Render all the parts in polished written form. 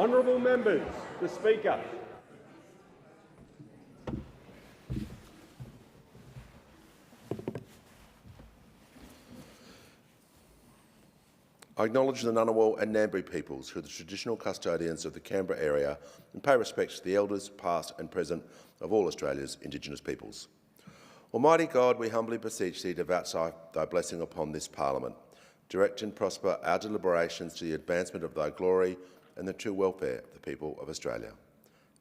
Honourable members, the Speaker. I acknowledge the Ngunnawal and Ngambri peoples, who are the traditional custodians of the Canberra area, and pay respect to the elders, past and present, of all Australia's Indigenous peoples. Almighty God, we humbly beseech thee to vouchsafe thy blessing upon this Parliament. Direct and prosper our deliberations to the advancement of thy glory and the true welfare of the people of Australia.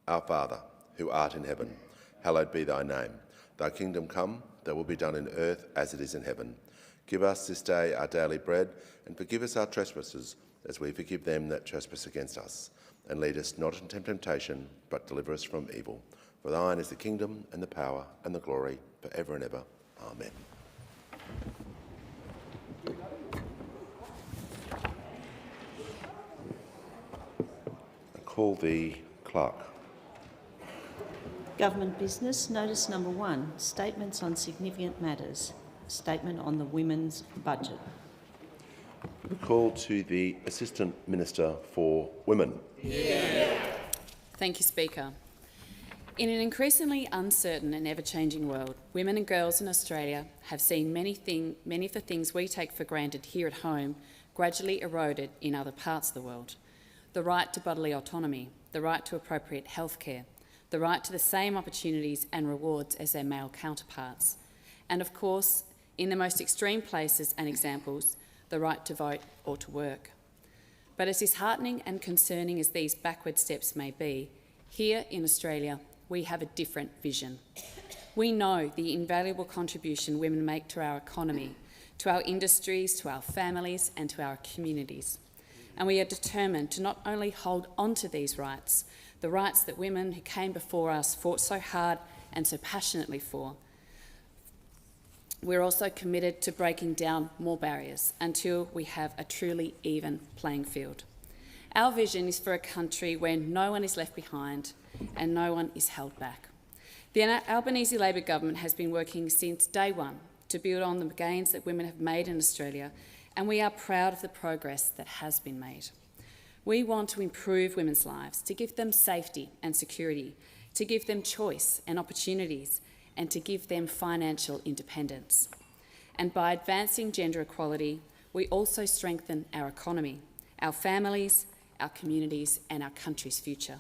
Our Father, who art in heaven, hallowed be thy name. Thy kingdom come, thy will be done in earth as it is in heaven. Give us this day our daily bread, and forgive us our trespasses, as we forgive them that trespass against us. And lead us not into temptation, but deliver us from evil. For thine is the kingdom, and the power, and the glory, for ever and ever. Amen. I call the clerk. Government business. Notice number 1, statements on significant matters. Statement on the women's budget. We call to the Assistant Minister for Women. Thank you, Speaker. In an increasingly uncertain and ever-changing world, women and girls in Australia have seen many of the things we take for granted here at home gradually eroded in other parts of the world. The right to bodily autonomy, the right to appropriate healthcare, the right to the same opportunities and rewards as their male counterparts, and of course, in the most extreme places and examples, the right to vote or to work. But as disheartening and concerning as these backward steps may be, here in Australia we have a different vision. We know the invaluable contribution women make to our economy, to our industries, to our families and to our communities. And we are determined to not only hold on to these rights, the rights that women who came before us fought so hard and so passionately for, we're also committed to breaking down more barriers until we have a truly even playing field. Our vision is for a country where no one is left behind and no one is held back. The Albanese Labor government has been working since day one to build on the gains that women have made in Australia, and we are proud of the progress that has been made. We want to improve women's lives, to give them safety and security, to give them choice and opportunities, and to give them financial independence. And by advancing gender equality, we also strengthen our economy, our families, our communities and our country's future.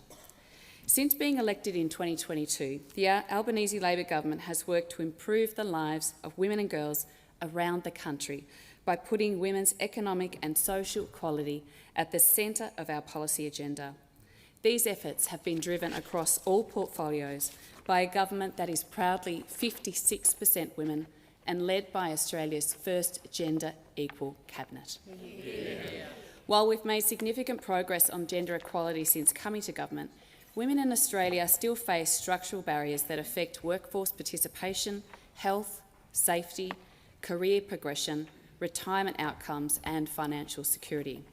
Since being elected in 2022, the Albanese Labor government has worked to improve the lives of women and girls around the country by putting women's economic and social equality at the centre of our policy agenda. These efforts have been driven across all portfolios by a government that is proudly 56% women and led by Australia's first gender-equal cabinet. While we've made significant progress on gender equality since coming to government, women in Australia still face structural barriers that affect workforce participation, health, safety, career progression, retirement outcomes and financial security.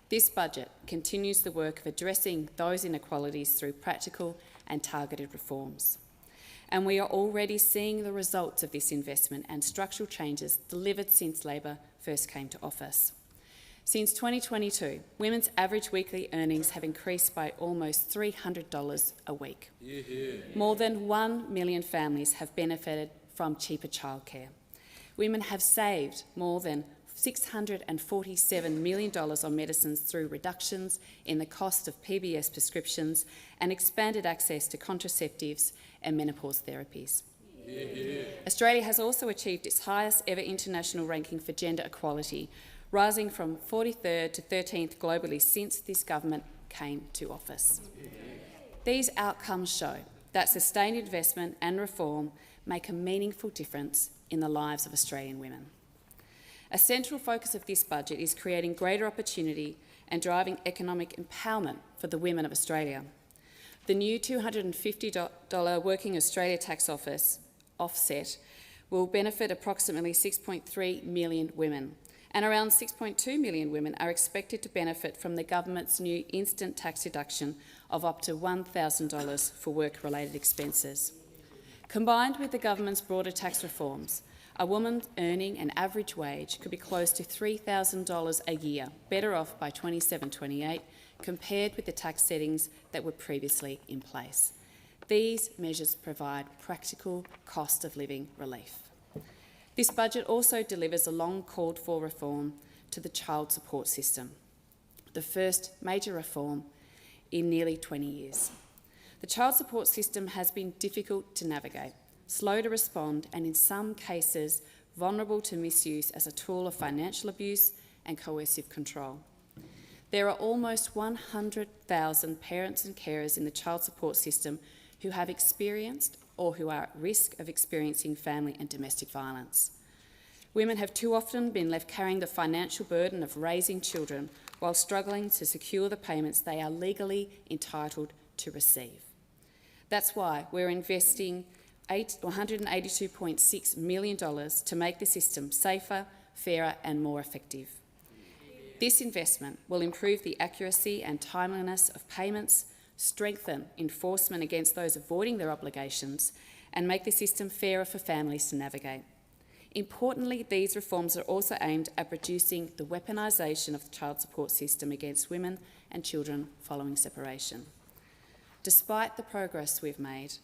This budget continues the work of addressing those inequalities through practical and targeted reforms. And we are already seeing the results of this investment and structural changes delivered since Labor first came to office. Since 2022, women's average weekly earnings have increased by almost $300 a week. More than 1 million families have benefited from cheaper childcare. Women have saved more than $647 million on medicines through reductions in the cost of PBS prescriptions and expanded access to contraceptives and menopause therapies. Australia has also achieved its highest ever international ranking for gender equality, rising from 43rd to 13th globally since this government came to office. These outcomes show that sustained investment and reform make a meaningful difference in the lives of Australian women. A central focus of this budget is creating greater opportunity and driving economic empowerment for the women of Australia. The new $250 Working Australia tax offset will benefit approximately 6.3 million women, and around 6.2 million women are expected to benefit from the government's new instant tax deduction of up to $1,000 for work-related expenses. Combined with the government's broader tax reforms, a woman earning an average wage could be close to $3,000 a year, better off by 27-28, compared with the tax settings that were previously in place. These measures provide practical cost of living relief. This budget also delivers a long called for reform to the child support system, the first major reform in nearly 20 years. The child support system has been difficult to navigate, slow to respond, and in some cases vulnerable to misuse as a tool of financial abuse and coercive control. There are almost 100,000 parents and carers in the child support system who have experienced or who are at risk of experiencing family and domestic violence. Women have too often been left carrying the financial burden of raising children while struggling to secure the payments they are legally entitled to receive. That's why we're investing $182.6 million to make the system safer, fairer and more effective. This investment will improve the accuracy and timeliness of payments, strengthen enforcement against those avoiding their obligations, and make the system fairer for families to navigate. Importantly, these reforms are also aimed at reducing the weaponisation of the child support system against women and children following separation. Despite the progress we've made,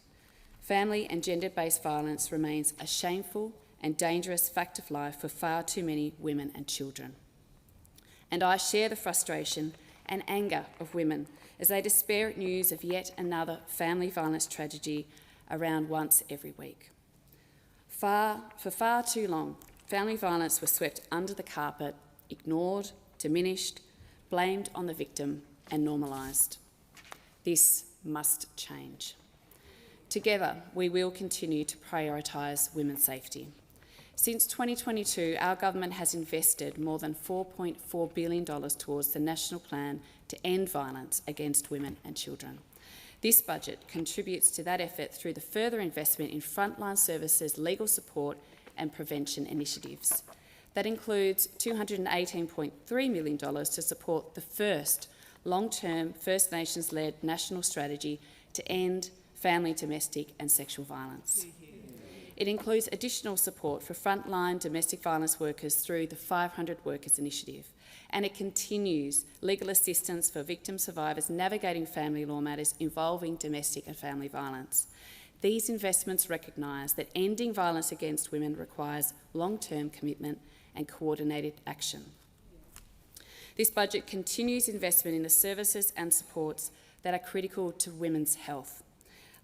family and gender-based violence remains a shameful and dangerous fact of life for far too many women and children. And I share the frustration and anger of women as they despair at news of yet another family violence tragedy around once every week. For far too long, family violence was swept under the carpet, ignored, diminished, blamed on the victim and normalised. This must change. Together, we will continue to prioritise women's safety. Since 2022, our government has invested more than $4.4 billion towards the National Plan to End Violence Against Women and Children. This budget contributes to that effort through the further investment in frontline services, legal support and prevention initiatives. That includes $218.3 million to support the first long-term First Nations-led national strategy to end family, domestic and sexual violence. It includes additional support for frontline domestic violence workers through the 500 Workers Initiative, and it continues legal assistance for victim survivors navigating family law matters involving domestic and family violence. These investments recognise that ending violence against women requires long-term commitment and coordinated action. This budget continues investment in the services and supports that are critical to women's health.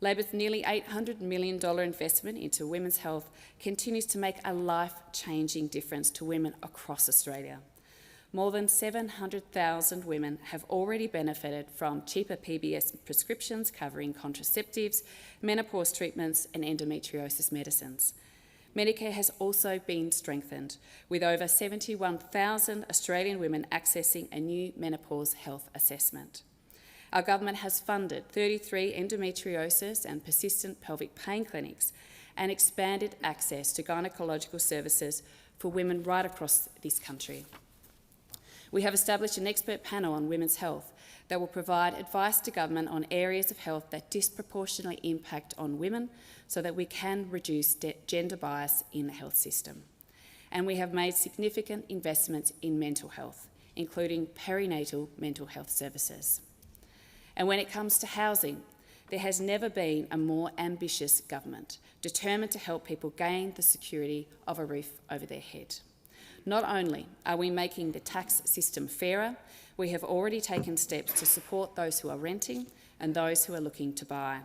Labor's nearly $800 million investment into women's health continues to make a life-changing difference to women across Australia. More than 700,000 women have already benefited from cheaper PBS prescriptions covering contraceptives, menopause treatments and endometriosis medicines. Medicare has also been strengthened, with over 71,000 Australian women accessing a new menopause health assessment. Our government has funded 33 endometriosis and persistent pelvic pain clinics and expanded access to gynaecological services for women right across this country. We have established an expert panel on women's health that will provide advice to government on areas of health that disproportionately impact on women so that we can reduce gender bias in the health system. And we have made significant investments in mental health, including perinatal mental health services. And when it comes to housing, there has never been a more ambitious government determined to help people gain the security of a roof over their head. Not only are we making the tax system fairer, we have already taken steps to support those who are renting and those who are looking to buy.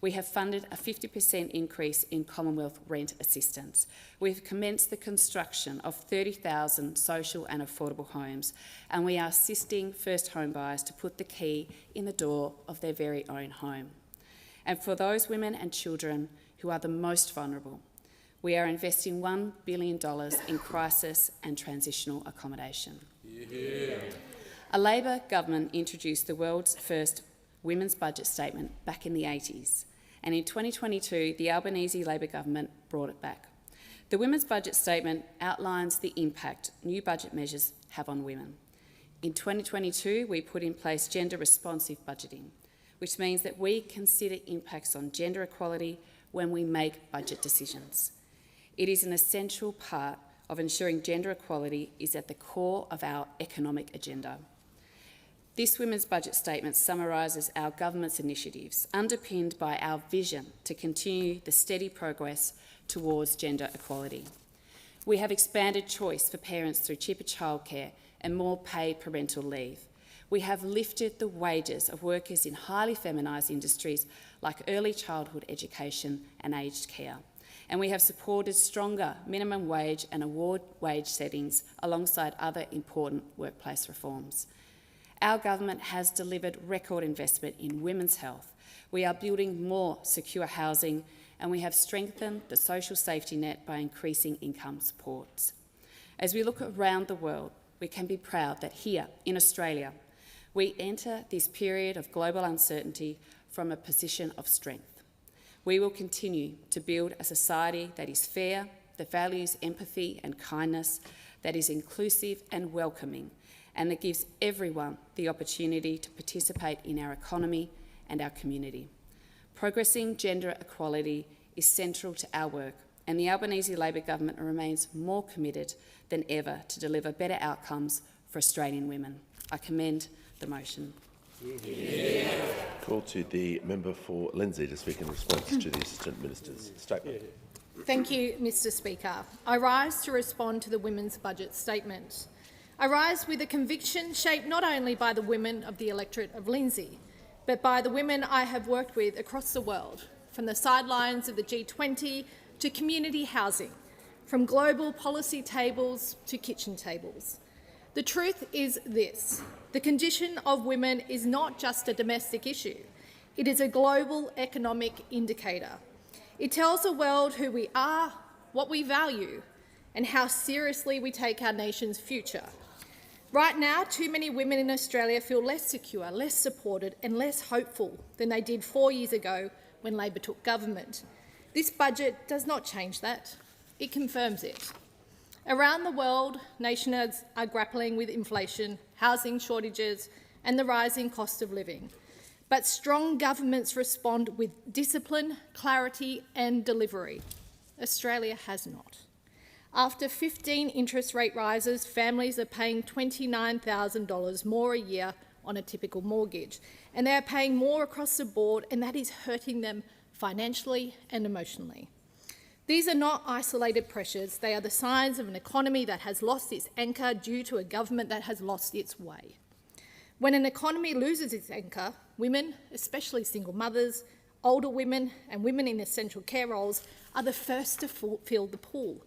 We have funded a 50% increase in Commonwealth rent assistance. We've commenced the construction of 30,000 social and affordable homes, and we are assisting first home buyers to put the key in the door of their very own home. And for those women and children who are the most vulnerable, we are investing $1 billion in crisis and transitional accommodation. Yeah. A Labor government introduced the world's first women's budget statement back in the 80s, and in 2022 the Albanese Labor government brought it back. The women's budget statement outlines the impact new budget measures have on women. In 2022 we put in place gender-responsive budgeting, which means that we consider impacts on gender equality when we make budget decisions. It is an essential part of ensuring gender equality is at the core of our economic agenda. This Women's Budget Statement summarises our government's initiatives, underpinned by our vision to continue the steady progress towards gender equality. We have expanded choice for parents through cheaper childcare and more paid parental leave. We have lifted the wages of workers in highly feminised industries like early childhood education and aged care. And we have supported stronger minimum wage and award wage settings alongside other important workplace reforms. Our government has delivered record investment in women's health. We are building more secure housing, and we have strengthened the social safety net by increasing income supports. As we look around the world, we can be proud that here in Australia, we enter this period of global uncertainty from a position of strength. We will continue to build a society that is fair, that values empathy and kindness, that is inclusive and welcoming, and that gives everyone the opportunity to participate in our economy and our community. Progressing gender equality is central to our work, and the Albanese Labor government remains more committed than ever to deliver better outcomes for Australian women. I commend the motion. Call to the member for Lindsay to speak in response to the Assistant Minister's statement. Thank you, Mr Speaker. I rise to respond to the Women's Budget Statement. I rise with a conviction shaped not only by the women of the electorate of Lindsay, but by the women I have worked with across the world, from the sidelines of the G20 to community housing, from global policy tables to kitchen tables. The truth is this: the condition of women is not just a domestic issue, it is a global economic indicator. It tells the world who we are, what we value, and how seriously we take our nation's future. Right now, too many women in Australia feel less secure, less supported and less hopeful than they did 4 years ago when Labor took government. This budget does not change that, it confirms it. Around the world, nations are grappling with inflation, housing shortages and the rising cost of living. But strong governments respond with discipline, clarity and delivery. Australia has not. After 15 interest rate rises, families are paying $29,000 more a year on a typical mortgage, and they are paying more across the board, and that is hurting them financially and emotionally. These are not isolated pressures, they are the signs of an economy that has lost its anchor due to a government that has lost its way. When an economy loses its anchor, women, especially single mothers, older women and women in essential care roles are the first to fill the pool.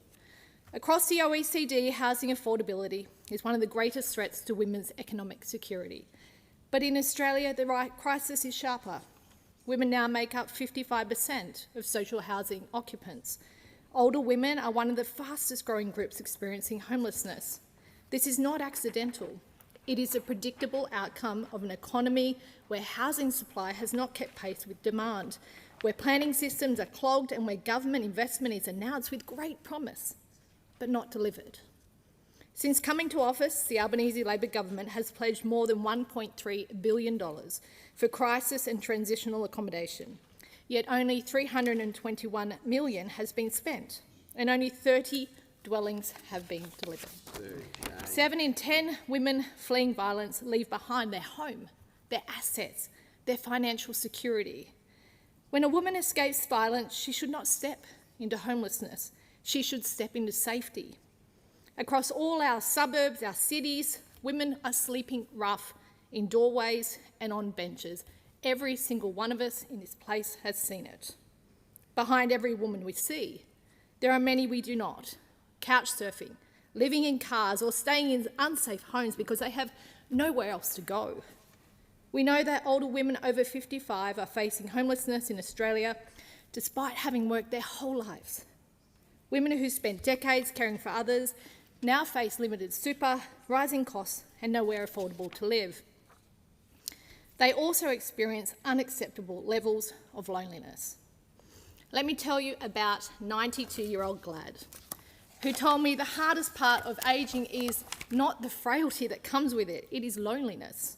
Across the OECD, housing affordability is one of the greatest threats to women's economic security. But in Australia, the crisis is sharper. Women now make up 55% of social housing occupants. Older women are one of the fastest growing groups experiencing homelessness. This is not accidental. It is a predictable outcome of an economy where housing supply has not kept pace with demand, where planning systems are clogged and where government investment is announced with great promise, but not delivered. Since coming to office, the Albanese Labor government has pledged more than $1.3 billion for crisis and transitional accommodation, yet only $321 million has been spent, and only 30 dwellings have been delivered. 7 in 10 women fleeing violence leave behind their home, their assets, their financial security. When a woman escapes violence, she should not step into homelessness. She should step into safety. Across all our suburbs, our cities, women are sleeping rough in doorways and on benches. Every single one of us in this place has seen it. Behind every woman we see, there are many we do not. Couch surfing, living in cars or staying in unsafe homes because they have nowhere else to go. We know that older women over 55 are facing homelessness in Australia despite having worked their whole lives. Women who spent decades caring for others now face limited super, rising costs and nowhere affordable to live. They also experience unacceptable levels of loneliness. Let me tell you about 92-year-old Glad, who told me the hardest part of ageing is not the frailty that comes with it, it is loneliness.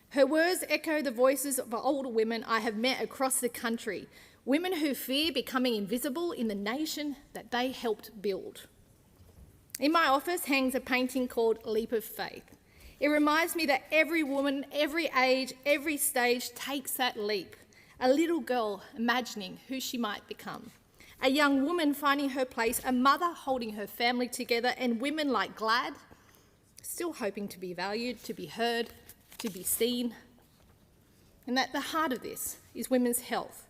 Her words echo the voices of older women I have met across the country, women who fear becoming invisible in the nation that they helped build. In my office hangs a painting called Leap of Faith. It reminds me that every woman, every age, every stage takes that leap. A little girl imagining who she might become. A young woman finding her place, a mother holding her family together, and women like Glad still hoping to be valued, to be heard, to be seen. And at the heart of this is women's health,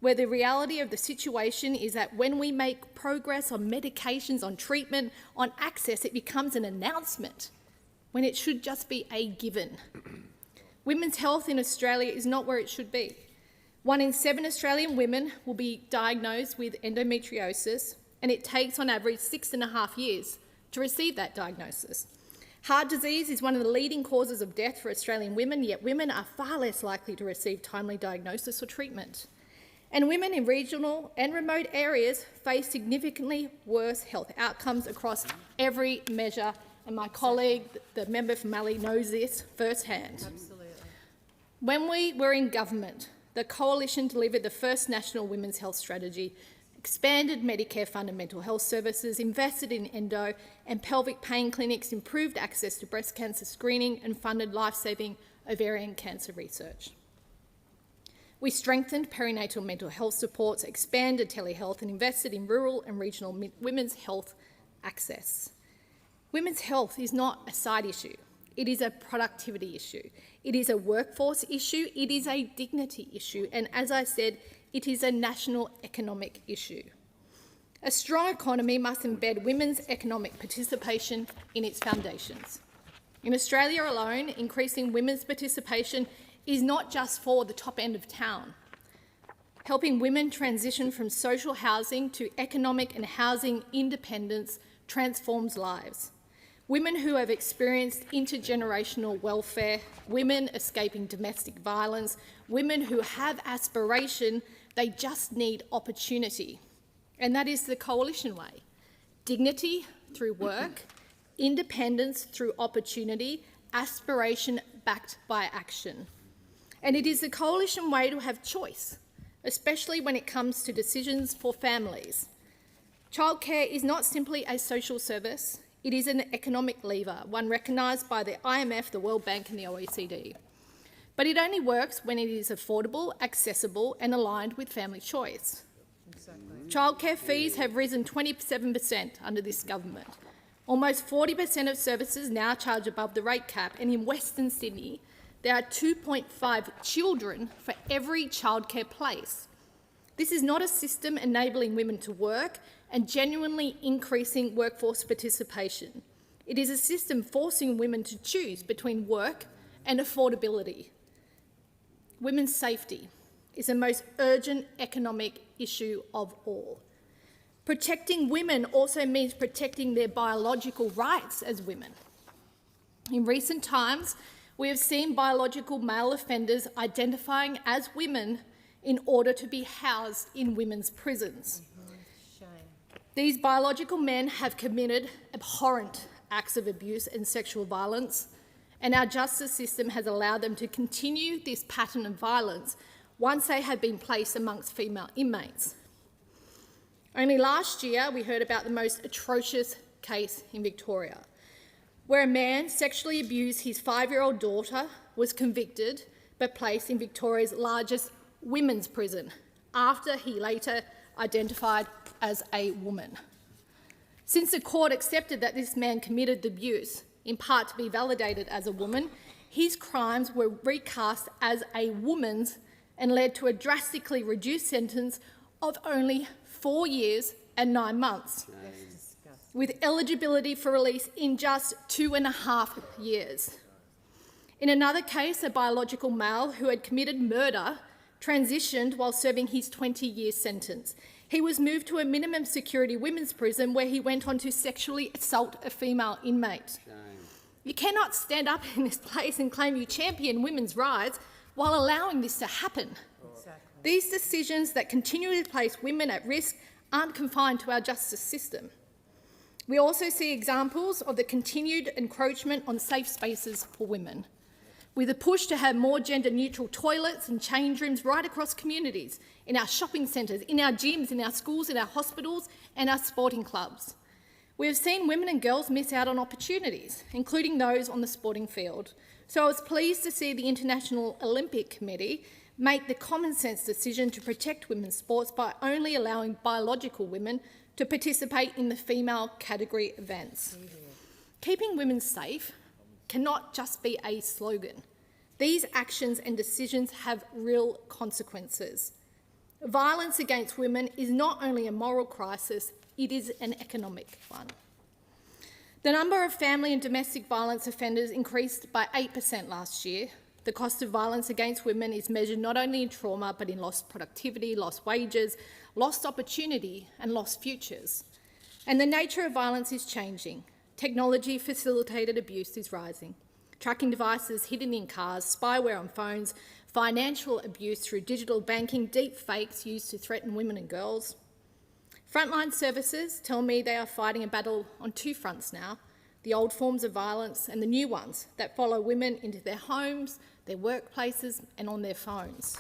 where the reality of the situation is that when we make progress on medications, on treatment, on access, it becomes an announcement when it should just be a given. Women's health in Australia is not where it should be. 1 in 7 Australian women will be diagnosed with endometriosis, and it takes on average 6.5 years to receive that diagnosis. Heart disease is one of the leading causes of death for Australian women, yet women are far less likely to receive timely diagnosis or treatment. And women in regional and remote areas face significantly worse health outcomes across every measure, and my colleague, the member from Mallee, knows this firsthand. Absolutely. When we were in government, the Coalition delivered the first National Women's Health Strategy, expanded Medicare fundamental health services, invested in endo and pelvic pain clinics, improved access to breast cancer screening and funded life-saving ovarian cancer research. We strengthened perinatal mental health supports, expanded telehealth and invested in rural and regional women's health access. Women's health is not a side issue. It is a productivity issue. It is a workforce issue. It is a dignity issue. And as I said, it is a national economic issue. A strong economy must embed women's economic participation in its foundations. In Australia alone, increasing women's participation is not just for the top end of town. Helping women transition from social housing to economic and housing independence transforms lives. Women who have experienced intergenerational welfare, women escaping domestic violence, women who have aspiration, they just need opportunity. And that is the Coalition way. Dignity through work, independence through opportunity, aspiration backed by action. And it is the Coalition way to have choice, especially when it comes to decisions for families. Childcare is not simply a social service, it is an economic lever, one recognised by the IMF, the World Bank and the OECD. But it only works when it is affordable, accessible and aligned with family choice. Exactly. Childcare fees have risen 27% under this government. Almost 40% of services now charge above the rate cap, and in Western Sydney, there are 2.5 children for every childcare place. This is not a system enabling women to work and genuinely increasing workforce participation. It is a system forcing women to choose between work and affordability. Women's safety is the most urgent economic issue of all. Protecting women also means protecting their biological rights as women. In recent times, we have seen biological male offenders identifying as women in order to be housed in women's prisons. Shame. These biological men have committed abhorrent acts of abuse and sexual violence, and our justice system has allowed them to continue this pattern of violence once they have been placed amongst female inmates. Only last year, we heard about the most atrocious case in Victoria, where a man sexually abused his 5-year-old daughter, was convicted but placed in Victoria's largest women's prison after he later identified as a woman. Since the court accepted that this man committed the abuse, in part to be validated as a woman, his crimes were recast as a woman's and led to a drastically reduced sentence of only 4 years and 9 months, with eligibility for release in just 2.5 years. In another case, a biological male who had committed murder transitioned while serving his 20-year sentence. He was moved to a minimum security women's prison where he went on to sexually assault a female inmate. You cannot stand up in this place and claim you champion women's rights while allowing this to happen. Exactly. These decisions that continue to place women at risk aren't confined to our justice system. We also see examples of the continued encroachment on safe spaces for women, with a push to have more gender-neutral toilets and change rooms right across communities, in our shopping centres, in our gyms, in our schools, in our hospitals and our sporting clubs. We have seen women and girls miss out on opportunities, including those on the sporting field. So I was pleased to see the International Olympic Committee make the common sense decision to protect women's sports by only allowing biological women to participate in the female category events. Keeping women safe cannot just be a slogan. These actions and decisions have real consequences. Violence against women is not only a moral crisis, it is an economic one. The number of family and domestic violence offenders increased by 8% last year. The cost of violence against women is measured not only in trauma, but in lost productivity, lost wages, lost opportunity, and lost futures. And the nature of violence is changing. Technology-facilitated abuse is rising. Tracking devices hidden in cars, spyware on phones, financial abuse through digital banking, deep fakes used to threaten women and girls. Frontline services tell me they are fighting a battle on two fronts now, the old forms of violence and the new ones that follow women into their homes, their workplaces and on their phones.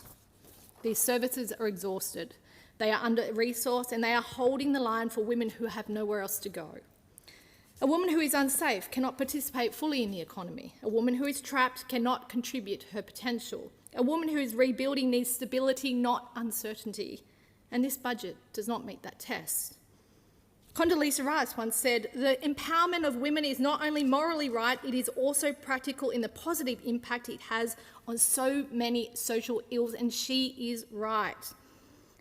These services are exhausted. They are under-resourced and they are holding the line for women who have nowhere else to go. A woman who is unsafe cannot participate fully in the economy. A woman who is trapped cannot contribute her potential. A woman who is rebuilding needs stability, not uncertainty. And this budget does not meet that test. Condoleezza Rice once said, "The empowerment of women is not only morally right, it is also practical in the positive impact it has on so many social ills," and she is right.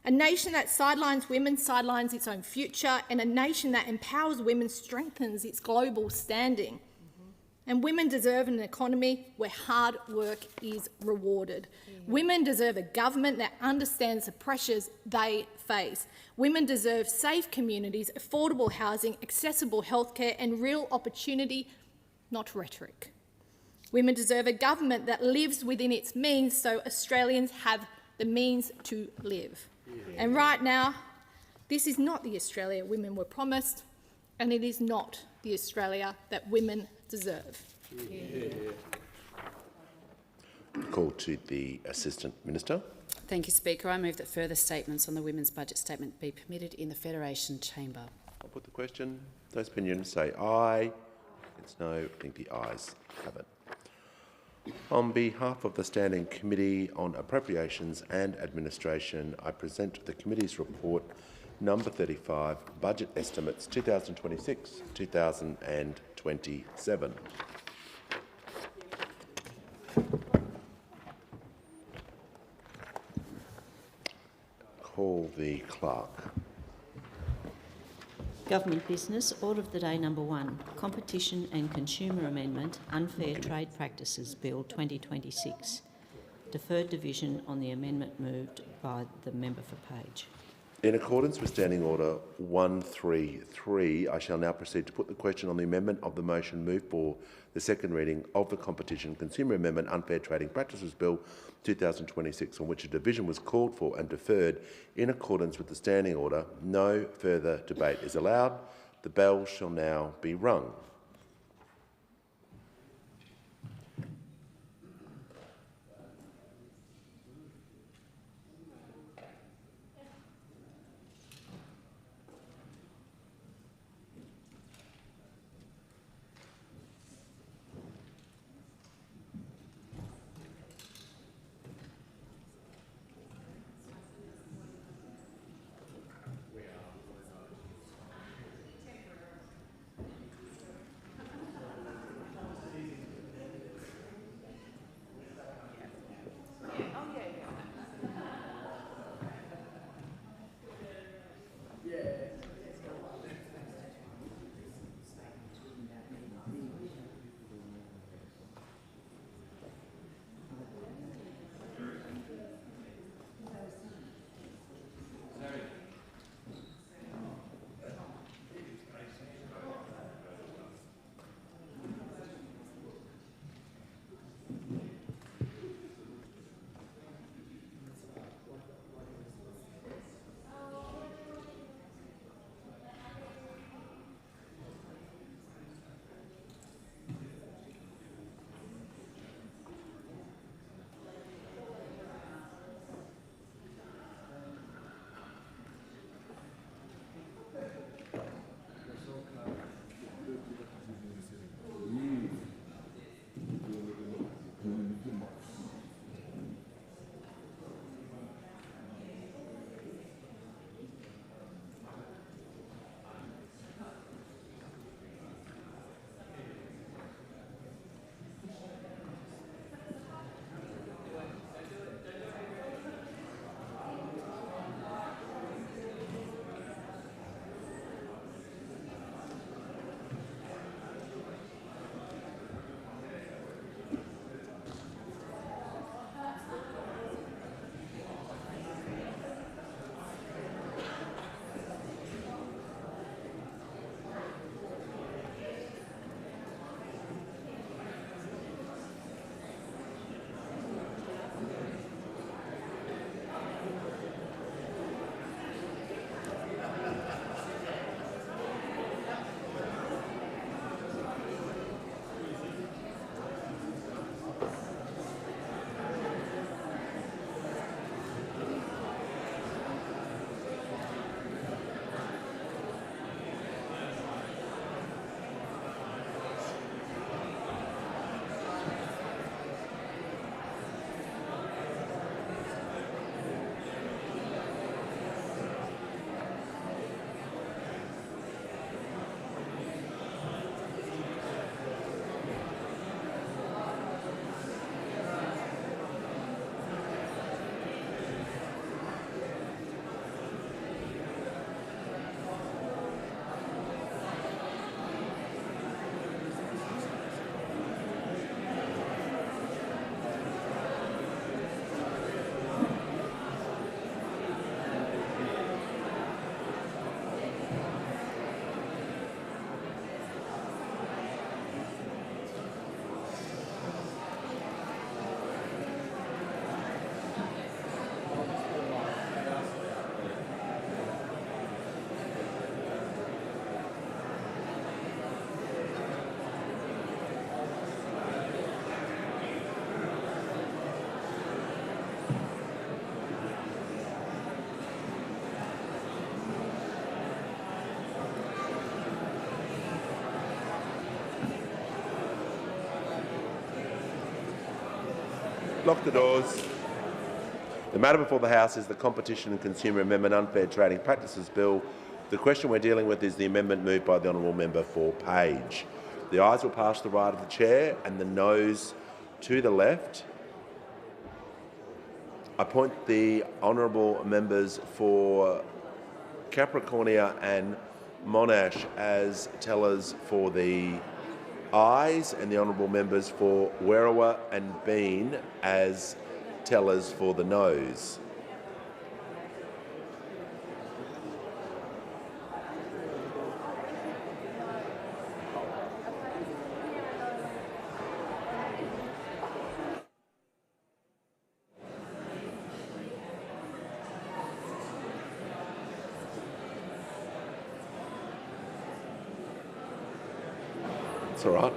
A nation that sidelines women sidelines its own future, and a nation that empowers women strengthens its global standing. And women deserve an economy where hard work is rewarded. Women deserve a government that understands the pressures they face. Women deserve safe communities, affordable housing, accessible healthcare and real opportunity, not rhetoric. Women deserve a government that lives within its means so Australians have the means to live. And right now, this is not the Australia women were promised, and it is not the Australia that women deserve. Call to the Assistant Minister. Thank you, Speaker. I move that further statements on the Women's Budget Statement be permitted in the Federation Chamber. I'll put the question. Those opinions say aye. It's no. I think the ayes have it. On behalf of the Standing Committee on Appropriations and Administration, I present the committee's report number 35, Budget Estimates 2026-2027. Call the clerk. Government business. Order of the day number 1. Competition and Consumer Amendment, Unfair Trade Practices Bill 2026. Deferred division on the amendment moved by the member for Page. In accordance with Standing Order 133, I shall now proceed to put the question on the amendment of the motion moved for the second reading of the Competition Consumer Amendment Unfair Trading Practices Bill 2026, on which a division was called for and deferred in accordance with the Standing Order. No further debate is allowed. The bell shall now be rung. Lock the doors. The matter before the House is the Competition and Consumer Amendment Unfair Trading Practices Bill. The question we're dealing with is the amendment moved by the Honourable Member for Page. The ayes will pass to the right of the chair and the noes to the left. I appoint the Honourable Members for Capricornia and Monash as tellers for the ayes, and the Honourable Members for Werriwa and Bean as tellers for the noes. It's all right.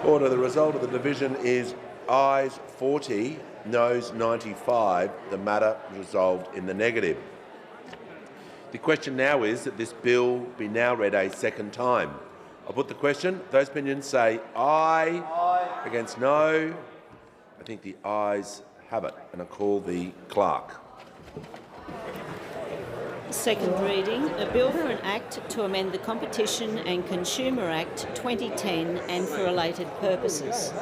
Order. The result of the division is ayes 40, noes 95. The matter resolved in the negative. The question now is that this bill be now read a second time. I'll put the question. Those opinions say aye. Aye. Against no. I think the ayes have it, and I call the clerk. Second reading, a bill for an act to amend the Competition and Consumer Act 2010 and for related purposes.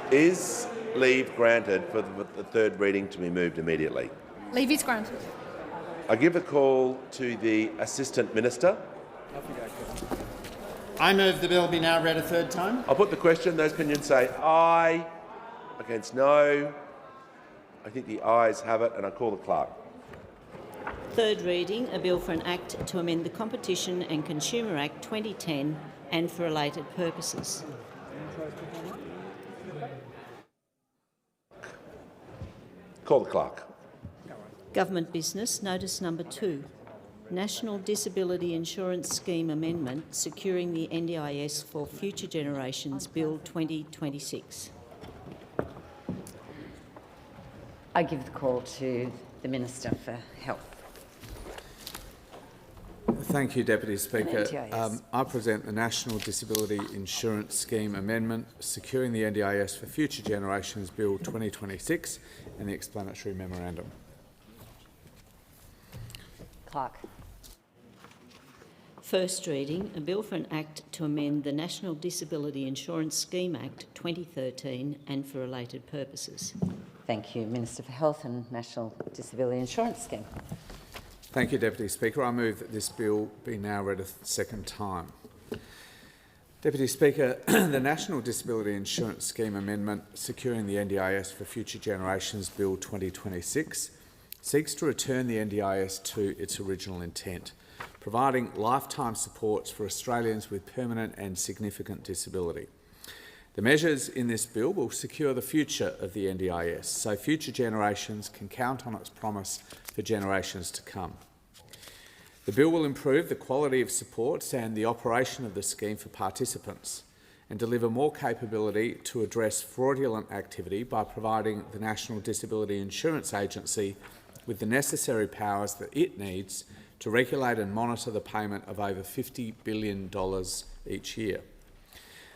Is leave granted for the third reading to be moved immediately? Leave is granted. I give the call to the Assistant Minister. I move the bill be now read a third time. I'll put the question. Those opinions say aye. Against no. I think the ayes have it, and I call the clerk. Third reading, a bill for an act to amend the Competition and Consumer Act 2010 and for related purposes. Call the clerk. Government business, notice number 2. National Disability Insurance Scheme Amendment securing the NDIS for future generations, Bill 2026. I give the call to the Minister for Health. Thank you, Deputy Speaker. I present the National Disability Insurance Scheme Amendment securing the NDIS for future generations, Bill 2026, and the explanatory memorandum. Clerk. First reading, a bill for an act to amend the National Disability Insurance Scheme Act 2013 and for related purposes. Thank you, Minister for Health and National Disability Insurance Scheme. Thank you, Deputy Speaker. I move that this bill be now read a second time. Deputy Speaker, the National Disability Insurance Scheme Amendment securing the NDIS for future generations, Bill 2026, seeks to return the NDIS to its original intent, providing lifetime supports for Australians with permanent and significant disability. The measures in this bill will secure the future of the NDIS, so future generations can count on its promise for generations to come. The bill will improve the quality of supports and the operation of the scheme for participants and deliver more capability to address fraudulent activity by providing the National Disability Insurance Agency with the necessary powers that it needs to regulate and monitor the payment of over $50 billion each year.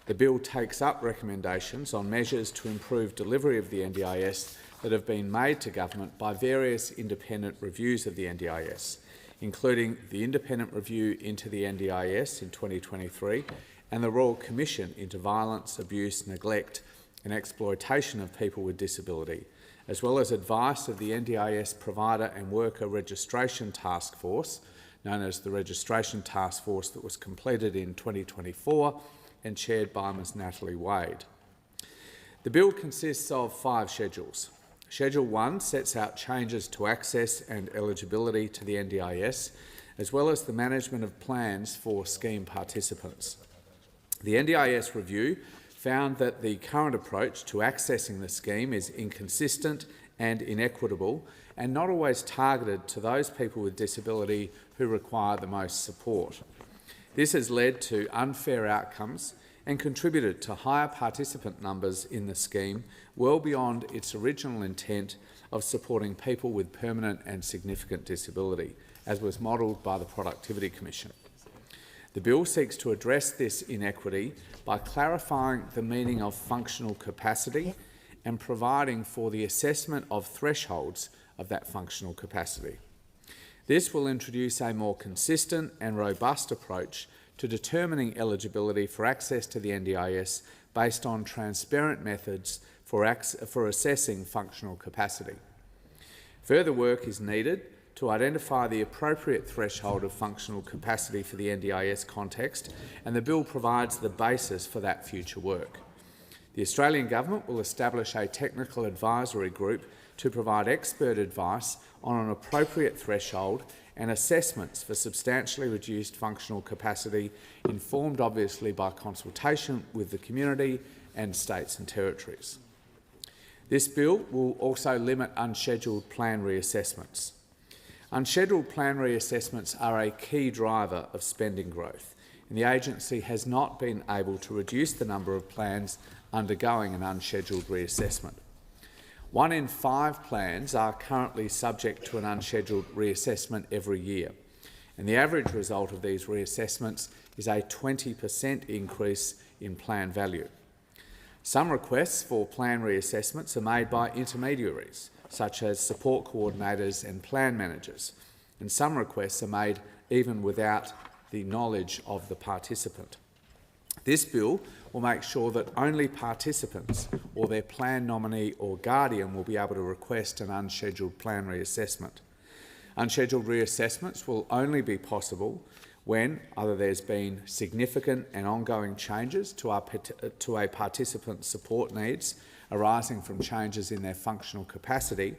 The bill takes up recommendations on measures to improve delivery of the NDIS that have been made to government by various independent reviews of the NDIS, including the Independent Review into the NDIS in 2023 and the Royal Commission into Violence, Abuse, Neglect and Exploitation of People with Disability, as well as advice of the NDIS Provider and Worker Registration Task Force, known as the Registration Task Force, that was completed in 2024 and chaired by Ms Natalie Wade. The bill consists of 5 schedules. Schedule 1 sets out changes to access and eligibility to the NDIS, as well as the management of plans for scheme participants. The NDIS review found that the current approach to accessing the scheme is inconsistent and inequitable and not always targeted to those people with disability who require the most support. This has led to unfair outcomes and contributed to higher participant numbers in the scheme, well beyond its original intent of supporting people with permanent and significant disability, as was modelled by the Productivity Commission. The bill seeks to address this inequity by clarifying the meaning of functional capacity and providing for the assessment of thresholds of that functional capacity. This will introduce a more consistent and robust approach to determining eligibility for access to the NDIS based on transparent methods for assessing functional capacity. Further work is needed to identify the appropriate threshold of functional capacity for the NDIS context, and the bill provides the basis for that future work. The Australian Government will establish a technical advisory group to provide expert advice on an appropriate threshold and assessments for substantially reduced functional capacity, informed obviously by consultation with the community and states and territories. This bill will also limit unscheduled plan reassessments. Unscheduled plan reassessments are a key driver of spending growth, and the agency has not been able to reduce the number of plans undergoing an unscheduled reassessment. 1 in 5 plans are currently subject to an unscheduled reassessment every year, and the average result of these reassessments is a 20% increase in plan value. Some requests for plan reassessments are made by intermediaries, such as support coordinators and plan managers, and some requests are made even without the knowledge of the participant. This bill will make sure that only participants or their plan nominee or guardian will be able to request an unscheduled plan reassessment. Unscheduled reassessments will only be possible when either there's been significant and ongoing changes to a participant's support needs arising from changes in their functional capacity,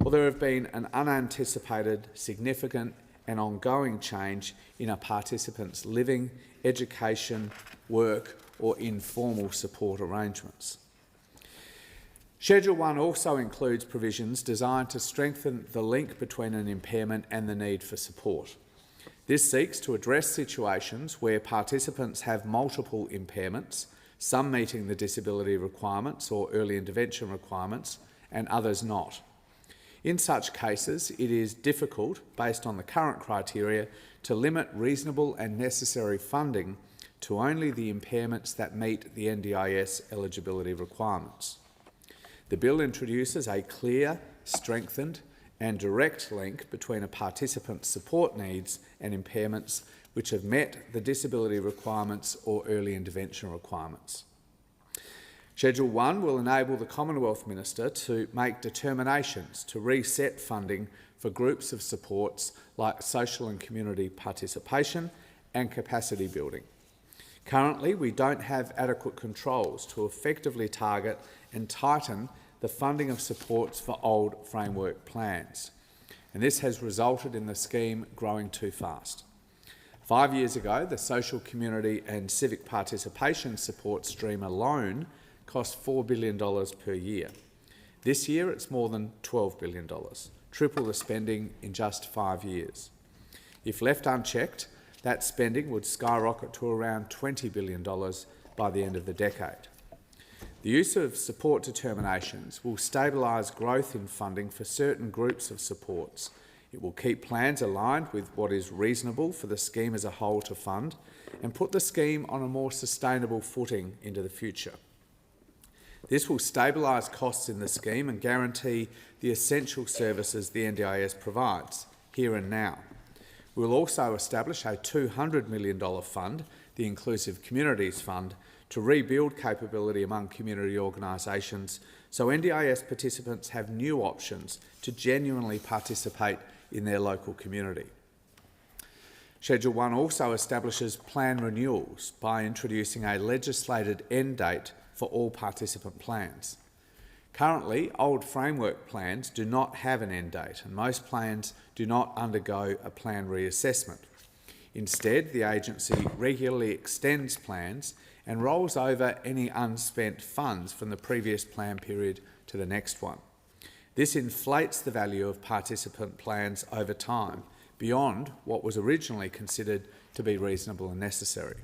or there have been an unanticipated, significant and ongoing change in a participant's living, education, work or informal support arrangements. Schedule 1 also includes provisions designed to strengthen the link between an impairment and the need for support. This seeks to address situations where participants have multiple impairments, some meeting the disability requirements or early intervention requirements and others not. In such cases, it is difficult, based on the current criteria, to limit reasonable and necessary funding to only the impairments that meet the NDIS eligibility requirements. The bill introduces a clear, strengthened and direct link between a participant's support needs and impairments which have met the disability requirements or early intervention requirements. Schedule 1 will enable the Commonwealth Minister to make determinations to reset funding for groups of supports like social and community participation and capacity building. Currently, we don't have adequate controls to effectively target and tighten the funding of supports for old framework plans, and this has resulted in the scheme growing too fast. 5 years ago, the social, community and civic participation support stream alone cost $4 billion per year. This year, it's more than $12 billion, triple the spending in just 5 years. If left unchecked, that spending would skyrocket to around $20 billion by the end of the decade. The use of support determinations will stabilise growth in funding for certain groups of supports. It will keep plans aligned with what is reasonable for the scheme as a whole to fund and put the scheme on a more sustainable footing into the future. This will stabilise costs in the scheme and guarantee the essential services the NDIS provides, here and now. We will also establish a $200 million fund, the Inclusive Communities Fund, to rebuild capability among community organisations so NDIS participants have new options to genuinely participate in their local community. Schedule 1 also establishes plan renewals by introducing a legislated end date for all participant plans. Currently, old framework plans do not have an end date, and most plans do not undergo a plan reassessment. Instead, the agency regularly extends plans and rolls over any unspent funds from the previous plan period to the next one. This inflates the value of participant plans over time, beyond what was originally considered to be reasonable and necessary.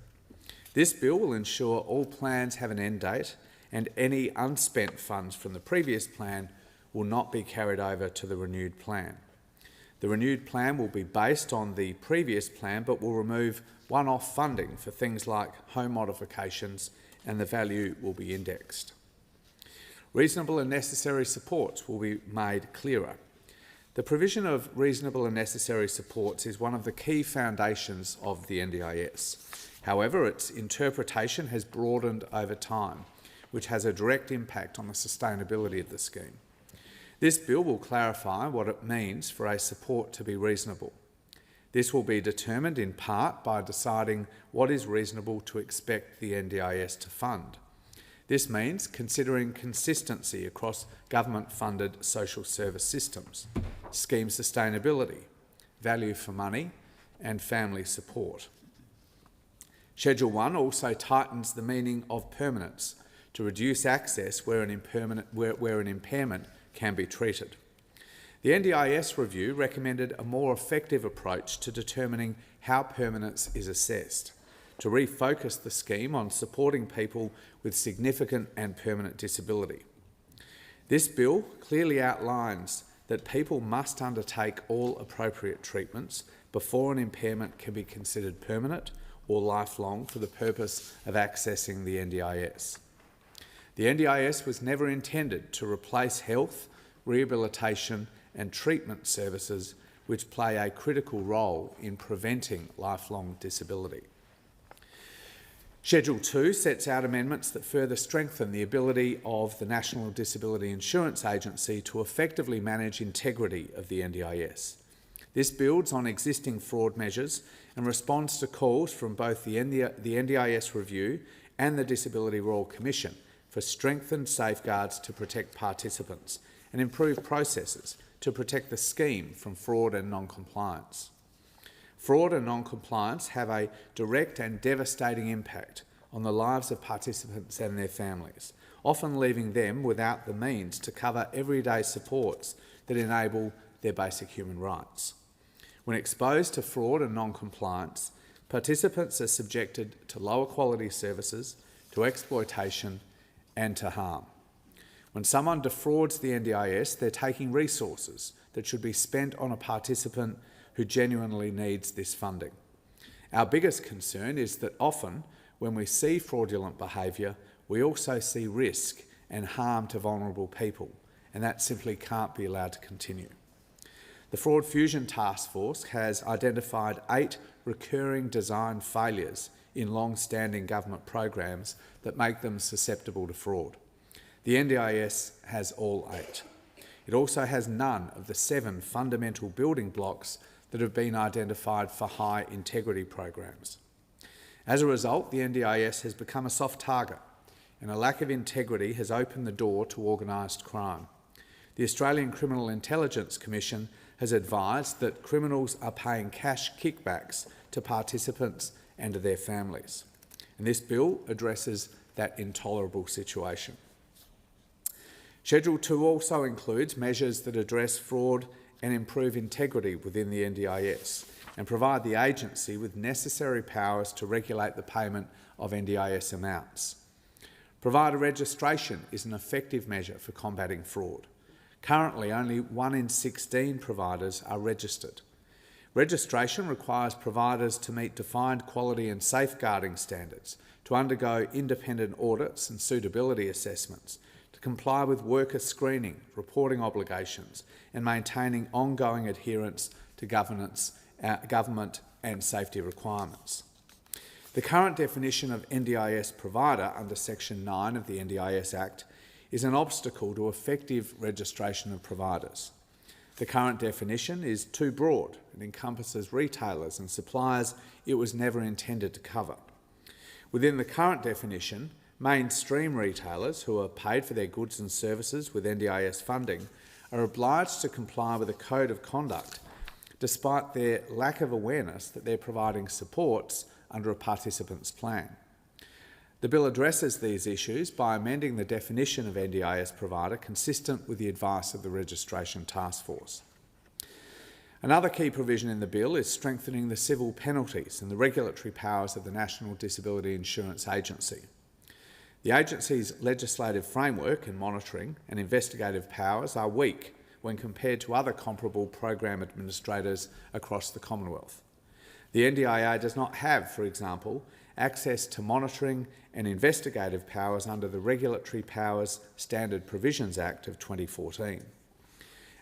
This bill will ensure all plans have an end date and any unspent funds from the previous plan will not be carried over to the renewed plan. The renewed plan will be based on the previous plan but will remove one-off funding for things like home modifications, and the value will be indexed. Reasonable and necessary supports will be made clearer. The provision of reasonable and necessary supports is one of the key foundations of the NDIS. However, its interpretation has broadened over time, which has a direct impact on the sustainability of the scheme. This bill will clarify what it means for a support to be reasonable. This will be determined in part by deciding what is reasonable to expect the NDIS to fund. This means considering consistency across government-funded social service systems, scheme sustainability, value for money, and family support. Schedule 1 also tightens the meaning of permanence to reduce access where an impairment can be treated. The NDIS review recommended a more effective approach to determining how permanence is assessed, to refocus the scheme on supporting people with significant and permanent disability. This bill clearly outlines that people must undertake all appropriate treatments before an impairment can be considered permanent or lifelong for the purpose of accessing the NDIS. The NDIS was never intended to replace health, rehabilitation and treatment services which play a critical role in preventing lifelong disability. Schedule 2 sets out amendments that further strengthen the ability of the National Disability Insurance Agency to effectively manage integrity of the NDIS. This builds on existing fraud measures and responds to calls from both the NDIS Review and the Disability Royal Commission for strengthened safeguards to protect participants and improve processes to protect the scheme from fraud and non-compliance. Fraud and non-compliance have a direct and devastating impact on the lives of participants and their families, often leaving them without the means to cover everyday supports that enable their basic human rights. When exposed to fraud and non-compliance, participants are subjected to lower quality services, to exploitation and to harm. When someone defrauds the NDIS, they're taking resources that should be spent on a participant who genuinely needs this funding. Our biggest concern is that often, when we see fraudulent behaviour, we also see risk and harm to vulnerable people, and that simply can't be allowed to continue. The Fraud Fusion Task Force has identified 8 recurring design failures in long-standing government programs that make them susceptible to fraud. The NDIS has all 8. It also has none of the 7 fundamental building blocks that have been identified for high integrity programs. As a result, the NDIS has become a soft target, and a lack of integrity has opened the door to organised crime. The Australian Criminal Intelligence Commission has advised that criminals are paying cash kickbacks to participants and to their families. And this bill addresses that intolerable situation. Schedule 2 also includes measures that address fraud and improve integrity within the NDIS and provide the agency with necessary powers to regulate the payment of NDIS amounts. Provider registration is an effective measure for combating fraud. Currently, only 1 in 16 providers are registered. Registration requires providers to meet defined quality and safeguarding standards, to undergo independent audits and suitability assessments, to comply with worker screening, reporting obligations, and maintaining ongoing adherence to government and safety requirements. The current definition of NDIS provider under Section 9 of the NDIS Act is an obstacle to effective registration of providers. The current definition is too broad and encompasses retailers and suppliers it was never intended to cover. Within the current definition, mainstream retailers who are paid for their goods and services with NDIS funding are obliged to comply with a code of conduct despite their lack of awareness that they're providing supports under a participant's plan. The bill addresses these issues by amending the definition of NDIS provider consistent with the advice of the Registration Task Force. Another key provision in the bill is strengthening the civil penalties and the regulatory powers of the National Disability Insurance Agency. The agency's legislative framework and monitoring and investigative powers are weak when compared to other comparable program administrators across the Commonwealth. The NDIA does not have, for example, access to monitoring and investigative powers under the Regulatory Powers Standard Provisions Act of 2014.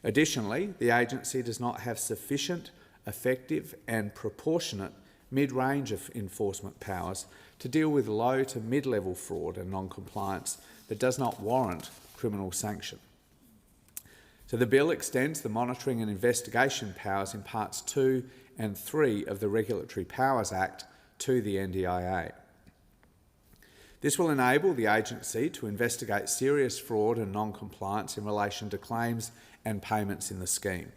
Additionally, the agency does not have sufficient, effective and proportionate mid-range of enforcement powers to deal with low to mid-level fraud and non-compliance that does not warrant criminal sanction. So the bill extends the monitoring and investigation powers in Parts 2 and 3 of the Regulatory Powers Act to the NDIA. This will enable the agency to investigate serious fraud and non-compliance in relation to claims and payments in the scheme.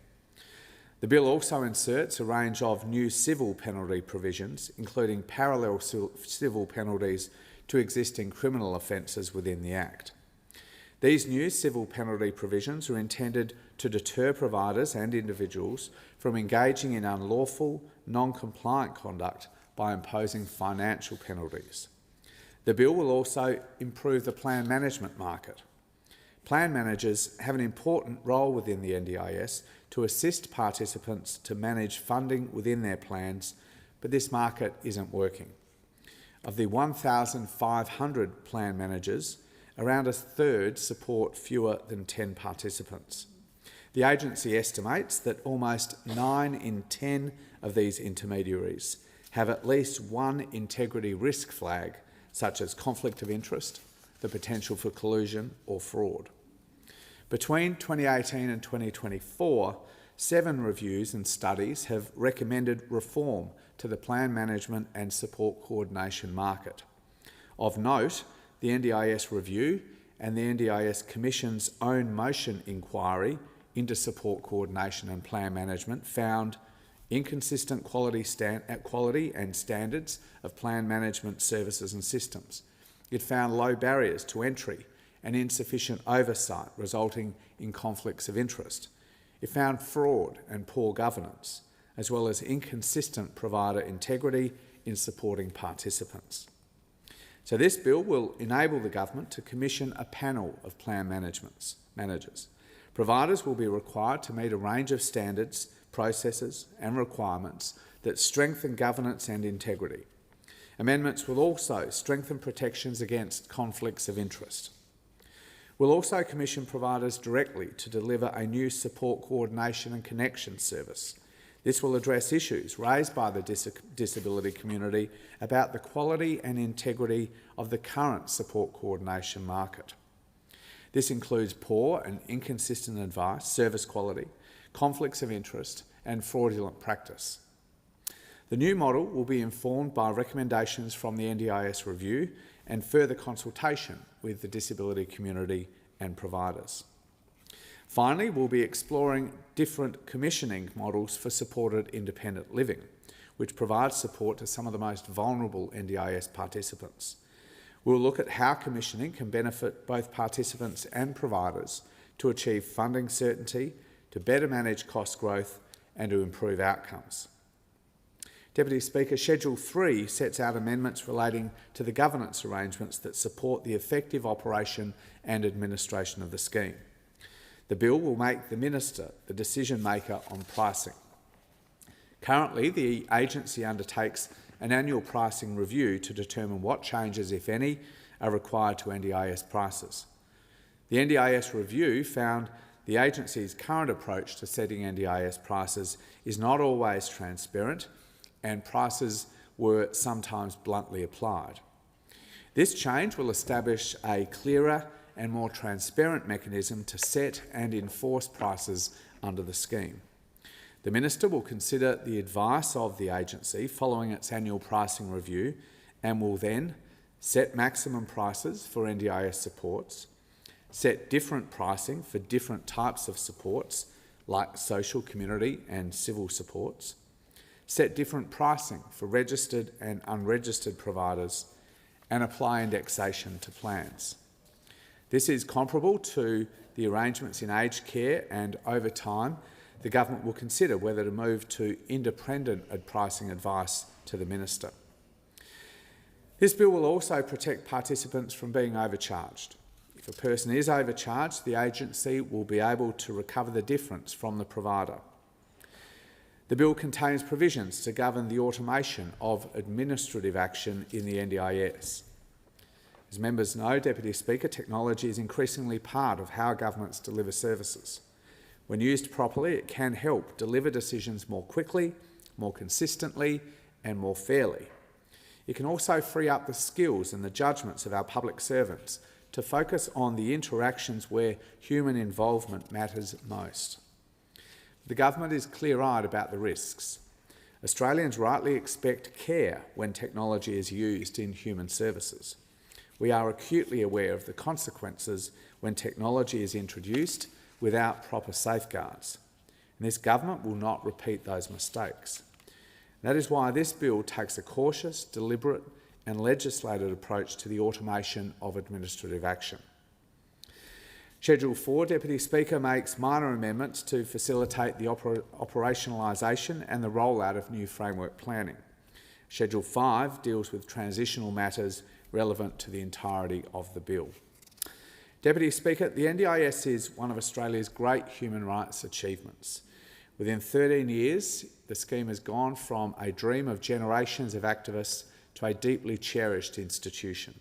The bill also inserts a range of new civil penalty provisions, including parallel civil penalties to existing criminal offences within the Act. These new civil penalty provisions are intended to deter providers and individuals from engaging in unlawful, non-compliant conduct by imposing financial penalties. The bill will also improve the plan management market. Plan managers have an important role within the NDIS to assist participants to manage funding within their plans, but this market isn't working. Of the 1,500 plan managers, around a third support fewer than 10 participants. The agency estimates that almost 9 in 10 of these intermediaries have at least one integrity risk flag, such as conflict of interest, the potential for collusion or fraud. Between 2018 and 2024, 7 reviews and studies have recommended reform to the plan management and support coordination market. Of note, the NDIS review and the NDIS Commission's own motion inquiry into support coordination and plan management found inconsistent quality and standards of plan management services and systems. It found low barriers to entry and insufficient oversight, resulting in conflicts of interest. It found fraud and poor governance, as well as inconsistent provider integrity in supporting participants. So this bill will enable the government to commission a panel of plan managers. Providers will be required to meet a range of standards, processes and requirements that strengthen governance and integrity. Amendments will also strengthen protections against conflicts of interest. We'll also commission providers directly to deliver a new support coordination and connection service. This will address issues raised by the disability community about the quality and integrity of the current support coordination market. This includes poor and inconsistent advice, service quality, conflicts of interest and fraudulent practice. The new model will be informed by recommendations from the NDIS review and further consultation with the disability community and providers. Finally, we'll be exploring different commissioning models for supported independent living, which provides support to some of the most vulnerable NDIS participants. We'll look at how commissioning can benefit both participants and providers to achieve funding certainty, to better manage cost growth and to improve outcomes. Deputy Speaker, Schedule 3 sets out amendments relating to the governance arrangements that support the effective operation and administration of the scheme. The bill will make the Minister the decision-maker on pricing. Currently, the agency undertakes an annual pricing review to determine what changes, if any, are required to NDIS prices. The NDIS review found the agency's current approach to setting NDIS prices is not always transparent, and prices were sometimes bluntly applied. This change will establish a clearer and more transparent mechanism to set and enforce prices under the scheme. The Minister will consider the advice of the agency following its annual pricing review and will then set maximum prices for NDIS supports, set different pricing for different types of supports like social, community and civil supports, set different pricing for registered and unregistered providers, and apply indexation to plans. This is comparable to the arrangements in aged care, and over time the government will consider whether to move to independent pricing advice to the Minister. This bill will also protect participants from being overcharged. If a person is overcharged, the agency will be able to recover the difference from the provider. The bill contains provisions to govern the automation of administrative action in the NDIS. As members know, Deputy Speaker, technology is increasingly part of how governments deliver services. When used properly, it can help deliver decisions more quickly, more consistently and more fairly. It can also free up the skills and the judgments of our public servants to focus on the interactions where human involvement matters most. The government is clear-eyed about the risks. Australians rightly expect care when technology is used in human services. We are acutely aware of the consequences when technology is introduced without proper safeguards. And this government will not repeat those mistakes. That is why this bill takes a cautious, deliberate and legislated approach to the automation of administrative action. Schedule 4, Deputy Speaker, makes minor amendments to facilitate the operationalisation and the rollout of new framework planning. Schedule 5 deals with transitional matters relevant to the entirety of the bill. Deputy Speaker, the NDIS is one of Australia's great human rights achievements. Within 13 years, the scheme has gone from a dream of generations of activists to a deeply cherished institution.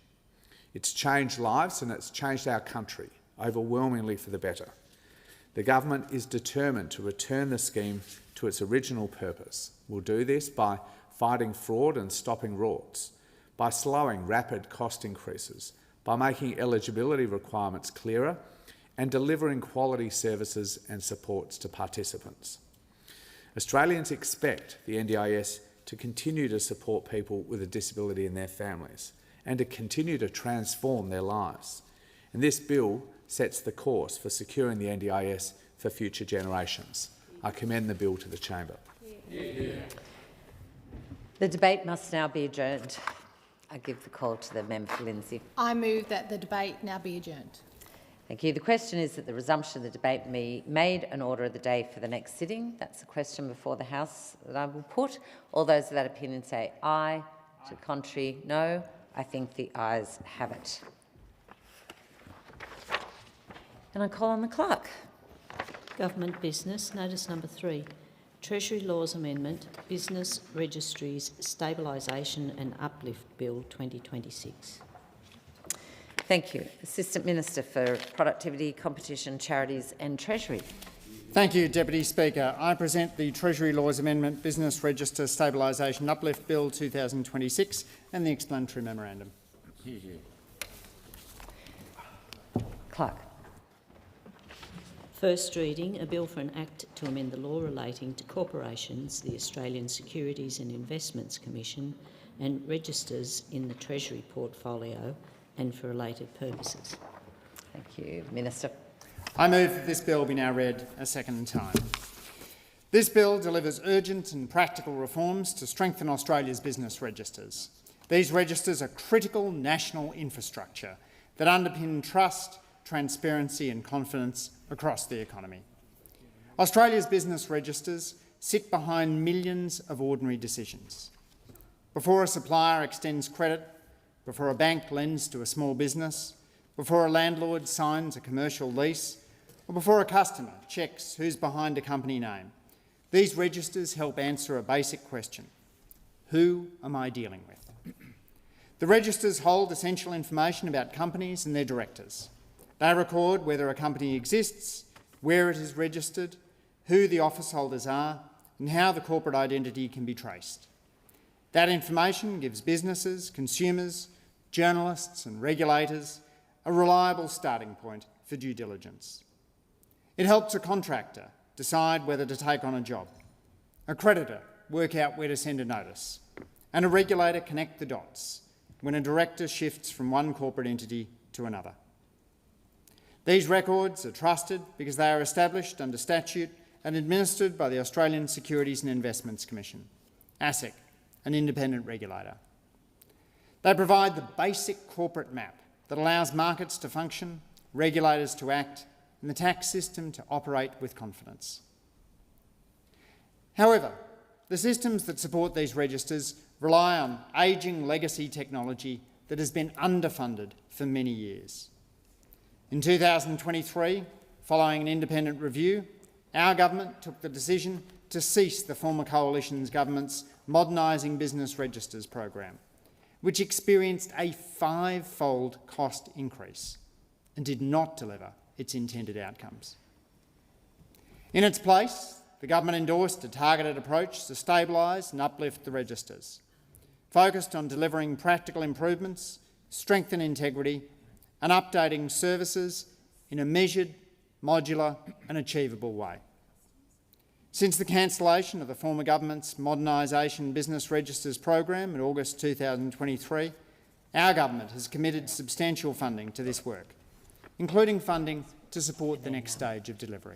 It's changed lives and it's changed our country, overwhelmingly for the better. The government is determined to return the scheme to its original purpose. We'll do this by fighting fraud and stopping rorts, by slowing rapid cost increases, by making eligibility requirements clearer and delivering quality services and supports to participants. Australians expect the NDIS to continue to support people with a disability and their families and to continue to transform their lives. And this bill sets the course for securing the NDIS for future generations. I commend the bill to the Chamber. The debate must now be adjourned. I give the call to the member for Lindsay. I move that the debate now be adjourned. Thank you. The question is that the resumption of the debate be made an order of the day for the next sitting. That's the question before the House that I will put. All those of that opinion say aye. To the contrary, no. I think the ayes have it. And I call on the clerk. Government business, notice number 3. Treasury Laws Amendment, Business Registries Stabilisation and Uplift Bill 2026. Thank you. Assistant Minister for Productivity, Competition, Charities and Treasury. Thank you, Deputy Speaker. I present the Treasury Laws Amendment Business Register Stabilisation Uplift Bill 2026 and the explanatory memorandum. Clerk. First reading, a bill for an act to amend the law relating to corporations, the Australian Securities and Investments Commission and registers in the Treasury portfolio and for related purposes. Thank you. Minister. I move that this bill be now read a second time. This bill delivers urgent and practical reforms to strengthen Australia's business registers. These registers are critical national infrastructure that underpin trust, transparency and confidence across the economy. Australia's business registers sit behind millions of ordinary decisions. Before a supplier extends credit, before a bank lends to a small business, before a landlord signs a commercial lease, or before a customer checks who's behind a company name, these registers help answer a basic question: who am I dealing with? The registers hold essential information about companies and their directors. They record whether a company exists, where it is registered, who the office holders are, and how the corporate identity can be traced. That information gives businesses, consumers, journalists and regulators a reliable starting point for due diligence. It helps a contractor decide whether to take on a job, a creditor work out where to send a notice, and a regulator connect the dots when a director shifts from one corporate entity to another. These records are trusted because they are established under statute and administered by the Australian Securities and Investments Commission, ASIC, an independent regulator. They provide the basic corporate map that allows markets to function, regulators to act, and the tax system to operate with confidence. However, the systems that support these registers rely on ageing legacy technology that has been underfunded for many years. In 2023, following an independent review, our government took the decision to cease the former coalition's government's Modernising Business Registers program, which experienced a 5-fold cost increase and did not deliver its intended outcomes. In its place, the government endorsed a targeted approach to stabilise and uplift the registers, focused on delivering practical improvements, strengthen integrity and updating services in a measured, modular and achievable way. Since the cancellation of the former government's Modernisation Business Registers program in August 2023, our government has committed substantial funding to this work, including funding to support the next stage of delivery.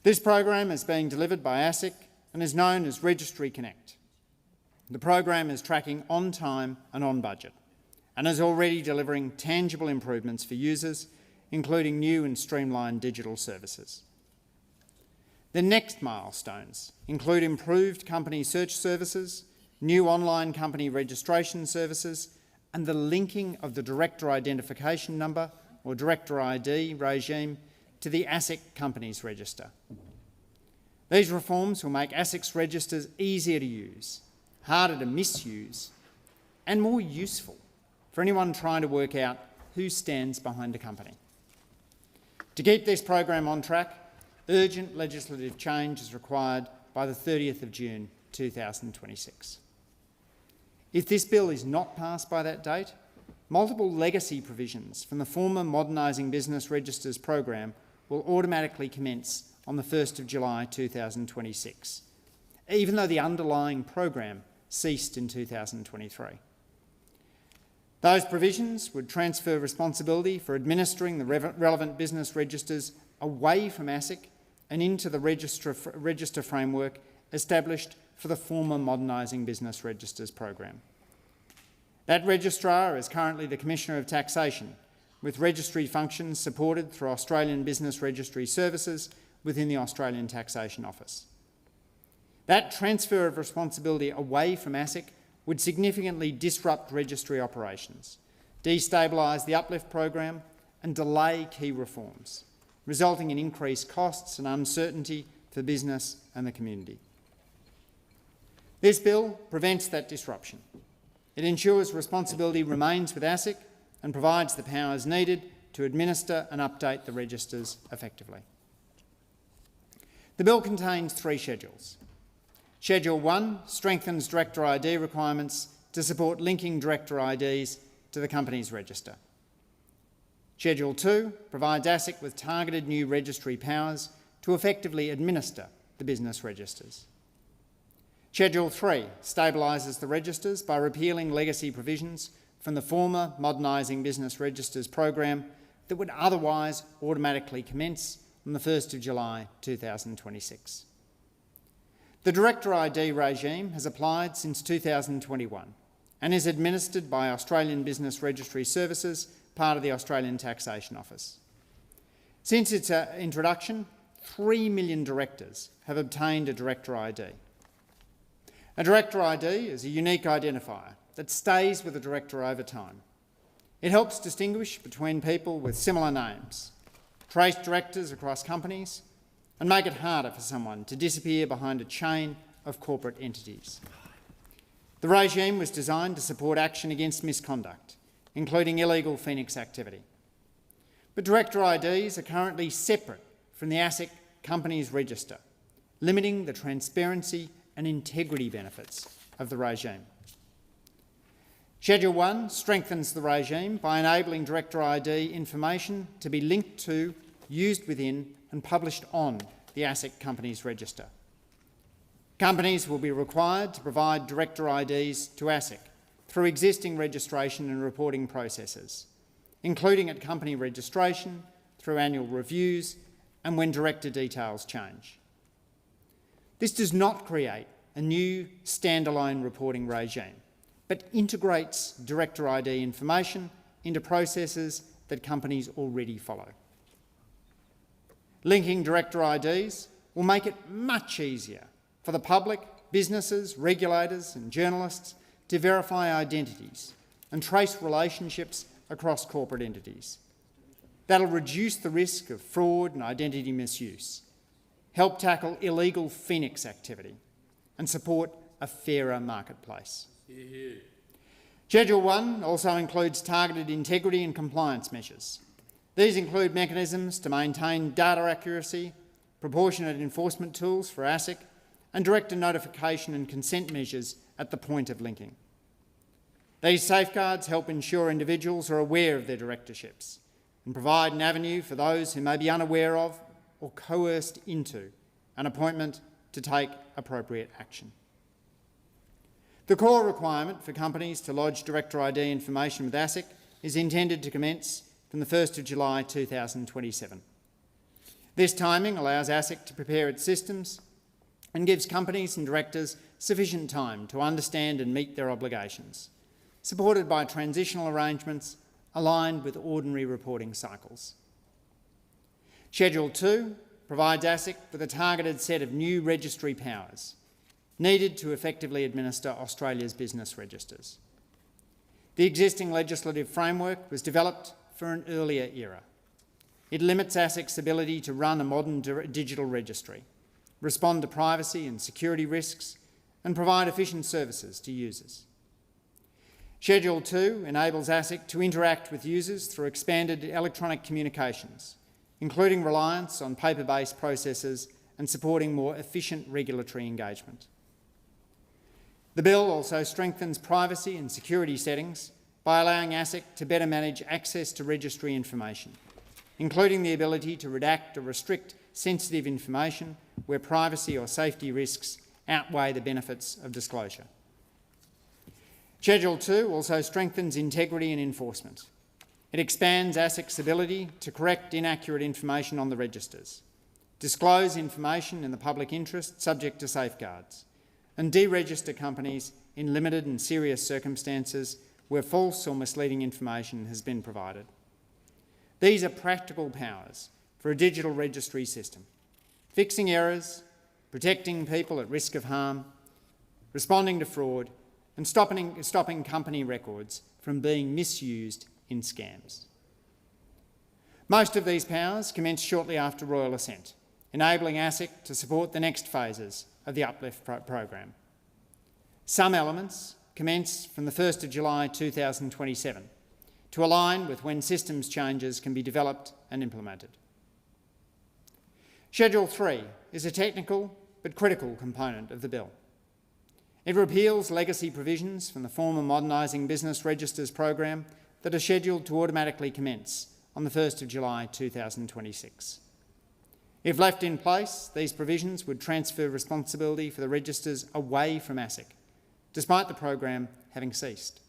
This program is being delivered by ASIC and is known as Registry Connect. The program is tracking on time and on budget and is already delivering tangible improvements for users, including new and streamlined digital services. The next milestones include improved company search services, new online company registration services, and the linking of the Director Identification Number, or Director ID regime, to the ASIC Companies Register. These reforms will make ASIC's registers easier to use, harder to misuse, and more useful for anyone trying to work out who stands behind a company. To keep this program on track, urgent legislative change is required by the 30th of June 2026. If this bill is not passed by that date, multiple legacy provisions from the former Modernising Business Registers program will automatically commence on the 1st of July 2026, even though the underlying program ceased in 2023. Those provisions would transfer responsibility for administering the relevant business registers away from ASIC and into the register framework established for the former Modernising Business Registers program. That registrar is currently the Commissioner of Taxation, with registry functions supported through Australian Business Registry Services within the Australian Taxation Office. That transfer of responsibility away from ASIC would significantly disrupt registry operations, destabilise the Uplift program and delay key reforms, resulting in increased costs and uncertainty for business and the community. This bill prevents that disruption. It ensures responsibility remains with ASIC and provides the powers needed to administer and update the registers effectively. The bill contains 3 schedules. Schedule 1 strengthens Director ID requirements to support linking Director IDs to the company's register. Schedule 2 provides ASIC with targeted new registry powers to effectively administer the business registers. Schedule 3 stabilises the registers by repealing legacy provisions from the former Modernising Business Registers program that would otherwise automatically commence on the 1st of July 2026. The Director ID regime has applied since 2021 and is administered by Australian Business Registry Services, part of the Australian Taxation Office. Since its introduction, 3 million directors have obtained a Director ID. A Director ID is a unique identifier that stays with a director over time. It helps distinguish between people with similar names, trace directors across companies, and make it harder for someone to disappear behind a chain of corporate entities. The regime was designed to support action against misconduct, including illegal Phoenix activity. But Director IDs are currently separate from the ASIC Companies Register, limiting the transparency and integrity benefits of the regime. Schedule 1 strengthens the regime by enabling Director ID information to be linked to, used within and published on the ASIC Companies Register. Companies will be required to provide Director IDs to ASIC through existing registration and reporting processes, including at company registration, through annual reviews, and when director details change. This does not create a new standalone reporting regime, but integrates Director ID information into processes that companies already follow. Linking Director IDs will make it much easier for the public, businesses, regulators and journalists to verify identities and trace relationships across corporate entities. That'll reduce the risk of fraud and identity misuse, help tackle illegal Phoenix activity and support a fairer marketplace. Schedule 1 also includes targeted integrity and compliance measures. These include mechanisms to maintain data accuracy, proportionate enforcement tools for ASIC, and director notification and consent measures at the point of linking. These safeguards help ensure individuals are aware of their directorships and provide an avenue for those who may be unaware of or coerced into an appointment to take appropriate action. The core requirement for companies to lodge Director ID information with ASIC is intended to commence from the 1st of July 2027. This timing allows ASIC to prepare its systems and gives companies and directors sufficient time to understand and meet their obligations, supported by transitional arrangements aligned with ordinary reporting cycles. Schedule 2 provides ASIC with a targeted set of new registry powers needed to effectively administer Australia's business registers. The existing legislative framework was developed for an earlier era. It limits ASIC's ability to run a modern digital registry, respond to privacy and security risks, and provide efficient services to users. Schedule 2 enables ASIC to interact with users through expanded electronic communications, including reliance on paper-based processes and supporting more efficient regulatory engagement. The bill also strengthens privacy and security settings by allowing ASIC to better manage access to registry information, including the ability to redact or restrict sensitive information where privacy or safety risks outweigh the benefits of disclosure. Schedule 2 also strengthens integrity and enforcement. It expands ASIC's ability to correct inaccurate information on the registers, disclose information in the public interest subject to safeguards, and deregister companies in limited and serious circumstances where false or misleading information has been provided. These are practical powers for a digital registry system, fixing errors, protecting people at risk of harm, responding to fraud, and stopping company records from being misused in scams. Most of these powers commence shortly after royal assent, enabling ASIC to support the next phases of the Uplift program. Some elements commence from the 1st of July 2027 to align with when systems changes can be developed and implemented. Schedule 3 is a technical but critical component of the bill. It repeals legacy provisions from the former Modernising Business Registers program that are scheduled to automatically commence on the 1st of July 2026. If left in place, these provisions would transfer responsibility for the registers away from ASIC, despite the program having ceased.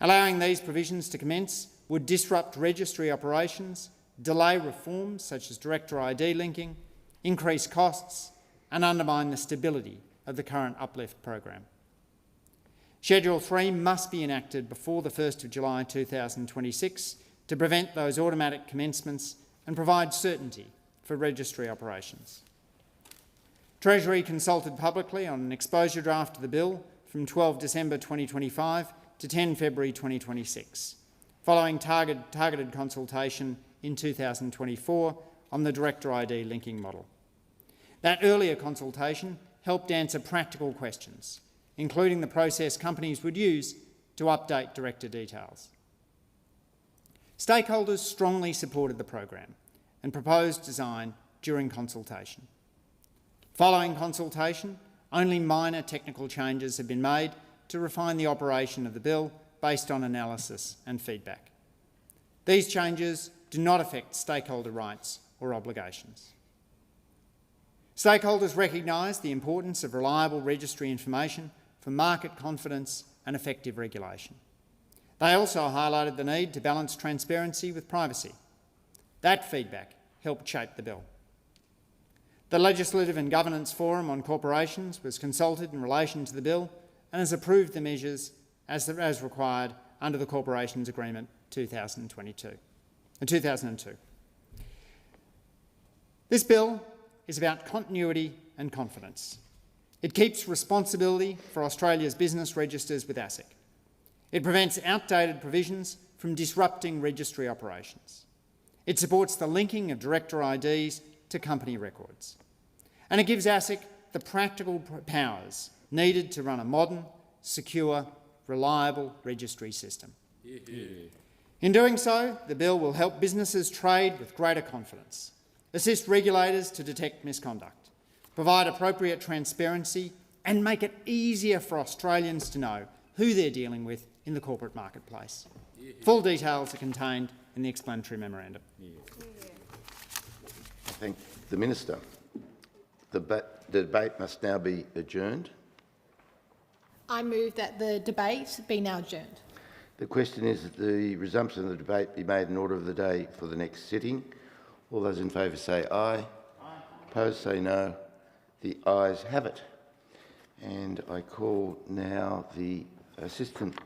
Allowing these provisions to commence would disrupt registry operations, delay reforms such as Director ID linking, increase costs, and undermine the stability of the current uplift program. Schedule 3 must be enacted before the 1st of July 2026 to prevent those automatic commencements and provide certainty for registry operations. Treasury consulted publicly on an exposure draft of the bill from 12 December 2025 to 10 February 2026, following targeted consultation in 2024 on the Director ID linking model. That earlier consultation helped answer practical questions, including the process companies would use to update director details. Stakeholders strongly supported the program and proposed design during consultation. Following consultation, only minor technical changes have been made to refine the operation of the bill based on analysis and feedback. These changes do not affect stakeholder rights or obligations. Stakeholders recognise the importance of reliable registry information for market confidence and effective regulation. They also highlighted the need to balance transparency with privacy. That feedback helped shape the bill. The Legislative and Governance Forum on Corporations was consulted in relation to the bill and has approved the measures as required under the Corporations Agreement 2002. This bill is about continuity and confidence. It keeps responsibility for Australia's business registers with ASIC. It prevents outdated provisions from disrupting registry operations. It supports the linking of director IDs to company records. And it gives ASIC the practical powers needed to run a modern, secure, reliable registry system. In doing so, the bill will help businesses trade with greater confidence, assist regulators to detect misconduct, provide appropriate transparency and make it easier for Australians to know who they're dealing with in the corporate marketplace. Full details are contained in the explanatory memorandum. I thank the Minister. The debate must now be adjourned. I move that the debate be now adjourned. The question is that the resumption of the debate be made in order of the day for the next sitting. All those in favour say aye. Aye. Opposed say no. The ayes have it. And I call now the Assistant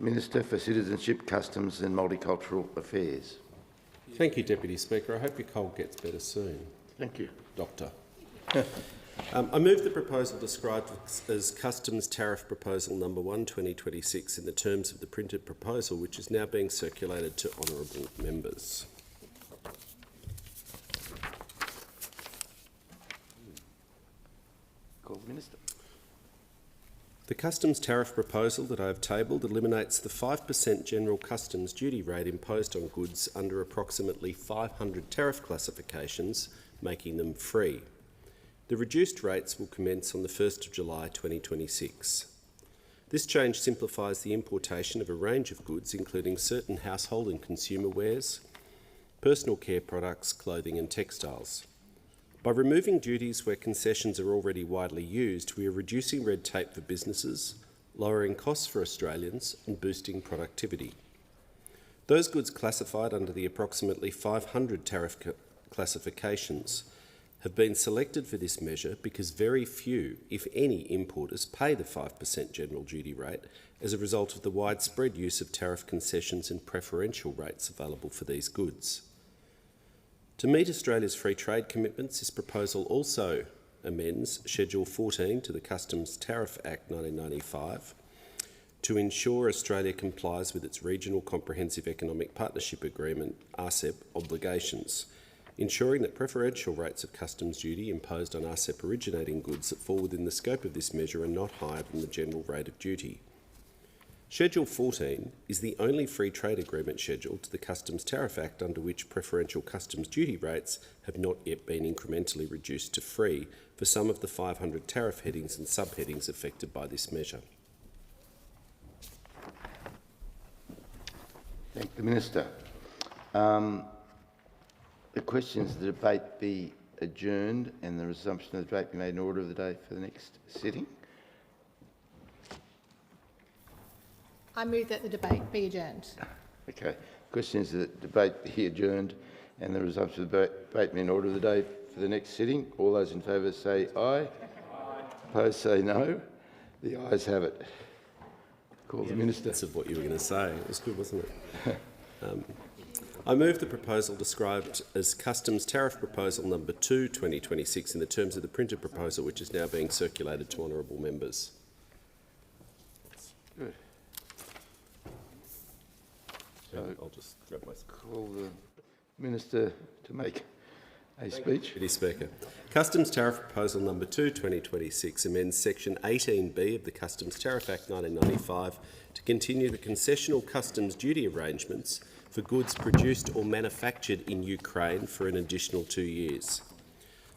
Minister for Citizenship, Customs and Multicultural Affairs. Thank you, Deputy Speaker. I hope your cold gets better soon. Thank you. Doctor. I move the proposal described as Customs Tariff Proposal Number 1, 2026 in the terms of the printed proposal, which is now being circulated to honourable members. Call the Minister. The Customs Tariff Proposal that I have tabled eliminates the 5% general customs duty rate imposed on goods under approximately 500 tariff classifications, making them free. The reduced rates will commence on the 1st of July 2026. This change simplifies the importation of a range of goods, including certain household and consumer wares, personal care products, clothing and textiles. By removing duties where concessions are already widely used, we are reducing red tape for businesses, lowering costs for Australians and boosting productivity. Those goods classified under the approximately 500 tariff classifications have been selected for this measure because very few, if any, importers pay the 5% general duty rate as a result of the widespread use of tariff concessions and preferential rates available for these goods. To meet Australia's free trade commitments, this proposal also amends Schedule 14 to the Customs Tariff Act 1995 to ensure Australia complies with its Regional Comprehensive Economic Partnership Agreement (RCEP) obligations, ensuring that preferential rates of customs duty imposed on RCEP originating goods that fall within the scope of this measure are not higher than the general rate of duty. Schedule 14 is the only free trade agreement schedule to the Customs Tariff Act under which preferential customs duty rates have not yet been incrementally reduced to free for some of the 500 tariff headings and subheadings affected by this measure. Thank the Minister. The question is the debate be adjourned and the resumption of the debate be made in order of the day for the next sitting. I move that the debate be adjourned. Okay. The question is that the debate be adjourned and the resumption of the debate be in order of the day for for the next sitting. All those in favour say aye. Opposed say no. The ayes have it. Call the Minister. That's of what you were going to say. It was good, wasn't it? I move the proposal described as Customs Tariff Proposal Number 2, 2026, in the terms of the printed proposal, which is now being circulated to honourable members. Good. So I'll just grab my... Call the Minister to make a speech. Deputy Speaker. Customs Tariff Proposal Number 2, 2026 amends Section 18B of the Customs Tariff Act 1995 to continue the concessional customs duty arrangements for goods produced or manufactured in Ukraine for an additional 2 years.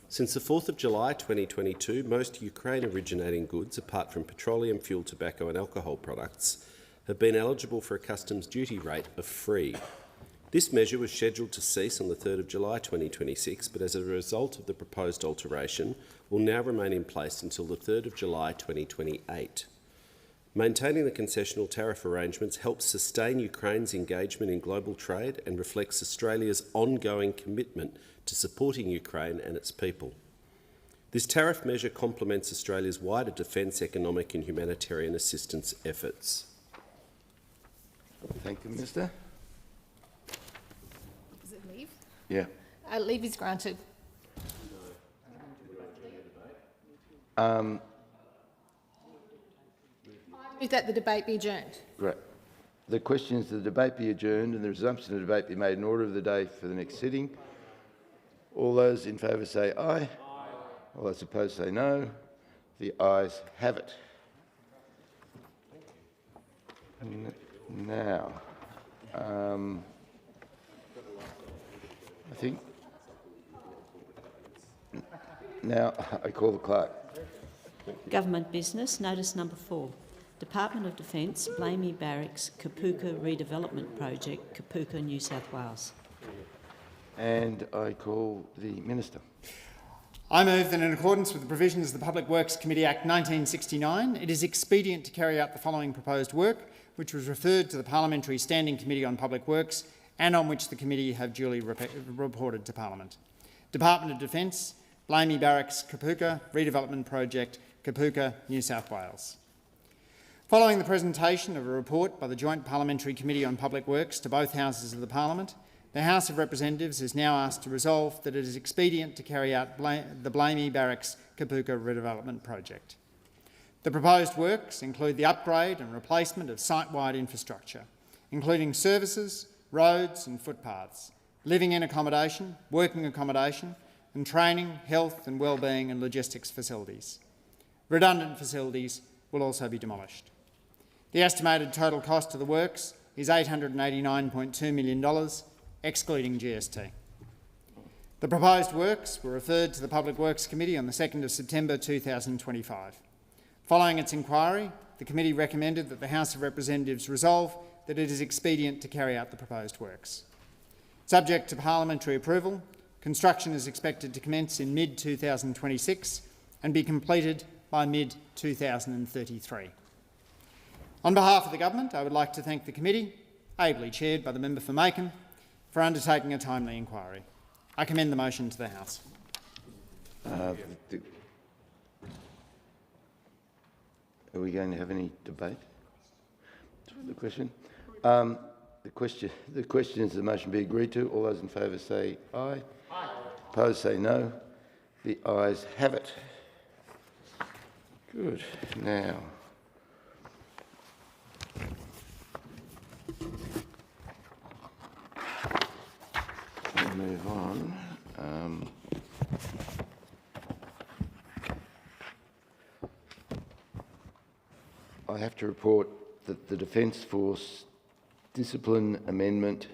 Since the 4th of July 2022, most Ukraine-originating goods, apart from petroleum, fuel, tobacco and alcohol products, have been eligible for a customs duty rate of free. This measure was scheduled to cease on the 3rd of July 2026, but as a result of the proposed alteration, will now remain in place until the 3rd of July 2028. Maintaining the concessional tariff arrangements helps sustain Ukraine's engagement in global trade and reflects Australia's ongoing commitment to supporting Ukraine and its people. This tariff measure complements Australia's wider defence, economic and humanitarian assistance efforts. Thank you, Minister. Is it leave? Yeah. Leave is granted. Move that the debate be adjourned. Great. The question is the debate be adjourned and the resumption of the debate be made in order of the day for the next sitting. All those in favour say aye. All those opposed say no. The ayes have it. Now, I think now I call the clerk. Government business, notice number 4. Department of Defence, Blamey Barracks, Kapooka Redevelopment Project, Kapooka, New South Wales. And I call the Minister. I move that in accordance with the provisions of the Public Works Committee Act 1969, it is expedient to carry out the following proposed work, which was referred to the Parliamentary Standing Committee on Public Works and on which the committee have duly reported to Parliament. Department of Defence, Blamey Barracks, Kapooka Redevelopment Project, Kapooka, New South Wales. Following the presentation of a report by the Joint Parliamentary Committee on Public Works to both houses of the Parliament, the House of Representatives is now asked to resolve that it is expedient to carry out the Blamey Barracks Kapooka Redevelopment Project. The proposed works include the upgrade and replacement of site-wide infrastructure, including services, roads and footpaths, living in accommodation, working accommodation, and training, health and wellbeing and logistics facilities. Redundant facilities will also be demolished. The estimated total cost of the works is $889.2 million, excluding GST. The proposed works were referred to the Public Works Committee on the 2nd of September 2025. Following its inquiry, the committee recommended that the House of Representatives resolve that it is expedient to carry out the proposed works. Subject to parliamentary approval, construction is expected to commence in mid-2026 and be completed by mid-2033. On behalf of the government, I would like to thank the committee, ably chaired by the member for Macon, for undertaking a timely inquiry. I commend the motion to the House. Are we going to have any debate? The question? The question is the motion be agreed to. All those in favour say aye. Aye. Opposed say no. The ayes have it. Good. Now, we'll move on. I have to report that the Defence Force Discipline Amendment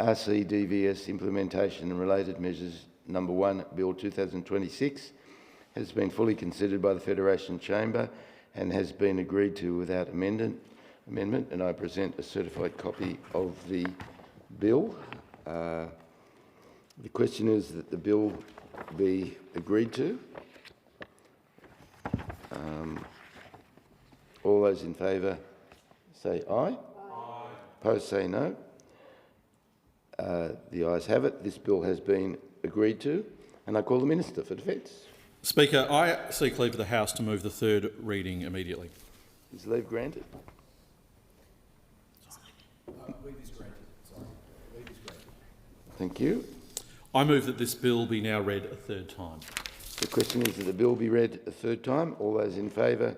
RCDVS Implementation and Related Measures Number 1 Bill 2026 has been fully considered by the Federation Chamber and has been agreed to without amendment, and I present a certified copy of the bill. The question is that the bill be agreed to. All those in favour say aye. Aye. Opposed say no. The ayes have it. This bill has been agreed to. And I call the Minister for Defence. Speaker, I seek leave of the House to move the third reading immediately. Is leave granted? Leave is granted. Sorry. Leave is granted. Thank you. I move that this bill be now read a third time. The question is that the bill be read a third time. All those in favour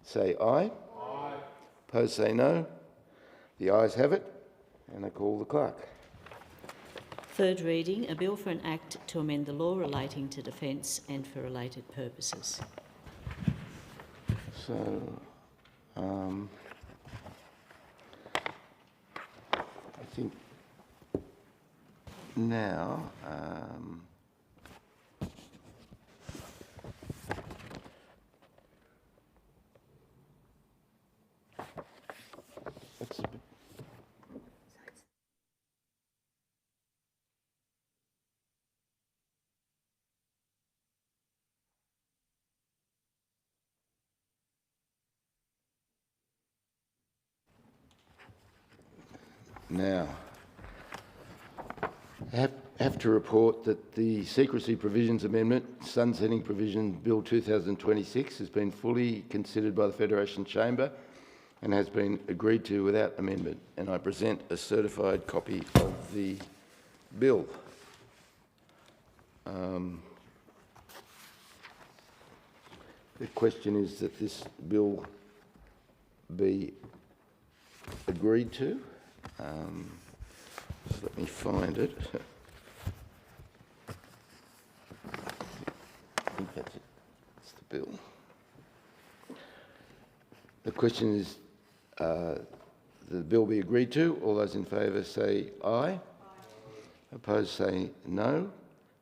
say aye. Aye. Opposed say no. The ayes have it, and I call the clerk. Third reading, a bill for an act to amend the law relating to defence and for related purposes. So, I think now that's a bit. Now, I have to report that the Secrecy Provisions Amendment, Sunsetting Provision Bill 2026, has been fully considered by the Federation Chamber and has been agreed to without amendment, and I present a certified copy of the bill. The question is that this bill be agreed to. Just let me find it. I think that's it. It's the bill. The question is the bill be agreed to. All those in favour say aye. Aye. Opposed say no.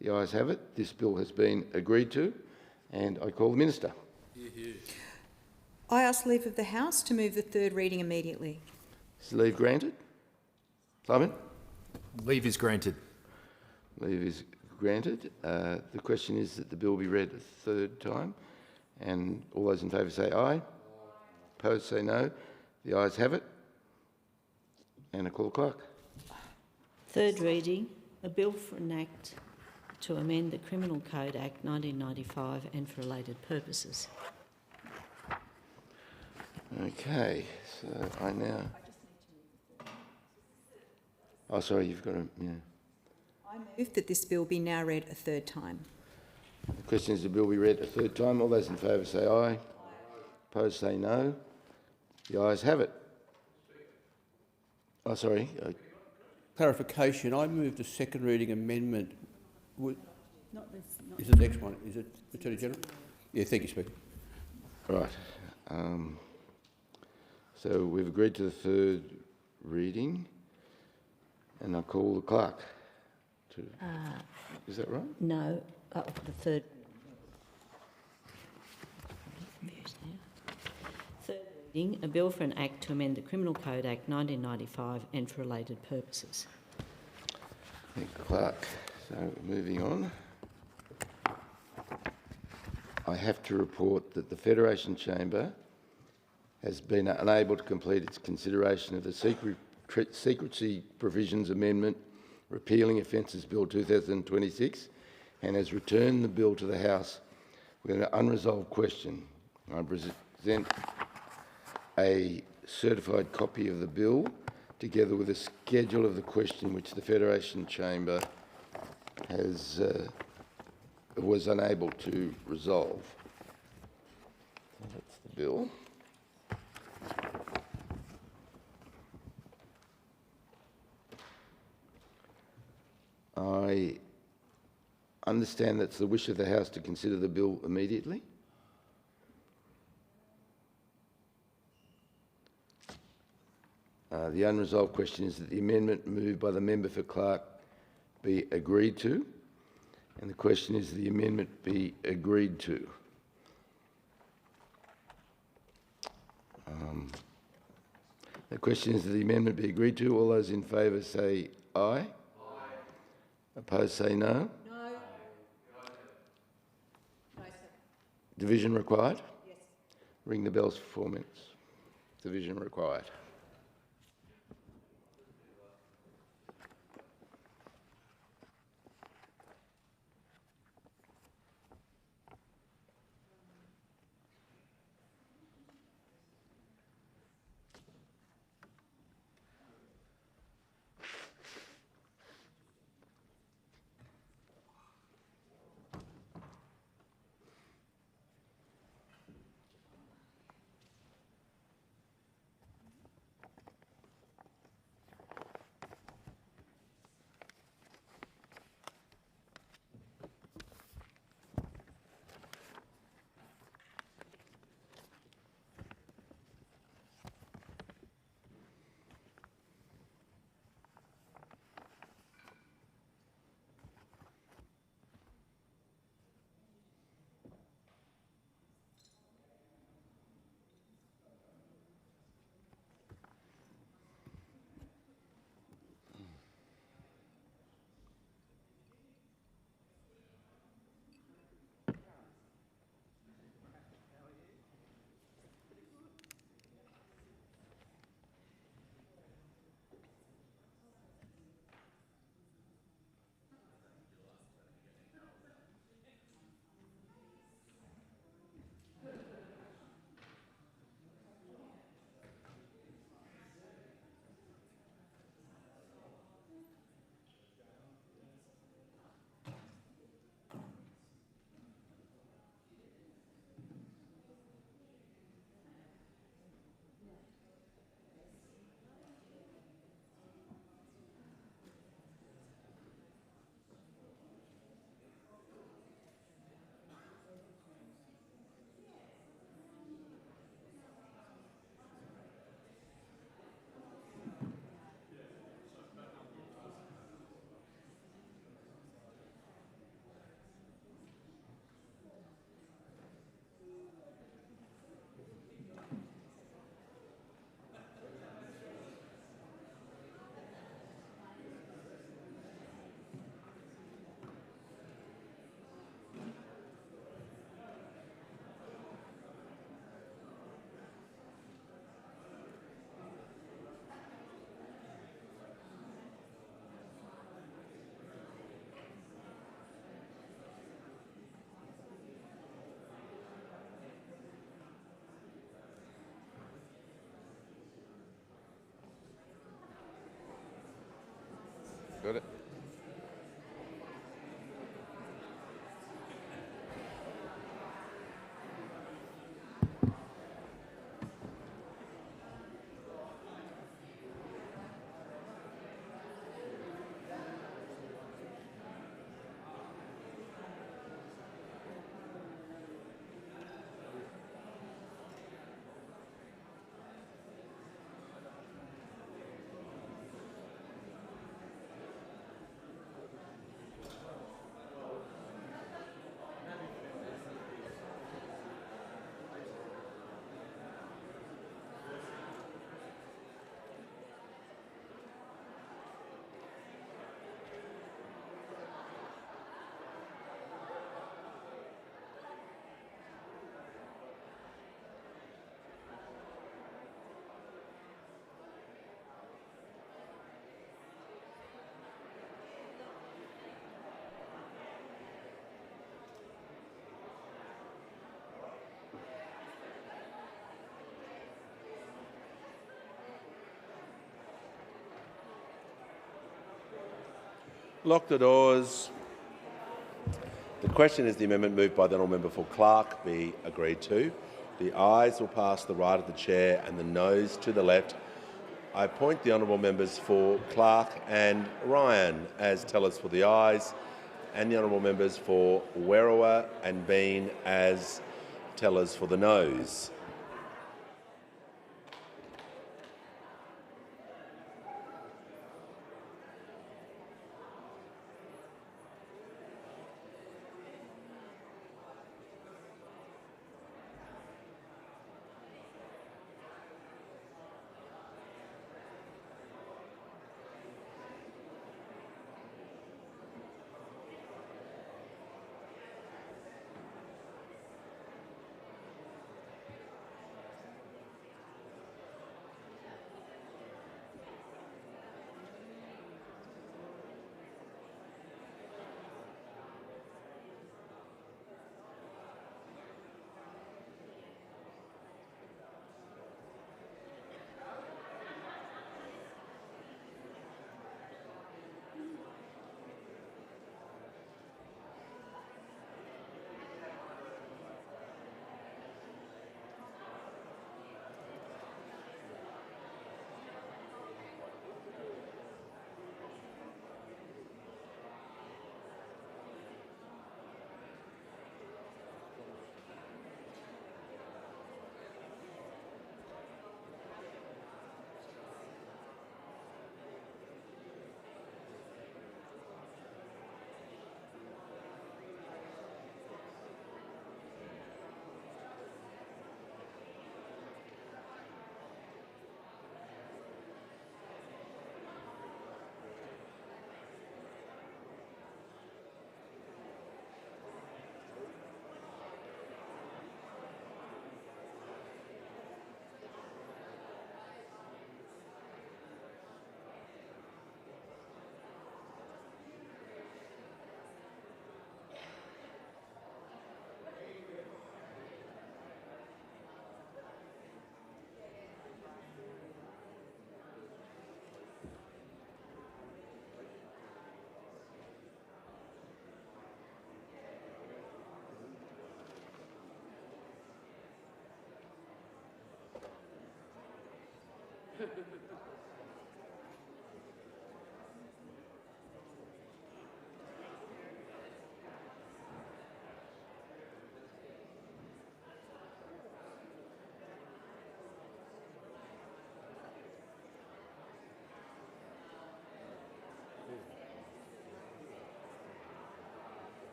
The ayes have it. This bill has been agreed to, and I call the Minister. I ask leave of the House to move the third reading immediately. Is leave granted? Simon? Leave is granted. Leave is granted. The question is that the bill be read a third time, and all those in favour say aye. Opposed say no. The ayes have it, and I call the clerk. Third reading, a bill for an act to amend the Criminal Code Act 1995 and for related purposes. Okay, so I now... Oh, sorry, you've got to... Yeah. I move that this bill be now read a third time. The question is the bill be read a third time. All those in favour say aye. Aye. Opposed say no. The ayes have it. Oh, sorry. Clarification, I moved a second reading amendment. Is the next one? Is it Attorney General? Yeah, thank you, Speaker. Right. So we've agreed to the third reading, and I call the clerk. Is that right? No, the third. Third reading, a bill for an act to amend the Criminal Code Act 1995 and for related purposes. Thank the clerk. So moving on. I have to report that the Federation Chamber has been unable to complete its consideration of the Secrecy Provisions Amendment repealing Offences Bill 2026 and has returned the bill to the House with an unresolved question. I present a certified copy of the bill together with a schedule of the question which the Federation Chamber was unable to resolve. So that's the bill. I understand that's the wish of the House to consider the bill immediately. The unresolved question is that the amendment moved by the member for Clark be agreed to, and the question is the amendment be agreed to. The question is that the amendment be agreed to. All those in favour say aye. Aye. Opposed say no. No. Division required? Yes. Ring the bells for 4 minutes. Division required. Got it. Lock the doors. The question is the amendment moved by the honourable member for Clark be agreed to. The ayes will pass to the right of the chair and the noes to the left. I appoint the honourable members for Clark and Ryan as tellers for the ayes, and the honourable members for Werriwa and Bean as tellers for the noes.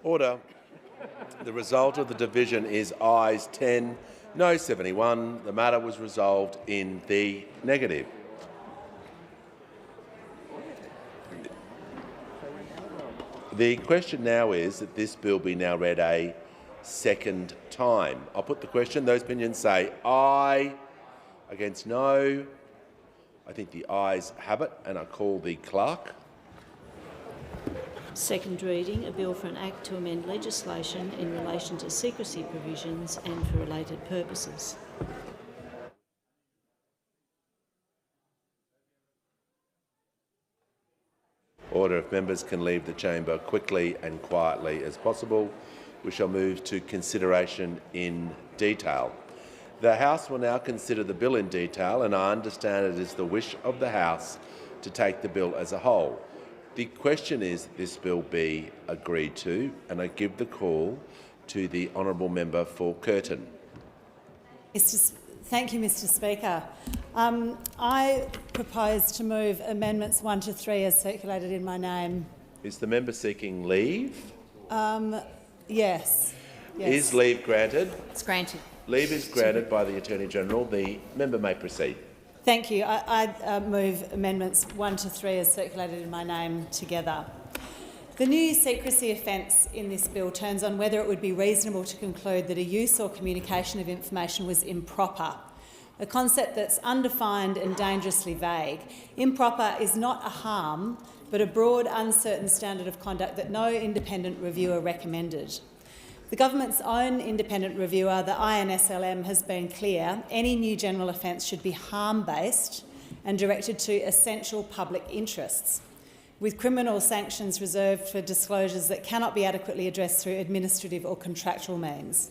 Order. The result of the division is ayes 10, no 71. The matter was resolved in the negative. The question now is that this bill be now read a second time. I'll put the question. Those opinions say aye. Against no. I think the ayes have it, and I call the clerk. Second reading, a bill for an act to amend legislation in relation to secrecy provisions and for related purposes. Order. If members can leave the chamber quickly and quietly as possible, we shall move to consideration in detail. The House will now consider the bill in detail, and I understand it is the wish of the House to take the bill as a whole. The question is that this bill be agreed to, and I give the call to the honourable member for Curtin. Thank you, Mr Speaker. I propose to move amendments 1 to 3 as circulated in my name. Is the member seeking leave? Yes. Is leave granted? It's granted. Leave is granted by the Attorney-General. The member may proceed. Thank you. I move amendments 1 to 3 as circulated in my name together. The new secrecy offence in this bill turns on whether it would be reasonable to conclude that a use or communication of information was improper, a concept that's undefined and dangerously vague. Improper is not a harm, but a broad, uncertain standard of conduct that no independent reviewer recommended. The government's own independent reviewer, the INSLM, has been clear any new general offence should be harm-based and directed to essential public interests, with criminal sanctions reserved for disclosures that cannot be adequately addressed through administrative or contractual means.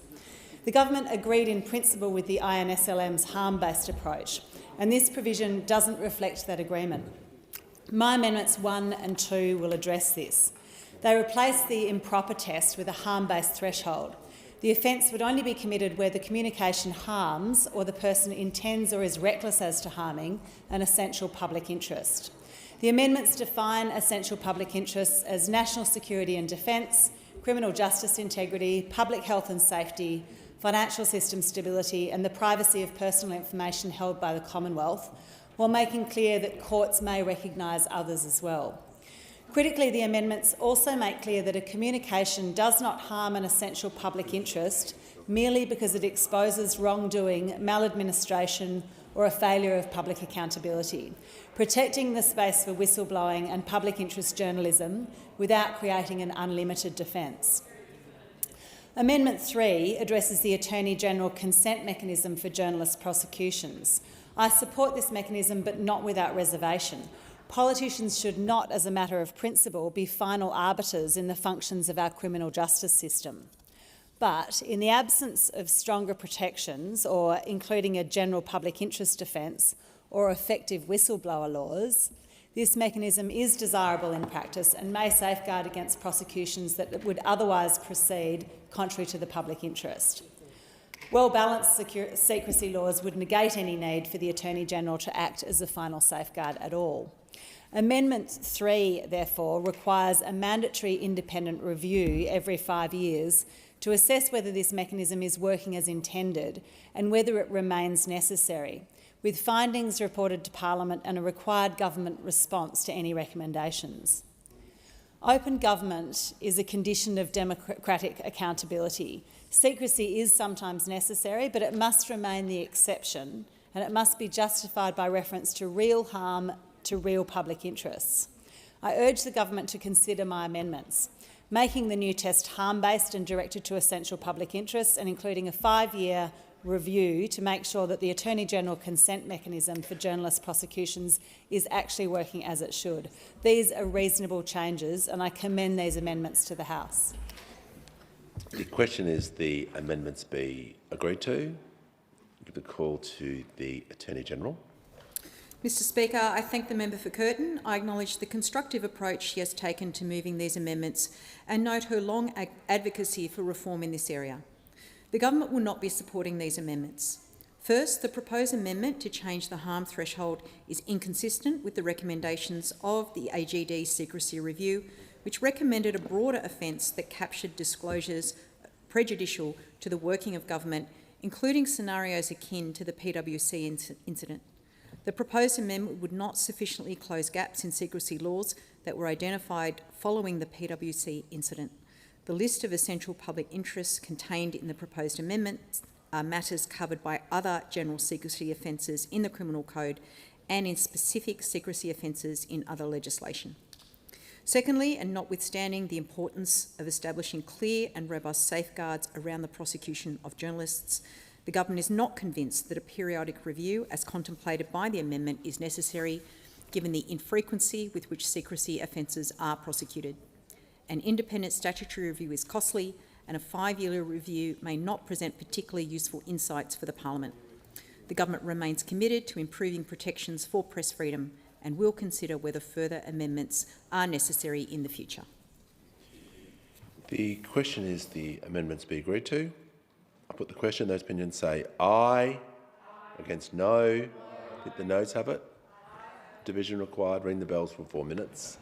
The government agreed in principle with the INSLM's harm-based approach, and this provision doesn't reflect that agreement. My amendments 1 and 2 will address this. They replace the improper test with a harm-based threshold. The offence would only be committed where the communication harms or the person intends or is reckless as to harming an essential public interest. The amendments define essential public interests as national security and defence, criminal justice integrity, public health and safety, financial system stability and the privacy of personal information held by the Commonwealth, while making clear that courts may recognise others as well. Critically, the amendments also make clear that a communication does not harm an essential public interest merely because it exposes wrongdoing, maladministration or a failure of public accountability, protecting the space for whistleblowing and public interest journalism without creating an unlimited defence. Amendment 3 addresses the Attorney-General consent mechanism for journalist prosecutions. I support this mechanism, but not without reservation. Politicians should not, as a matter of principle, be final arbiters in the functions of our criminal justice system. But in the absence of stronger protections, or including a general public interest defence or effective whistleblower laws, this mechanism is desirable in practice and may safeguard against prosecutions that would otherwise proceed contrary to the public interest. Well-balanced secrecy laws would negate any need for the Attorney-General to act as a final safeguard at all. Amendment 3, therefore, requires a mandatory independent review every 5 years to assess whether this mechanism is working as intended and whether it remains necessary, with findings reported to Parliament and a required government response to any recommendations. Open government is a condition of democratic accountability. Secrecy is sometimes necessary, but it must remain the exception, and it must be justified by reference to real harm to real public interests. I urge the government to consider my amendments, making the new test harm-based and directed to essential public interests, and including a 5-year review to make sure that the Attorney-General consent mechanism for journalist prosecutions is actually working as it should. These are reasonable changes, and I commend these amendments to the House. The question is the amendments be agreed to. Give the call to the Attorney-General. Mr Speaker, I thank the member for Curtin. I acknowledge the constructive approach she has taken to moving these amendments and note her long advocacy for reform in this area. The government will not be supporting these amendments. First, the proposed amendment to change the harm threshold is inconsistent with the recommendations of the AGD secrecy review, which recommended a broader offence that captured disclosures prejudicial to the working of government, including scenarios akin to the PwC incident. The proposed amendment would not sufficiently close gaps in secrecy laws that were identified following the PwC incident. The list of essential public interests contained in the proposed amendment are matters covered by other general secrecy offences in the Criminal Code and in specific secrecy offences in other legislation. Secondly, and notwithstanding the importance of establishing clear and robust safeguards around the prosecution of journalists, the government is not convinced that a periodic review, as contemplated by the amendment, is necessary, given the infrequency with which secrecy offences are prosecuted. An independent statutory review is costly, and a 5-year review may not present particularly useful insights for the Parliament. The government remains committed to improving protections for press freedom and will consider whether further amendments are necessary in the future. The question is the amendments be agreed to. I put the question. Those opinions say aye. Against no. Did the noes have it? Division required. Ring the bells for 4 minutes.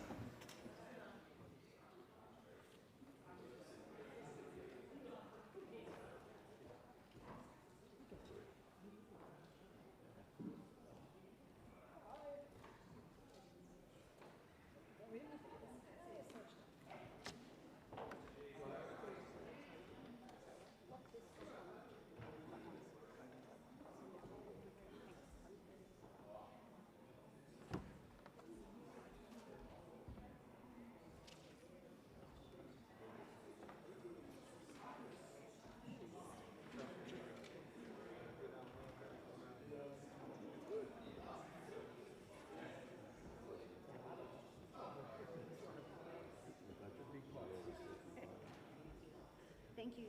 Thank you.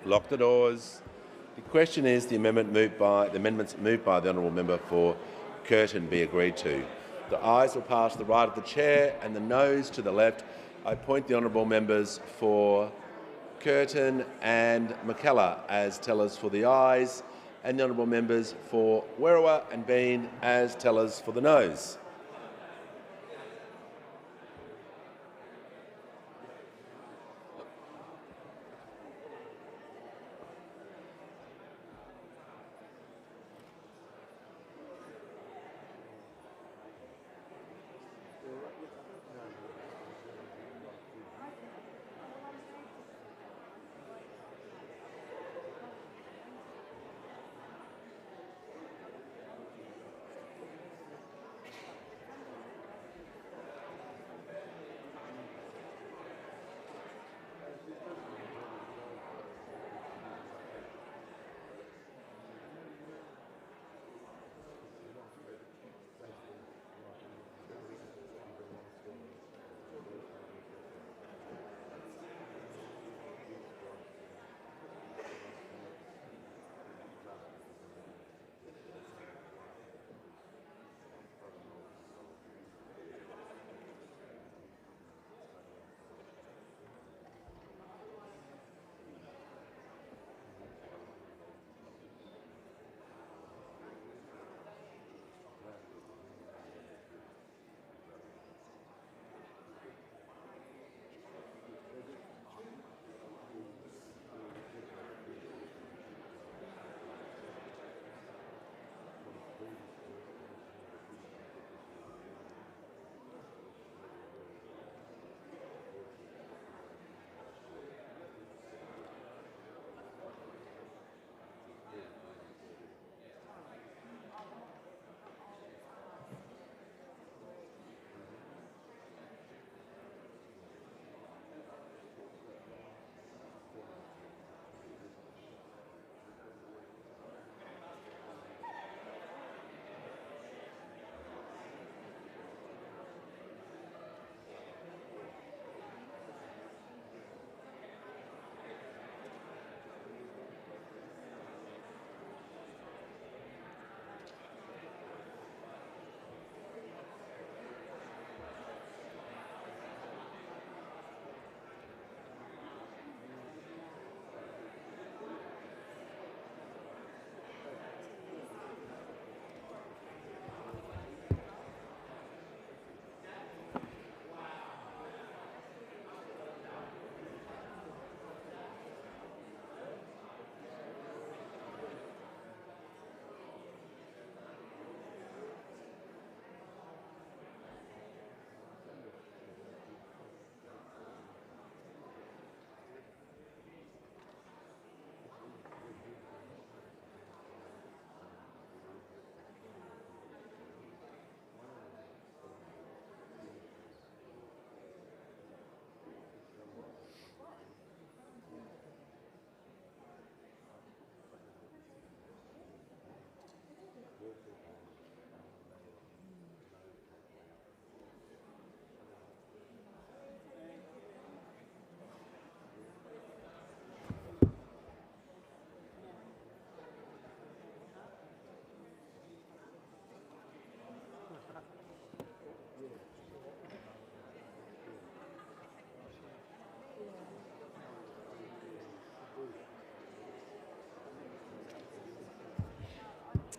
Lock the doors. The question is the amendments moved by the honourable member for Curtin be agreed to. The ayes will pass to the right of the chair and the noes to the left. I appoint the honourable members for Curtin and McKellar as tellers for the ayes, and the honourable members for Werriwa and Bean as tellers for the noes.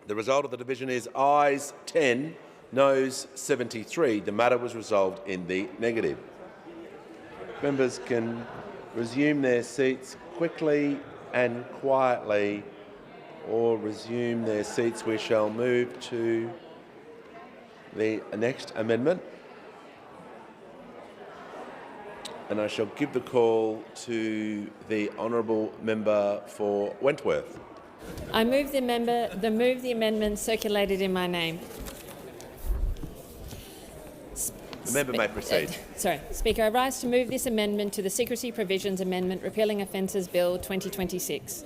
The result of the division is ayes 10, noes 73. The matter was resolved in the negative. Members can resume their seats quickly and quietly, or resume their seats. We shall move to the next amendment. And I shall give the call to the honourable member for Wentworth. I move the amendment circulated in my name. The member may proceed. Speaker, I rise to move this amendment to the Secrecy Provisions Amendment Repealing Offences Bill 2026.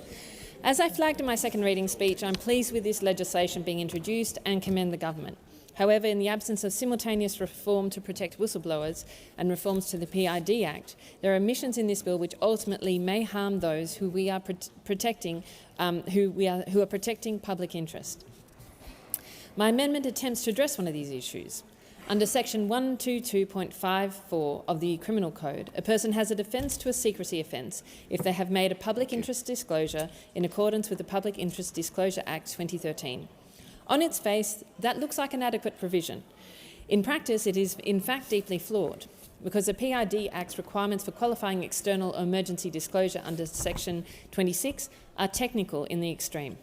As I flagged in my second reading speech, I'm pleased with this legislation being introduced and commend the government. However, in the absence of simultaneous reform to protect whistleblowers and reforms to the PID Act, there are omissions in this bill which ultimately may harm those who we are protecting, who are protecting public interest. My amendment attempts to address one of these issues. Under section 122.54 of the Criminal Code, a person has a defence to a secrecy offence if they have made a public interest disclosure in accordance with the Public Interest Disclosure Act 2013. On its face, that looks like an adequate provision. In practice, it is in fact deeply flawed, because the PID Act's requirements for qualifying external or emergency disclosure under section 26 are technical in the extreme.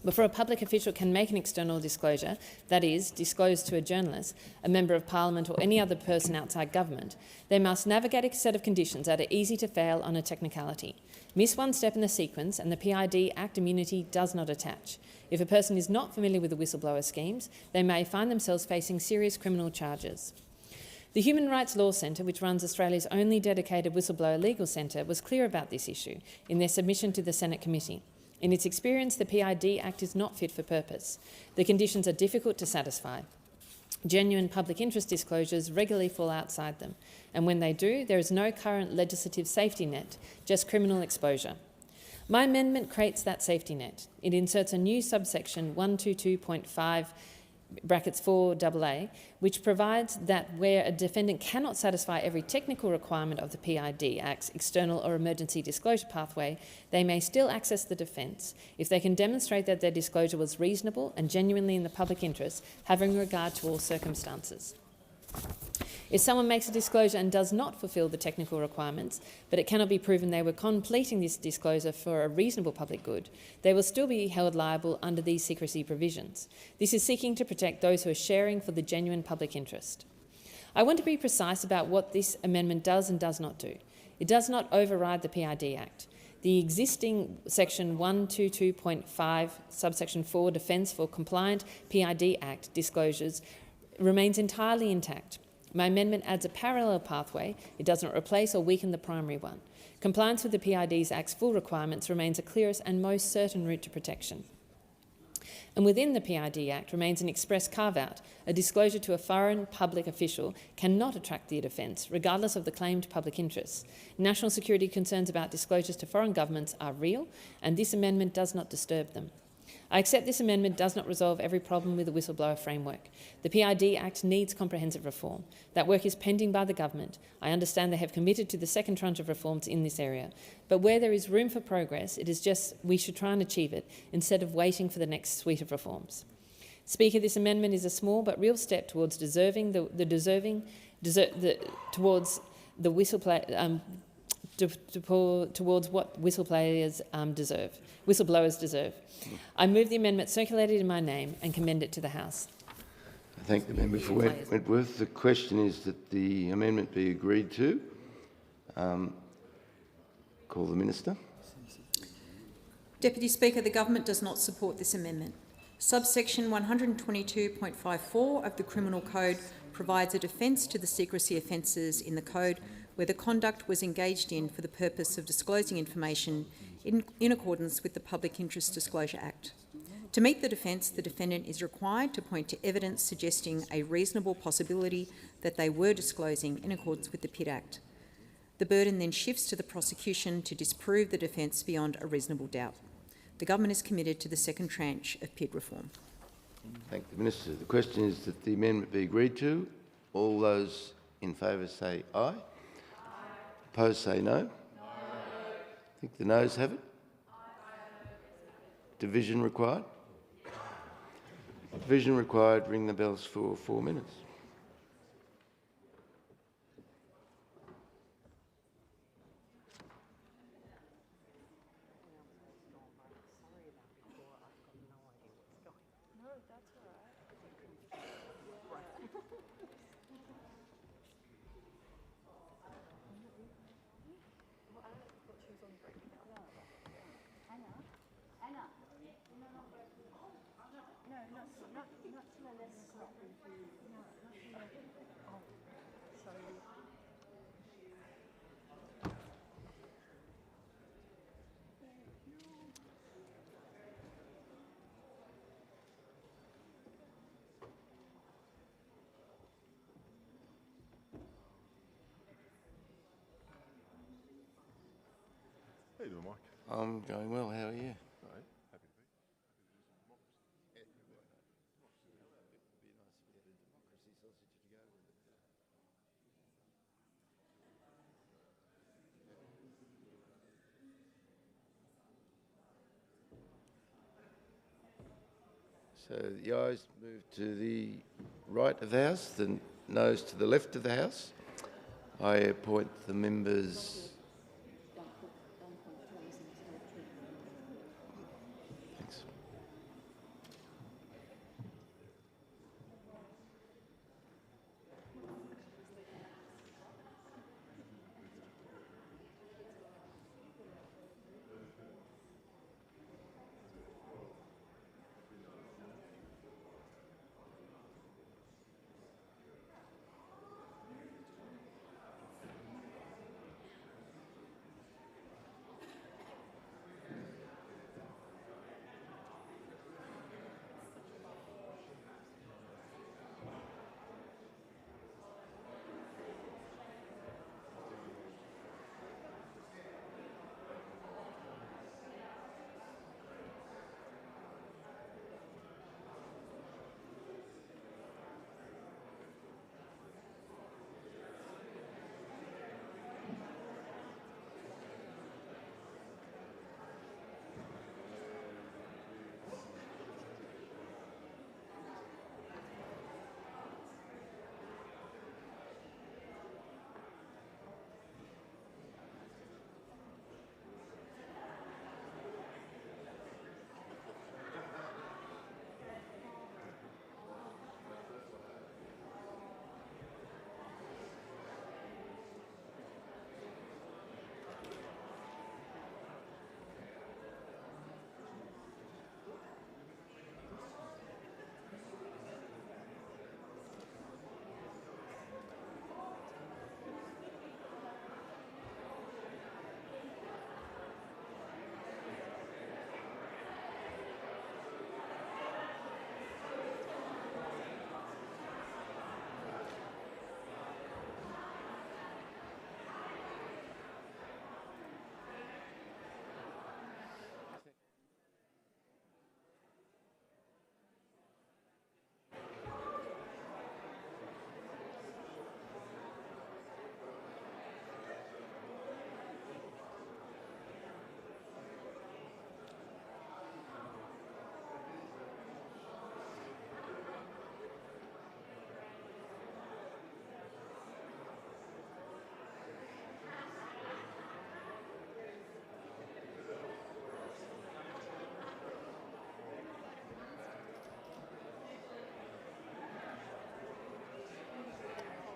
Before a public official can make an external disclosure, that is, disclose to a journalist, a member of Parliament or any other person outside government, they must navigate a set of conditions that are easy to fail on a technicality. Miss one step in the sequence and the PID Act immunity does not attach. If a person is not familiar with the whistleblower schemes, they may find themselves facing serious criminal charges. The Human Rights Law Centre, which runs Australia's only dedicated whistleblower legal centre, was clear about this issue in their submission to the Senate Committee. In its experience, the PID Act is not fit for purpose. The conditions are difficult to satisfy. Genuine public interest disclosures regularly fall outside them, and when they do, there is no current legislative safety net, just criminal exposure. My amendment creates that safety net. It inserts a new subsection 122.5 (4AA), which provides that where a defendant cannot satisfy every technical requirement of the PID Act's external or emergency disclosure pathway, they may still access the defence if they can demonstrate that their disclosure was reasonable and genuinely in the public interest, having regard to all circumstances. If someone makes a disclosure and does not fulfil the technical requirements, but it cannot be proven they were completing this disclosure for a reasonable public good, they will still be held liable under these secrecy provisions. This is seeking to protect those who are sharing for the genuine public interest. I want to be precise about what this amendment does and does not do. It does not override the PID Act. The existing section 122.5 subsection 4 Defence for Compliant PID Act disclosures remains entirely intact. My amendment adds a parallel pathway. It does not replace or weaken the primary one. Compliance with the PID Act's full requirements remains the clearest and most certain route to protection. And within the PID Act remains an express carve-out. A disclosure to a foreign public official cannot attract the defence, regardless of the claimed public interests. National security concerns about disclosures to foreign governments are real, and this amendment does not disturb them. I accept this amendment does not resolve every problem with the whistleblower framework. The PID Act needs comprehensive reform. That work is pending by the government. I understand they have committed to the second tranche of reforms in this area. But where there is room for progress, it is just we should try and achieve it instead of waiting for the next suite of reforms. Speaker, this amendment is a small but real step towards towards what whistleblowers deserve. I move the amendment circulated in my name and commend it to the House. I thank the member for Wentworth. The question is that the amendment be agreed to. Call the Minister. Deputy Speaker, the Government does not support this amendment. Subsection 122.54 of the Criminal Code provides a defence to the secrecy offences in the Code where the conduct was engaged in for the purpose of disclosing information in accordance with the Public Interest Disclosure Act. To meet the defence, the defendant is required to point to evidence suggesting a reasonable possibility that they were disclosing in accordance with the PID Act. The burden then shifts to the prosecution to disprove the defence beyond a reasonable doubt. The Government is committed to the second tranche of PID reform. Thank the Minister. The question is that the amendment be agreed to. All those in favour say aye. Opposed say no. I think the noes have it. Division required. Division required. Ring the bells for 4 minutes. speak to the mic. I'm going well. How are you? So the ayes move to the right of the House, the noes to the left of the House. I appoint the members. Thanks.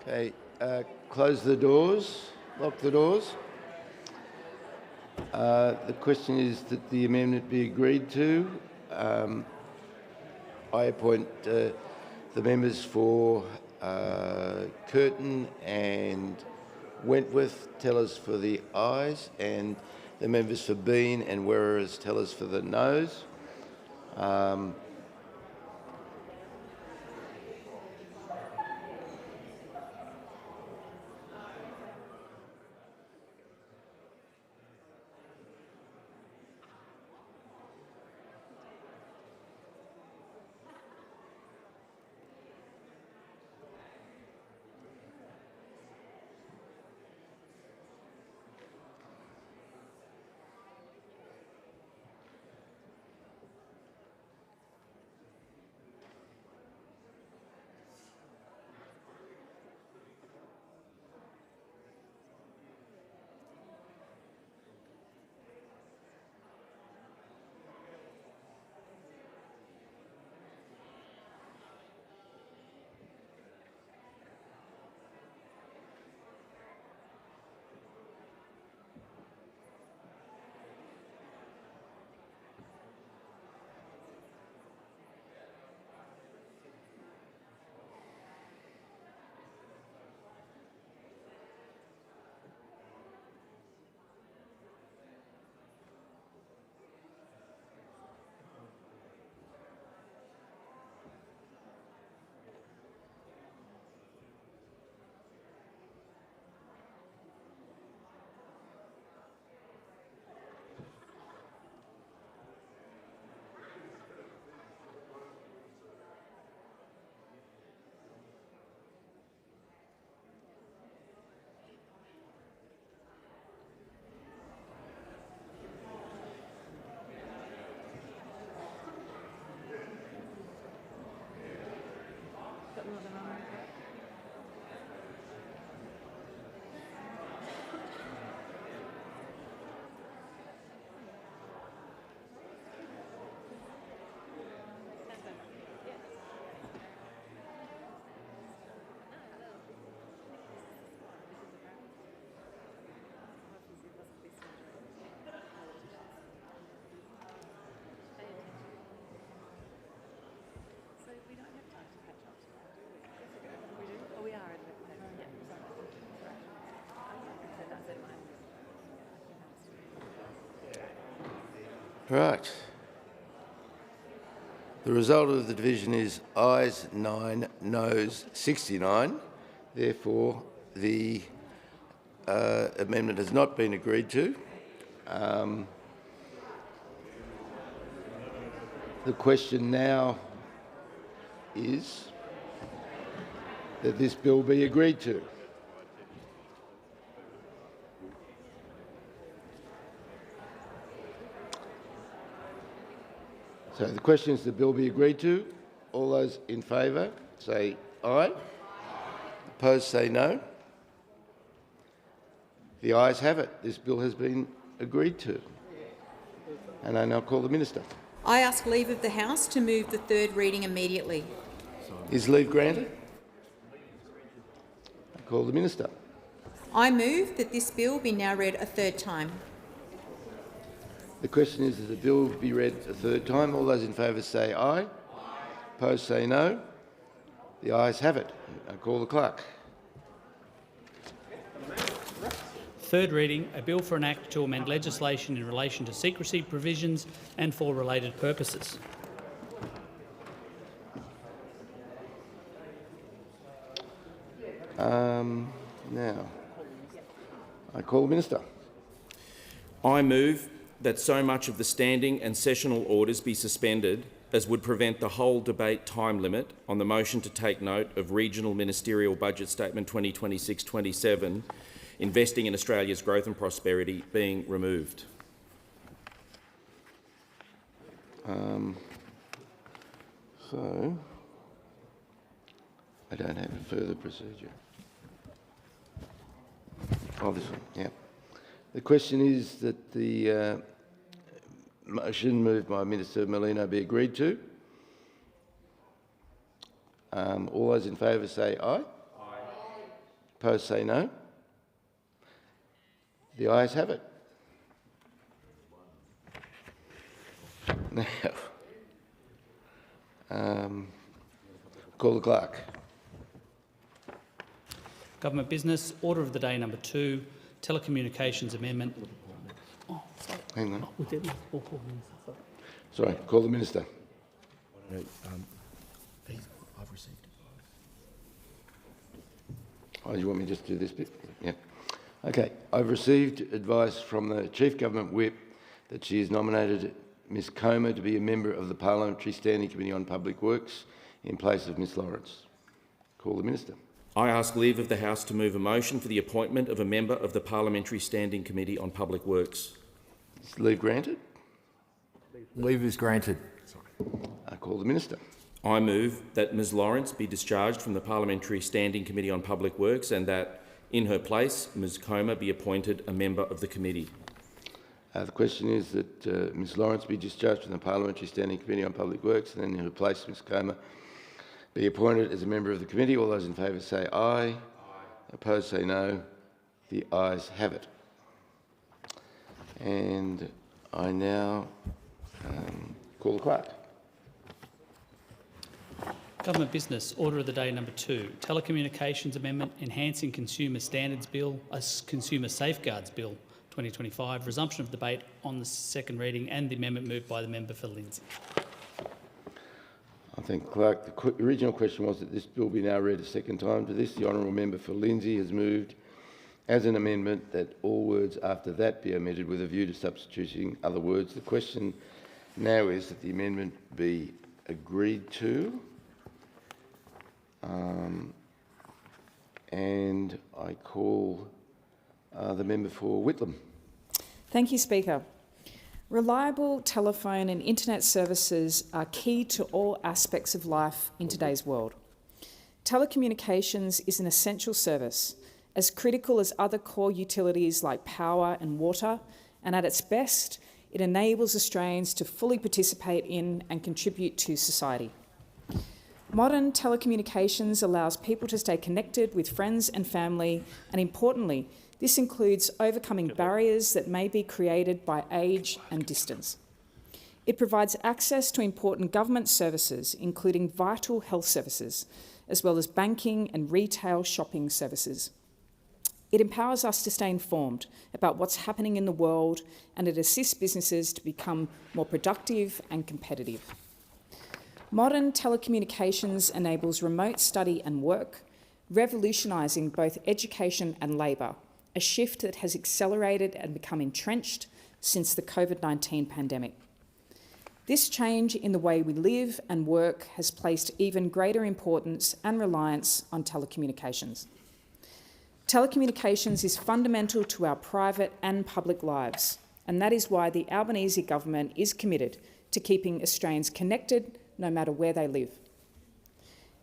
Okay, close the doors, lock the doors. The question is that the amendment be agreed to. I appoint the members for Curtin and Wentworth tellers for the ayes, and the members for Bean and Werrers tellers for the noes. Right. The result of the division is ayes 9, noes 69. Therefore, the amendment has not been agreed to. The question now is that this bill be agreed to. So the question is the bill be agreed to. All those in favour say aye. Opposed say no. The ayes have it. This bill has been agreed to. And I now call the Minister. I ask leave of the House to move the third reading immediately. Is leave granted? I call the Minister. I move that this bill be now read a third time. The question is that the bill be read a third time. All those in favour say aye. Opposed say no. The ayes have it. I call the Clerk. Third reading, a bill for an act to amend legislation in relation to secrecy provisions and for related purposes. Now, I call the Minister. I move that so much of the standing and sessional orders be suspended as would prevent the whole debate time limit on the motion to take note of Regional Ministerial Budget Statement 2026-27, investing in Australia's growth and prosperity, being removed. So, I don't have a further procedure. Oh, this one, yeah. The question is that the motion moved by Minister Merlino be agreed to. All those in favour say aye. Aye. Opposed say no. The ayes have it. Now, call the Clerk. Government business, order of the day number 2, telecommunications amendment. Hang on. Sorry, call the Minister. I've received it. Oh, you want me to just do this bit? Yeah. Okay. I've received advice from the Chief Government Whip that she has nominated Ms Comer to be a member of the Parliamentary Standing Committee on Public Works in place of Ms Lawrence. Call the Minister. I ask leave of the House to move a motion for the appointment of a member of the Parliamentary Standing Committee on Public Works. Is leave granted? Leave is granted. I call the Minister. I move that Ms Lawrence be discharged from the Parliamentary Standing Committee on Public Works and that, in her place, Ms Comer be appointed a member of the committee. The question is that Ms Lawrence be discharged from the Parliamentary Standing Committee on Public Works and then in her place Ms Comer be appointed as a member of the committee. All those in favour say aye. Aye. Opposed say no. The ayes have it. And I now call the Clerk. Government business, order of the day number 2, telecommunications amendment, enhancing consumer standards bill, consumer safeguards bill 2025, resumption of debate on the second reading and the amendment moved by the member for Lindsay. I think, Clerk, the original question was that this bill be now read a second time. To this, the honourable member for Lindsay has moved as an amendment that all words after that be omitted with a view to substituting other words. The question now is that the amendment be agreed to. And I call the member for Whitlam. Thank you, Speaker. Reliable telephone and internet services are key to all aspects of life in today's world. Telecommunications is an essential service, as critical as other core utilities like power and water, and at its best, it enables Australians to fully participate in and contribute to society. Modern telecommunications allows people to stay connected with friends and family, and importantly, this includes overcoming barriers that may be created by age and distance. It provides access to important government services, including vital health services, as well as banking and retail shopping services. It empowers us to stay informed about what's happening in the world, and it assists businesses to become more productive and competitive. Modern telecommunications enables remote study and work, revolutionising both education and labour, a shift that has accelerated and become entrenched since the COVID-19 pandemic. This change in the way we live and work has placed even greater importance and reliance on telecommunications. Telecommunications is fundamental to our private and public lives, and that is why the Albanese government is committed to keeping Australians connected no matter where they live.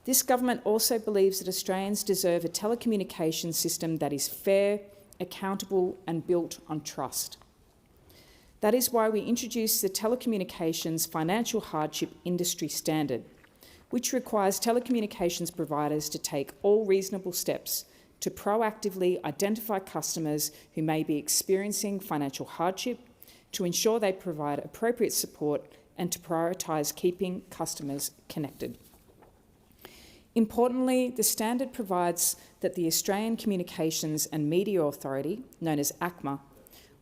This government also believes that Australians deserve a telecommunications system that is fair, accountable and built on trust. That is why we introduced the Telecommunications Financial Hardship Industry Standard, which requires telecommunications providers to take all reasonable steps to proactively identify customers who may be experiencing financial hardship, to ensure they provide appropriate support and to prioritise keeping customers connected. Importantly, the standard provides that the Australian Communications and Media Authority, known as ACMA,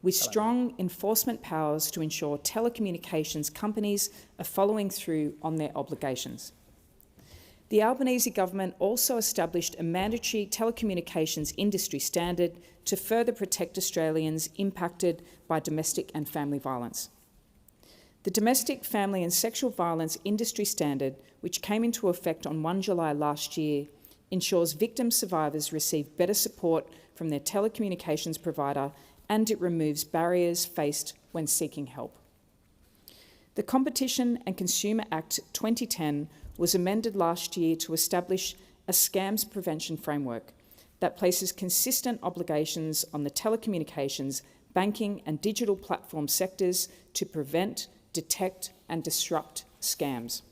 with strong enforcement powers to ensure telecommunications companies are following through on their obligations. The Albanese government also established a mandatory telecommunications industry standard to further protect Australians impacted by domestic and family violence. The Domestic, Family and Sexual Violence Industry Standard, which came into effect on 1 July last year, ensures victim survivors receive better support from their telecommunications provider, and it removes barriers faced when seeking help. The Competition and Consumer Act 2010 was amended last year to establish a scams prevention framework that places consistent obligations on the telecommunications, banking and digital platform sectors to prevent, detect and disrupt scams.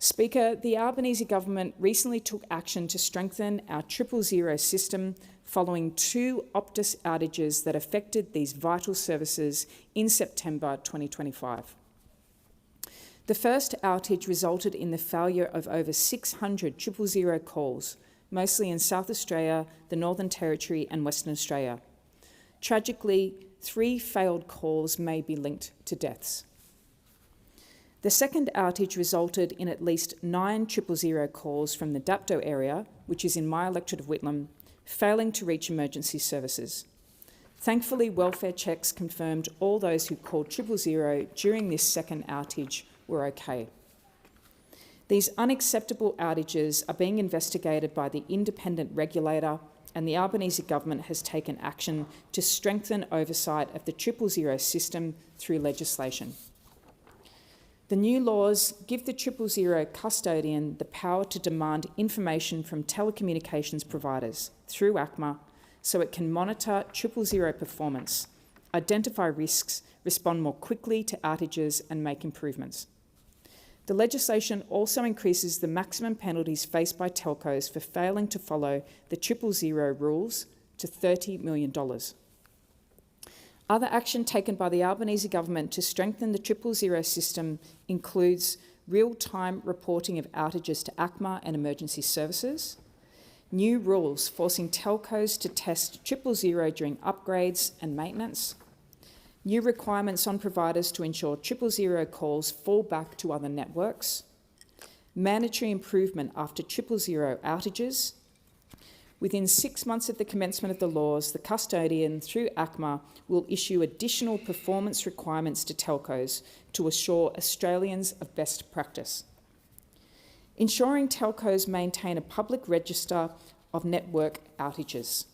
Speaker, the Albanese government recently took action to strengthen our 000 system following 2 Optus outages that affected these vital services in September 2025. The first outage resulted in the failure of over 600 000 calls, mostly in South Australia, the Northern Territory and Western Australia. Tragically, 3 failed calls may be linked to deaths. The second outage resulted in at least 9 000 calls from the Dapto area, which is in my electorate of Whitlam, failing to reach emergency services. Thankfully, welfare checks confirmed all those who called 000 during this second outage were okay. These unacceptable outages are being investigated by the independent regulator, and the Albanese government has taken action to strengthen oversight of the 000 system through legislation. The new laws give the 000 custodian the power to demand information from telecommunications providers through ACMA so it can monitor 000 performance, identify risks, respond more quickly to outages and make improvements. The legislation also increases the maximum penalties faced by telcos for failing to follow the 000 rules to $30 million. Other action taken by the Albanese government to strengthen the 000 system includes real-time reporting of outages to ACMA and emergency services, new rules forcing telcos to test 000 during upgrades and maintenance, new requirements on providers to ensure 000 calls fall back to other networks, mandatory improvement after 000 outages. Within 6 months of the commencement of the laws, the custodian, through ACMA, will issue additional performance requirements to telcos to assure Australians of best practice. Ensuring telcos maintain a public register of network outages.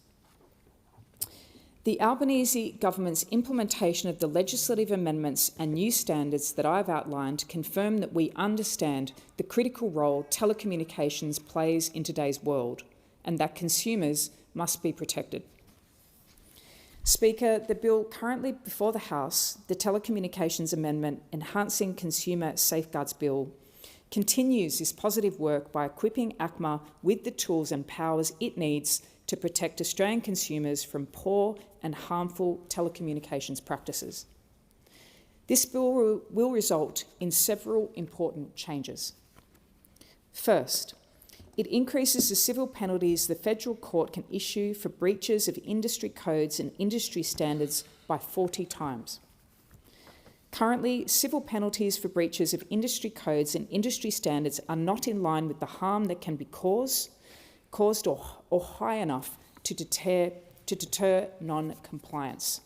The Albanese government's implementation of the legislative amendments and new standards that I've outlined confirm that we understand the critical role telecommunications plays in today's world and that consumers must be protected. Speaker, the bill currently before the House, the Telecommunications Amendment Enhancing Consumer Safeguards Bill, continues this positive work by equipping ACMA with the tools and powers it needs to protect Australian consumers from poor and harmful telecommunications practices. This bill will result in several important changes. First, it increases the civil penalties the federal court can issue for breaches of industry codes and industry standards by 40 times. Currently, civil penalties for breaches of industry codes and industry standards are not in line with the harm that can be caused or high enough to deter non-compliance.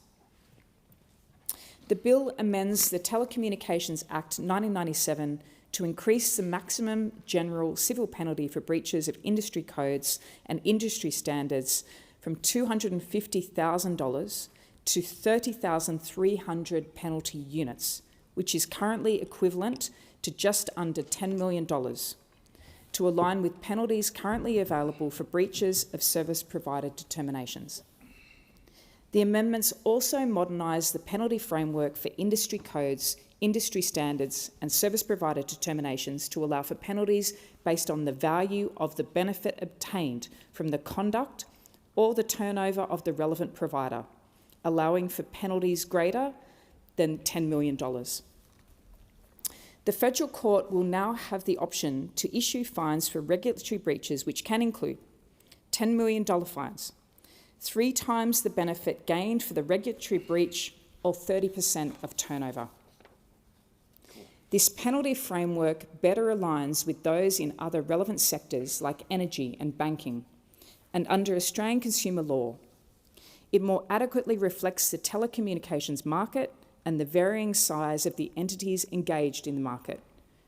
The bill amends the Telecommunications Act 1997 to increase the maximum general civil penalty for breaches of industry codes and industry standards from $250,000 to 30,300 penalty units, which is currently equivalent to just under $10 million, to align with penalties currently available for breaches of service provider determinations. The amendments also modernise the penalty framework for industry codes, industry standards and service provider determinations to allow for penalties based on the value of the benefit obtained from the conduct or the turnover of the relevant provider, allowing for penalties greater than $10 million. The federal court will now have the option to issue fines for regulatory breaches, which can include $10 million fines, 3 times the benefit gained for the regulatory breach, or 30% of turnover. This penalty framework better aligns with those in other relevant sectors like energy and banking, and under Australian consumer law. It more adequately reflects the telecommunications market and the varying size of the entities engaged in the market,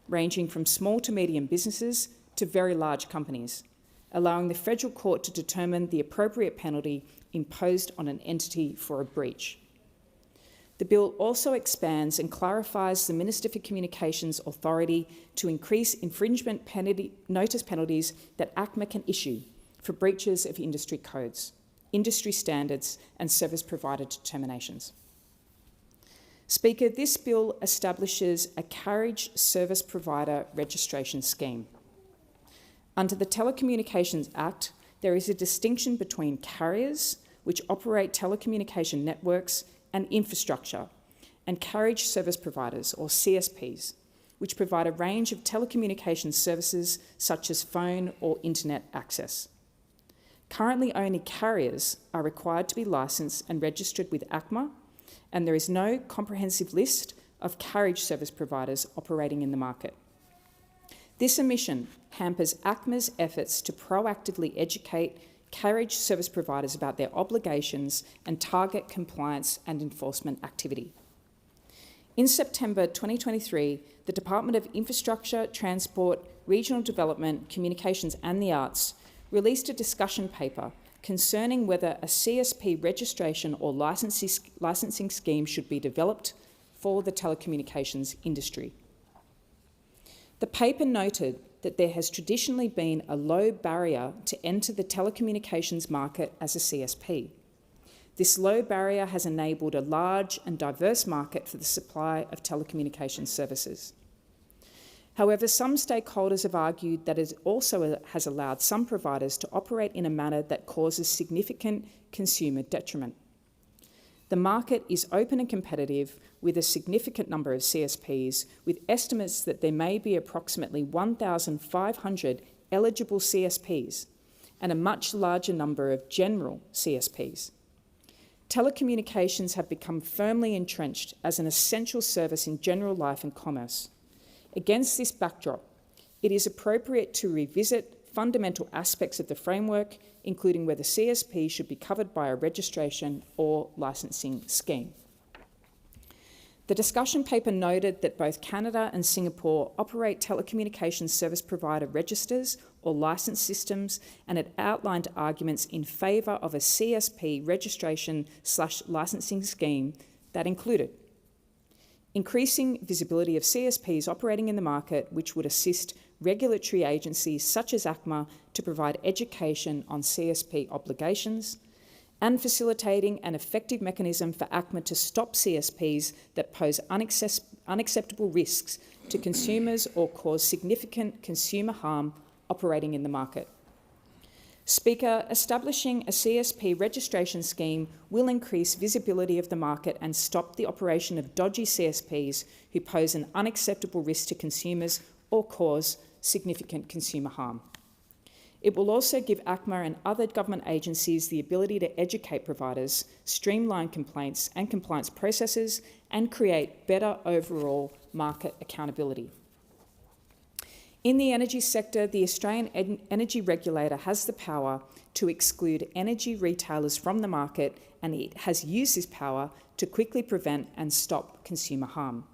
ranging from small to medium businesses to very large companies, allowing the federal court to determine the appropriate penalty imposed on an entity for a breach. The bill also expands and clarifies the Minister for Communications authority to increase infringement notice penalties that ACMA can issue for breaches of industry codes, industry standards and service provider determinations. Speaker, this bill establishes a carriage service provider registration scheme. Under the Telecommunications Act, there is a distinction between carriers, which operate telecommunication networks and infrastructure, and carriage service providers, or CSPs, which provide a range of telecommunications services such as phone or internet access. Currently, only carriers are required to be licensed and registered with ACMA, and there is no comprehensive list of carriage service providers operating in the market. This omission hampers ACMA's efforts to proactively educate carriage service providers about their obligations and target compliance and enforcement activity. In September 2023, the Department of Infrastructure, Transport, Regional Development, Communications and the Arts released a discussion paper concerning whether a CSP registration or licensing scheme should be developed for the telecommunications industry. The paper noted that there has traditionally been a low barrier to enter the telecommunications market as a CSP. This low barrier has enabled a large and diverse market for the supply of telecommunications services. However, some stakeholders have argued that it also has allowed some providers to operate in a manner that causes significant consumer detriment. The market is open and competitive, with a significant number of CSPs, with estimates that there may be approximately 1,500 eligible CSPs and a much larger number of general CSPs. Telecommunications have become firmly entrenched as an essential service in general life and commerce. Against this backdrop, it is appropriate to revisit fundamental aspects of the framework, including whether CSP should be covered by a registration or licensing scheme. The discussion paper noted that both Canada and Singapore operate telecommunications service provider registers or licence systems, and it outlined arguments in favour of a CSP registration/licensing scheme that included increasing visibility of CSPs operating in the market, which would assist regulatory agencies such as ACMA to provide education on CSP obligations, and facilitating an effective mechanism for ACMA to stop CSPs that pose unacceptable risks to consumers or cause significant consumer harm operating in the market. Speaker, establishing a CSP registration scheme will increase visibility of the market and stop the operation of dodgy CSPs who pose an unacceptable risk to consumers or cause significant consumer harm. It will also give ACMA and other government agencies the ability to educate providers, streamline complaints and compliance processes, and create better overall market accountability. In the energy sector, the Australian Energy Regulator has the power to exclude energy retailers from the market, and it has used this power to quickly prevent and stop consumer harm.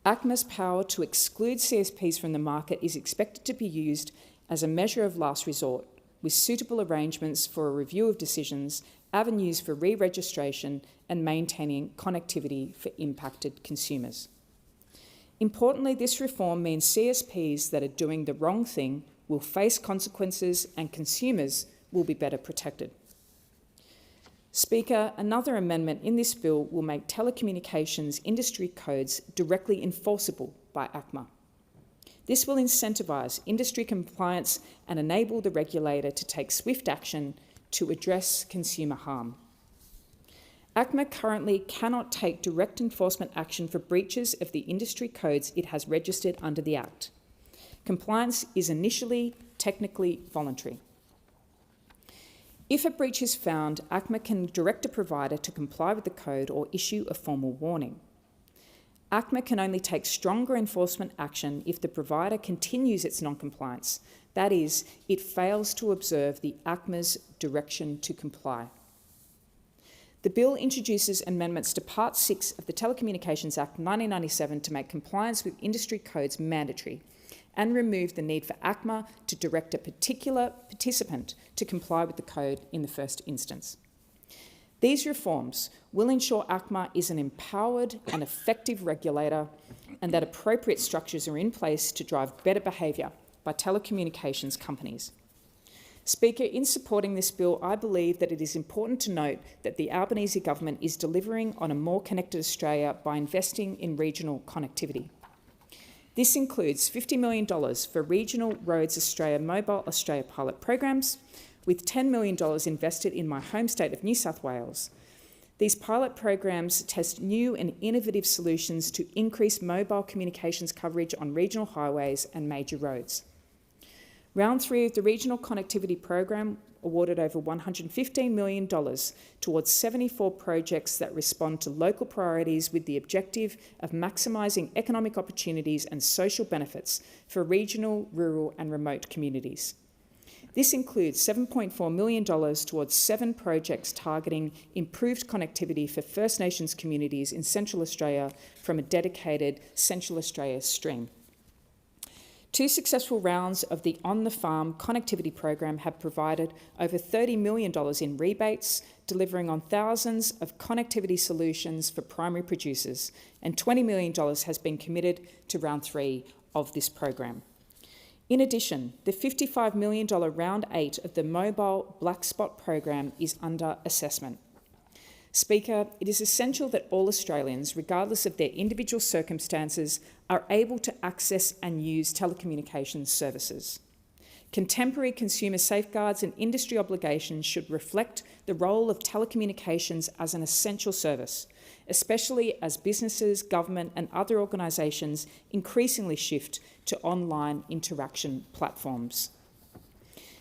ACMA's power to exclude CSPs from the market is expected to be used as a measure of last resort, with suitable arrangements for a review of decisions, avenues for re-registration, and maintaining connectivity for impacted consumers. Importantly, this reform means CSPs that are doing the wrong thing will face consequences and consumers will be better protected. Speaker, another amendment in this bill will make telecommunications industry codes directly enforceable by ACMA. This will incentivise industry compliance and enable the regulator to take swift action to address consumer harm. ACMA currently cannot take direct enforcement action for breaches of the industry codes it has registered under the Act. Compliance is initially technically voluntary. If a breach is found, ACMA can direct a provider to comply with the code or issue a formal warning. ACMA can only take stronger enforcement action if the provider continues its non-compliance, that is, it fails to observe the ACMA's direction to comply. The bill introduces amendments to Part 6 of the Telecommunications Act 1997 to make compliance with industry codes mandatory and remove the need for ACMA to direct a particular participant to comply with the code in the first instance. These reforms will ensure ACMA is an empowered and effective regulator and that appropriate structures are in place to drive better behaviour by telecommunications companies. Speaker, in supporting this bill, I believe that it is important to note that the Albanese government is delivering on a more connected Australia by investing in regional connectivity. This includes $50 million for Regional Roads Australia Mobile Australia pilot programs, with $10 million invested in my home state of New South Wales. These pilot programs test new and innovative solutions to increase mobile communications coverage on regional highways and major roads. Round 3 of the Regional Connectivity Program awarded over $115 million towards 74 projects that respond to local priorities with the objective of maximising economic opportunities and social benefits for regional, rural and remote communities. This includes $7.4 million towards 7 projects targeting improved connectivity for First Nations communities in Central Australia from a dedicated Central Australia stream. 2 successful rounds of the On the Farm connectivity program have provided over $30 million in rebates, delivering on thousands of connectivity solutions for primary producers, and $20 million has been committed to round 3 of this program. In addition, the $55 million round 8 of the Mobile Black Spot program is under assessment. Speaker, it is essential that all Australians, regardless of their individual circumstances, are able to access and use telecommunications services. Contemporary consumer safeguards and industry obligations should reflect the role of telecommunications as an essential service, especially as businesses, government and other organisations increasingly shift to online interaction platforms.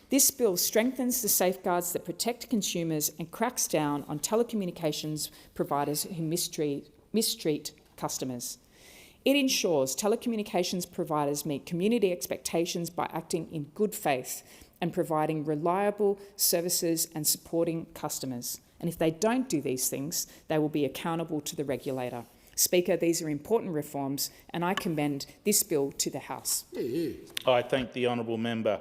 This bill strengthens the safeguards that protect consumers and cracks down on telecommunications providers who mistreat customers. It ensures telecommunications providers meet community expectations by acting in good faith and providing reliable services and supporting customers. And if they don't do these things, they will be accountable to the regulator. Speaker, these are important reforms and I commend this bill to the House. I thank the honourable member.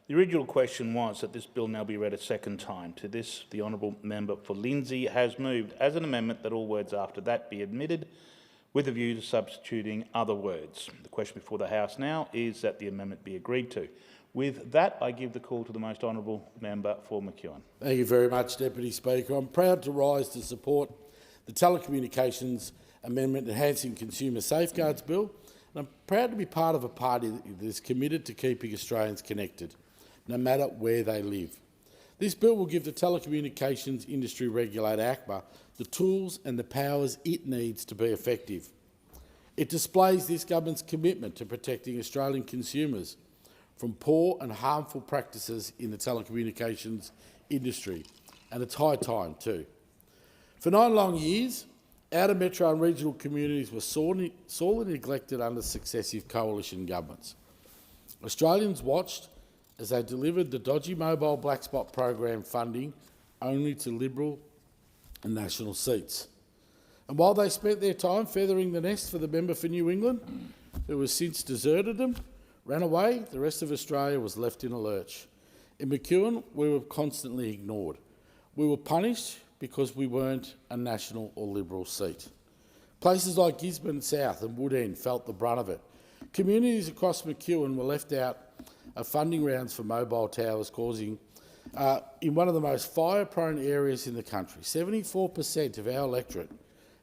The original question was that this bill now be read a second time. To this, the honourable member for Lindsay has moved as an amendment that all words after that be admitted with a view to substituting other words. The question before the House now is that the amendment be agreed to. With that, I give the call to the most honourable member for McEwen. Thank you very much, Deputy Speaker. I'm proud to rise to support the Telecommunications Amendment Enhancing Consumer Safeguards Bill. And I'm proud to be part of a party that is committed to keeping Australians connected, no matter where they live. This bill will give the telecommunications industry regulator, ACMA, the tools and the powers it needs to be effective. It displays this government's commitment to protecting Australian consumers, from poor and harmful practices in the telecommunications industry, and it's high time too. For 9 long years, outer metro and regional communities were sorely neglected under successive coalition governments. Australians watched as they delivered the dodgy mobile black spot program funding only to Liberal and National seats. And while they spent their time feathering the nest for the member for New England, who has since deserted them, ran away, the rest of Australia was left in a lurch. In McEwen, we were constantly ignored. We were punished because we weren't a National or Liberal seat. Places like Gisborne South and Woodend felt the brunt of it. Communities across McEwen were left out of funding rounds for mobile towers, causing, in one of the most fire-prone areas in the country, 74% of our electorate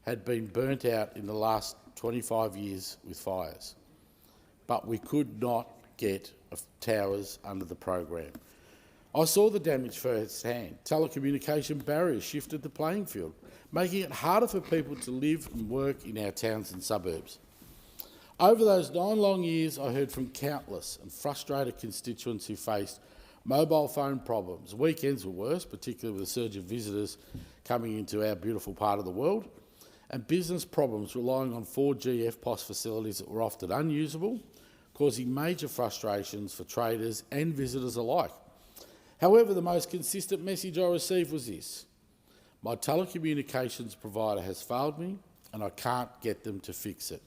had been burnt out in the last 25 years with fires. But we could not get towers under the program. I saw the damage firsthand. Telecommunication barriers shifted the playing field, making it harder for people to live and work in our towns and suburbs. Over those 9 long years, I heard from countless and frustrated constituents who faced mobile phone problems. Weekends were worse, particularly with a surge of visitors coming into our beautiful part of the world, and business problems relying on 4G FPOS facilities that were often unusable, causing major frustrations for traders and visitors alike. However, the most consistent message I received was this: my telecommunications provider has failed me and I can't get them to fix it.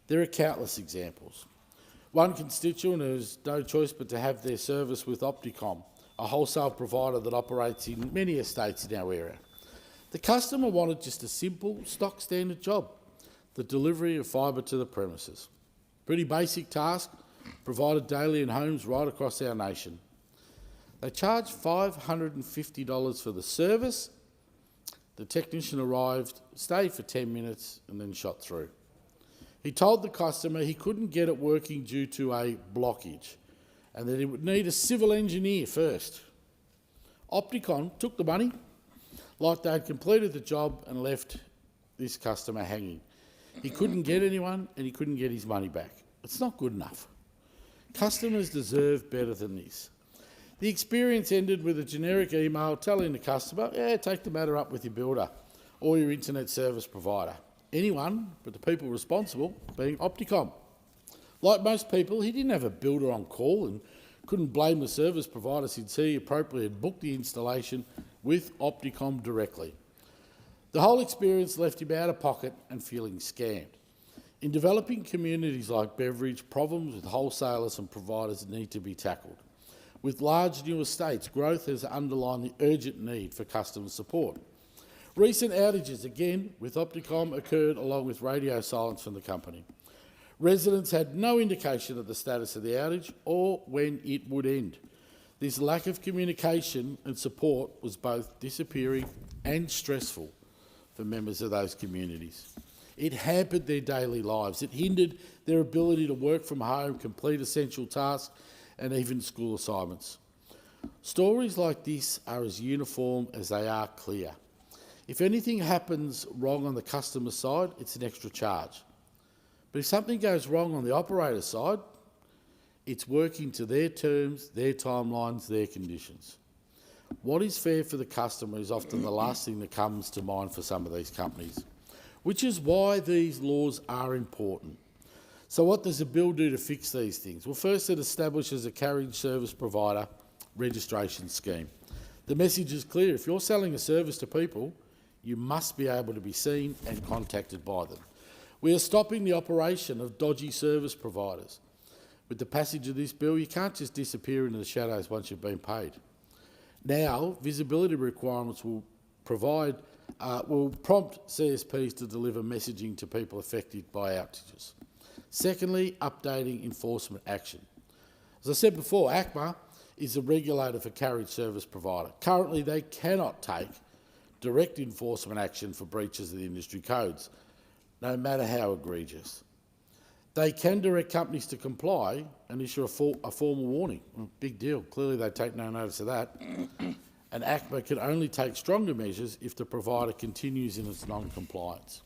There are countless examples. One constituent has no choice but to have their service with Opticom, a wholesale provider that operates in many estates in our area. The customer wanted just a simple, stock standard job, the delivery of fibre to the premises. Pretty basic task, provided daily in homes right across our nation. They charged $550 for the service. The technician arrived, stayed for 10 minutes and then shot through. He told the customer he couldn't get it working due to a blockage and that he would need a civil engineer first. Opticom took the money like they'd completed the job and left this customer hanging. He couldn't get anyone and he couldn't get his money back. It's not good enough. Customers deserve better than this. The experience ended with a generic email telling the customer, take the matter up with your builder or your internet service provider. Anyone but the people responsible being Opticom. Like most people, he didn't have a builder on call and couldn't blame the service provider since he appropriately had booked the installation with Opticom directly. The whole experience left him out of pocket and feeling scammed. In developing communities like Beveridge, problems with wholesalers and providers need to be tackled. With large new estates, growth has underlined the urgent need for customer support. Recent outages, again with Opticom, occurred along with radio silence from the company. Residents had no indication of the status of the outage or when it would end. This lack of communication and support was both disappearing and stressful for members of those communities. It hampered their daily lives. It hindered their ability to work from home, complete essential tasks and even school assignments. Stories like this are as uniform as they are clear. If anything happens wrong on the customer side, it's an extra charge. But if something goes wrong on the operator side, it's working to their terms, their timelines, their conditions. What is fair for the customer is often the last thing that comes to mind for some of these companies, which is why these laws are important. So what does the bill do to fix these things? Well, first it establishes a carriage service provider registration scheme. The message is clear. If you're selling a service to people, you must be able to be seen and contacted by them. We are stopping the operation of dodgy service providers. With the passage of this bill, you can't just disappear into the shadows once you've been paid. Now, visibility requirements will prompt CSPs to deliver messaging to people affected by outages. Secondly, updating enforcement action. As I said before, ACMA is a regulator for carriage service provider. Currently, they cannot take direct enforcement action for breaches of the industry codes, no matter how egregious. They can direct companies to comply and issue a formal warning. Well, big deal. Clearly they take no notice of that. And ACMA can only take stronger measures if the provider continues in its non-compliance.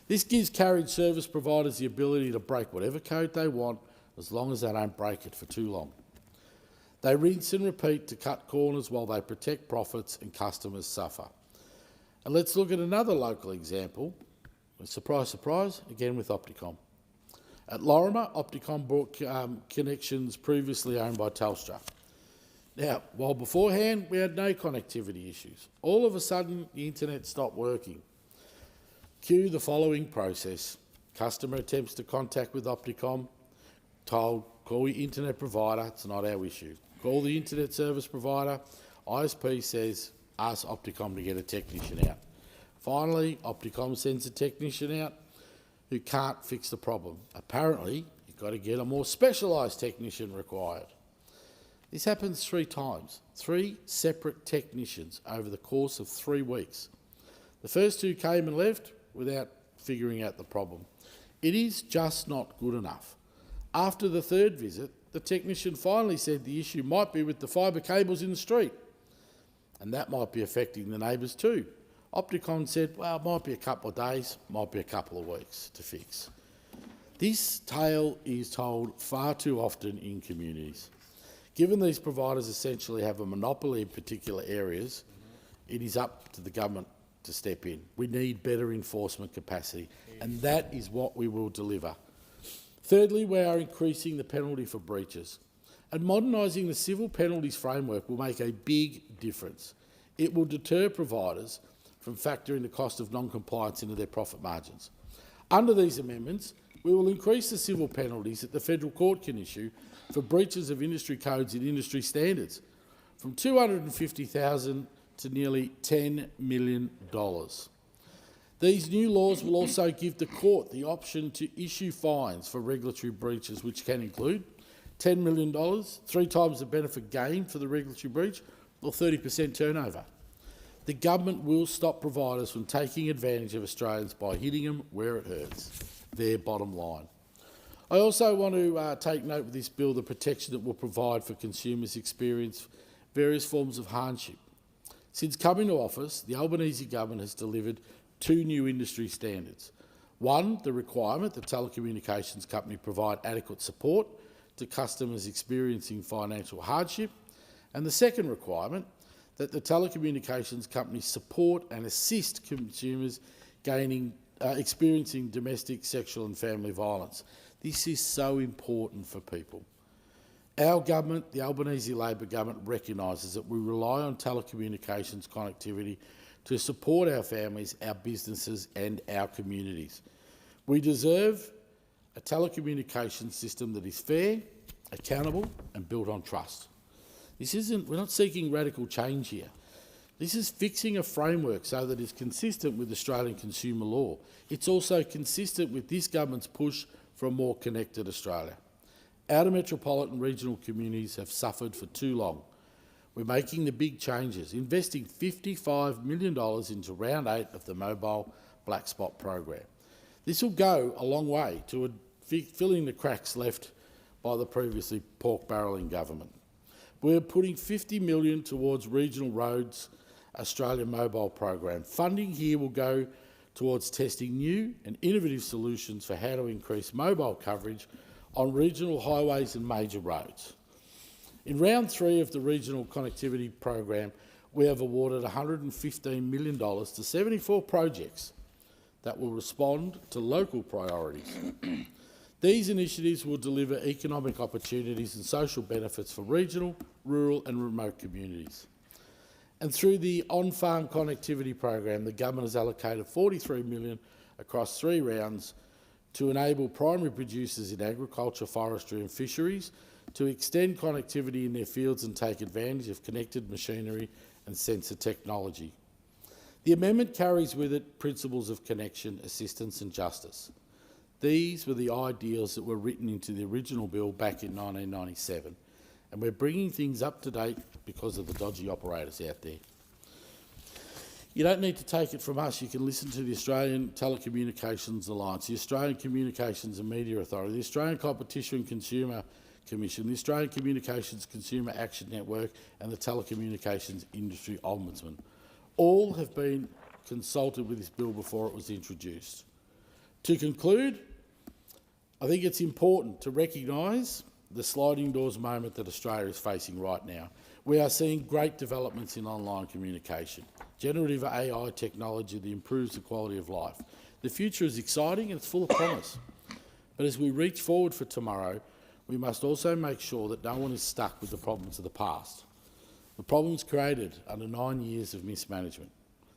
This gives carriage service providers the ability to break whatever code they want, as long as they don't break it for too long. They rinse and repeat to cut corners while they protect profits and customers suffer. And let's look at another local example. Surprise, surprise, again with Opticom. At Lorimer, Opticom brought connections previously owned by Telstra. Now, while beforehand we had no connectivity issues, all of a sudden the internet stopped working. Cue the following process. Customer attempts to contact with Opticom, told, call your internet provider, it's not our issue. Call the internet service provider, ISP says, ask Opticom to get a technician out. Finally, Opticom sends a technician out who can't fix the problem. Apparently, you've got to get a more specialised technician required. This happens 3 times, 3 separate technicians over the course of 3 weeks. The first 2 came and left without figuring out the problem. It is just not good enough. After the 3rd visit, the technician finally said the issue might be with the fibre cables in the street, and that might be affecting the neighbours too. Opticom said, well, it might be a couple of days, might be a couple of weeks to fix. This tale is told far too often in communities. Given these providers essentially have a monopoly in particular areas, it is up to the government to step in. We need better enforcement capacity, and that is what we will deliver. Thirdly, we are increasing the penalty for breaches, and modernising the civil penalties framework will make a big difference. It will deter providers from factoring the cost of non-compliance into their profit margins. Under these amendments, we will increase the civil penalties that the Federal Court can issue for breaches of industry codes and industry standards, from $250,000 to nearly $10 million. These new laws will also give the court the option to issue fines for regulatory breaches, which can include $10 million, 3 times the benefit gained for the regulatory breach, or 30% turnover. The government will stop providers from taking advantage of Australians by hitting them where it hurts, their bottom line. I also want to take note with this bill the protection it will provide for consumers experience various forms of hardship. Since coming to office, the Albanese government has delivered 2 new industry standards. One, the requirement that telecommunications companies provide adequate support to customers experiencing financial hardship, and the second requirement that the telecommunications companies support and assist consumers experiencing domestic, sexual and family violence. This is so important for people. Our government, the Albanese Labor government, recognises that we rely on telecommunications connectivity to support our families, our businesses and our communities. We deserve a telecommunications system that is fair, accountable and built on trust. We're not seeking radical change here. This is fixing a framework so that it's consistent with Australian consumer law. It's also consistent with this government's push for a more connected Australia. Outer metropolitan regional communities have suffered for too long. We're making the big changes, investing $55 million into round 8 of the mobile black spot program. This will go a long way to filling the cracks left by the previously pork-barrelling government. We're putting $50 million towards Regional Roads Australia Mobile Program. Funding here will go towards testing new and innovative solutions for how to increase mobile coverage on regional highways and major roads. In round 3 of the Regional Connectivity Program, we have awarded $115 million to 74 projects that will respond to local priorities. These initiatives will deliver economic opportunities and social benefits for regional, rural and remote communities. And through the On-Farm Connectivity Program, the government has allocated $43 million across 3 rounds to enable primary producers in agriculture, forestry and fisheries to extend connectivity in their fields and take advantage of connected machinery and sensor technology. The amendment carries with it principles of connection, assistance and justice. These were the ideals that were written into the original bill back in 1997, and we're bringing things up to date because of the dodgy operators out there. You don't need to take it from us. You can listen to the Australian Telecommunications Alliance, the Australian Communications and Media Authority, the Australian Competition and Consumer Commission, the Australian Communications Consumer Action Network and the Telecommunications Industry Ombudsman. All have been consulted with this bill before it was introduced. To conclude, I think it's important to recognise the sliding doors moment that Australia is facing right now. We are seeing great developments in online communication, generative AI technology that improves the quality of life. The future is exciting and it's full of promise. But as we reach forward for tomorrow, we must also make sure that no one is stuck with the problems of the past. The problems created under 9 years of mismanagement.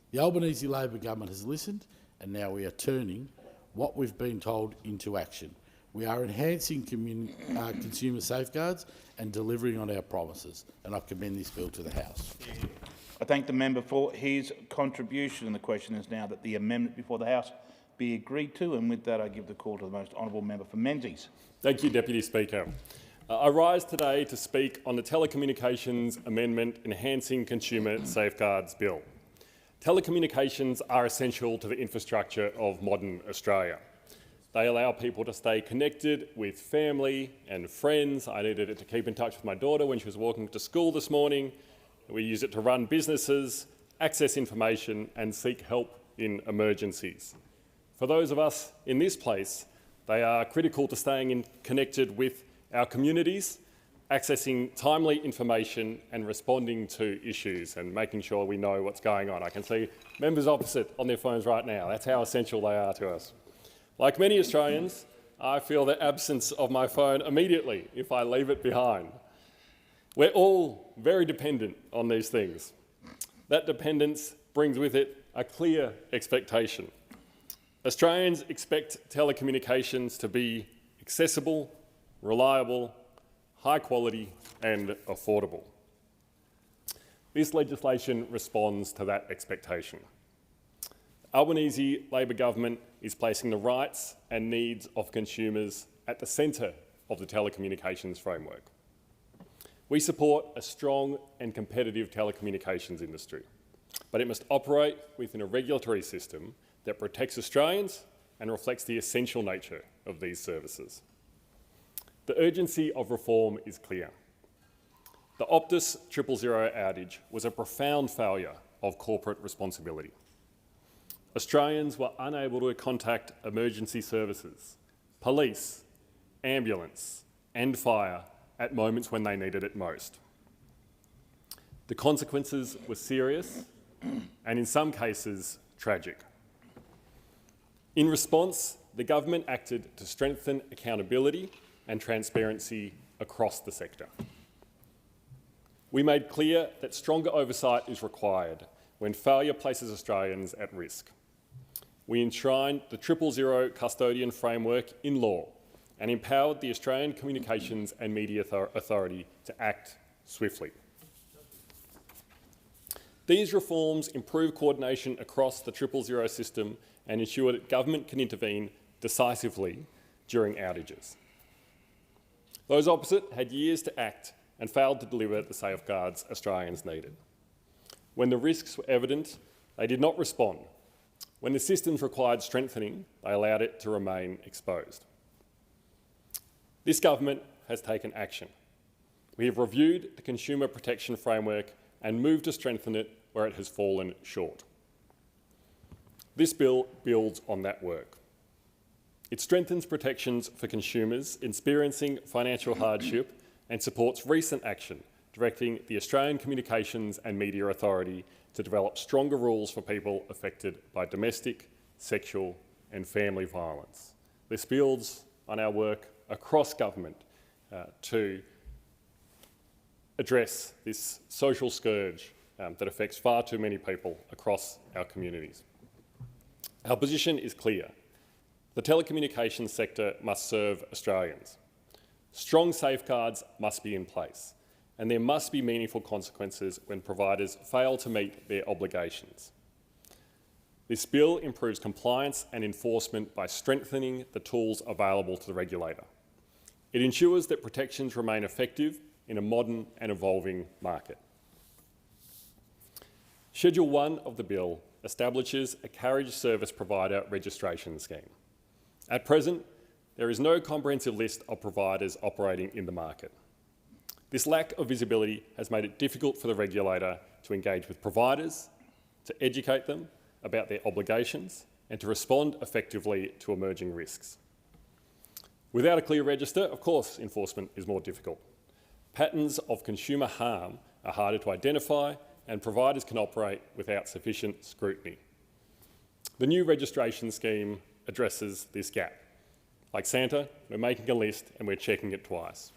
The Albanese Labor government has listened, and now we are turning what we've been told into action. We are enhancing consumer safeguards and delivering on our promises, and I commend this bill to the House. I thank the member for his contribution. The question is now that the amendment before the House be agreed to, and with that I give the call to the most honourable member for Menzies. Thank you, Deputy Speaker. I rise today to speak on the Telecommunications Amendment Enhancing Consumer Safeguards Bill. Telecommunications are essential to the infrastructure of modern Australia. They allow people to stay connected with family and friends. I needed it to keep in touch with my daughter when she was walking to school this morning. We use it to run businesses, access information and seek help in emergencies. For those of us in this place, they are critical to staying connected with our communities, accessing timely information and responding to issues and making sure we know what's going on. I can see members opposite on their phones right now. That's how essential they are to us. Like many Australians, I feel the absence of my phone immediately if I leave it behind. We're all very dependent on these things. That dependence brings with it a clear expectation. Australians expect telecommunications to be accessible, reliable, high quality and affordable. This legislation responds to that expectation. Albanese Labor government is placing the rights and needs of consumers at the centre of the telecommunications framework. We support a strong and competitive telecommunications industry, but it must operate within a regulatory system that protects Australians and reflects the essential nature of these services. The urgency of reform is clear. The Optus 000 outage was a profound failure of corporate responsibility. Australians were unable to contact emergency services, police, ambulance and fire at moments when they needed it most. The consequences were serious and in some cases tragic. In response, the government acted to strengthen accountability and transparency across the sector. We made clear that stronger oversight is required when failure places Australians at risk. We enshrined the 000 custodian framework in law and empowered the Australian Communications and Media Authority to act swiftly. These reforms improve coordination across the 000 system and ensure that government can intervene decisively during outages. Those opposite had years to act and failed to deliver the safeguards Australians needed. When the risks were evident, they did not respond. When the systems required strengthening, they allowed it to remain exposed. This government has taken action. We have reviewed the consumer protection framework and moved to strengthen it where it has fallen short. This bill builds on that work. It strengthens protections for consumers experiencing financial hardship and supports recent action directing the Australian Communications and Media Authority to develop stronger rules for people affected by domestic, sexual and family violence. This builds on our work across government to address this social scourge that affects far too many people across our communities. Our position is clear. The telecommunications sector must serve Australians. Strong safeguards must be in place, and there must be meaningful consequences when providers fail to meet their obligations. This bill improves compliance and enforcement by strengthening the tools available to the regulator. It ensures that protections remain effective in a modern and evolving market. Schedule 1 of the bill establishes a carriage service provider registration scheme. At present, there is no comprehensive list of providers operating in the market. This lack of visibility has made it difficult for the regulator to engage with providers, to educate them about their obligations and to respond effectively to emerging risks. Without a clear register, of course, enforcement is more difficult. Patterns of consumer harm are harder to identify, and providers can operate without sufficient scrutiny. The new registration scheme addresses this gap. Like Santa, we're making a list and we're checking it twice.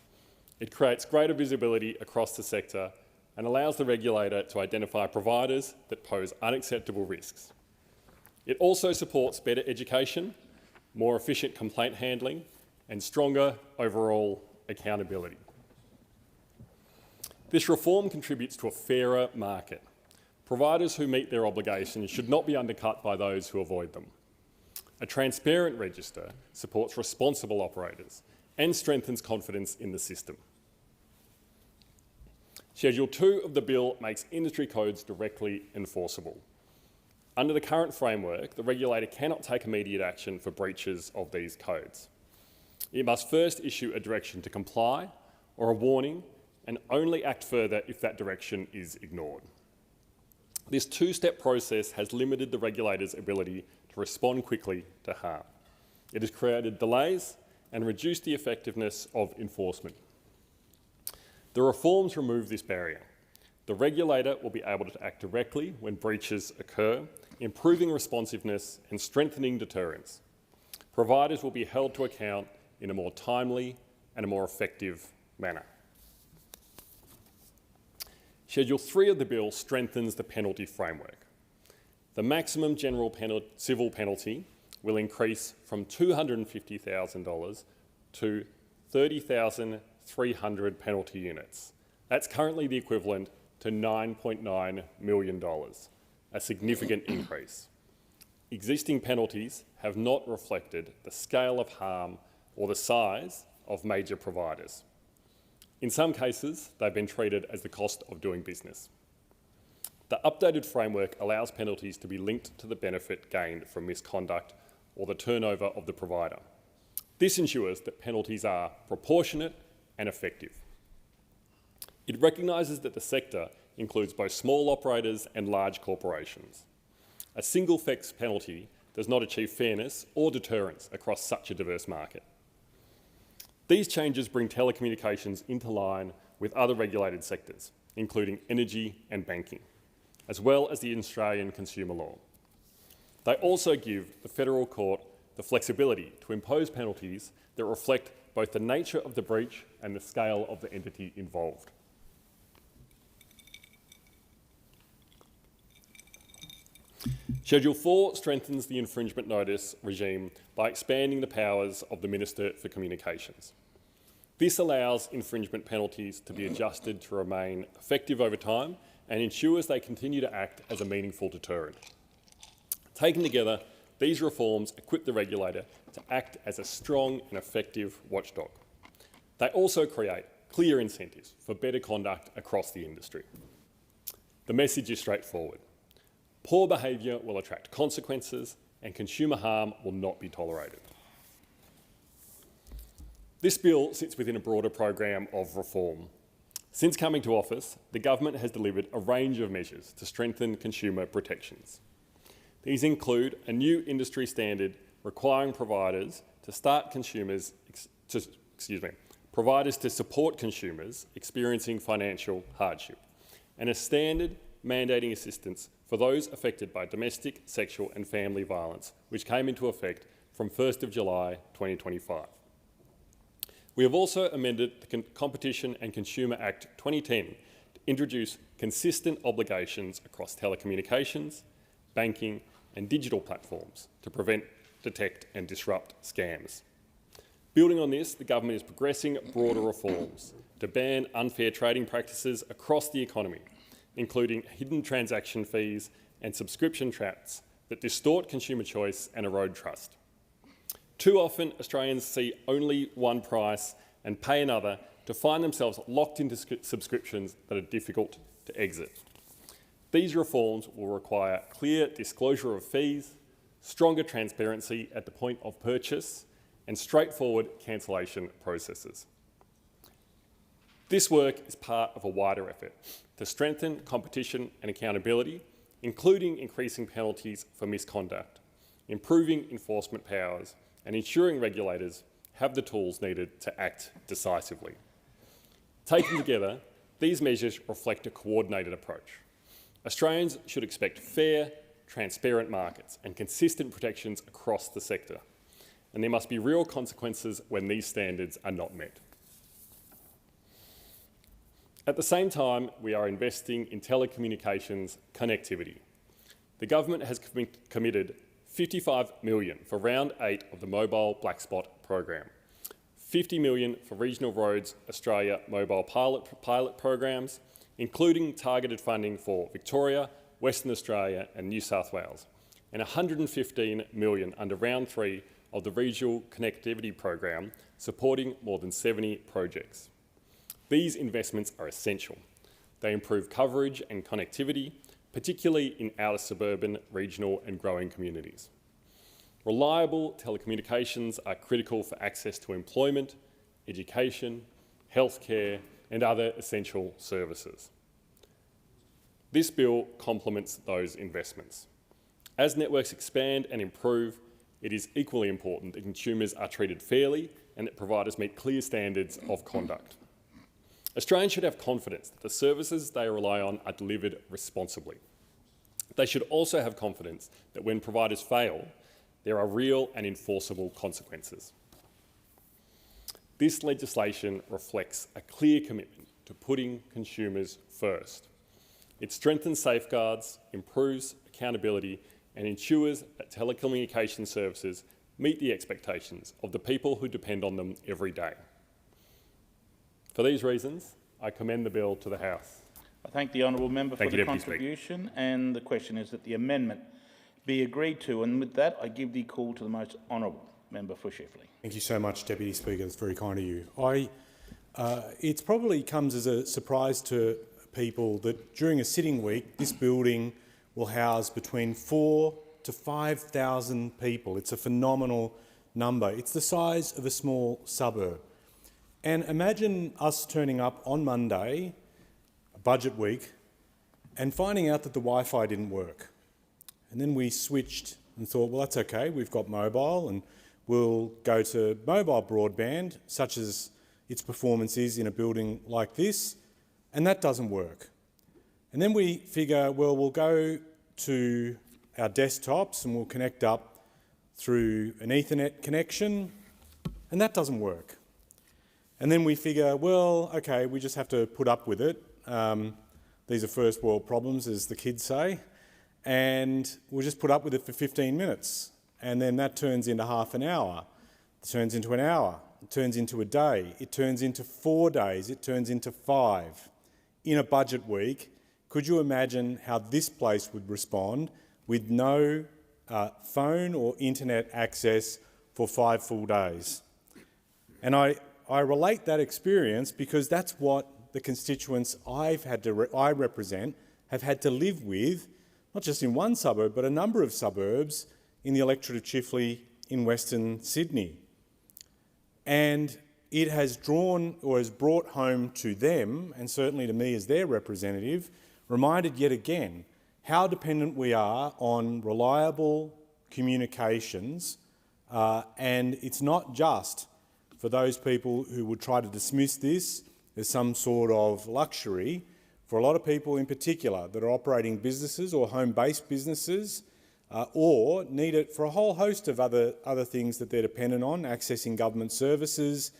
It creates greater visibility across the sector and allows the regulator to identify providers that pose unacceptable risks. It also supports better education, more efficient complaint handling, and stronger overall accountability. This reform contributes to a fairer market. Providers who meet their obligations should not be undercut by those who avoid them. A transparent register supports responsible operators and strengthens confidence in the system. Schedule 2 of the bill makes industry codes directly enforceable. Under the current framework, the regulator cannot take immediate action for breaches of these codes. It must first issue a direction to comply or a warning, and only act further if that direction is ignored. This two-step process has limited the regulator's ability to respond quickly to harm. It has created delays and reduced the effectiveness of enforcement. The reforms remove this barrier. The regulator will be able to act directly when breaches occur, improving responsiveness and strengthening deterrence. Providers will be held to account in a more timely and a more effective manner. Schedule 3 of the bill strengthens the penalty framework. The maximum general civil penalty will increase from $250,000 to 30,300 penalty units. That's currently the equivalent to $9.9 million, a significant increase. Existing penalties have not reflected the scale of harm or the size of major providers. In some cases, they've been treated as the cost of doing business. The updated framework allows penalties to be linked to the benefit gained from misconduct or the turnover of the provider. This ensures that penalties are proportionate and effective. It recognises that the sector includes both small operators and large corporations. A single fixed penalty does not achieve fairness or deterrence across such a diverse market. These changes bring telecommunications into line with other regulated sectors, including energy and banking, as well as the Australian consumer law. They also give the Federal Court the flexibility to impose penalties that reflect both the nature of the breach and the scale of the entity involved. Schedule 4 strengthens the infringement notice regime by expanding the powers of the Minister for Communications. This allows infringement penalties to be adjusted to remain effective over time and ensures they continue to act as a meaningful deterrent. Taken together, these reforms equip the regulator to act as a strong and effective watchdog. They also create clear incentives for better conduct across the industry. The message is straightforward. Poor behaviour will attract consequences and consumer harm will not be tolerated. This bill sits within a broader program of reform. Since coming to office, the government has delivered a range of measures to strengthen consumer protections. These include a new industry standard requiring providers to support consumers experiencing financial hardship, and a standard mandating assistance for those affected by domestic, sexual and family violence, which came into effect from 1st of July 2025. We have also amended the Competition and Consumer Act 2010 to introduce consistent obligations across telecommunications, banking and digital platforms to prevent, detect and disrupt scams. Building on this, the government is progressing broader reforms to ban unfair trading practices across the economy, including hidden transaction fees and subscription traps that distort consumer choice and erode trust. Too often, Australians see only one price and pay another to find themselves locked into subscriptions that are difficult to exit. These reforms will require clear disclosure of fees, stronger transparency at the point of purchase, and straightforward cancellation processes. This work is part of a wider effort to strengthen competition and accountability, including increasing penalties for misconduct, improving enforcement powers, and ensuring regulators have the tools needed to act decisively. Taken together, these measures reflect a coordinated approach. Australians should expect fair, transparent markets and consistent protections across the sector, and there must be real consequences when these standards are not met. At the same time, we are investing in telecommunications connectivity. The government has committed $55 million for round 8 of the Mobile Black Spot program, $50 million for Regional Roads Australia mobile pilot programs, including targeted funding for Victoria, Western Australia and New South Wales, and $115 million under round 3 of the Regional Connectivity Program, supporting more than 70 projects. These investments are essential. They improve coverage and connectivity, particularly in outer suburban, regional and growing communities. Reliable telecommunications are critical for access to employment, education, healthcare and other essential services. This bill complements those investments. As networks expand and improve, it is equally important that consumers are treated fairly and that providers meet clear standards of conduct. Australians should have confidence that the services they rely on are delivered responsibly. They should also have confidence that when providers fail, there are real and enforceable consequences. This legislation reflects a clear commitment to putting consumers first. It strengthens safeguards, improves accountability and ensures that telecommunication services meet the expectations of the people who depend on them every day. For these reasons, I commend the bill to the House. I thank the honourable member for the contribution, and the question is that the amendment be agreed to. And with that, I give the call to the most honourable member for Shifley. Thank you so much, Deputy Speaker. That's very kind of you. It probably comes as a surprise to people that during a sitting week, this building will house between 4,000 to 5,000 people. It's a phenomenal number. It's the size of a small suburb. And imagine us turning up on Monday, budget week, and finding out that the Wi-Fi didn't work. And then we switched and thought, well, that's okay, we've got mobile and we'll go to mobile broadband, such as its performance is in a building like this, and that doesn't work. And then we figure, well, we'll go to our desktops and we'll connect up through an Ethernet connection, and that doesn't work. And then we figure, well, okay, we just have to put up with it. These are first world problems, as the kids say, and we'll just put up with it for 15 minutes. And then that turns into half an hour, it turns into an hour, it turns into a day, it turns into 4 days, it turns into 5. In a budget week, could you imagine how this place would respond with no phone or internet access for 5 full days? And I relate that experience because that's what the constituents I represent have had to live with, not just in one suburb, but a number of suburbs in the electorate of Chifley in Western Sydney. And it has drawn or has brought home to them, and certainly to me as their representative, reminded yet again how dependent we are on reliable communications, and it's not just for those people who would try to dismiss this as some sort of luxury. For a lot of people in particular that are operating businesses or home-based businesses or need it for a whole host of other things that they're dependent on, accessing government services,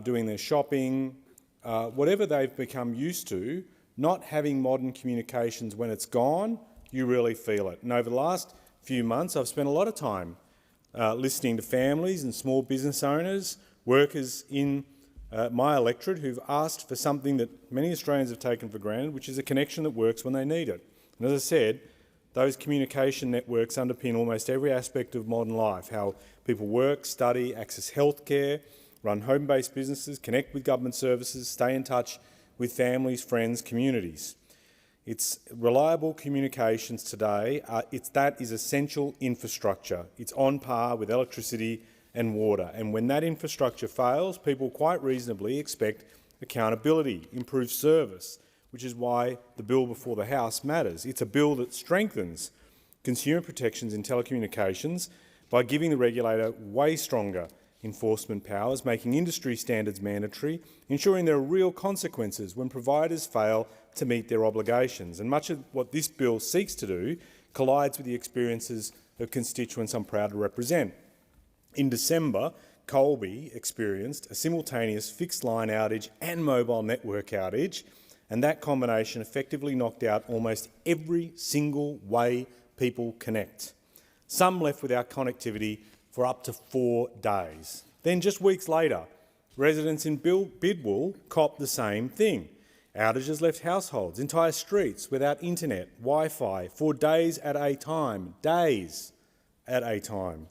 doing their shopping, whatever they've become used to, not having modern communications when it's gone, you really feel it. And over the last few months, I've spent a lot of time listening to families and small business owners, workers in my electorate who've asked for something that many Australians have taken for granted, which is a connection that works when they need it. And as I said, those communication networks underpin almost every aspect of modern life, how people work, study, access healthcare, run home-based businesses, connect with government services, stay in touch with families, friends, communities. It's reliable communications today. That is essential infrastructure. It's on par with electricity and water. And when that infrastructure fails, people quite reasonably expect accountability, improved service, which is why the bill before the House matters. It's a bill that strengthens consumer protections in telecommunications by giving the regulator way stronger enforcement powers, making industry standards mandatory, ensuring there are real consequences when providers fail to meet their obligations. And much of what this bill seeks to do collides with the experiences of constituents I'm proud to represent. In December, Colby experienced a simultaneous fixed line outage and mobile network outage, and that combination effectively knocked out almost every single way people connect. Some left without connectivity for up to 4 days. Then just weeks later, residents in Bidwell copped the same thing. Outages left households, entire streets without internet, Wi-Fi for days at a time. Days at a time.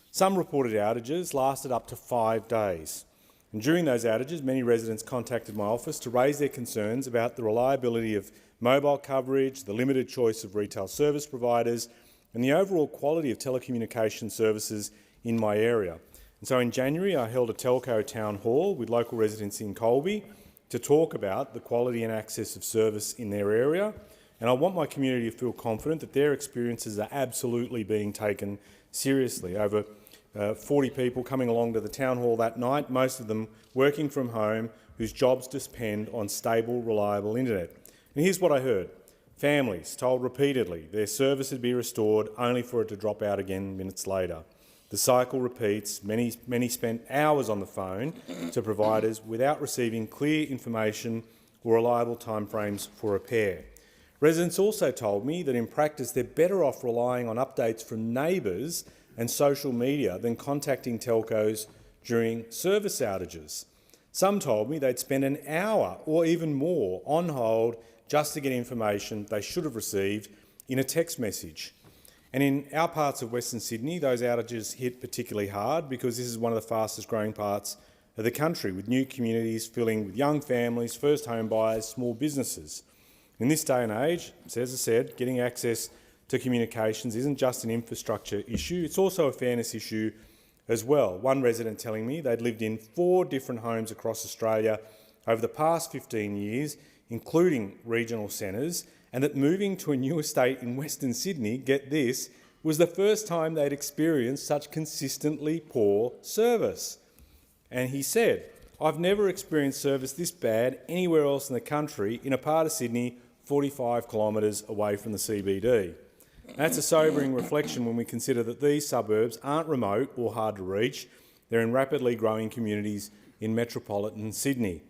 Some reported outages lasted up to 5 days. And during those outages, many residents contacted my office to raise their concerns about the reliability of mobile coverage, the limited choice of retail service providers, and the overall quality of telecommunication services in my area. And so in January, I held a telco town hall with local residents in Colby to talk about the quality and access of service in their area. And I want my community to feel confident that their experiences are absolutely being taken seriously. Over 40 people coming along to the town hall that night, most of them working from home, whose jobs depend on stable, reliable internet. And here's what I heard. Families told repeatedly their service would be restored only for it to drop out again minutes later. The cycle repeats. Many spent hours on the phone to providers without receiving clear information or reliable timeframes for repair. Residents also told me that in practice they're better off relying on updates from neighbours and social media than contacting telcos during service outages. Some told me they'd spend an hour or even more on hold just to get information they should have received in a text message. And in our parts of Western Sydney, those outages hit particularly hard because this is one of the fastest growing parts of the country, with new communities filling with young families, first home buyers, small businesses. In this day and age, as I said, getting access to communications isn't just an infrastructure issue, it's also a fairness issue as well. One resident telling me they'd lived in 4 different homes across Australia over the past 15 years, including regional centres, and that moving to a new estate in Western Sydney, get this, was the first time they'd experienced such consistently poor service. And he said, "I've never experienced service this bad anywhere else in the country in a part of Sydney 45 kilometres away from the CBD." That's a sobering reflection when we consider that these suburbs aren't remote or hard to reach. They're in rapidly growing communities in metropolitan Sydney.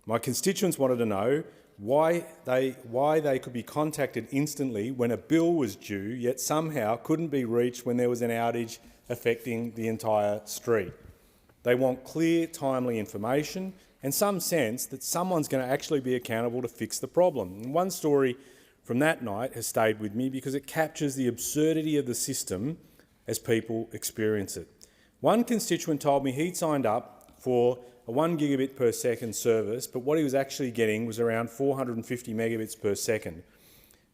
My constituents wanted to know why they could be contacted instantly when a bill was due, yet somehow couldn't be reached when there was an outage affecting the entire street. They want clear, timely information and some sense that someone's going to actually be accountable to fix the problem. And one story from that night has stayed with me because it captures the absurdity of the system as people experience it. One constituent told me he'd signed up for a 1 gigabit per second service, but what he was actually getting was around 450 megabits per second.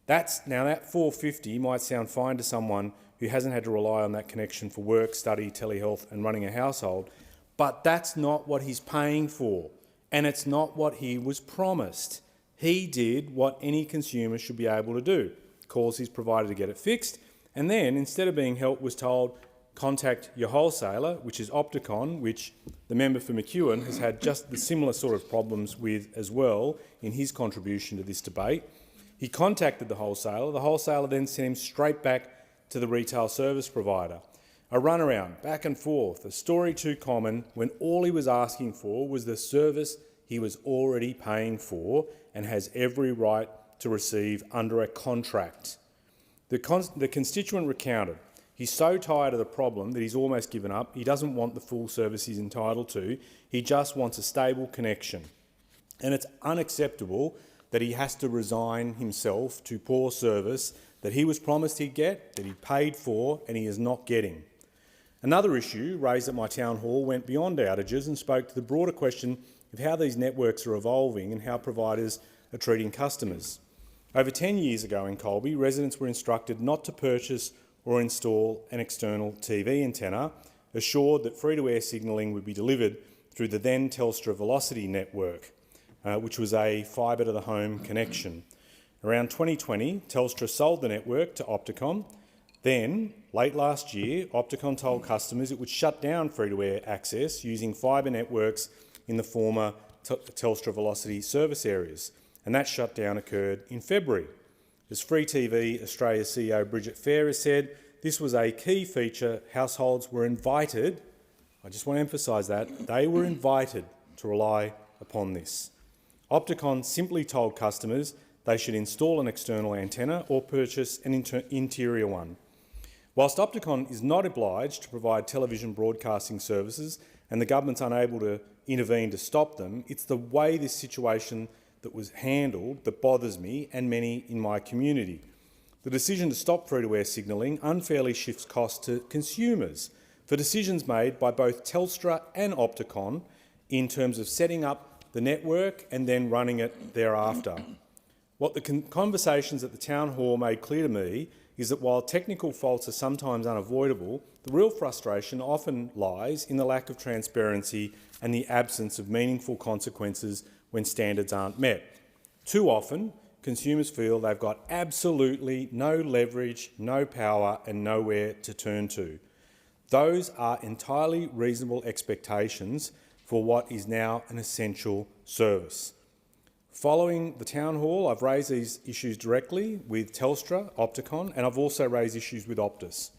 Now that 450 might sound fine to someone who hasn't had to rely on that connection for work, study, telehealth and running a household, but that's not what he's paying for, and it's not what he was promised. He did what any consumer should be able to do, calls his provider to get it fixed, and then, instead of being helped, was told, contact your wholesaler, which is Opticon, which the member for McEwen has had just the similar sort of problems with as well in his contribution to this debate. He contacted the wholesaler then sent him straight back to the retail service provider. A runaround, back and forth, a story too common when all he was asking for was the service he was already paying for and has every right to receive under a contract. The constituent recounted, he's so tired of the problem that he's almost given up. He doesn't want the full service he's entitled to. He just wants a stable connection. And it's unacceptable that he has to resign himself to poor service that he was promised he'd get, that he paid for, and he is not getting. Another issue raised at my town hall went beyond outages and spoke to the broader question of how these networks are evolving and how providers are treating customers. Over 10 years ago in Colby, residents were instructed not to purchase or install an external TV antenna, assured that free-to-air signalling would be delivered through the then Telstra Velocity network, which was a fibre-to-the-home connection. Around 2020, Telstra sold the network to Opticon. Then, late last year, Opticon told customers it would shut down free-to-air access using fibre networks in the former Telstra Velocity service areas, and that shutdown occurred in February. As Free TV Australia CEO Bridget Fair has said, this was a key feature. Households were invited, I just want to emphasise that, they were invited to rely upon this. Opticon simply told customers they should install an external antenna or purchase an interior one. Whilst Opticon is not obliged to provide television broadcasting services and the government's unable to intervene to stop them, it's the way this situation that was handled that bothers me and many in my community. The decision to stop free-to-air signalling unfairly shifts costs to consumers for decisions made by both Telstra and Opticon in terms of setting up the network and then running it thereafter. What the conversations at the Town Hall made clear to me is that while technical faults are sometimes unavoidable, the real frustration often lies in the lack of transparency and the absence of meaningful consequences when standards aren't met. Too often, consumers feel they've got absolutely no leverage, no power and nowhere to turn to. Those are entirely reasonable expectations for what is now an essential service. Following the Town Hall, I've raised these issues directly with Telstra, Opticon, and I've also raised issues with Optus.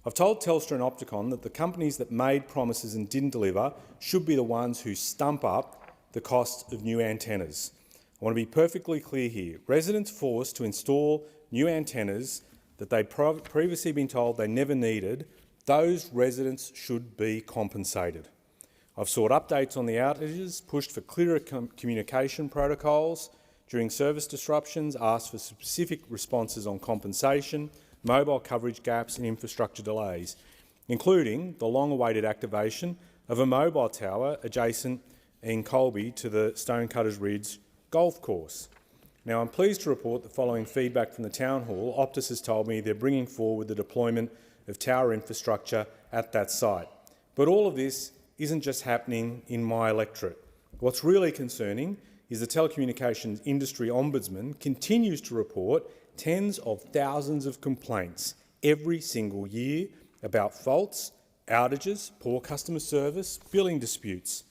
I've told Telstra and Opticon that the companies that made promises and didn't deliver should be the ones who stump up the cost of new antennas. I want to be perfectly clear here. Residents forced to install new antennas that they'd previously been told they never needed, those residents should be compensated. I've sought updates on the outages, pushed for clearer communication protocols during service disruptions, asked for specific responses on compensation, mobile coverage gaps and infrastructure delays, including the long-awaited activation of a mobile tower adjacent in Colby to the Stonecutters Ridge golf course. Now, I'm pleased to report that following feedback from the Town Hall, Optus has told me they're bringing forward the deployment of tower infrastructure at that site. But all of this isn't just happening in my electorate. What's really concerning is the telecommunications industry ombudsman continues to report tens of thousands of complaints every single year about faults, outages, poor customer service, billing disputes.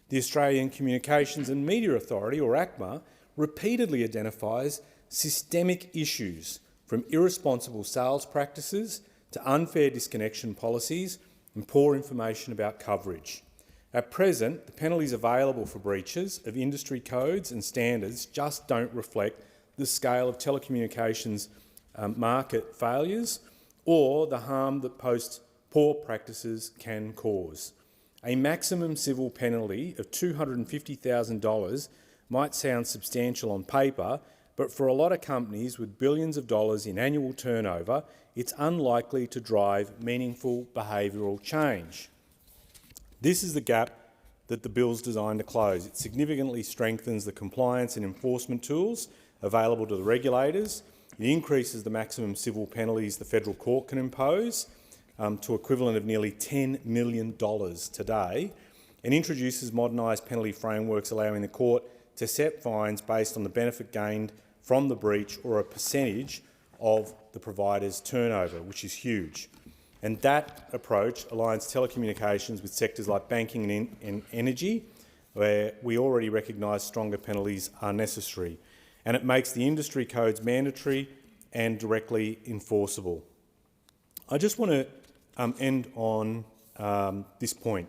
The Australian Communications and Media Authority, or ACMA, repeatedly identifies systemic issues from irresponsible sales practices to unfair disconnection policies and poor information about coverage. At present, the penalties available for breaches of industry codes and standards just don't reflect the scale of telecommunications market failures or the harm that poor practices can cause. A maximum civil penalty of $250,000 might sound substantial on paper, but for a lot of companies with billions of dollars in annual turnover, it's unlikely to drive meaningful behavioural change. This is the gap that the bill's designed to close. It significantly strengthens the compliance and enforcement tools available to the regulators. It increases the maximum civil penalties the federal court can impose to equivalent of nearly $10 million today, and introduces modernised penalty frameworks allowing the court to set fines based on the benefit gained from the breach or a percentage of the provider's turnover, which is huge. And that approach aligns telecommunications with sectors like banking and energy, where we already recognise stronger penalties are necessary. And it makes the industry codes mandatory and directly enforceable. I just want to end on this point.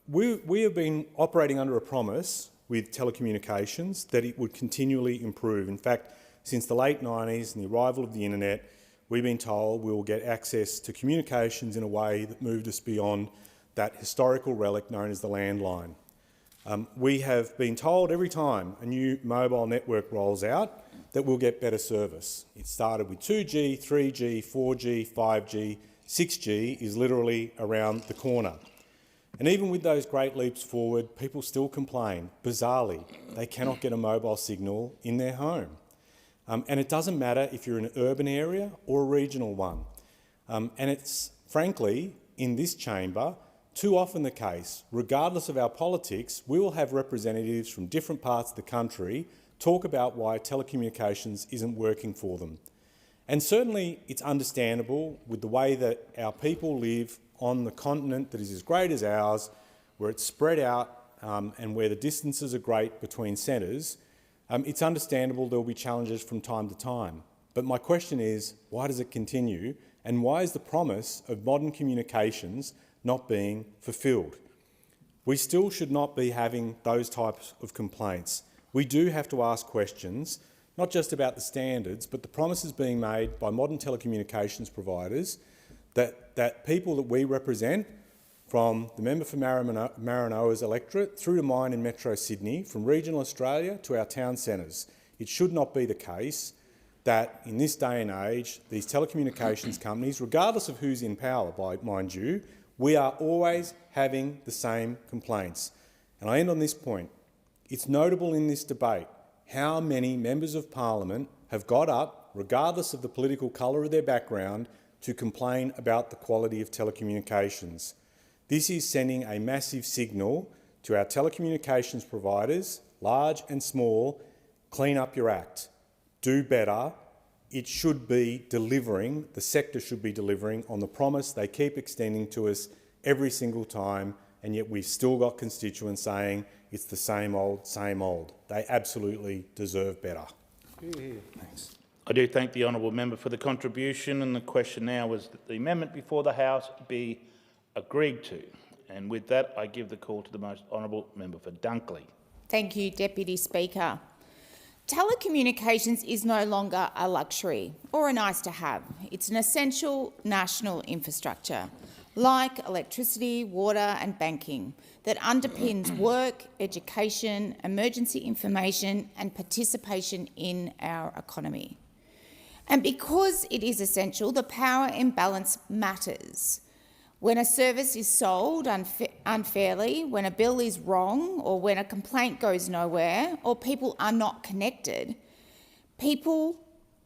We have been operating under a promise with telecommunications that it would continually improve. In fact, since the late 90s and the arrival of the internet, we've been told we will get access to communications in a way that moved us beyond that historical relic known as the landline. We have been told every time a new mobile network rolls out that we'll get better service. It started with 2G, 3G, 4G, 5G, 6G is literally around the corner. And even with those great leaps forward, people still complain, bizarrely, they cannot get a mobile signal in their home. And it doesn't matter if you're in an urban area or a regional one. And it's, frankly, in this chamber, too often the case, regardless of our politics, we will have representatives from different parts of the country talk about why telecommunications isn't working for them. And certainly it's understandable with the way that our people live on the continent that is as great as ours, where it's spread out and where the distances are great between centres. It's understandable there will be challenges from time to time. But my question is, why does it continue? And why is the promise of modern communications not being fulfilled? We still should not be having those types of complaints. We do have to ask questions, not just about the standards, but the promises being made by modern telecommunications providers that people that we represent, from the member for Maranoa's electorate through to mine in Metro Sydney, from regional Australia to our town centres, it should not be the case that in this day and age, these telecommunications companies, regardless of who's in power, mind you, we are always having the same complaints. And I end on this point. It's notable in this debate how many members of parliament have got up, regardless of the political colour of their background, to complain about the quality of telecommunications. This is sending a massive signal to our telecommunications providers, large and small: clean up your act, do better. It should be delivering, the sector should be delivering on the promise they keep extending to us every single time, and yet we've still got constituents saying it's the same old, same old. They absolutely deserve better. Thanks. I do thank the honourable member for the contribution, and the question now was that the amendment before the House be agreed to. And with that, I give the call to the most honourable member for Dunkley. Thank you, Deputy Speaker. Telecommunications is no longer a luxury or a nice to have. It's an essential national infrastructure, like electricity, water and banking, that underpins work, education, emergency information and participation in our economy. And because it is essential, the power imbalance matters. When a service is sold unfairly, when a bill is wrong, or when a complaint goes nowhere, or people are not connected, people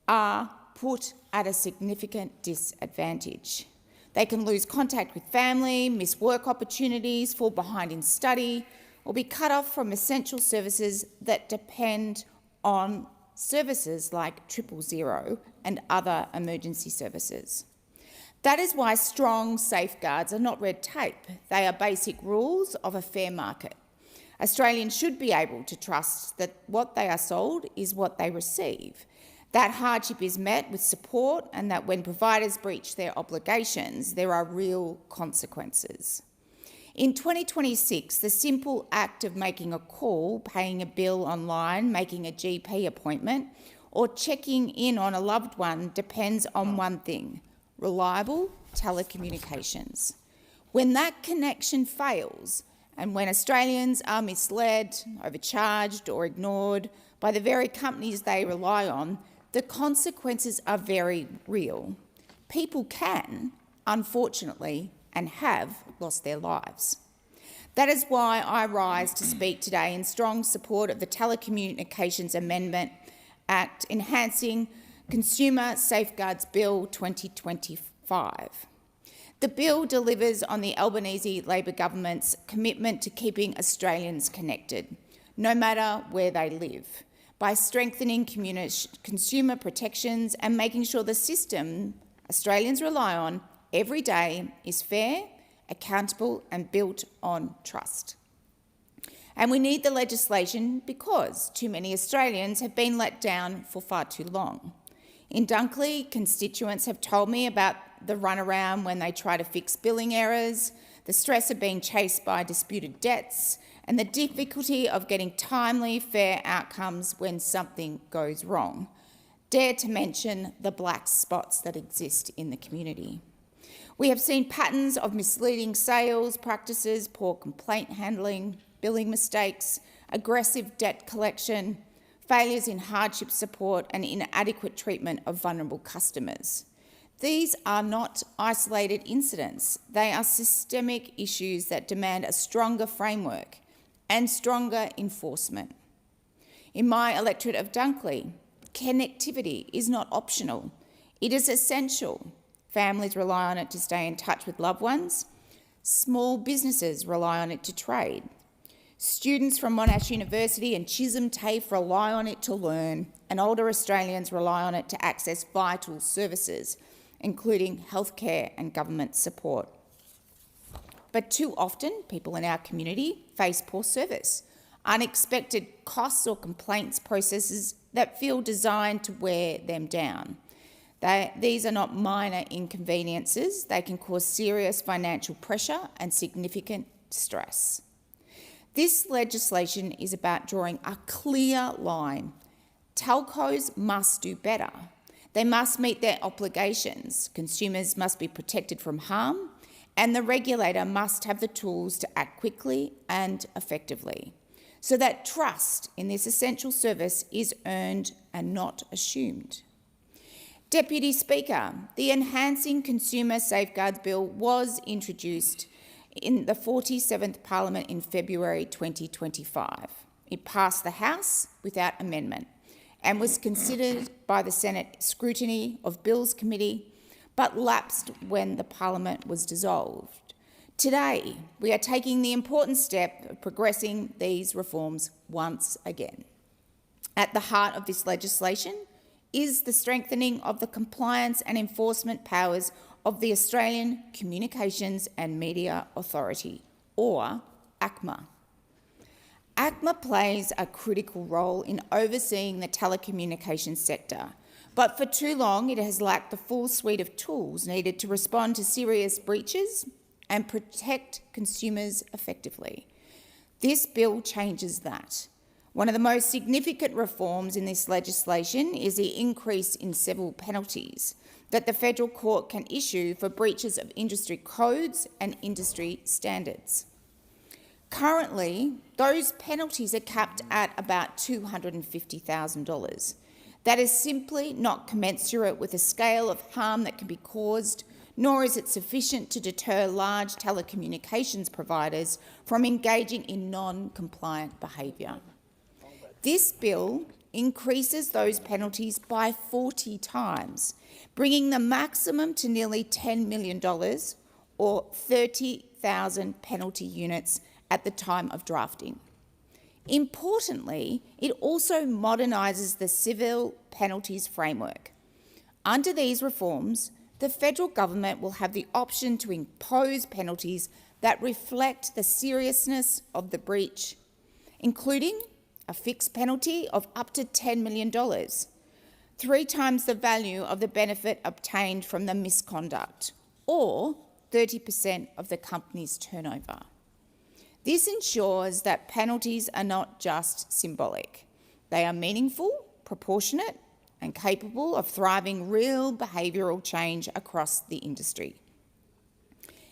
are put at a significant disadvantage. They can lose contact with family, miss work opportunities, fall behind in study, or be cut off from essential services that depend on services like 000 and other emergency services. That is why strong safeguards are not red tape. They are basic rules of a fair market. Australians should be able to trust that what they are sold is what they receive, that hardship is met with support, and that when providers breach their obligations, there are real consequences. In 2026, the simple act of making a call, paying a bill online, making a GP appointment, or checking in on a loved one depends on one thing: reliable telecommunications. When that connection fails, and when Australians are misled, overcharged or ignored by the very companies they rely on, the consequences are very real. People can, unfortunately, and have lost their lives. That is why I rise to speak today in strong support of the Telecommunications Amendment Act, enhancing Consumer Safeguards Bill 2025. The bill delivers on the Albanese Labor government's commitment to keeping Australians connected, no matter where they live, by strengthening consumer protections and making sure the system Australians rely on every day is fair, accountable and built on trust. And we need the legislation because too many Australians have been let down for far too long. In Dunkley, constituents have told me about the runaround when they try to fix billing errors, the stress of being chased by disputed debts, and the difficulty of getting timely, fair outcomes when something goes wrong. Dare to mention the black spots that exist in the community. We have seen patterns of misleading sales practices, poor complaint handling, billing mistakes, aggressive debt collection, failures in hardship support and inadequate treatment of vulnerable customers. These are not isolated incidents. They are systemic issues that demand a stronger framework and stronger enforcement. In my electorate of Dunkley, connectivity is not optional. It is essential. Families rely on it to stay in touch with loved ones. Small businesses rely on it to trade. Students from Monash University and Chisholm TAFE rely on it to learn, and older Australians rely on it to access vital services, including healthcare and government support. But too often, people in our community face poor service, unexpected costs or complaints processes that feel designed to wear them down. These are not minor inconveniences. They can cause serious financial pressure and significant stress. This legislation is about drawing a clear line. Telcos must do better. They must meet their obligations. Consumers must be protected from harm, and the regulator must have the tools to act quickly and effectively, so that trust in this essential service is earned and not assumed. Deputy Speaker, the Enhancing Consumer Safeguards Bill was introduced in the 47th Parliament in February 2025. It passed the House without amendment and was considered by the Senate Scrutiny of Bills Committee, but lapsed when the Parliament was dissolved. Today, we are taking the important step of progressing these reforms once again. At the heart of this legislation is the strengthening of the compliance and enforcement powers of the Australian Communications and Media Authority, or ACMA. ACMA plays a critical role in overseeing the telecommunications sector, but for too long it has lacked the full suite of tools needed to respond to serious breaches and protect consumers effectively. This bill changes that. One of the most significant reforms in this legislation is the increase in civil penalties that the federal court can issue for breaches of industry codes and industry standards. Currently, those penalties are capped at about $250,000. That is simply not commensurate with the scale of harm that can be caused, nor is it sufficient to deter large telecommunications providers from engaging in non-compliant behaviour. This bill increases those penalties by 40 times, bringing the maximum to nearly $10 million, or 30,000 penalty units at the time of drafting. Importantly, it also modernises the civil penalties framework. Under these reforms, the federal government will have the option to impose penalties that reflect the seriousness of the breach, including a fixed penalty of up to $10 million, 3 times the value of the benefit obtained from the misconduct, or 30% of the company's turnover. This ensures that penalties are not just symbolic. They are meaningful, proportionate, and capable of driving real behavioural change across the industry.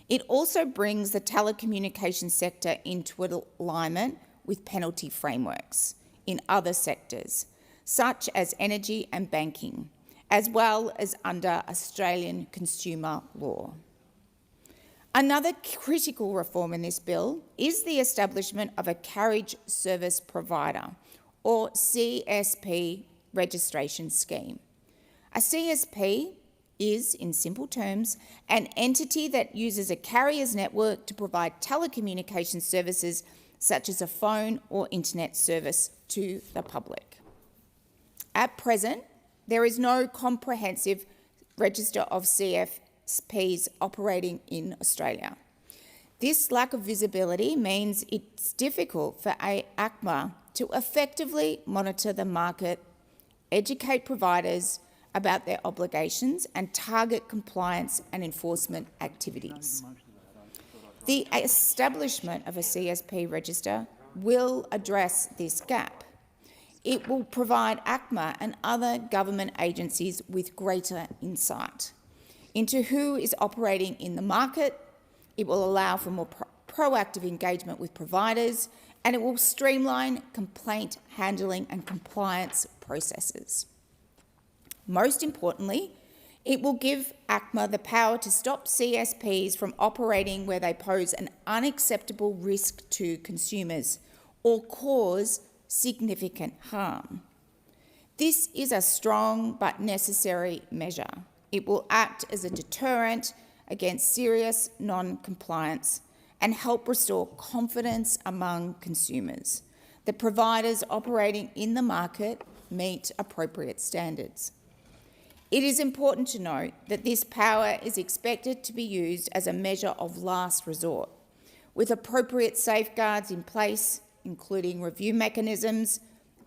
It also brings the telecommunications sector into alignment with penalty frameworks in other sectors, such as energy and banking, as well as under Australian consumer law. Another critical reform in this bill is the establishment of a carriage service provider, or CSP, registration scheme. A CSP is, in simple terms, an entity that uses a carrier's network to provide telecommunication services such as a phone or internet service to the public. At present, there is no comprehensive register of CSPs operating in Australia. This lack of visibility means it's difficult for ACMA to effectively monitor the market, educate providers about their obligations, and target compliance and enforcement activities. The establishment of a CSP register will address this gap. It will provide ACMA and other government agencies with greater insight into who is operating in the market. It will allow for more proactive engagement with providers, and it will streamline complaint handling and compliance processes. Most importantly, it will give ACMA the power to stop CSPs from operating where they pose an unacceptable risk to consumers or cause significant harm. This is a strong but necessary measure. It will act as a deterrent against serious non-compliance and help restore confidence among consumers that providers operating in the market meet appropriate standards. It is important to note that this power is expected to be used as a measure of last resort, with appropriate safeguards in place, including review mechanisms,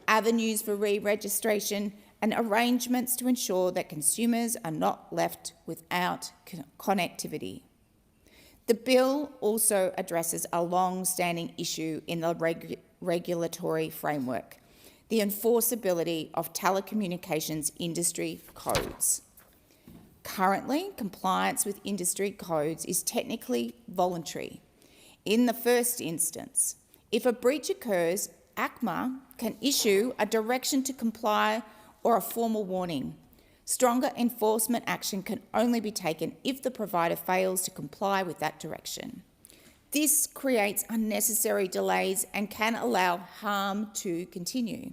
avenues for re-registration, and arrangements to ensure that consumers are not left without connectivity. The bill also addresses a long-standing issue in the regulatory framework, the enforceability of telecommunications industry codes. Currently, compliance with industry codes is technically voluntary. In the first instance, if a breach occurs, ACMA can issue a direction to comply or a formal warning. Stronger enforcement action can only be taken if the provider fails to comply with that direction. This creates unnecessary delays and can allow harm to continue.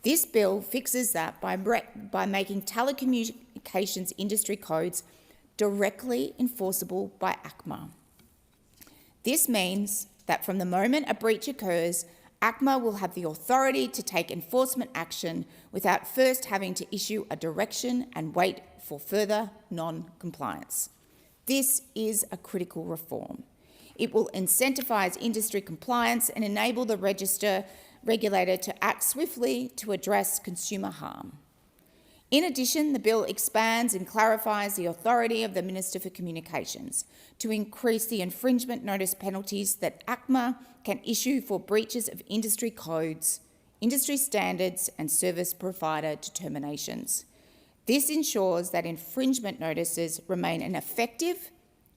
This bill fixes that by making telecommunications industry codes directly enforceable by ACMA. This means that from the moment a breach occurs, ACMA will have the authority to take enforcement action without first having to issue a direction and wait for further non-compliance. This is a critical reform. It will incentivise industry compliance and enable the regulator to act swiftly to address consumer harm. In addition, the bill expands and clarifies the authority of the Minister for Communications to increase the infringement notice penalties that ACMA can issue for breaches of industry codes, industry standards and service provider determinations. This ensures that infringement notices remain an effective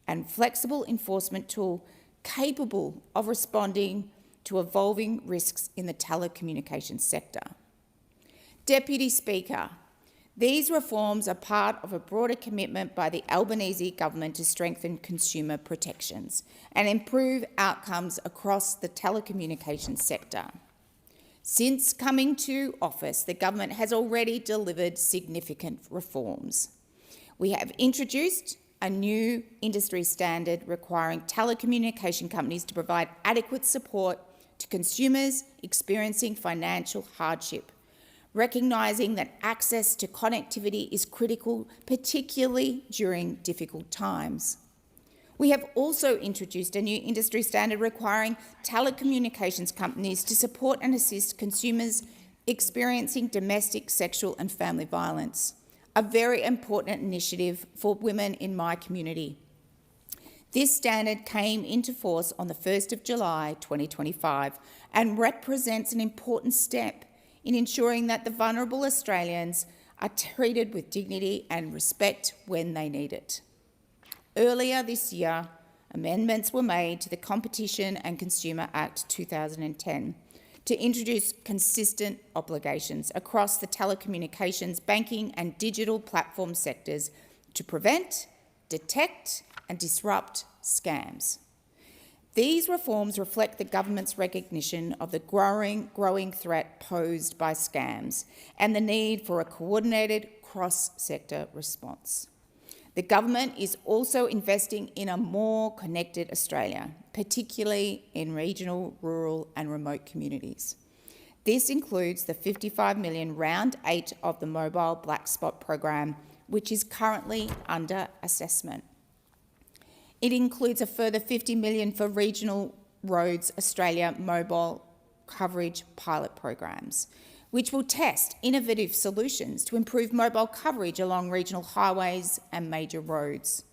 and flexible enforcement tool capable of responding to evolving risks in the telecommunications sector. Deputy Speaker, these reforms are part of a broader commitment by the Albanese government to strengthen consumer protections and improve outcomes across the telecommunications sector. Since coming to office, the government has already delivered significant reforms. We have introduced a new industry standard requiring telecommunication companies to provide adequate support to consumers experiencing financial hardship, recognising that access to connectivity is critical, particularly during difficult times. We have also introduced a new industry standard requiring telecommunications companies to support and assist consumers experiencing domestic, sexual and family violence, a very important initiative for women in my community. This standard came into force on the 1st of July 2025 and represents an important step in ensuring that the vulnerable Australians are treated with dignity and respect when they need it. Earlier this year, amendments were made to the Competition and Consumer Act 2010 to introduce consistent obligations across the telecommunications, banking and digital platform sectors to prevent, detect and disrupt scams. These reforms reflect the government's recognition of the growing threat posed by scams and the need for a coordinated cross-sector response. The government is also investing in a more connected Australia, particularly in regional, rural and remote communities. This includes the $55 million Round 8 of the Mobile Black Spot program, which is currently under assessment. It includes a further $50 million for Regional Roads Australia mobile coverage pilot programs, which will test innovative solutions to improve mobile coverage along regional highways and major roads.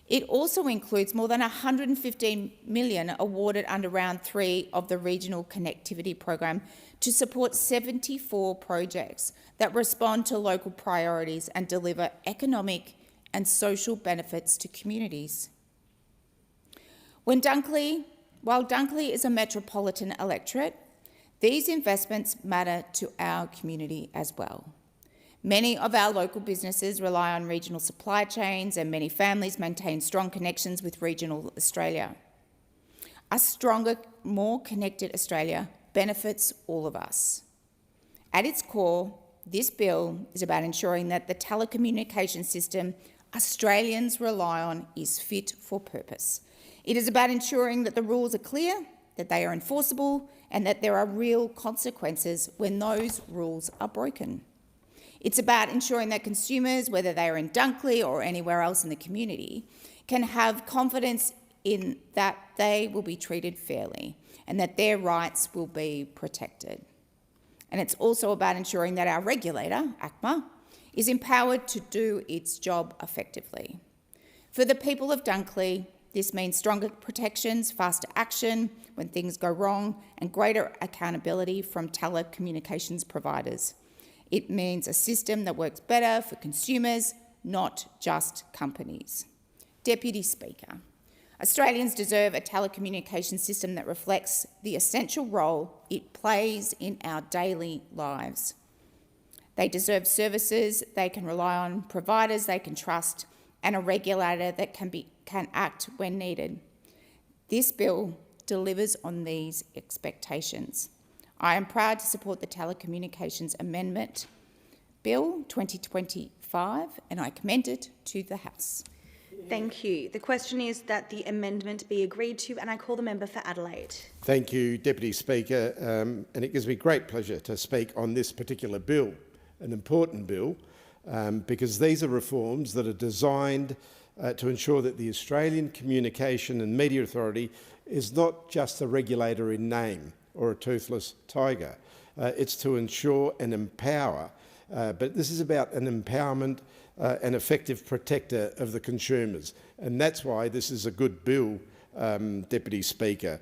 It also includes more than $115 million awarded under Round 3 of the Regional Connectivity Program to support 74 projects that respond to local priorities and deliver economic and social benefits to communities. While Dunkley is a metropolitan electorate, these investments matter to our community as well. Many of our local businesses rely on regional supply chains and many families maintain strong connections with regional Australia. A stronger, more connected Australia benefits all of us. At its core, this bill is about ensuring that the telecommunication system Australians rely on is fit for purpose. It is about ensuring that the rules are clear, that they are enforceable, and that there are real consequences when those rules are broken. It's about ensuring that consumers, whether they are in Dunkley or anywhere else in the community, can have confidence in that they will be treated fairly and that their rights will be protected. And it's also about ensuring that our regulator, ACMA, is empowered to do its job effectively. For the people of Dunkley, this means stronger protections, faster action when things go wrong, and greater accountability from telecommunications providers. It means a system that works better for consumers, not just companies. Deputy Speaker, Australians deserve a telecommunications system that reflects the essential role it plays in our daily lives. They deserve services they can rely on, providers they can trust, and a regulator that can act when needed. This bill delivers on these expectations. I am proud to support the Telecommunications Amendment Bill 2025, and I commend it to the House. Thank you. The question is that the amendment be agreed to, and I call the member for Adelaide. Thank you, Deputy Speaker, and it gives me great pleasure to speak on this particular bill, an important bill, because these are reforms that are designed to ensure that the Australian Communication and Media Authority is not just a regulator in name or a toothless tiger. It's to ensure and empower, but this is about an empowerment an effective protector of the consumers. And that's why this is a good bill, Deputy Speaker.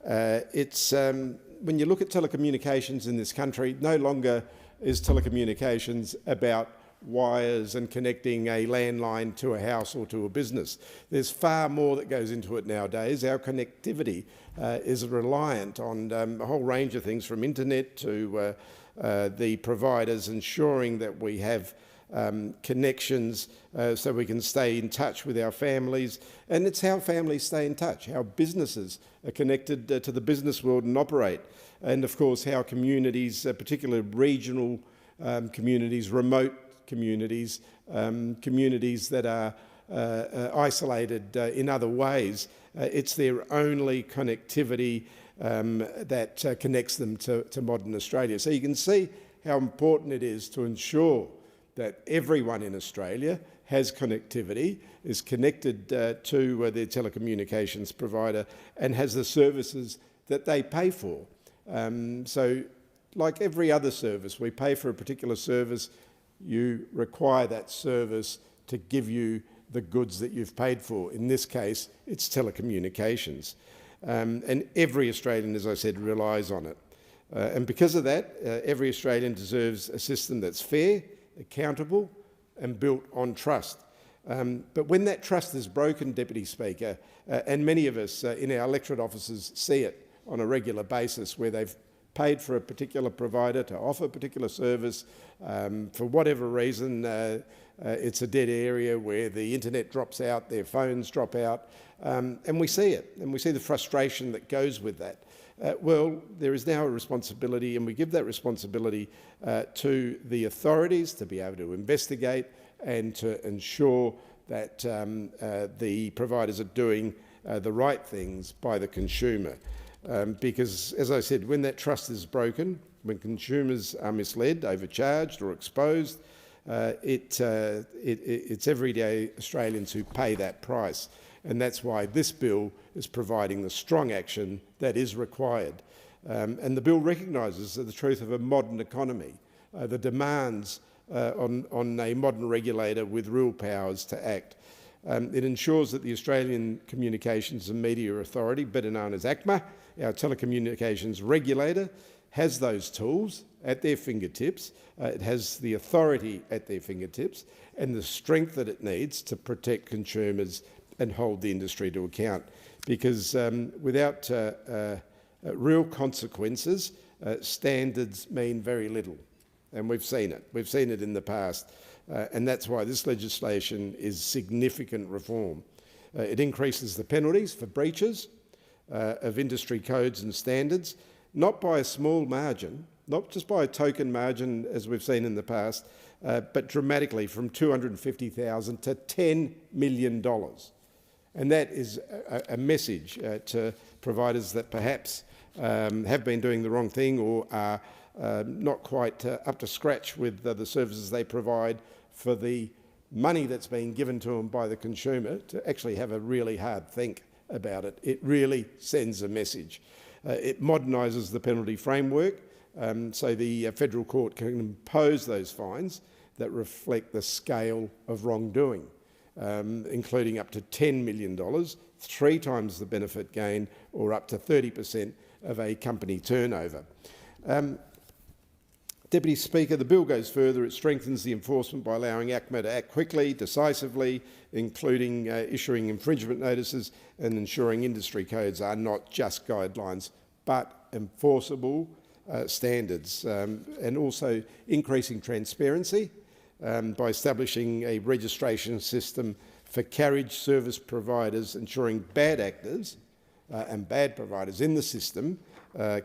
When you look at telecommunications in this country, no longer is telecommunications about wires and connecting a landline to a house or to a business. There's far more that goes into it nowadays. Our connectivity is reliant on a whole range of things, from internet to the providers ensuring that we have connections so we can stay in touch with our families. And it's how families stay in touch, how businesses are connected to the business world and operate. And of course, how communities, particularly regional communities, remote communities, communities that are isolated in other ways, it's their only connectivity that connects them to modern Australia. So you can see how important it is to ensure that everyone in Australia has connectivity, is connected to their telecommunications provider and has the services that they pay for. So like every other service, we pay for a particular service, you require that service to give you the goods that you've paid for. In this case, it's telecommunications. And every Australian, as I said, relies on it. And because of that, every Australian deserves a system that's fair, accountable and built on trust. But when that trust is broken, Deputy Speaker, and many of us in our electorate offices see it on a regular basis, where they've paid for a particular provider to offer a particular service, for whatever reason, it's a dead area where the internet drops out, their phones drop out, and we see it, and we see the frustration that goes with that. Well, there is now a responsibility, and we give that responsibility to the authorities to be able to investigate and to ensure that the providers are doing the right things by the consumer. Because, as I said, when that trust is broken, when consumers are misled, overcharged or exposed, it's everyday Australians who pay that price. And that's why this bill is providing the strong action that is required. And the bill recognises the truth of a modern economy, the demands on a modern regulator with real powers to act. It ensures that the Australian Communications and Media Authority, better known as ACMA, our telecommunications regulator, has those tools at their fingertips. It has the authority at their fingertips and the strength that it needs to protect consumers and hold the industry to account. Because without real consequences, standards mean very little. And we've seen it. We've seen it in the past. And that's why this legislation is significant reform. It increases the penalties for breaches of industry codes and standards, not by a small margin, not just by a token margin as we've seen in the past, but dramatically from $250,000 to $10 million. And that is a message to providers that perhaps have been doing the wrong thing or are not quite up to scratch with the services they provide for the money that's being given to them by the consumer, to actually have a really hard think about it. It really sends a message. It modernises the penalty framework, so the federal court can impose those fines that reflect the scale of wrongdoing, including up to $10 million, 3 times the benefit gain, or up to 30% of a company turnover. Deputy Speaker, the bill goes further. It strengthens the enforcement by allowing ACMA to act quickly, decisively, including issuing infringement notices and ensuring industry codes are not just guidelines but enforceable standards, and also increasing transparency by establishing a registration system for carriage service providers, ensuring bad actors and bad providers in the system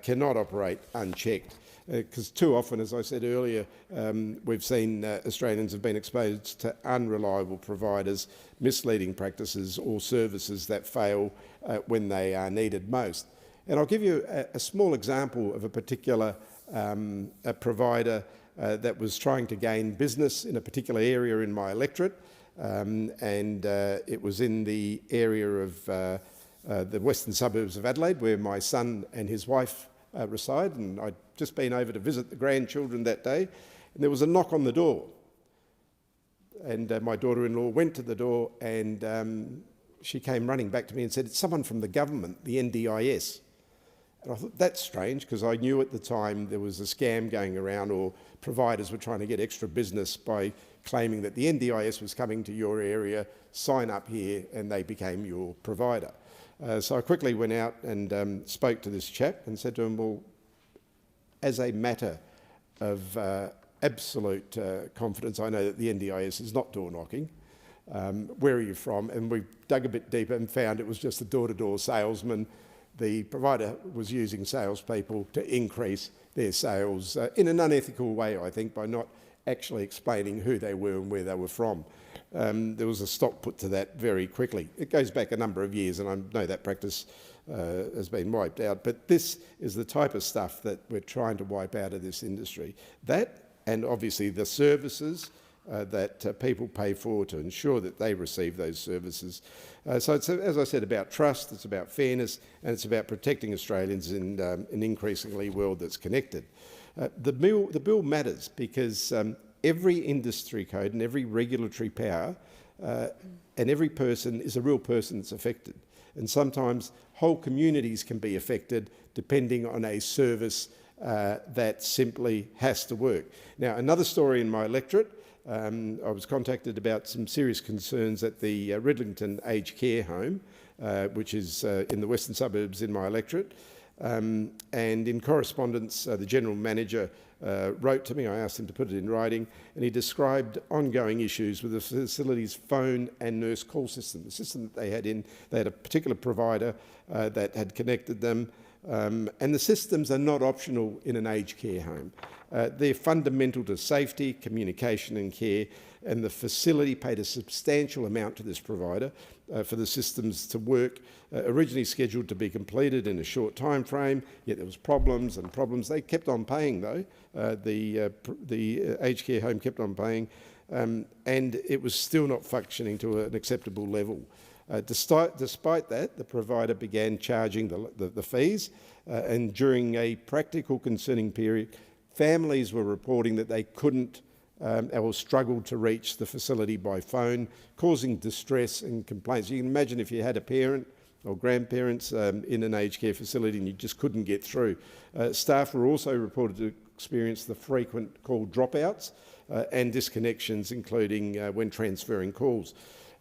cannot operate unchecked. Because too often, as I said earlier, we've seen Australians have been exposed to unreliable providers, misleading practices or services that fail when they are needed most. And I'll give you a small example of a particular provider that was trying to gain business in a particular area in my electorate, and it was in the area of the western suburbs of Adelaide, where my son and his wife reside, and I'd just been over to visit the grandchildren that day, and there was a knock on the door. And my daughter-in-law went to the door, and she came running back to me and said, "It's someone from the government, the NDIS." And I thought, that's strange, because I knew at the time there was a scam going around, or providers were trying to get extra business by claiming that the NDIS was coming to your area, sign up here, and they became your provider. So I quickly went out and spoke to this chap and said to him, well, as a matter of absolute confidence, I know that the NDIS is not door knocking. Where are you from? And we dug a bit deeper and found it was just a door-to-door salesman. The provider was using salespeople to increase their sales in an unethical way, I think, by not actually explaining who they were and where they were from. There was a stop put to that very quickly. It goes back a number of years, and I know that practice has been wiped out, but this is the type of stuff that we're trying to wipe out of this industry. That, and obviously the services that people pay for to ensure that they receive those services. So it's, as I said, about trust, it's about fairness, and it's about protecting Australians in an increasingly world that's connected. The bill matters because every industry code and every regulatory power and every person is a real person that's affected. And sometimes whole communities can be affected depending on a service that simply has to work. Now, another story in my electorate, I was contacted about some serious concerns at the Ridlington Aged Care Home, which is in the western suburbs in my electorate. And in correspondence, the General Manager wrote to me. I asked him to put it in writing, and he described ongoing issues with the facility's phone and nurse call system. The system that they had a particular provider that had connected them, and the systems are not optional in an aged care home. They're fundamental to safety, communication and care, and the facility paid a substantial amount to this provider for the systems to work, originally scheduled to be completed in a short time frame, yet there was problems and problems. They kept on paying though, the aged care home kept on paying, and it was still not functioning to an acceptable level. Despite that, the provider began charging the fees, and during a practical concerning period, families were reporting that they couldn't or struggled to reach the facility by phone, causing distress and complaints. You can imagine if you had a parent or grandparents in an aged care facility and you just couldn't get through. Staff were also reported to experience the frequent call dropouts and disconnections, including when transferring calls.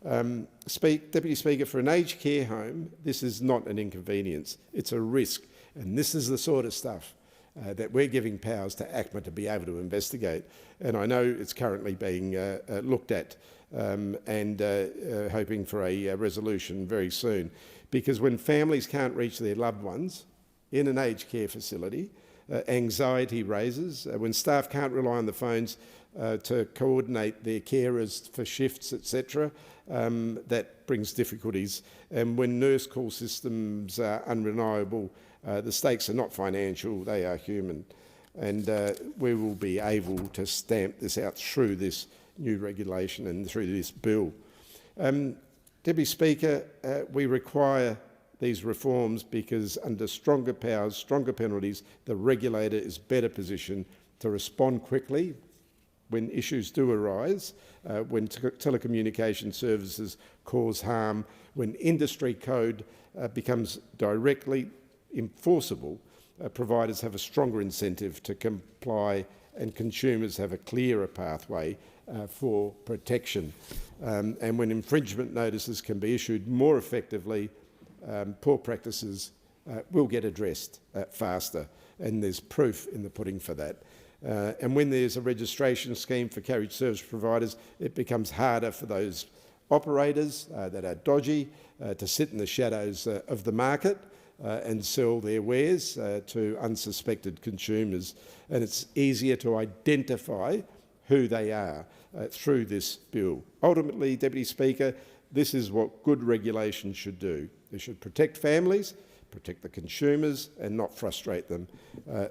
Deputy Speaker, for an aged care home, this is not an inconvenience, it's a risk. And this is the sort of stuff that we're giving powers to ACMA to be able to investigate. And I know it's currently being looked at and hoping for a resolution very soon. Because when families can't reach their loved ones in an aged care facility, anxiety raises. When staff can't rely on the phones, to coordinate their carers for shifts, etc. That brings difficulties. And when nurse call systems are unreliable, the stakes are not financial, they are human. And we will be able to stamp this out through this new regulation and through this bill. Deputy Speaker, we require these reforms because under stronger powers, stronger penalties, the regulator is better positioned to respond quickly when issues do arise, when telecommunication services cause harm, when industry code becomes directly enforceable. Providers have a stronger incentive to comply and consumers have a clearer pathway for protection. And when infringement notices can be issued more effectively, poor practices will get addressed faster, and there's proof in the pudding for that. And when there's a registration scheme for carriage service providers, it becomes harder for those operators that are dodgy to sit in the shadows of the market and sell their wares to unsuspected consumers. And it's easier to identify who they are through this bill. Ultimately, Deputy Speaker, this is what good regulation should do. It should protect families, protect the consumers and not frustrate them,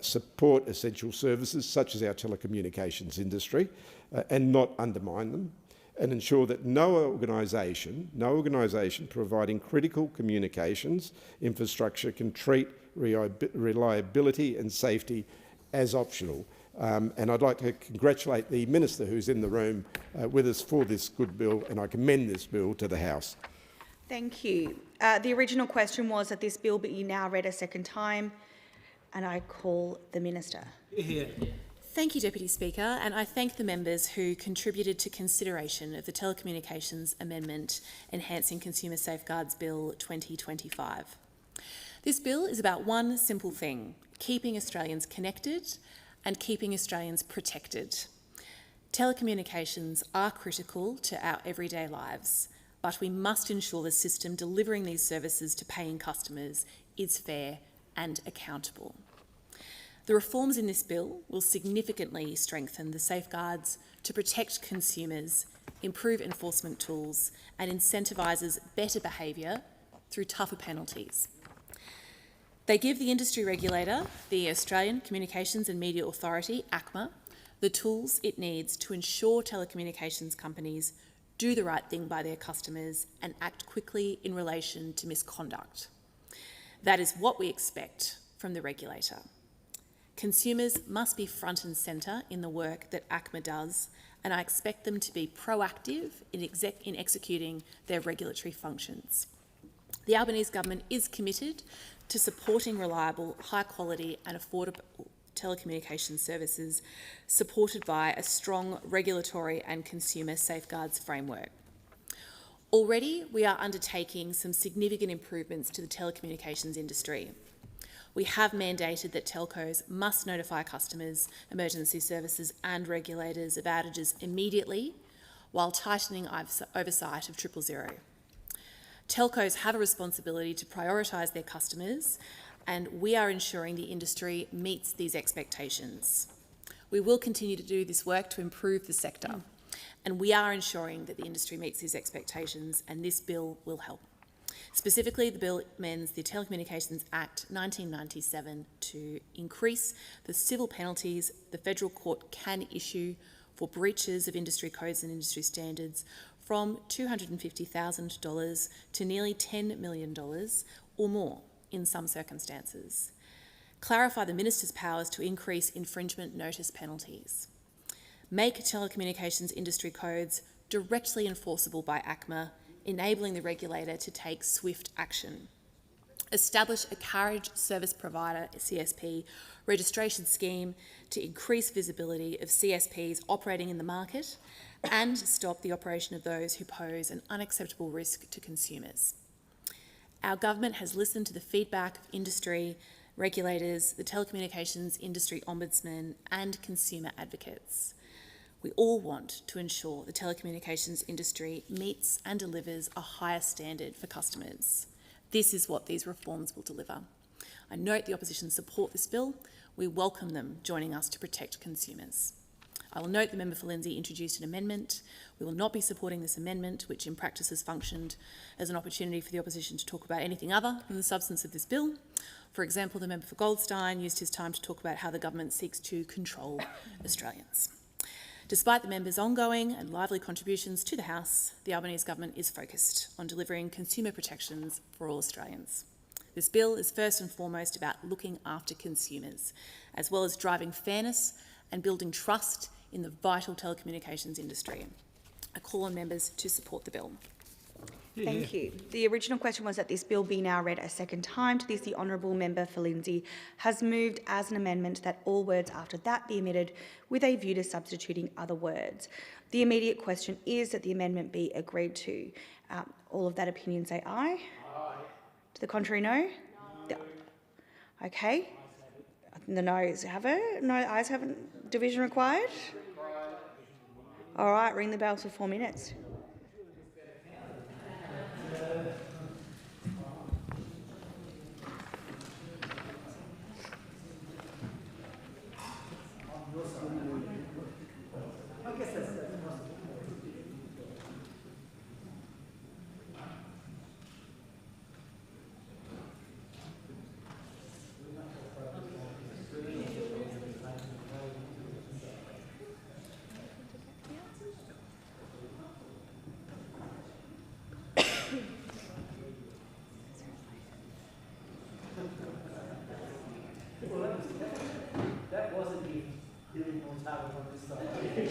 support essential services such as our telecommunications industry and not undermine them, and ensure that no organisation providing critical communications infrastructure can treat reliability and safety as optional. And I'd like to congratulate the Minister who's in the room with us for this good bill, and I commend this bill to the House. Thank you. The original question was that this bill be now read a second time, and I call the Minister. Thank you, Deputy Speaker, and I thank the members who contributed to consideration of the Telecommunications Amendment Enhancing Consumer Safeguards Bill 2025. This bill is about one simple thing: keeping Australians connected and keeping Australians protected. Telecommunications are critical to our everyday lives, but we must ensure the system delivering these services to paying customers is fair and accountable. The reforms in this bill will significantly strengthen the safeguards to protect consumers, improve enforcement tools, and incentivises better behaviour through tougher penalties. They give the industry regulator, the Australian Communications and Media Authority, ACMA, the tools it needs to ensure telecommunications companies do the right thing by their customers and act quickly in relation to misconduct. That is what we expect from the regulator. Consumers must be front and centre in the work that ACMA does, and I expect them to be proactive in executing their regulatory functions. The Albanese government is committed to supporting reliable, high-quality and affordable telecommunications services supported by a strong regulatory and consumer safeguards framework. Already, we are undertaking some significant improvements to the telecommunications industry. We have mandated that telcos must notify customers, emergency services and regulators of outages immediately, while tightening oversight of 000. Telcos have a responsibility to prioritise their customers, and we are ensuring the industry meets these expectations. We will continue to do this work to improve the sector, and we are ensuring that the industry meets these expectations, and this bill will help. Specifically, the bill amends the Telecommunications Act 1997 to increase the civil penalties the federal court can issue for breaches of industry codes and industry standards from $250,000 to nearly $10 million or more in some circumstances. Clarify the Minister's powers to increase infringement notice penalties. Make telecommunications industry codes directly enforceable by ACMA, enabling the regulator to take swift action. Establish a carriage service provider, CSP, registration scheme to increase visibility of CSPs operating in the market and stop the operation of those who pose an unacceptable risk to consumers. Our government has listened to the feedback of industry, regulators, the telecommunications industry ombudsman and consumer advocates. We all want to ensure the telecommunications industry meets and delivers a higher standard for customers. This is what these reforms will deliver. I note the opposition support this bill. We welcome them joining us to protect consumers. I will note the member for Lindsay introduced an amendment. We will not be supporting this amendment, which in practice has functioned as an opportunity for the opposition to talk about anything other than the substance of this bill. For example, the member for Goldstein used his time to talk about how the government seeks to control Australians. Despite the members' ongoing and lively contributions to the House, the Albanese government is focused on delivering consumer protections for all Australians. This bill is first and foremost about looking after consumers, as well as driving fairness and building trust in the vital telecommunications industry. I call on members to support the bill. Thank you. The original question was that this bill be now read a second time. To this, the honourable member for Lindsay has moved as an amendment that all words after that be omitted with a view to substituting other words. The immediate question is that the amendment be agreed to. All of that opinion say aye. Aye. To the contrary, no? No. Okay. The noes have it. No ayes haven't. Division required? All right, ring the bells for 4 minutes. That wasn't even on target on this side.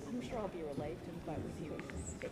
I'm sure I'll be relieved and vote with you in a second.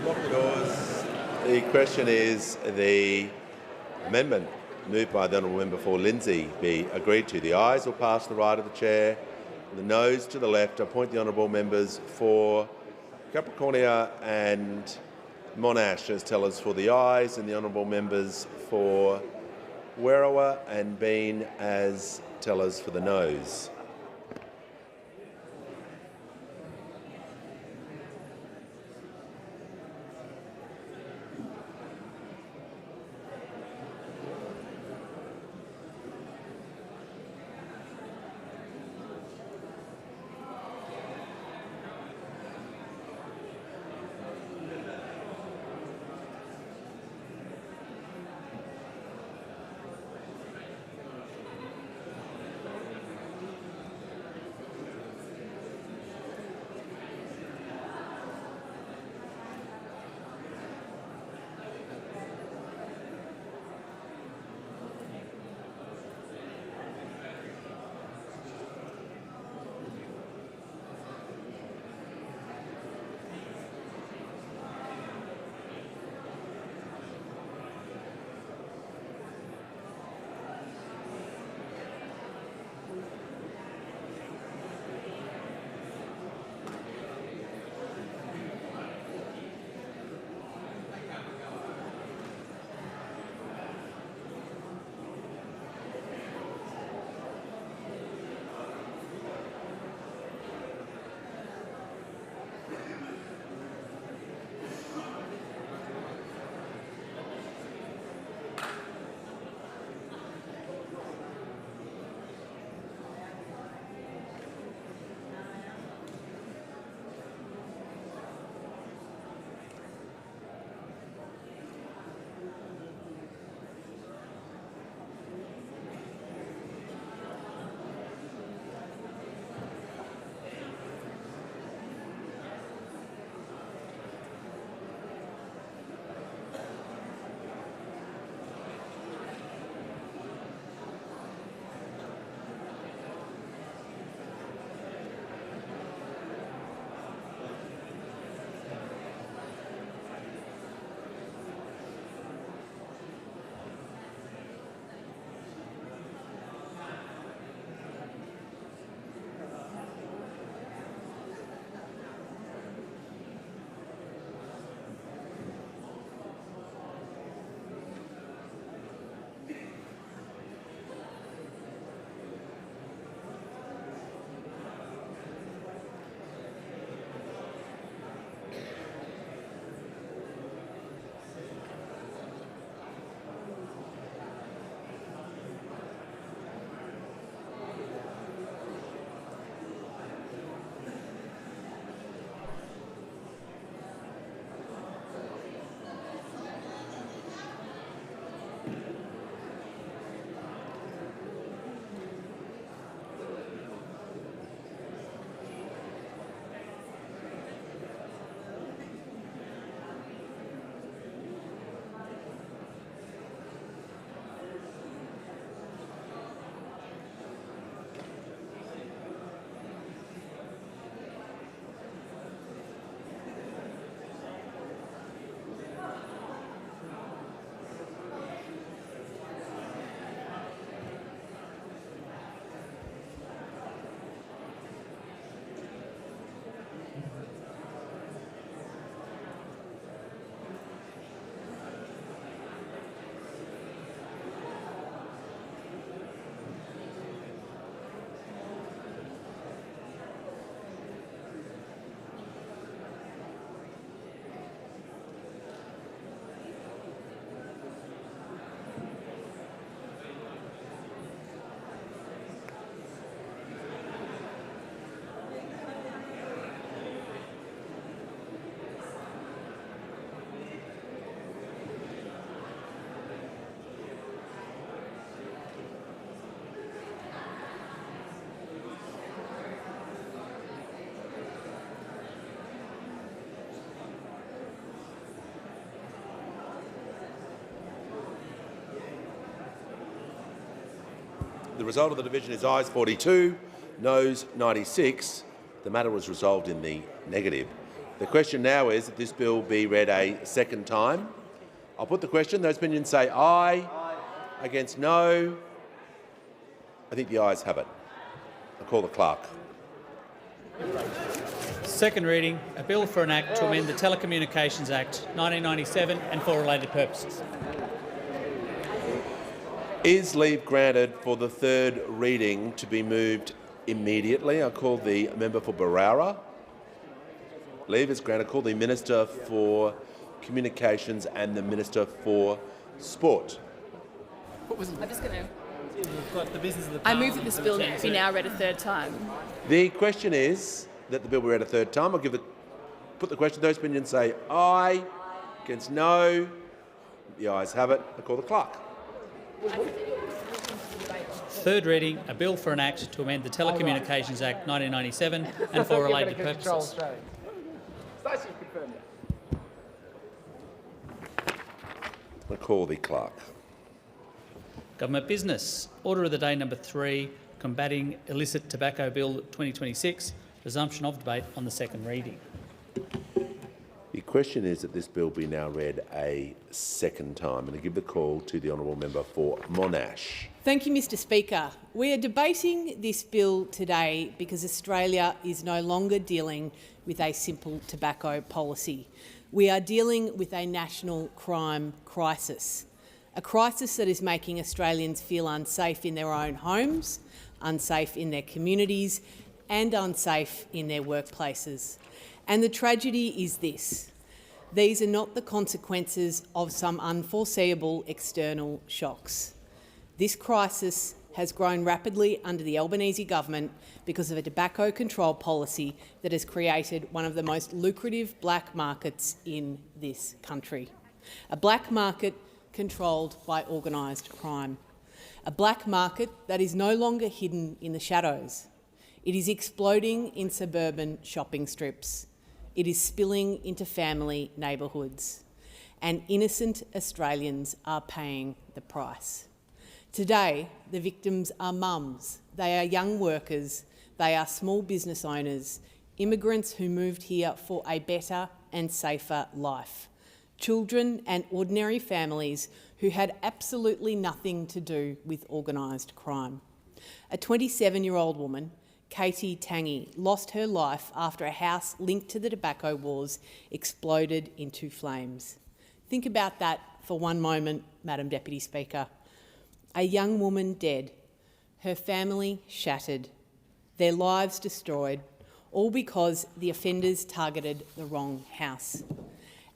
Lock the doors. The question is the amendment moved by the honourable member for Lindsay be agreed to. The ayes will pass to the right of the chair, the noes to the left. I point the honourable members for Capricornia and Monash as tellers for the ayes, and the honourable members for Werriwa and Bean as tellers for the noes. The result of the division is ayes 42, noes 96. The matter was resolved in the negative. The question now is that this bill be read a second time. I'll put the question. Those opinions say aye. Against no. I think the ayes have it. I'll call the clerk. Second reading, a bill for an act to amend the Telecommunications Act 1997 and for related purposes. Is leave granted for the third reading to be moved immediately? I call the member for Barara. Leave is granted. I call the Minister for Communications and the Minister for Sport. I'm just going to... The business of the I move that this bill be now read a third time. The question is that the bill be read a third time. I'll put the question. Those opinions say aye. Against no. The ayes have it. I call the clerk. Third reading, a bill for an act to amend the Telecommunications Act 1997 and for related purposes. I call the clerk. Government business. Order of the day number 3, Combating Illicit Tobacco Bill 2026. Resumption of debate on the second reading. The question is that this bill be now read a second time, and I give the call to the honourable member for Monash. Thank you, Mr Speaker. We are debating this bill today because Australia is no longer dealing with a simple tobacco policy. We are dealing with a national crime crisis, a crisis that is making Australians feel unsafe in their own homes, unsafe in their communities and unsafe in their workplaces. And the tragedy is this: these are not the consequences of some unforeseeable external shocks. This crisis has grown rapidly under the Albanese government because of a tobacco control policy that has created one of the most lucrative black markets in this country. A black market controlled by organised crime. A black market that is no longer hidden in the shadows. It is exploding in suburban shopping strips. It is spilling into family neighbourhoods. And innocent Australians are paying the price. Today, the victims are mums, they are young workers, they are small business owners, immigrants who moved here for a better and safer life, children and ordinary families who had absolutely nothing to do with organised crime. A 27-year-old woman, Katie Tangi, lost her life after a house linked to the tobacco wars exploded into flames. Think about that for one moment, Madam Deputy Speaker. A young woman dead, her family shattered, their lives destroyed, all because the offenders targeted the wrong house.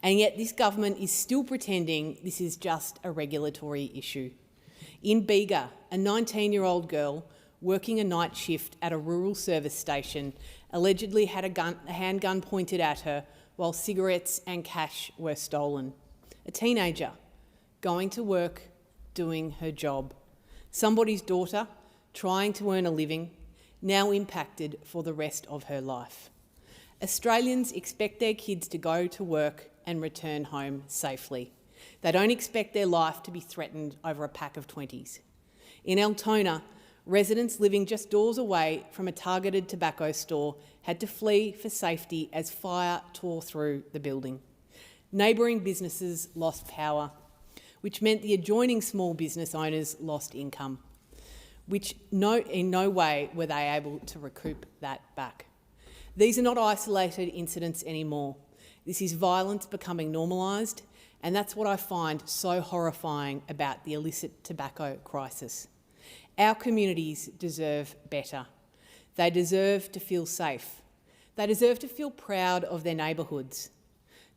And yet this government is still pretending this is just a regulatory issue. In Bega, a 19-year-old girl working a night shift at a rural service station allegedly had a handgun pointed at her while cigarettes and cash were stolen. A teenager going to work, doing her job. Somebody's daughter trying to earn a living, now impacted for the rest of her life. Australians expect their kids to go to work and return home safely. They don't expect their life to be threatened over a pack of 20s. In Altona, residents living just doors away from a targeted tobacco store had to flee for safety as fire tore through the building. Neighbouring businesses lost power, which meant the adjoining small business owners lost income, which in no way were they able to recoup that back. These are not isolated incidents anymore. This is violence becoming normalised, and that's what I find so horrifying about the illicit tobacco crisis. Our communities deserve better. They deserve to feel safe. They deserve to feel proud of their neighbourhoods.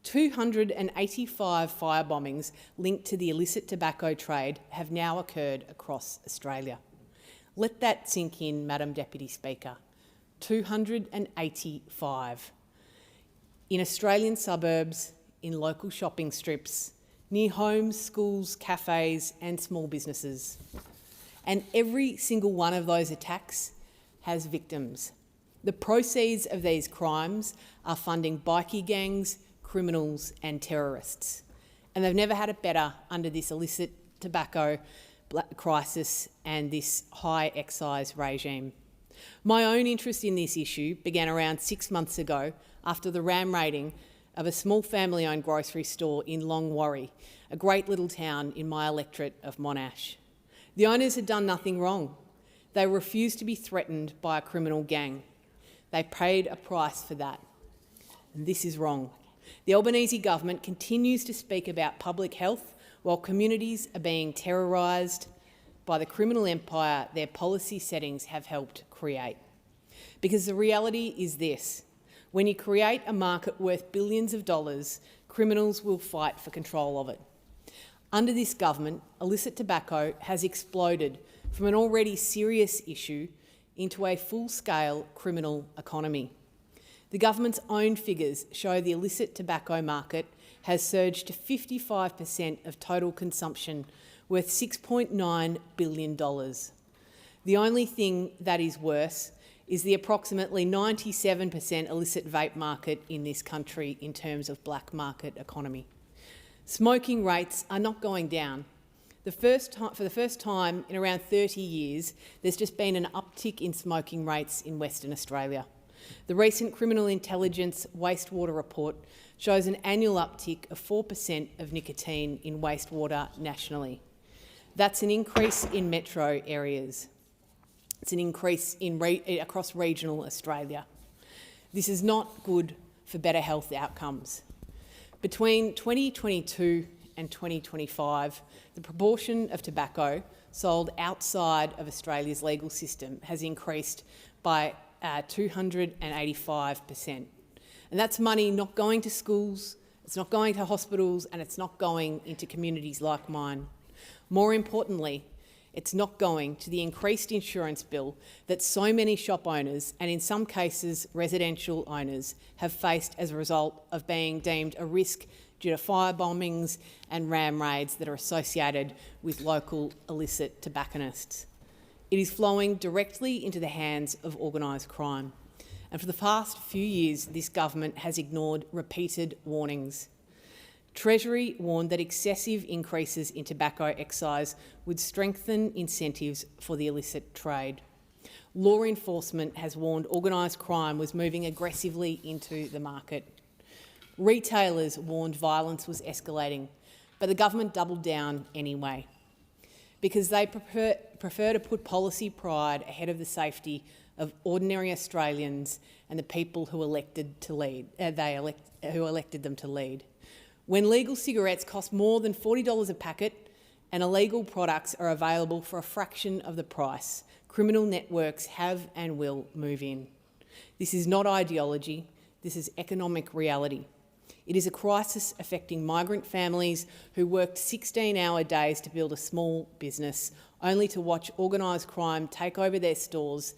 285 fire bombings linked to the illicit tobacco trade have now occurred across Australia. Let that sink in, Madam Deputy Speaker. 285. In Australian suburbs, in local shopping strips, near homes, schools, cafes and small businesses. And every single one of those attacks has victims. The proceeds of these crimes are funding bikie gangs, criminals and terrorists. And they've never had it better under this illicit tobacco crisis and this high excise regime. My own interest in this issue began around 6 months ago after the ram raiding of a small family-owned grocery store in Longwarry, a great little town in my electorate of Monash. The owners had done nothing wrong. They refused to be threatened by a criminal gang. They paid a price for that. And this is wrong. The Albanese government continues to speak about public health while communities are being terrorised by the criminal empire their policy settings have helped create. Because the reality is this: when you create a market worth billions of dollars, criminals will fight for control of it. Under this government, illicit tobacco has exploded from an already serious issue into a full-scale criminal economy. The government's own figures show the illicit tobacco market has surged to 55% of total consumption, worth $6.9 billion. The only thing that is worse is the approximately 97% illicit vape market in this country in terms of black market economy. Smoking rates are not going down. For the first time in around 30 years, there's just been an uptick in smoking rates in Western Australia. The recent Criminal Intelligence Wastewater Report shows an annual uptick of 4% of nicotine in wastewater nationally. That's an increase in metro areas. It's an increase across regional Australia. This is not good for better health outcomes. Between 2022 and 2025, the proportion of tobacco sold outside of Australia's legal system has increased by 285%. And that's money not going to schools, it's not going to hospitals, and it's not going into communities like mine. More importantly, it's not going to the increased insurance bill that so many shop owners, and in some cases residential owners, have faced as a result of being deemed a risk due to fire bombings and ram raids that are associated with local illicit tobacconists. It is flowing directly into the hands of organised crime. And for the past few years, this government has ignored repeated warnings. Treasury warned that excessive increases in tobacco excise would strengthen incentives for the illicit trade. Law enforcement has warned organised crime was moving aggressively into the market. Retailers warned violence was escalating, but the government doubled down anyway, because they prefer to put policy pride ahead of the safety of ordinary Australians and the people who elected them to lead. When legal cigarettes cost more than $40 a packet and illegal products are available for a fraction of the price, criminal networks have and will move in. This is not ideology, this is economic reality. It is a crisis affecting migrant families who worked 16-hour days to build a small business, only to watch organised crime take over their stores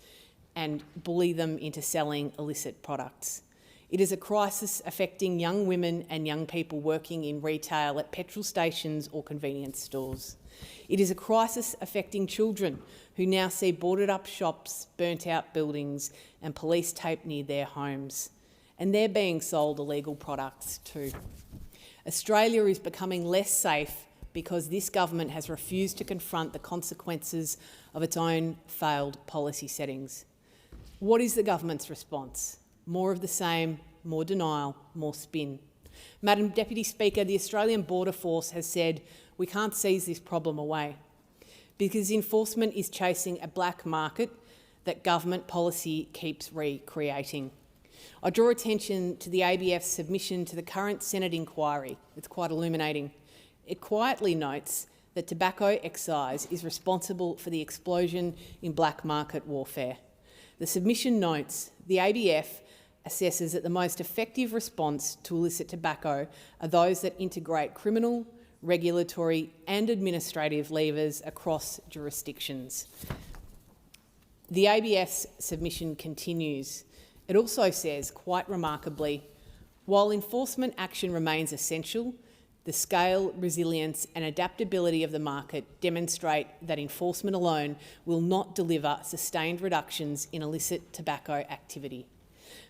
and bully them into selling illicit products. It is a crisis affecting young women and young people working in retail at petrol stations or convenience stores. It is a crisis affecting children who now see boarded-up shops, burnt-out buildings and police tape near their homes. And they're being sold illegal products too. Australia is becoming less safe because this government has refused to confront the consequences of its own failed policy settings. What is the government's response? More of the same, more denial, more spin. Madam Deputy Speaker, the Australian Border Force has said we can't seize this problem away because enforcement is chasing a black market that government policy keeps recreating. I draw attention to the ABF's submission to the current Senate inquiry. It's quite illuminating. It quietly notes that tobacco excise is responsible for the explosion in black market warfare. The submission notes the ABF assesses that the most effective response to illicit tobacco are those that integrate criminal, regulatory and administrative levers across jurisdictions. The ABF's submission continues. It also says, quite remarkably, while enforcement action remains essential, the scale, resilience and adaptability of the market demonstrate that enforcement alone will not deliver sustained reductions in illicit tobacco activity.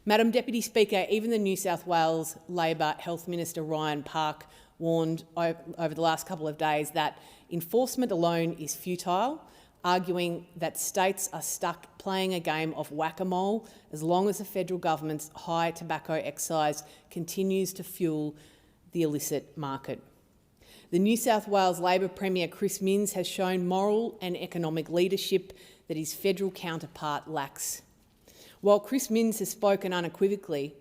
Madam Deputy Speaker, even the New South Wales Labor Health Minister Ryan Park warned over the last couple of days that enforcement alone is futile arguing that states are stuck playing a game of whack-a-mole as long as the federal government's high tobacco excise continues to fuel the illicit market. The New South Wales Labor Premier Chris Minns has shown moral and economic leadership that his federal counterpart lacks. While Chris Minns has spoken unequivocally,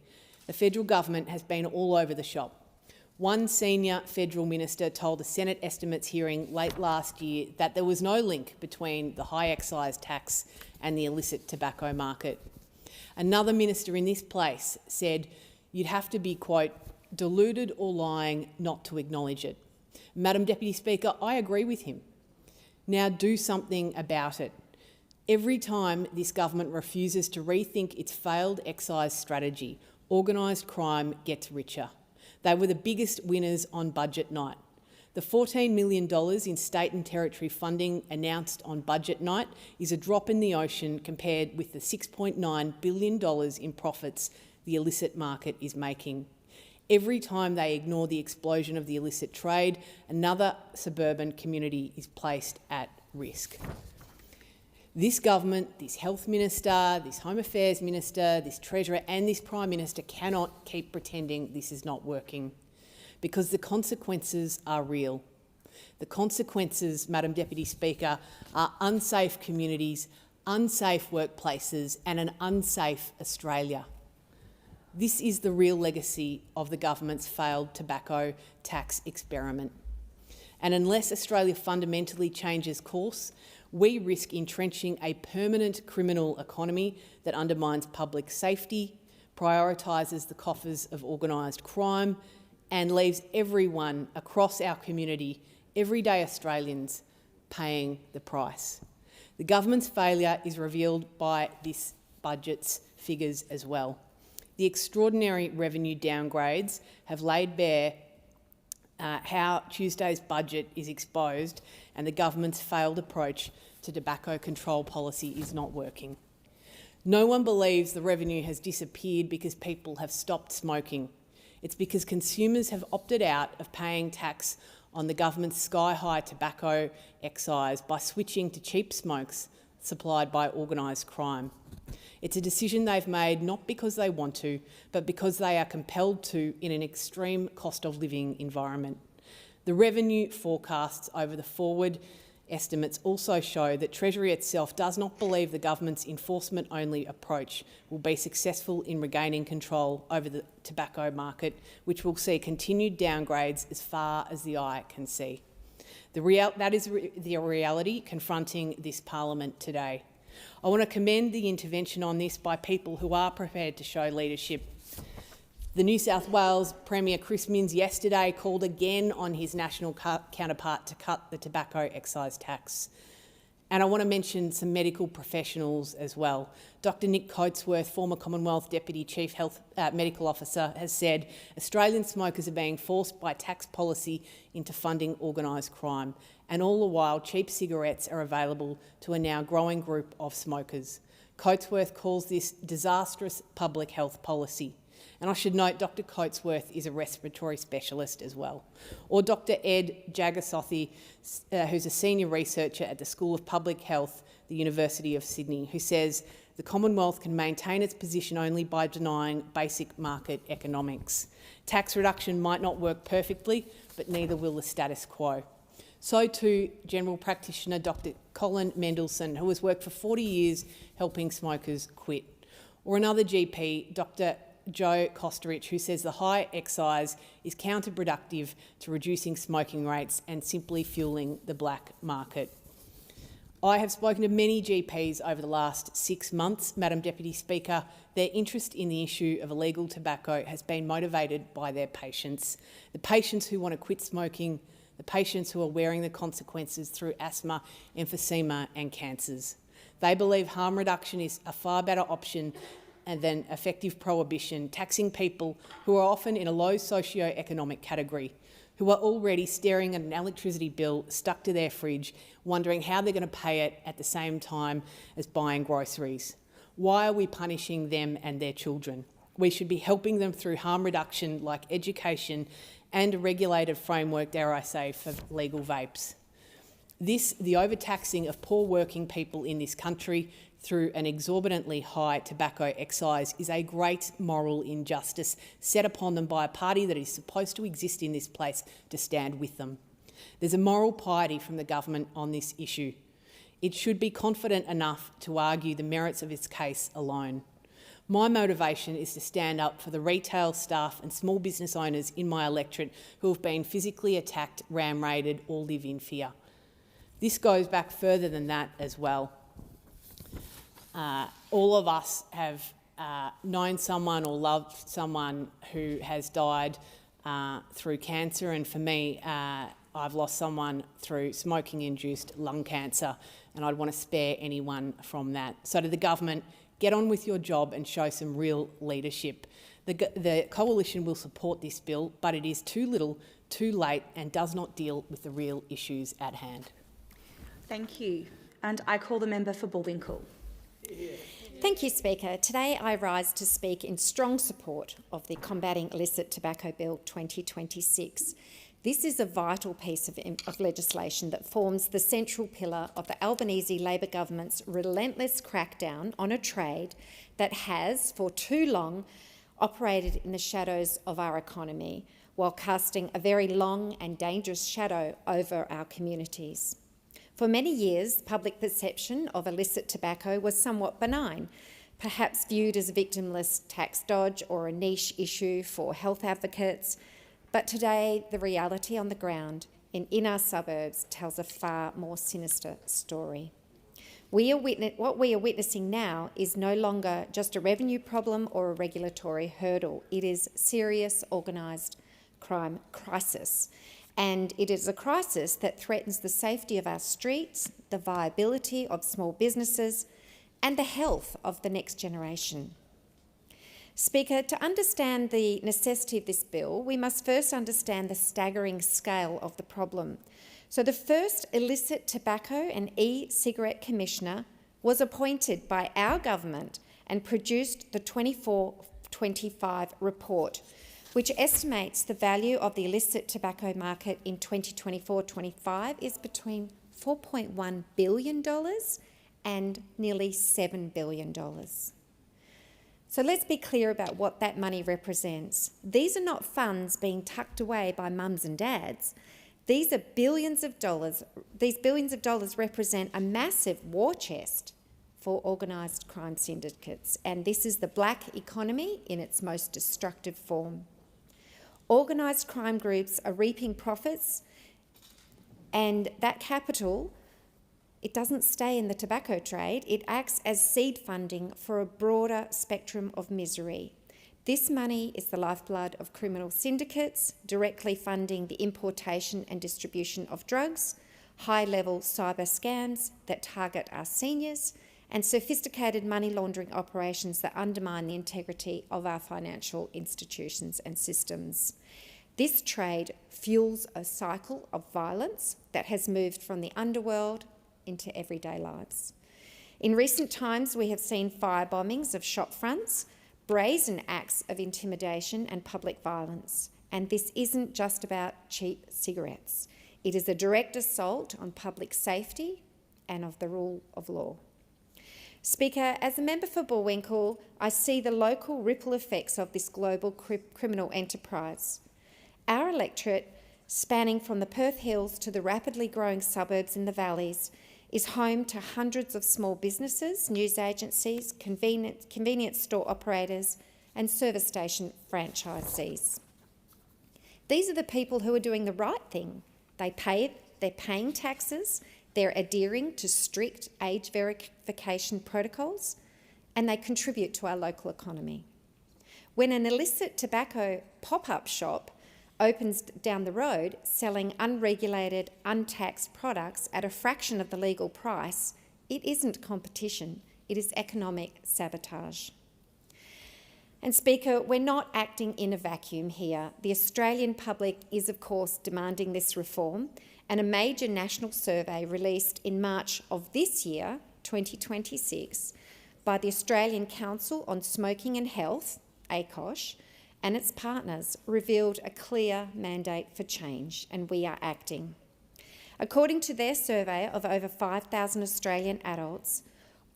the federal government has been all over the shop. One senior federal minister told a Senate estimates hearing late last year that there was no link between the high excise tax and the illicit tobacco market. Another minister in this place said you'd have to be, quote, deluded or lying not to acknowledge it. Madam Deputy Speaker, I agree with him. Now do something about it. Every time this government refuses to rethink its failed excise strategy, organised crime gets richer. They were the biggest winners on budget night. The $14 million in state and territory funding announced on budget night is a drop in the ocean compared with the $6.9 billion in profits the illicit market is making. Every time they ignore the explosion of the illicit trade, another suburban community is placed at risk. This government, this health minister, this home affairs minister, this treasurer and this prime minister cannot keep pretending this is not working, because the consequences are real. The consequences, Madam Deputy Speaker, are unsafe communities, unsafe workplaces and an unsafe Australia. This is the real legacy of the government's failed tobacco tax experiment. And unless Australia fundamentally changes course, we risk entrenching a permanent criminal economy that undermines public safety, prioritises the coffers of organised crime and leaves everyone across our community, everyday Australians, paying the price. The government's failure is revealed by this budget's figures as well. The extraordinary revenue downgrades have laid bare how Tuesday's budget is exposed and the government's failed approach to tobacco control policy is not working. No one believes the revenue has disappeared because people have stopped smoking. It's because consumers have opted out of paying tax on the government's sky-high tobacco excise by switching to cheap smokes supplied by organised crime. It's a decision they've made not because they want to, but because they are compelled to in an extreme cost of living environment. The revenue forecasts over the forward estimates also show that Treasury itself does not believe the government's enforcement-only approach will be successful in regaining control over the tobacco market, which will see continued downgrades as far as the eye can see. That is the reality confronting this parliament today. I want to commend the intervention on this by people who are prepared to show leadership. The New South Wales Premier Chris Minns yesterday called again on his national counterpart to cut the tobacco excise tax. And I want to mention some medical professionals as well. Dr Nick Coatsworth, former Commonwealth Deputy Chief Medical Officer, has said Australian smokers are being forced by tax policy into funding organised crime, and all the while cheap cigarettes are available to a now growing group of smokers. Coatsworth calls this disastrous public health policy. And I should note Dr Coatsworth is a respiratory specialist as well. Or Dr Ed Jagasothi, who's a senior researcher at the School of Public Health, the University of Sydney, who says the Commonwealth can maintain its position only by denying basic market economics. Tax reduction might not work perfectly, but neither will the status quo. So too, General Practitioner Dr Colin Mendelsohn, who has worked for 40 years helping smokers quit. Or another GP, Dr Joe Kosterich, who says the high excise is counterproductive to reducing smoking rates and simply fueling the black market. I have spoken to many GPs over the last 6 months, Madam Deputy Speaker. Their interest in the issue of illegal tobacco has been motivated by their patients. The patients who want to quit smoking, the patients who are wearing the consequences through asthma, emphysema and cancers. They believe harm reduction is a far better option than effective prohibition, taxing people who are often in a low socio-economic category, who are already staring at an electricity bill stuck to their fridge, wondering how they're going to pay it at the same time as buying groceries. Why are we punishing them and their children? We should be helping them through harm reduction like education and a regulated framework, dare I say, for legal vapes. The overtaxing of poor working people in this country through an exorbitantly high tobacco excise is a great moral injustice set upon them by a party that is supposed to exist in this place to stand with them. There's a moral piety from the government on this issue. It should be confident enough to argue the merits of its case alone. My motivation is to stand up for the retail staff and small business owners in my electorate who have been physically attacked, ram-raided or live in fear. This goes back further than that as well. All of us have known someone or loved someone who has died through cancer, and for me, I've lost someone through smoking-induced lung cancer, and I'd want to spare anyone from that. So to the government, get on with your job and show some real leadership. The Coalition will support this bill, but it is too little, too late, and does not deal with the real issues at hand. Thank you. And I call the member for Bullwinkle. Thank you, Speaker. Today I rise to speak in strong support of the Combating Illicit Tobacco Bill 2026. This is a vital piece of legislation that forms the central pillar of the Albanese Labor government's relentless crackdown on a trade that has, for too long, operated in the shadows of our economy, while casting a very long and dangerous shadow over our communities. For many years, public perception of illicit tobacco was somewhat benign, perhaps viewed as a victimless tax dodge or a niche issue for health advocates. But today, the reality on the ground in our suburbs tells a far more sinister story. What we are witnessing now is no longer just a revenue problem or a regulatory hurdle. It is serious organised crime crisis. And it is a crisis that threatens the safety of our streets, the viability of small businesses, and the health of the next generation. Speaker, to understand the necessity of this bill, we must first understand the staggering scale of the problem. So the first illicit tobacco and e-cigarette commissioner was appointed by our government and produced the 24-25 report, which estimates the value of the illicit tobacco market in 2024-25 is between $4.1 billion and nearly $7 billion. So let's be clear about what that money represents. These are not funds being tucked away by mums and dads. These are billions of dollars. These billions of dollars represent a massive war chest for organised crime syndicates, and this is the black economy in its most destructive form. Organised crime groups are reaping profits, and that capital, it doesn't stay in the tobacco trade, it acts as seed funding for a broader spectrum of misery. This money is the lifeblood of criminal syndicates, directly funding the importation and distribution of drugs, high-level cyber scams that target our seniors, and sophisticated money laundering operations that undermine the integrity of our financial institutions and systems. This trade fuels a cycle of violence that has moved from the underworld into everyday lives. In recent times, we have seen fire bombings of shop fronts, brazen acts of intimidation and public violence. And this isn't just about cheap cigarettes. It is a direct assault on public safety and of the rule of law. Speaker, as a member for Bullwinkle, I see the local ripple effects of this global criminal enterprise. Our electorate, spanning from the Perth Hills to the rapidly growing suburbs in the valleys, is home to hundreds of small businesses, news agencies, convenience store operators and service station franchisees. These are the people who are doing the right thing. They're paying taxes, they're adhering to strict age verification protocols, and they contribute to our local economy. When an illicit tobacco pop-up shop opens down the road selling unregulated, untaxed products at a fraction of the legal price, it isn't competition, it is economic sabotage. And Speaker, we're not acting in a vacuum here. The Australian public is, of course, demanding this reform, and a major national survey released in March of this year, 2026, by the Australian Council on Smoking and Health, ACOSH, and its partners revealed a clear mandate for change, and we are acting. According to their survey of over 5,000 Australian adults,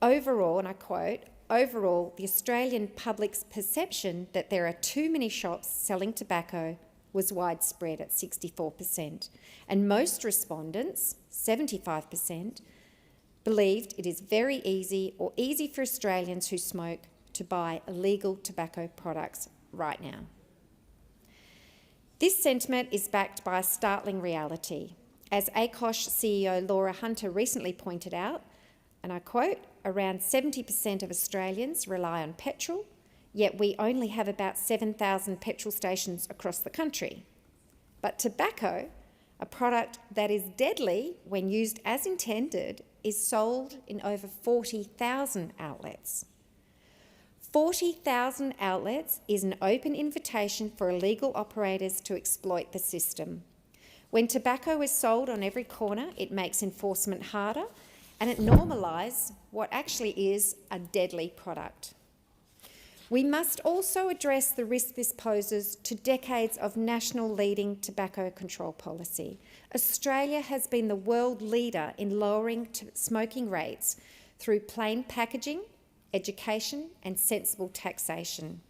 overall, and I quote, overall, the Australian public's perception that there are too many shops selling tobacco was widespread at 64%, and most respondents, 75%, believed it is very easy or easy for Australians who smoke to buy illegal tobacco products right now. This sentiment is backed by a startling reality. As ACOSH CEO Laura Hunter recently pointed out, and I quote, around 70% of Australians rely on petrol, yet we only have about 7,000 petrol stations across the country. But tobacco, a product that is deadly when used as intended, is sold in over 40,000 outlets. 40,000 outlets is an open invitation for illegal operators to exploit the system. When tobacco is sold on every corner, it makes enforcement harder and it normalises what actually is a deadly product. We must also address the risk this poses to decades of national leading tobacco control policy. Australia has been the world leader in lowering smoking rates through plain packaging, education and sensible taxation.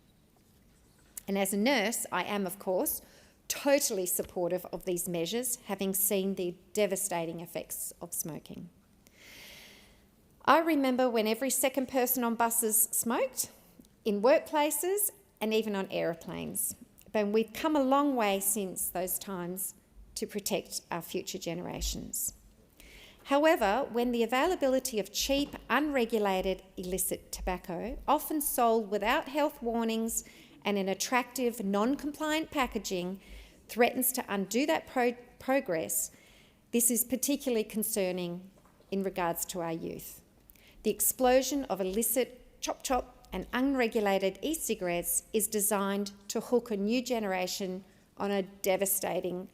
And as a nurse, I am, of course, totally supportive of these measures, having seen the devastating effects of smoking. I remember when every second person on buses smoked, in workplaces and even on aeroplanes. But we've come a long way since those times to protect our future generations. However, when the availability of cheap, unregulated, illicit tobacco, often sold without health warnings and in attractive, non-compliant packaging, threatens to undo that progress, this is particularly concerning in regards to our youth. The explosion of illicit chop-chop and unregulated e-cigarettes is designed to hook a new generation on a devastating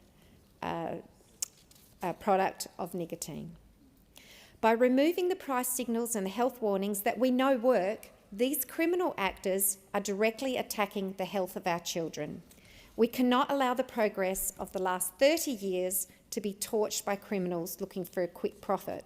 product of nicotine. By removing the price signals and the health warnings that we know work, these criminal actors are directly attacking the health of our children. We cannot allow the progress of the last 30 years to be torched by criminals looking for a quick profit.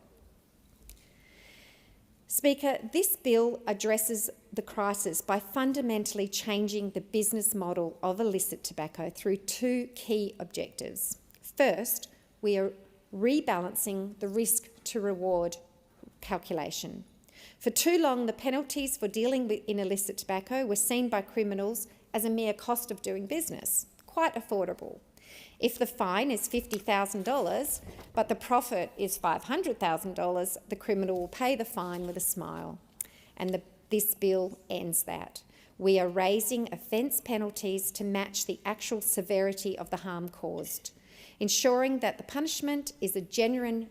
Speaker, this bill addresses the crisis by fundamentally changing the business model of illicit tobacco through two key objectives. First, we are rebalancing the risk to reward calculation. For too long, the penalties for dealing in illicit tobacco were seen by criminals as a mere cost of doing business, quite affordable. If the fine is $50,000 but the profit is $500,000, the criminal will pay the fine with a smile. And this bill ends that. We are raising offence penalties to match the actual severity of the harm caused, ensuring that the punishment is a genuine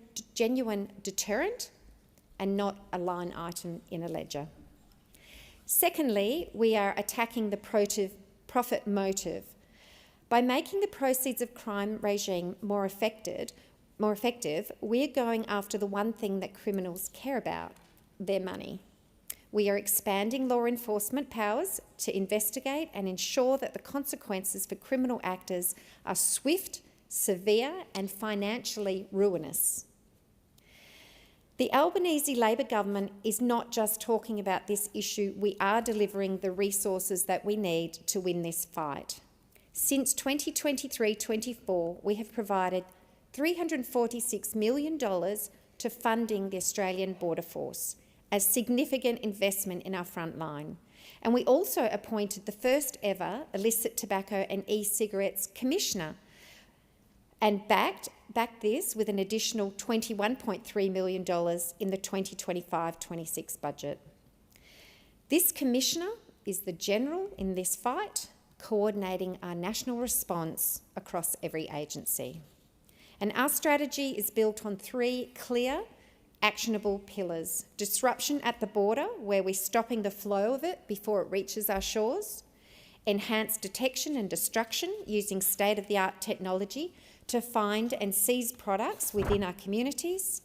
deterrent and not a line item in a ledger. Secondly, we are attacking the profit motive. By making the proceeds of crime regime more effective, we are going after the one thing that criminals care about, their money. We are expanding law enforcement powers to investigate and ensure that the consequences for criminal actors are swift, severe and financially ruinous. The Albanese Labor government is not just talking about this issue, we are delivering the resources that we need to win this fight. Since 2023-24, we have provided $346 million to funding the Australian Border Force, a significant investment in our front line. And we also appointed the first ever illicit tobacco and e-cigarettes commissioner and backed this with an additional $21.3 million in the 2025-26 budget. This commissioner is the general in this fight, coordinating our national response across every agency. And our strategy is built on three clear, actionable pillars. Disruption at the border, where we're stopping the flow of it before it reaches our shores. Enhanced detection and destruction using state-of-the-art technology to find and seize products within our communities.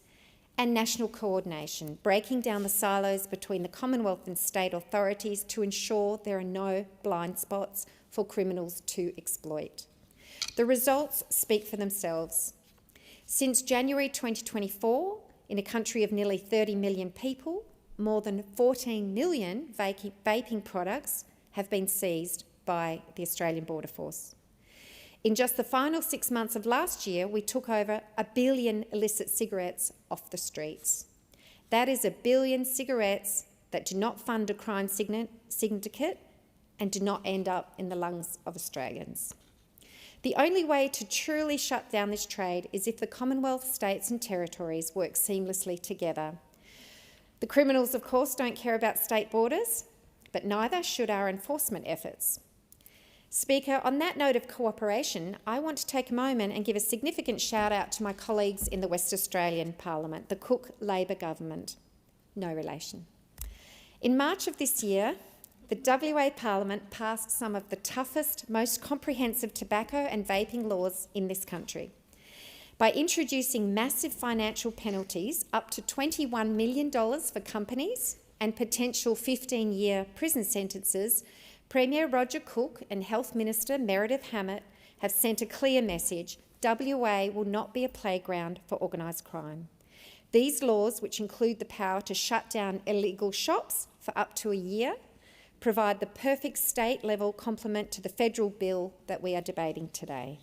And national coordination, breaking down the silos between the Commonwealth and state authorities to ensure there are no blind spots for criminals to exploit. The results speak for themselves. Since January 2024, in a country of nearly 30 million people, more than 14 million vaping products have been seized by the Australian Border Force. In just the final 6 months of last year, we took over 1 billion illicit cigarettes off the streets. That is 1 billion cigarettes that do not fund a crime syndicate and do not end up in the lungs of Australians. The only way to truly shut down this trade is if the Commonwealth states and territories work seamlessly together. The criminals, of course, don't care about state borders, but neither should our enforcement efforts. Speaker, on that note of cooperation, I want to take a moment and give a significant shout out to my colleagues in the West Australian Parliament, the Cook Labor Government. No relation. In March of this year, the WA Parliament passed some of the toughest, most comprehensive tobacco and vaping laws in this country. By introducing massive financial penalties, up to $21 million for companies and potential 15-year prison sentences, Premier Roger Cook and Health Minister Meredith Hammett have sent a clear message: WA will not be a playground for organised crime. These laws, which include the power to shut down illegal shops for up to a year, provide the perfect state-level complement to the federal bill that we are debating today.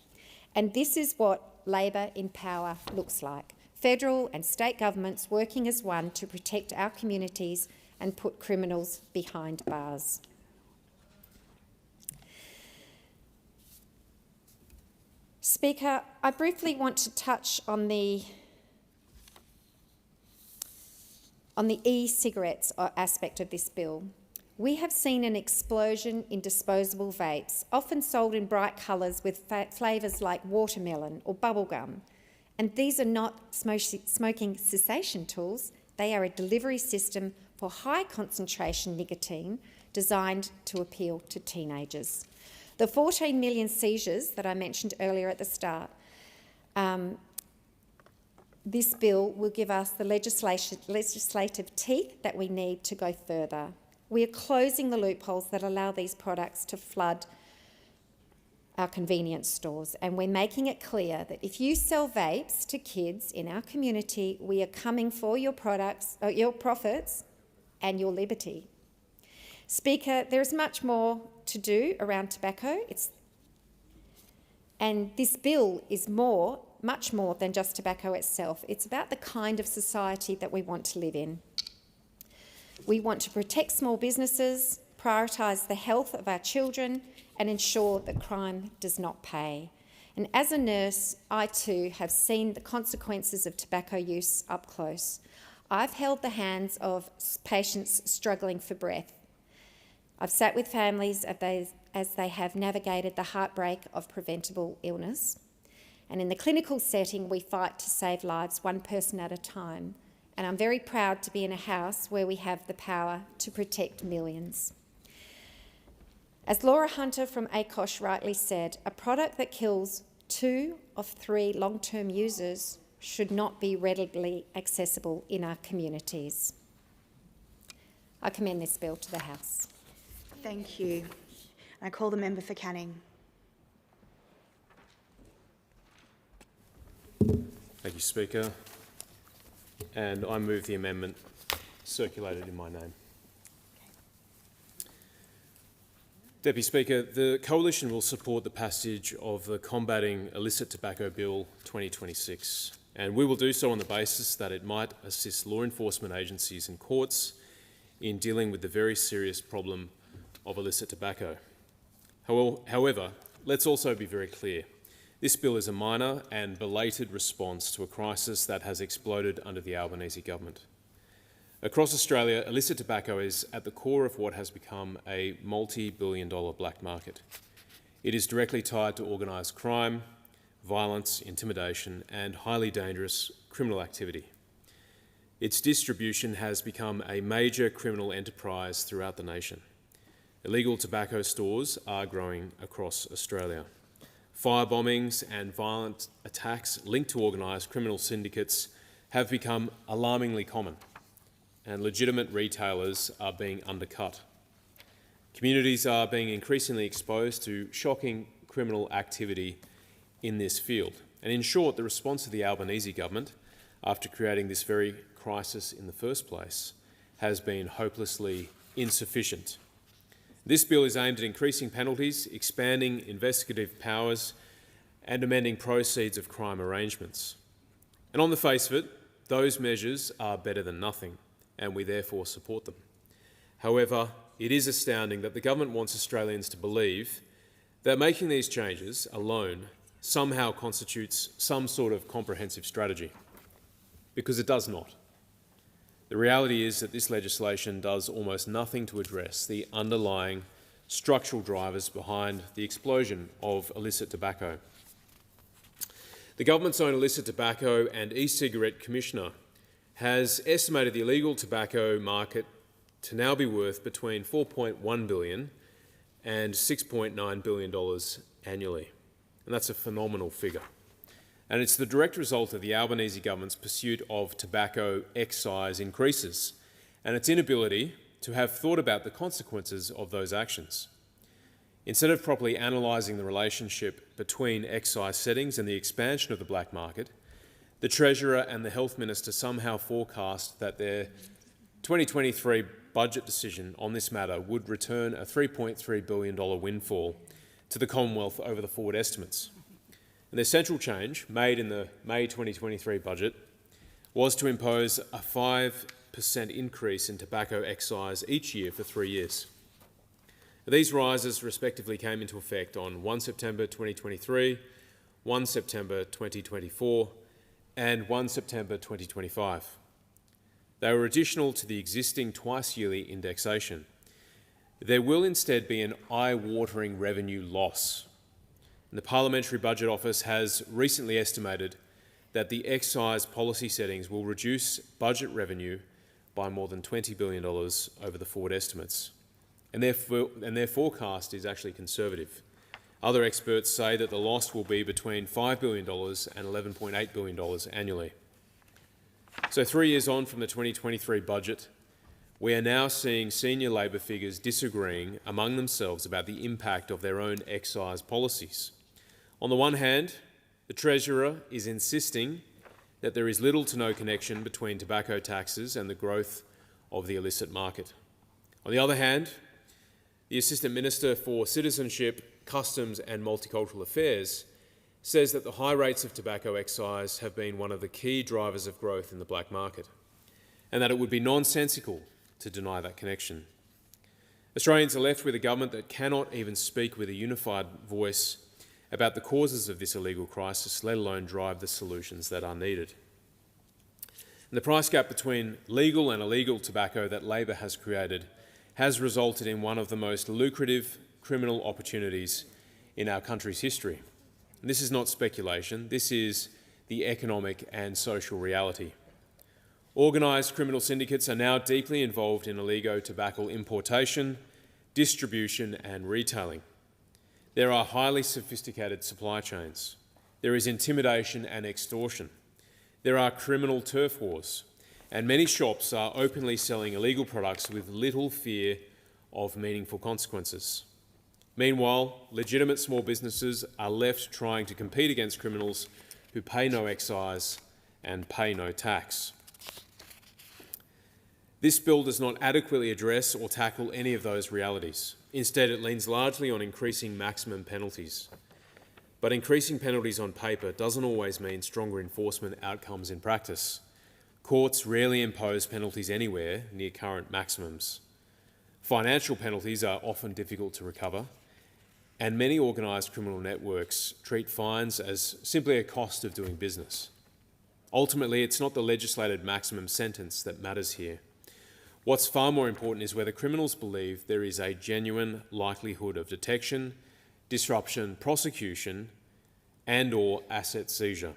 And this is what Labor in power looks like: federal and state governments working as one to protect our communities and put criminals behind bars. Speaker, I briefly want to touch on the e-cigarettes aspect of this bill. We have seen an explosion in disposable vapes, often sold in bright colours with flavours like watermelon or bubblegum. And these are not smoking cessation tools, they are a delivery system for high concentration nicotine designed to appeal to teenagers. The 14 million seizures that I mentioned earlier at the start, this bill will give us the legislative teeth that we need to go further. We are closing the loopholes that allow these products to flood our convenience stores, and we're making it clear that if you sell vapes to kids in our community, we are coming for your products, your profits and your liberty. Speaker, there is much more to do around tobacco, and this bill is much more than just tobacco itself. It's about the kind of society that we want to live in. We want to protect small businesses, prioritise the health of our children and ensure that crime does not pay. And as a nurse, I too have seen the consequences of tobacco use up close. I've held the hands of patients struggling for breath. I've sat with families as they have navigated the heartbreak of preventable illness. And in the clinical setting, we fight to save lives one person at a time. And I'm very proud to be in a house where we have the power to protect millions. As Laura Hunter from ACOSH rightly said, a product that kills 2 of 3 long-term users should not be readily accessible in our communities. I commend this bill to the House. Thank you. I call the member for Canning. Thank you, Speaker. And I move the amendment circulated in my name. Deputy Speaker, the Coalition will support the passage of the Combating Illicit Tobacco Bill 2026, and we will do so on the basis that it might assist law enforcement agencies and courts in dealing with the very serious problem of illicit tobacco. However, let's also be very clear. This bill is a minor and belated response to a crisis that has exploded under the Albanese government. Across Australia, illicit tobacco is at the core of what has become a multi-billion-dollar black market. It is directly tied to organised crime, violence, intimidation, and highly dangerous criminal activity. Its distribution has become a major criminal enterprise throughout the nation. Illegal tobacco stores are growing across Australia. Fire bombings and violent attacks linked to organised criminal syndicates have become alarmingly common, and legitimate retailers are being undercut. Communities are being increasingly exposed to shocking criminal activity in this field. And in short, the response of the Albanese government, after creating this very crisis in the first place, has been hopelessly insufficient. This bill is aimed at increasing penalties, expanding investigative powers and amending proceeds of crime arrangements. And on the face of it, those measures are better than nothing, and we therefore support them. However, it is astounding that the government wants Australians to believe that making these changes alone somehow constitutes some sort of comprehensive strategy, because it does not. The reality is that this legislation does almost nothing to address the underlying structural drivers behind the explosion of illicit tobacco. The government's own illicit tobacco and e-cigarette commissioner has estimated the illegal tobacco market to now be worth between $4.1 billion and $6.9 billion annually. And that's a phenomenal figure. And it's the direct result of the Albanese government's pursuit of tobacco excise increases and its inability to have thought about the consequences of those actions. Instead of properly analysing the relationship between excise settings and the expansion of the black market, the Treasurer and the Health Minister somehow forecast that their 2023 budget decision on this matter would return a $3.3 billion windfall to the Commonwealth over the forward estimates. And their central change, made in the May 2023 budget, was to impose a 5% increase in tobacco excise each year for 3 years. These rises respectively came into effect on 1 September 2023, 1 September 2024 and 1 September 2025. They were additional to the existing twice-yearly indexation. There will instead be an eye-watering revenue loss. And the Parliamentary Budget Office has recently estimated that the excise policy settings will reduce budget revenue by more than $20 billion over the forward estimates. And their forecast is actually conservative. Other experts say that the loss will be between $5 billion and $11.8 billion annually. So 3 years on from the 2023 budget, we are now seeing senior Labor figures disagreeing among themselves about the impact of their own excise policies. On the one hand, the Treasurer is insisting that there is little to no connection between tobacco taxes and the growth of the illicit market. On the other hand, the Assistant Minister for Citizenship, Customs and Multicultural Affairs says that the high rates of tobacco excise have been one of the key drivers of growth in the black market, and that it would be nonsensical to deny that connection. Australians are left with a government that cannot even speak with a unified voice about the causes of this illegal crisis, let alone drive the solutions that are needed. And the price gap between legal and illegal tobacco that Labor has created has resulted in one of the most lucrative criminal opportunities in our country's history. And this is not speculation, this is the economic and social reality. Organised criminal syndicates are now deeply involved in illegal tobacco importation, distribution and retailing. There are highly sophisticated supply chains. There is intimidation and extortion. There are criminal turf wars, and many shops are openly selling illegal products with little fear of meaningful consequences. Meanwhile, legitimate small businesses are left trying to compete against criminals who pay no excise and pay no tax. This bill does not adequately address or tackle any of those realities. Instead, it leans largely on increasing maximum penalties. But increasing penalties on paper doesn't always mean stronger enforcement outcomes in practice. Courts rarely impose penalties anywhere near current maximums. Financial penalties are often difficult to recover, and many organised criminal networks treat fines as simply a cost of doing business. Ultimately, it's not the legislated maximum sentence that matters here. What's far more important is whether criminals believe there is a genuine likelihood of detection, disruption, prosecution, and/or asset seizure.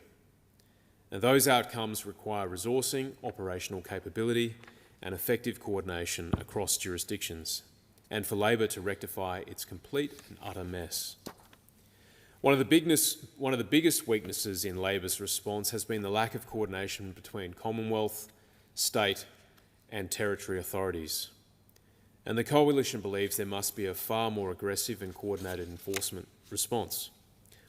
And those outcomes require resourcing, operational capability, and effective coordination across jurisdictions, and for Labor to rectify its complete and utter mess. One of the biggest weaknesses in Labor's response has been the lack of coordination between Commonwealth, state, and territory authorities. And the Coalition believes there must be a far more aggressive and coordinated enforcement response.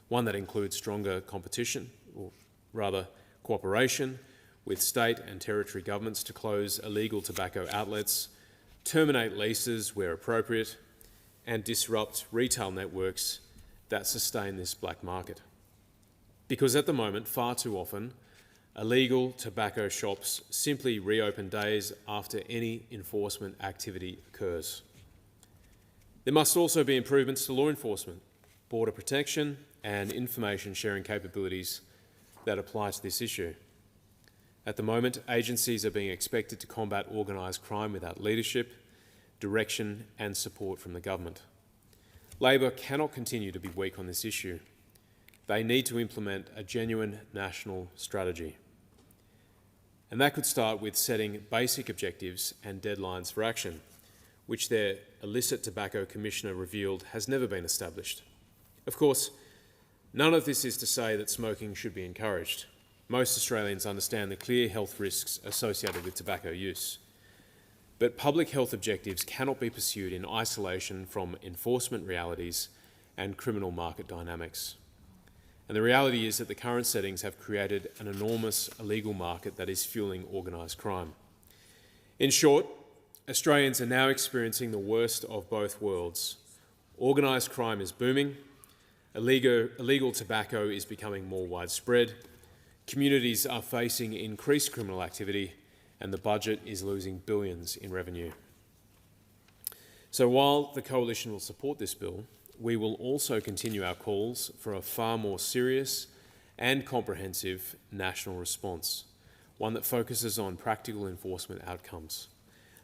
one that includes stronger competition, or rather cooperation, with state and territory governments to close illegal tobacco outlets, terminate leases where appropriate, and disrupt retail networks that sustain this black market. Because at the moment, far too often, illegal tobacco shops simply reopen days after any enforcement activity occurs. There must also be improvements to law enforcement, border protection and information sharing capabilities that apply to this issue. At the moment, agencies are being expected to combat organised crime without leadership, direction and support from the government. Labor cannot continue to be weak on this issue. They need to implement a genuine national strategy. And that could start with setting basic objectives and deadlines for action, which their illicit tobacco commissioner revealed has never been established. Of course, none of this is to say that smoking should be encouraged. Most Australians understand the clear health risks associated with tobacco use. But public health objectives cannot be pursued in isolation from enforcement realities and criminal market dynamics. And the reality is that the current settings have created an enormous illegal market that is fueling organised crime. In short, Australians are now experiencing the worst of both worlds. Organised crime is booming, illegal tobacco is becoming more widespread, communities are facing increased criminal activity, and the budget is losing billions in revenue. So while the Coalition will support this bill, we will also continue our calls for a far more serious and comprehensive national response, one that focuses on practical enforcement outcomes.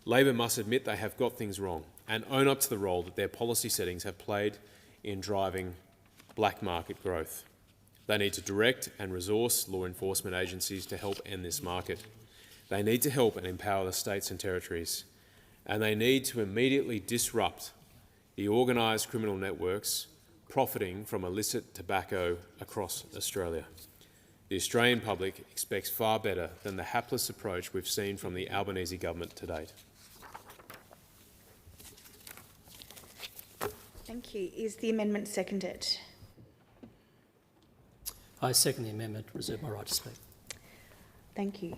Labor must admit they have got things wrong and own up to the role that their policy settings have played in driving black market growth. They need to direct and resource law enforcement agencies to help end this market. They need to help and empower the states and territories, and they need to immediately disrupt the organised criminal networks profiting from illicit tobacco across Australia. The Australian public expects far better than the hapless approach we've seen from the Albanese government to date. Thank you. Is the amendment seconded? I second the amendment. Reserve my right to speak. Thank you.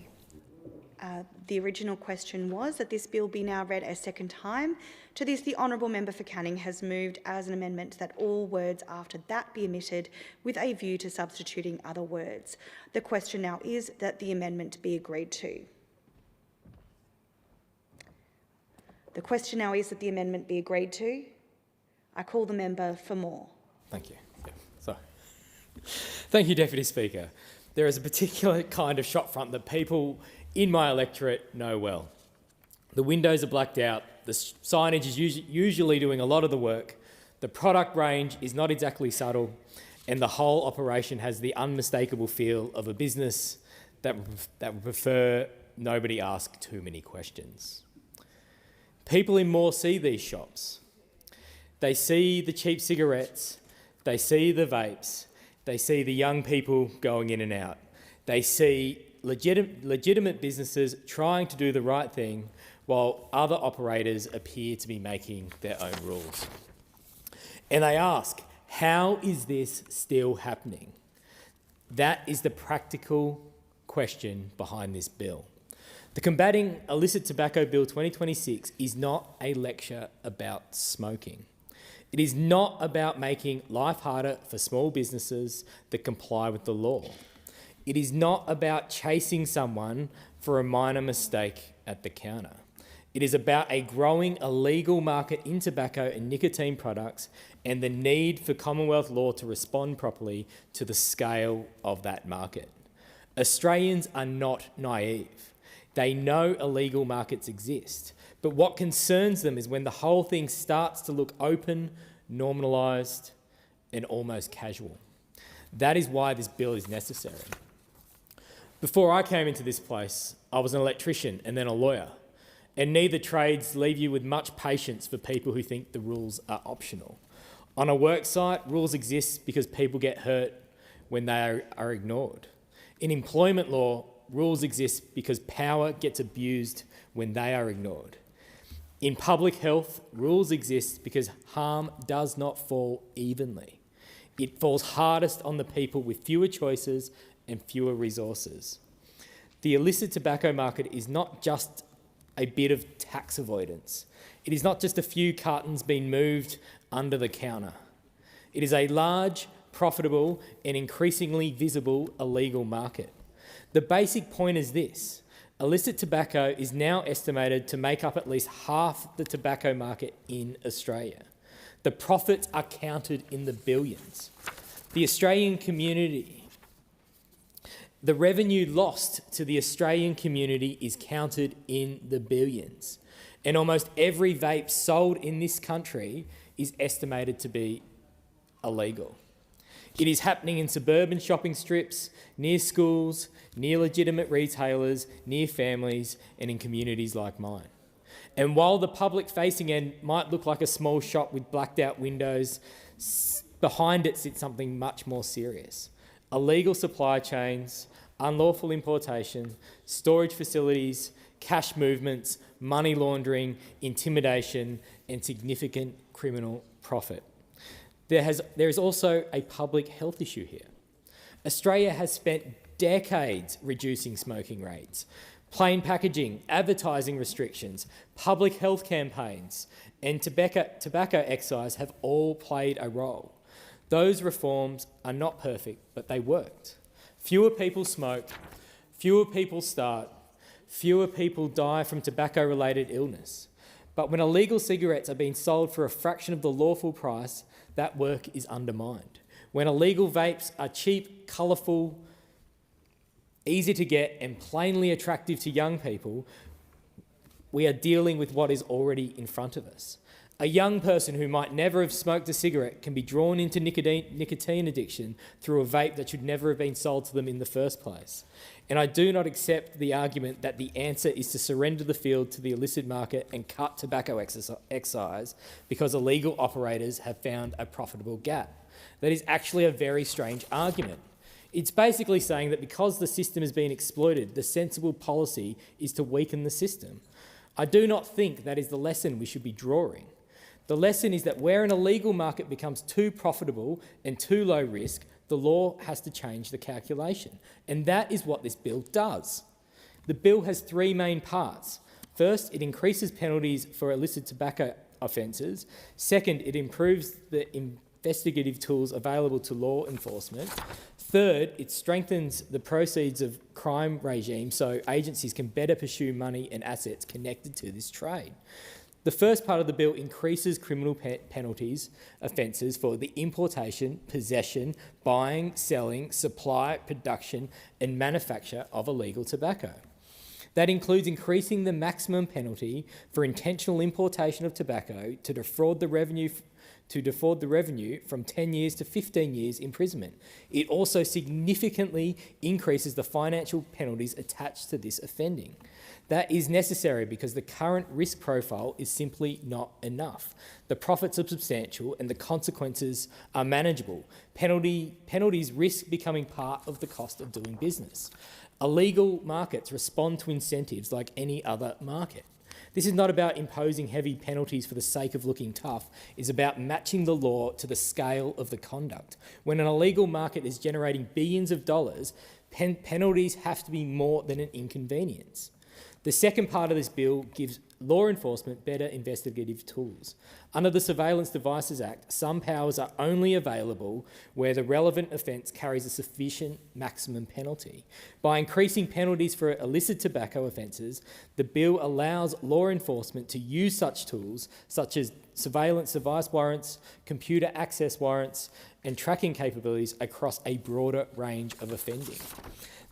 The original question was that this bill be now read a second time. To this, the honourable member for Canning has moved as an amendment that all words after that be omitted with a view to substituting other words. The question now is that the amendment be agreed to. The question now is that the amendment be agreed to. I call the member for more. Thank you. Thank you, Deputy Speaker. There is a particular kind of shopfront that people in my electorate know well. The windows are blacked out, the signage is usually doing a lot of the work, the product range is not exactly subtle, and the whole operation has the unmistakable feel of a business that would prefer nobody ask too many questions. People in Moore see these shops. They see the cheap cigarettes, they see the vapes, they see the young people going in and out. They see legitimate businesses trying to do the right thing while other operators appear to be making their own rules. And they ask, how is this still happening? That is the practical question behind this bill. The Combating Illicit Tobacco Bill 2026 is not a lecture about smoking. It is not about making life harder for small businesses that comply with the law. It is not about chasing someone for a minor mistake at the counter. It is about a growing illegal market in tobacco and nicotine products and the need for Commonwealth law to respond properly to the scale of that market. Australians are not naive. They know illegal markets exist. But what concerns them is when the whole thing starts to look open, normalised and almost casual. That is why this bill is necessary. Before I came into this place, I was an electrician and then a lawyer, and neither trades leave you with much patience for people who think the rules are optional. On a work site, rules exist because people get hurt when they are ignored. In employment law, rules exist because power gets abused when they are ignored. In public health, rules exist because harm does not fall evenly. It falls hardest on the people with fewer choices and fewer resources. The illicit tobacco market is not just a bit of tax avoidance. It is not just a few cartons being moved under the counter. It is a large, profitable and increasingly visible illegal market. The basic point is this: illicit tobacco is now estimated to make up at least half the tobacco market in Australia. The profits are counted in the billions. The Australian community, the revenue lost to the Australian community is counted in the billions. And almost every vape sold in this country is estimated to be illegal. It is happening in suburban shopping strips, near schools, near legitimate retailers, near families, and in communities like mine. And while the public-facing end might look like a small shop with blacked-out windows, behind it sits something much more serious: illegal supply chains, unlawful importation, storage facilities, cash movements, money laundering, intimidation, and significant criminal profit. There is also a public health issue here. Australia has spent decades reducing smoking rates. Plain packaging, advertising restrictions, public health campaigns, and tobacco excise have all played a role. Those reforms are not perfect, but they worked. Fewer people smoke, fewer people start, fewer people die from tobacco-related illness. But when illegal cigarettes are being sold for a fraction of the lawful price, that work is undermined. When illegal vapes are cheap, colourful, easy to get and plainly attractive to young people, we are dealing with what is already in front of us. A young person who might never have smoked a cigarette can be drawn into nicotine addiction through a vape that should never have been sold to them in the first place. And I do not accept the argument that the answer is to surrender the field to the illicit market and cut tobacco excise because illegal operators have found a profitable gap. That is actually a very strange argument. It's basically saying that because the system has been exploited, the sensible policy is to weaken the system. I do not think that is the lesson we should be drawing. The lesson is that where an illegal market becomes too profitable and too low risk, the law has to change the calculation. And that is what this bill does. The bill has three main parts. First, it increases penalties for illicit tobacco offences. Second, it improves the investigative tools available to law enforcement. Third, it strengthens the proceeds of crime regime so agencies can better pursue money and assets connected to this trade. The first part of the bill increases criminal penalties offences for the importation, possession, buying, selling, supply, production and manufacture of illegal tobacco. That includes increasing the maximum penalty for intentional importation of tobacco to defraud the revenue from 10 years to 15 years imprisonment. It also significantly increases the financial penalties attached to this offending. That is necessary because the current risk profile is simply not enough. The profits are substantial and the consequences are manageable. Penalties risk becoming part of the cost of doing business. Illegal markets respond to incentives like any other market. This is not about imposing heavy penalties for the sake of looking tough. It's about matching the law to the scale of the conduct. When an illegal market is generating billions of dollars, penalties have to be more than an inconvenience. The second part of this bill gives law enforcement better investigative tools. Under the Surveillance Devices Act, some powers are only available where the relevant offence carries a sufficient maximum penalty. By increasing penalties for illicit tobacco offences, the bill allows law enforcement to use such tools such as surveillance device warrants, computer access warrants and tracking capabilities across a broader range of offending.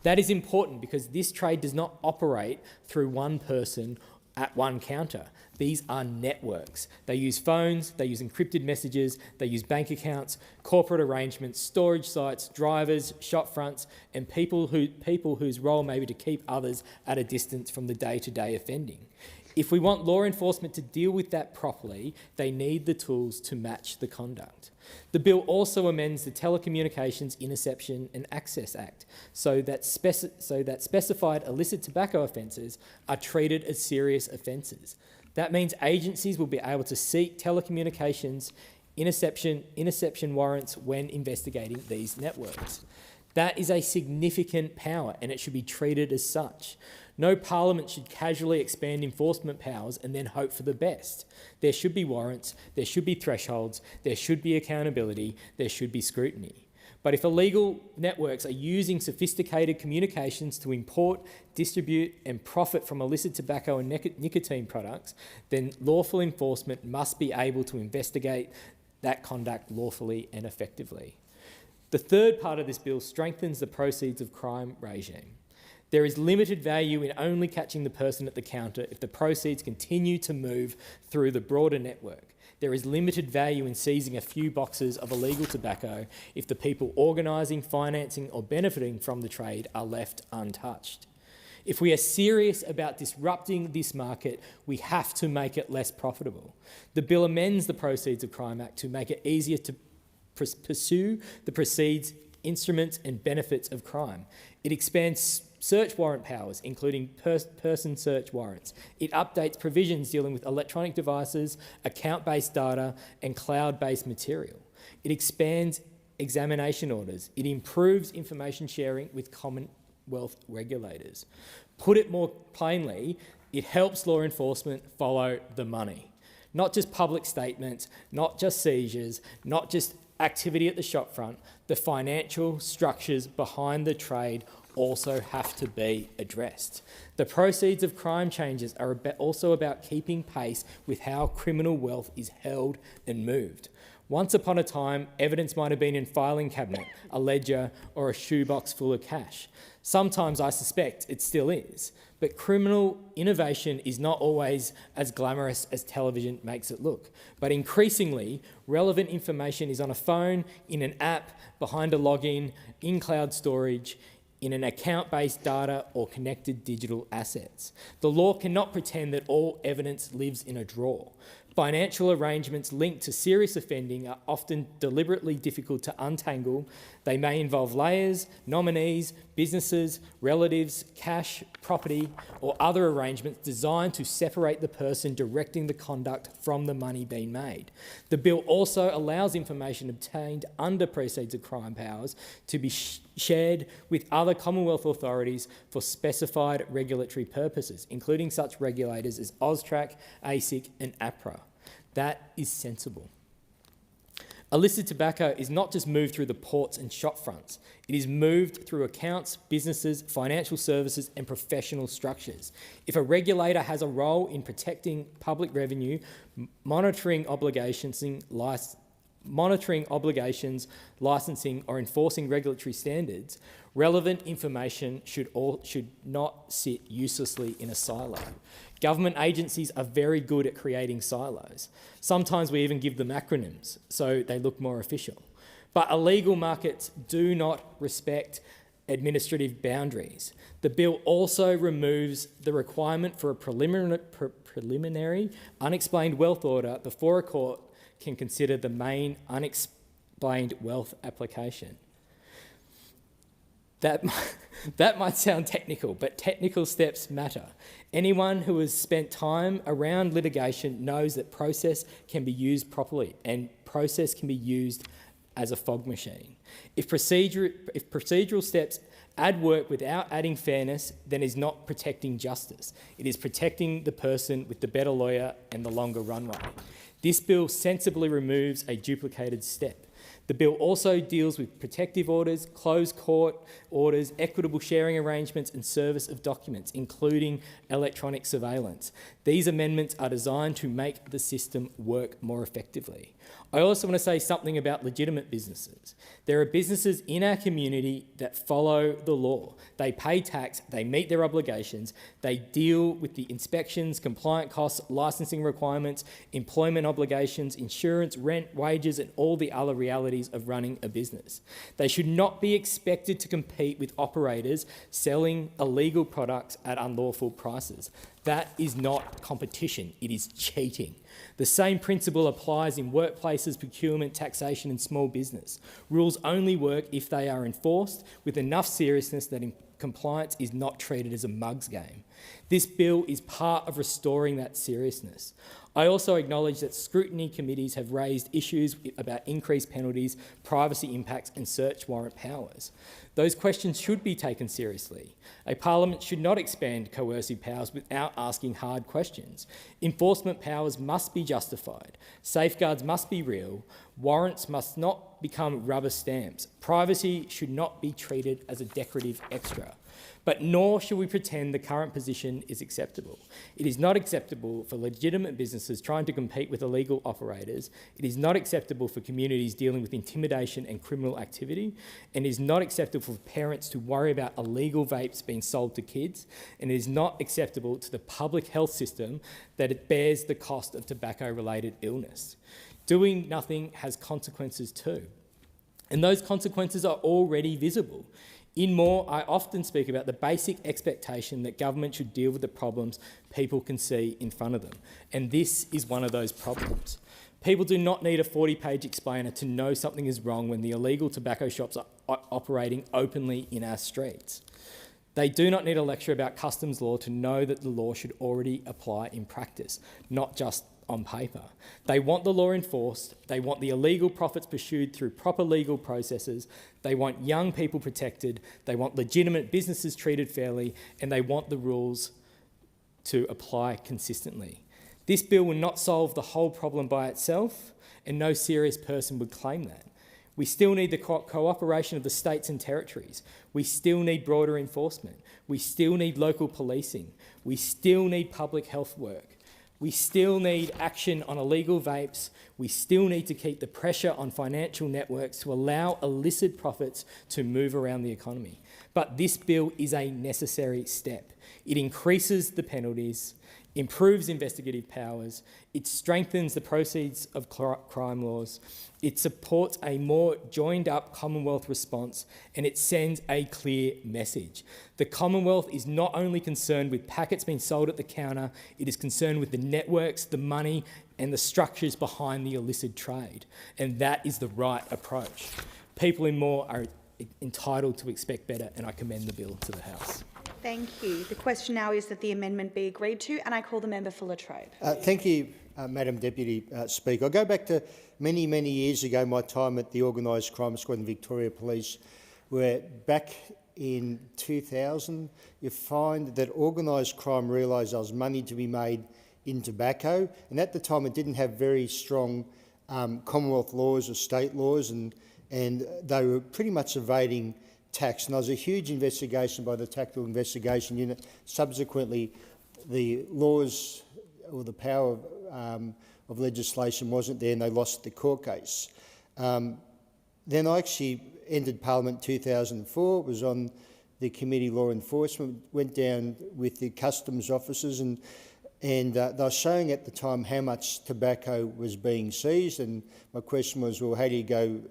That is important because this trade does not operate through one person at one counter. These are networks. They use phones, they use encrypted messages, they use bank accounts, corporate arrangements, storage sites, drivers, shop fronts, and people whose role may be to keep others at a distance from the day-to-day offending. If we want law enforcement to deal with that properly, they need the tools to match the conduct. The bill also amends the Telecommunications Interception and Access Act so that specified illicit tobacco offences are treated as serious offences. That means agencies will be able to seek telecommunications interception warrants when investigating these networks. That is a significant power and it should be treated as such. No parliament should casually expand enforcement powers and then hope for the best. There should be warrants, there should be thresholds, there should be accountability, there should be scrutiny. But if illegal networks are using sophisticated communications to import, distribute and profit from illicit tobacco and nicotine products, then lawful enforcement must be able to investigate that conduct lawfully and effectively. The third part of this bill strengthens the proceeds of crime regime. There is limited value in only catching the person at the counter if the proceeds continue to move through the broader network. There is limited value in seizing a few boxes of illegal tobacco if the people organising, financing or benefiting from the trade are left untouched. If we are serious about disrupting this market, we have to make it less profitable. The bill amends the Proceeds of Crime Act to make it easier to pursue the proceeds, instruments and benefits of crime. It expands search warrant powers, including person search warrants. It updates provisions dealing with electronic devices, account-based data and cloud-based material. It expands examination orders. It improves information sharing with Commonwealth regulators. Put it more plainly, it helps law enforcement follow the money. Not just public statements, not just seizures, not just activity at the shopfront. The financial structures behind the trade also have to be addressed. The proceeds of crime changes are also about keeping pace with how criminal wealth is held and moved. Once upon a time, evidence might have been in a filing cabinet, a ledger or a shoebox full of cash. Sometimes I suspect it still is, but criminal innovation is not always as glamorous as television makes it look. But increasingly, relevant information is on a phone, in an app, behind a login, in cloud storage, in an account-based data or connected digital assets. The law cannot pretend that all evidence lives in a drawer. Financial arrangements linked to serious offending are often deliberately difficult to untangle. They may involve layers, nominees, businesses, relatives, cash, property, or other arrangements designed to separate the person directing the conduct from the money being made. The bill also allows information obtained under proceeds of crime powers to be shared with other Commonwealth authorities for specified regulatory purposes, including such regulators as AUSTRAC, ASIC and APRA. That is sensible. Illicit tobacco is not just moved through the ports and shop fronts. It is moved through accounts, businesses, financial services and professional structures. If a regulator has a role in protecting public revenue, monitoring obligations, licensing or enforcing regulatory standards, relevant information should not sit uselessly in a silo. Government agencies are very good at creating silos. Sometimes we even give them acronyms so they look more official. But illegal markets do not respect administrative boundaries. The bill also removes the requirement for a preliminary unexplained wealth order before a court can consider the main unexplained wealth application. That might sound technical, but technical steps matter. Anyone who has spent time around litigation knows that process can be used properly and process can be used as a fog machine. If procedural steps add work without adding fairness, then is not protecting justice. It is protecting the person with the better lawyer and the longer runway. This bill sensibly removes a duplicated step. The bill also deals with protective orders, closed court orders, equitable sharing arrangements and service of documents, including electronic surveillance. These amendments are designed to make the system work more effectively. I also want to say something about legitimate businesses. There are businesses in our community that follow the law. They pay tax, they meet their obligations, they deal with the inspections, compliant costs, licensing requirements, employment obligations, insurance, rent, wages, and all the other realities of running a business. They should not be expected to compete with operators selling illegal products at unlawful prices. That is not competition, it is cheating. The same principle applies in workplaces, procurement, taxation and small business. Rules only work if they are enforced with enough seriousness that compliance is not treated as a mugs game. This bill is part of restoring that seriousness. I also acknowledge that scrutiny committees have raised issues about increased penalties, privacy impacts and search warrant powers. Those questions should be taken seriously. A parliament should not expand coercive powers without asking hard questions. Enforcement powers must be justified. Safeguards must be real. Warrants must not become rubber stamps. Privacy should not be treated as a decorative extra. But nor should we pretend the current position is acceptable. It is not acceptable for legitimate businesses trying to compete with illegal operators. It is not acceptable for communities dealing with intimidation and criminal activity. And it is not acceptable for parents to worry about illegal vapes being sold to kids. And it is not acceptable to the public health system that it bears the cost of tobacco-related illness. Doing nothing has consequences too. And those consequences are already visible. In more, I often speak about the basic expectation that government should deal with the problems people can see in front of them. And this is one of those problems. People do not need a 40-page explainer to know something is wrong when the illegal tobacco shops are operating openly in our streets. They do not need a lecture about customs law to know that the law should already apply in practice, not just on paper. They want the law enforced, they want the illegal profits pursued through proper legal processes, they want young people protected, they want legitimate businesses treated fairly, and they want the rules to apply consistently. This bill will not solve the whole problem by itself, and no serious person would claim that. We still need the cooperation of the states and territories. We still need broader enforcement. We still need local policing. We still need public health work. We still need action on illegal vapes. We still need to keep the pressure on financial networks to allow illicit profits to move around the economy. But this bill is a necessary step. It increases the penalties, improves investigative powers, it strengthens the proceeds of crime laws, it supports a more joined-up Commonwealth response, and it sends a clear message. The Commonwealth is not only concerned with packets being sold at the counter, it is concerned with the networks, the money, and the structures behind the illicit trade. And that is the right approach. People in Moore are entitled to expect better, and I commend the bill to the House. Thank you. The question now is that the amendment be agreed to, and I call the member for Latrobe. Thank you, Madam Deputy Speaker. I go back to many, many years ago, my time at the Organised Crime Squad in Victoria Police, where back in 2000, you find that organised crime realised there was money to be made in tobacco, and at the time it didn't have very strong Commonwealth laws or state laws, and they were pretty much evading tax. And there was a huge investigation by the Tactical Investigation Unit. Subsequently, the laws or the power of legislation wasn't there, and they lost the court case. Then I actually entered Parliament in 2004, was on the Committee Law Enforcement, went down with the customs officers, and they were showing at the time how much tobacco was being seized, and my question was, well, how do you go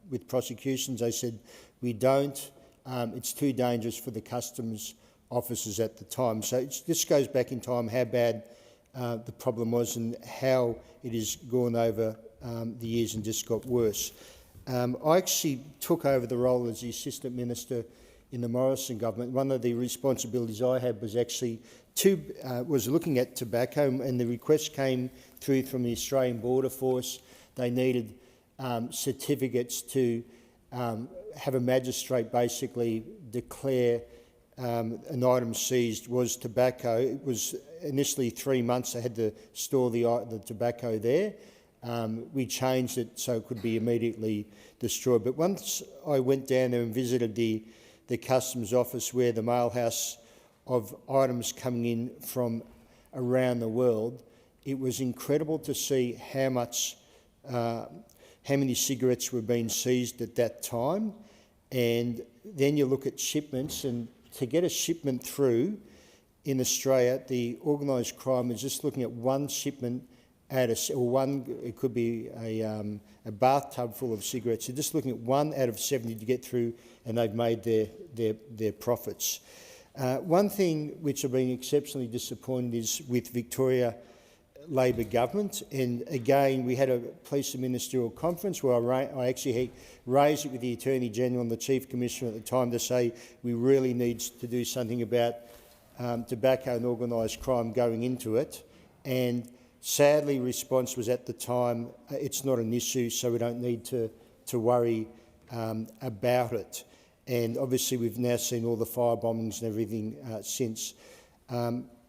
with prosecutions? They said, we don't. It's too dangerous for the customs officers at the time. So this goes back in time how bad the problem was and how it has gone over the years and just got worse. I actually took over the role as the Assistant Minister in the Morrison government. One of the responsibilities I had was actually was looking at tobacco, and the request came through from the Australian Border Force. They needed certificates to have a magistrate basically declare an item seized was tobacco. It was initially 3 months they had to store the tobacco there. We changed it so it could be immediately destroyed. But once I went down there and visited the customs office, where the mailhouse of items coming in from around the world, it was incredible to see how many cigarettes were being seized at that time. And then you look at shipments, and to get a shipment through in Australia, the organised crime is just looking at one shipment it could be a bathtub full of cigarettes. They're just looking at 1 out of 70 to get through, and they've made their profits. One thing which I've been exceptionally disappointed is with Victoria Labor government, and again we had a police and ministerial conference where I actually raised it with the Attorney General and the Chief Commissioner at the time to say we really need to do something about tobacco and organised crime going into it, and sadly response was at the time it's not an issue, so we don't need to worry about it. And obviously we've now seen all the fire bombings and everything since.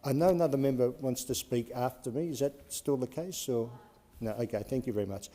I know another member wants to speak after me. Is that still the case? Or no? Okay, thank you very much.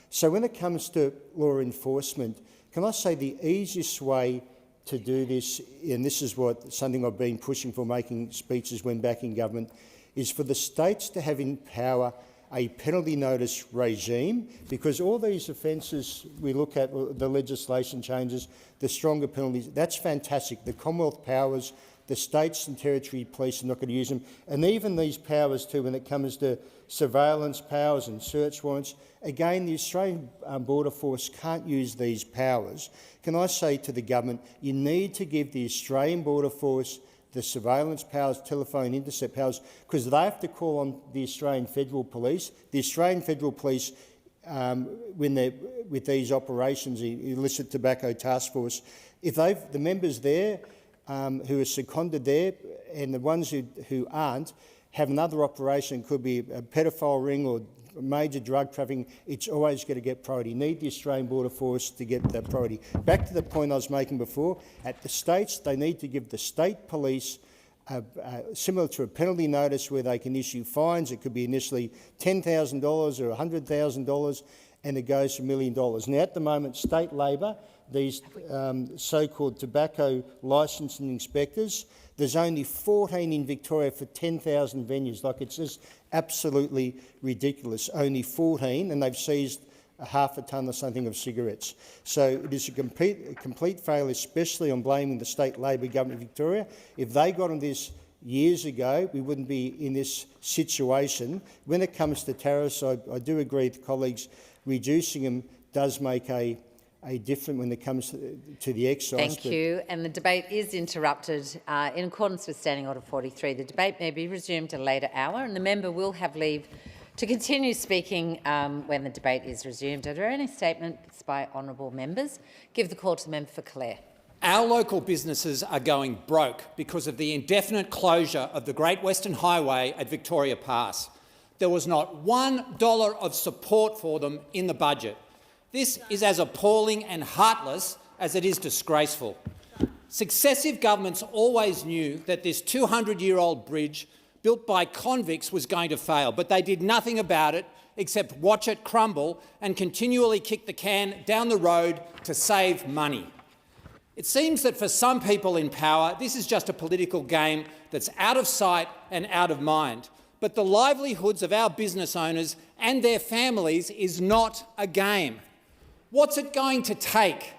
So when it comes to law enforcement, can I say the easiest way to do this, and this is something I've been pushing for, making speeches when back in government, is for the states to have in power a penalty notice regime, because all these offences we look at, the legislation changes, the stronger penalties, that's fantastic. The Commonwealth powers, the states and territory police are not going to use them. And even these powers too, when it comes to surveillance powers and search warrants, again, the Australian Border Force can't use these powers. Can I say to the government, you need to give the Australian Border Force the surveillance powers, telephone intercept powers, because they have to call on the Australian Federal Police. The Australian Federal Police, when they're with these operations, the illicit tobacco task force, if the members there who are seconded there and the ones who aren't have another operation, could be a pedophile ring or major drug trafficking, it's always going to get priority. You need the Australian Border Force to get that priority. Back to the point I was making before, at the states, they need to give the state police similar to a penalty notice where they can issue fines. It could be initially $10,000 or $100,000 and it goes to $1 million. Now, at the moment, state Labor, these so-called tobacco licensing inspectors, there's only 14 in Victoria for 10,000 venues. Like, it's just absolutely ridiculous. Only 14, and they've seized half a tonne or something of cigarettes. So it is a complete failure, especially on blaming the state Labor government of Victoria. If they got on this years ago, we wouldn't be in this situation. When it comes to tariffs, I do agree with colleagues, reducing them does make a difference when it comes to the excise. Thank you. And the debate is interrupted in accordance with Standing Order 43. The debate may be resumed at a later hour, and the member will have leave to continue speaking when the debate is resumed. Are there any statements by honourable members? Give the call to the member for Clare. Our local businesses are going broke because of the indefinite closure of the Great Western Highway at Victoria Pass. There was not $1 of support for them in the budget. This is as appalling and heartless as it is disgraceful. Successive governments always knew that this 200-year-old bridge built by convicts was going to fail, but they did nothing about it except watch it crumble and continually kick the can down the road to save money. It seems that for some people in power, this is just a political game that's out of sight and out of mind. But the livelihoods of our business owners and their families is not a game. What's it going to take?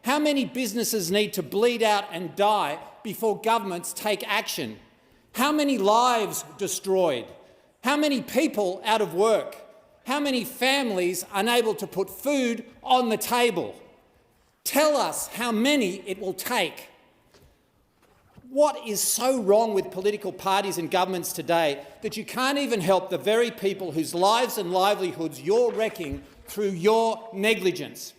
How many businesses need to bleed out and die before governments take action? How many lives destroyed? How many people out of work? How many families unable to put food on the table? Tell us how many it will take. What is so wrong with political parties and governments today that you can't even help the very people whose lives and livelihoods you're wrecking through your negligence?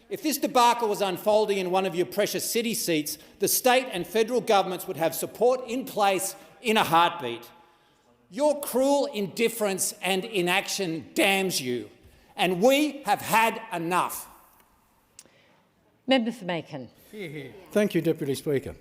If this debacle was unfolding in one of your precious city seats, the state and federal governments would have support in place in a heartbeat. Your cruel indifference and inaction damns you, and we have had enough. Member for Macon. Thank you, Deputy Speaker.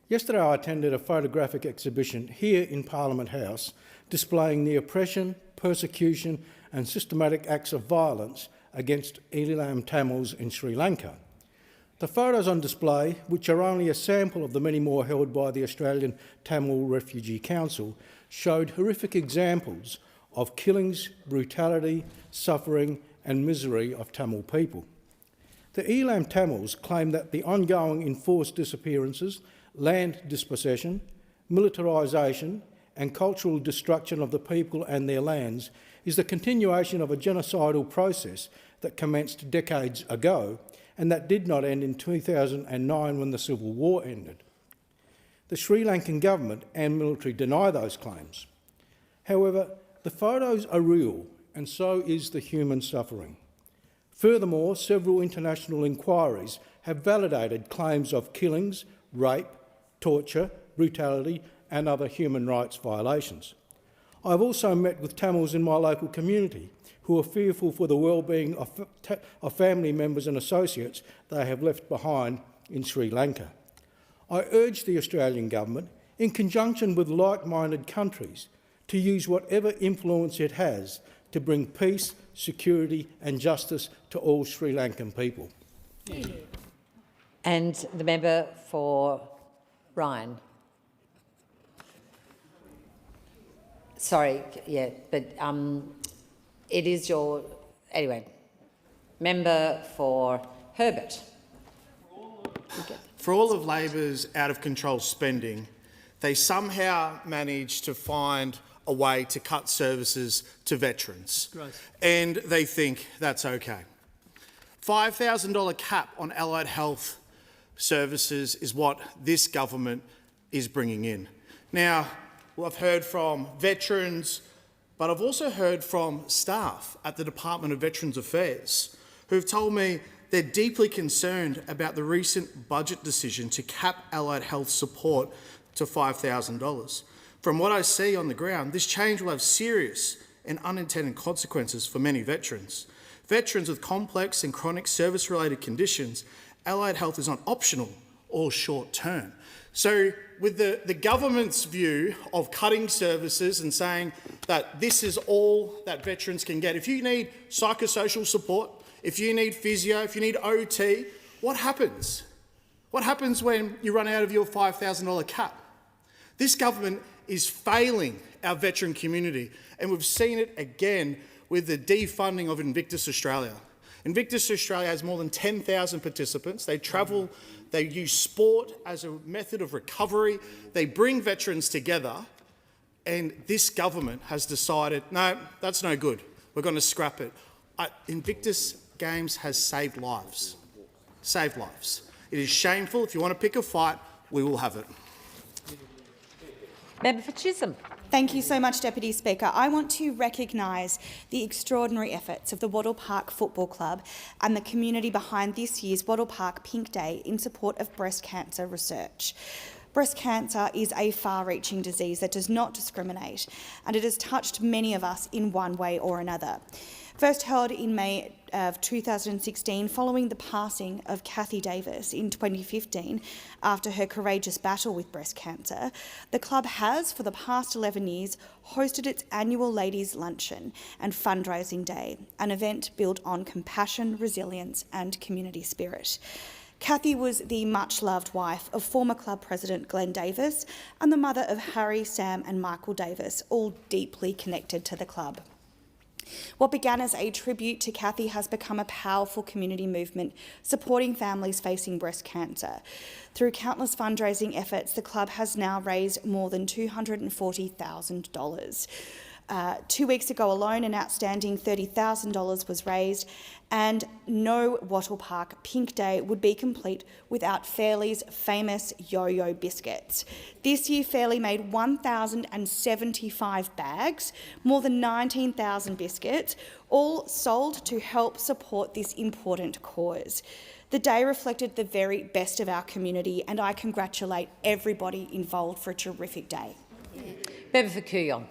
Yesterday I attended a photographic exhibition here in Parliament House displaying the oppression, persecution and systematic acts of violence against Elam Tamils in Sri Lanka. The photos on display, which are only a sample of the many more held by the Australian Tamil Refugee Council, showed horrific examples of killings, brutality, suffering and misery of Tamil people. The Elam Tamils claim that the ongoing enforced disappearances, land dispossession, militarisation and cultural destruction of the people and their lands is the continuation of a genocidal process that commenced decades ago and that did not end in 2009 when the Civil War ended. The Sri Lankan government and military deny those claims. However, The photos are real, and so is the human suffering. Furthermore, several international inquiries have validated claims of killings, rape, torture, brutality and other human rights violations. I have also met with Tamils in my local community who are fearful for the well-being of family members and associates they have left behind in Sri Lanka. I urge the Australian Government, in conjunction with like-minded countries, to use whatever influence it has to bring peace, security and justice to all Sri Lankan people. And the member for Ryan. Sorry, yeah, but it is your... Anyway, member for Herbert. For all of Labor's out-of-control spending, they somehow managed to find a way to cut services to veterans. Gross. And they think that's okay. $5,000 cap on allied health services is what this government is bringing in. Now, I've heard from veterans, but I've also heard from staff at the Department of Veterans Affairs who've told me they're deeply concerned about the recent budget decision to cap allied health support to $5,000. From what I see on the ground, this change will have serious and unintended consequences for many veterans. Veterans with complex and chronic service-related conditions, allied health is not optional or short-term. So with the government's view of cutting services and saying that this is all that veterans can get, if you need psychosocial support, if you need physio, if you need OT, what happens? What happens when you run out of your $5,000 cap? This government is failing our veteran community, and we've seen it again with the defunding of Invictus Australia. Invictus Australia has more than 10,000 participants. They travel, they use sport as a method of recovery. They bring veterans together, and this government has decided, no, that's no good. We're going to scrap it. Invictus Games has saved lives. Saved lives. It is shameful. If you want to pick a fight, we will have it. Member for Chisholm. Thank you so much, Deputy Speaker. I want to recognise the extraordinary efforts of the Wattle Park Football Club and the community behind this year's Wattle Park Pink Day in support of breast cancer research. Breast cancer is a far-reaching disease that does not discriminate, and it has touched many of us in one way or another. First held in May of 2016, following the passing of Kathy Davis in 2015 after her courageous battle with breast cancer, the club has, for the past 11 years, hosted its annual Ladies' Luncheon and Fundraising Day, an event built on compassion, resilience and community spirit. Kathy was the much-loved wife of former club president Glenn Davis and the mother of Harry, Sam and Michael Davis, all deeply connected to the club. What began as a tribute to Kathy has become a powerful community movement supporting families facing breast cancer. Through countless fundraising efforts, the club has now raised more than $240,000. 2 weeks ago alone, an outstanding $30,000 was raised, and no Wattle Park Pink Day would be complete without Fairley's famous yo-yo biscuits. This year, Fairley made 1,075 bags, more than 19,000 biscuits, all sold to help support this important cause. The day reflected the very best of our community, and I congratulate everybody involved for a terrific day. Member for Kooyong.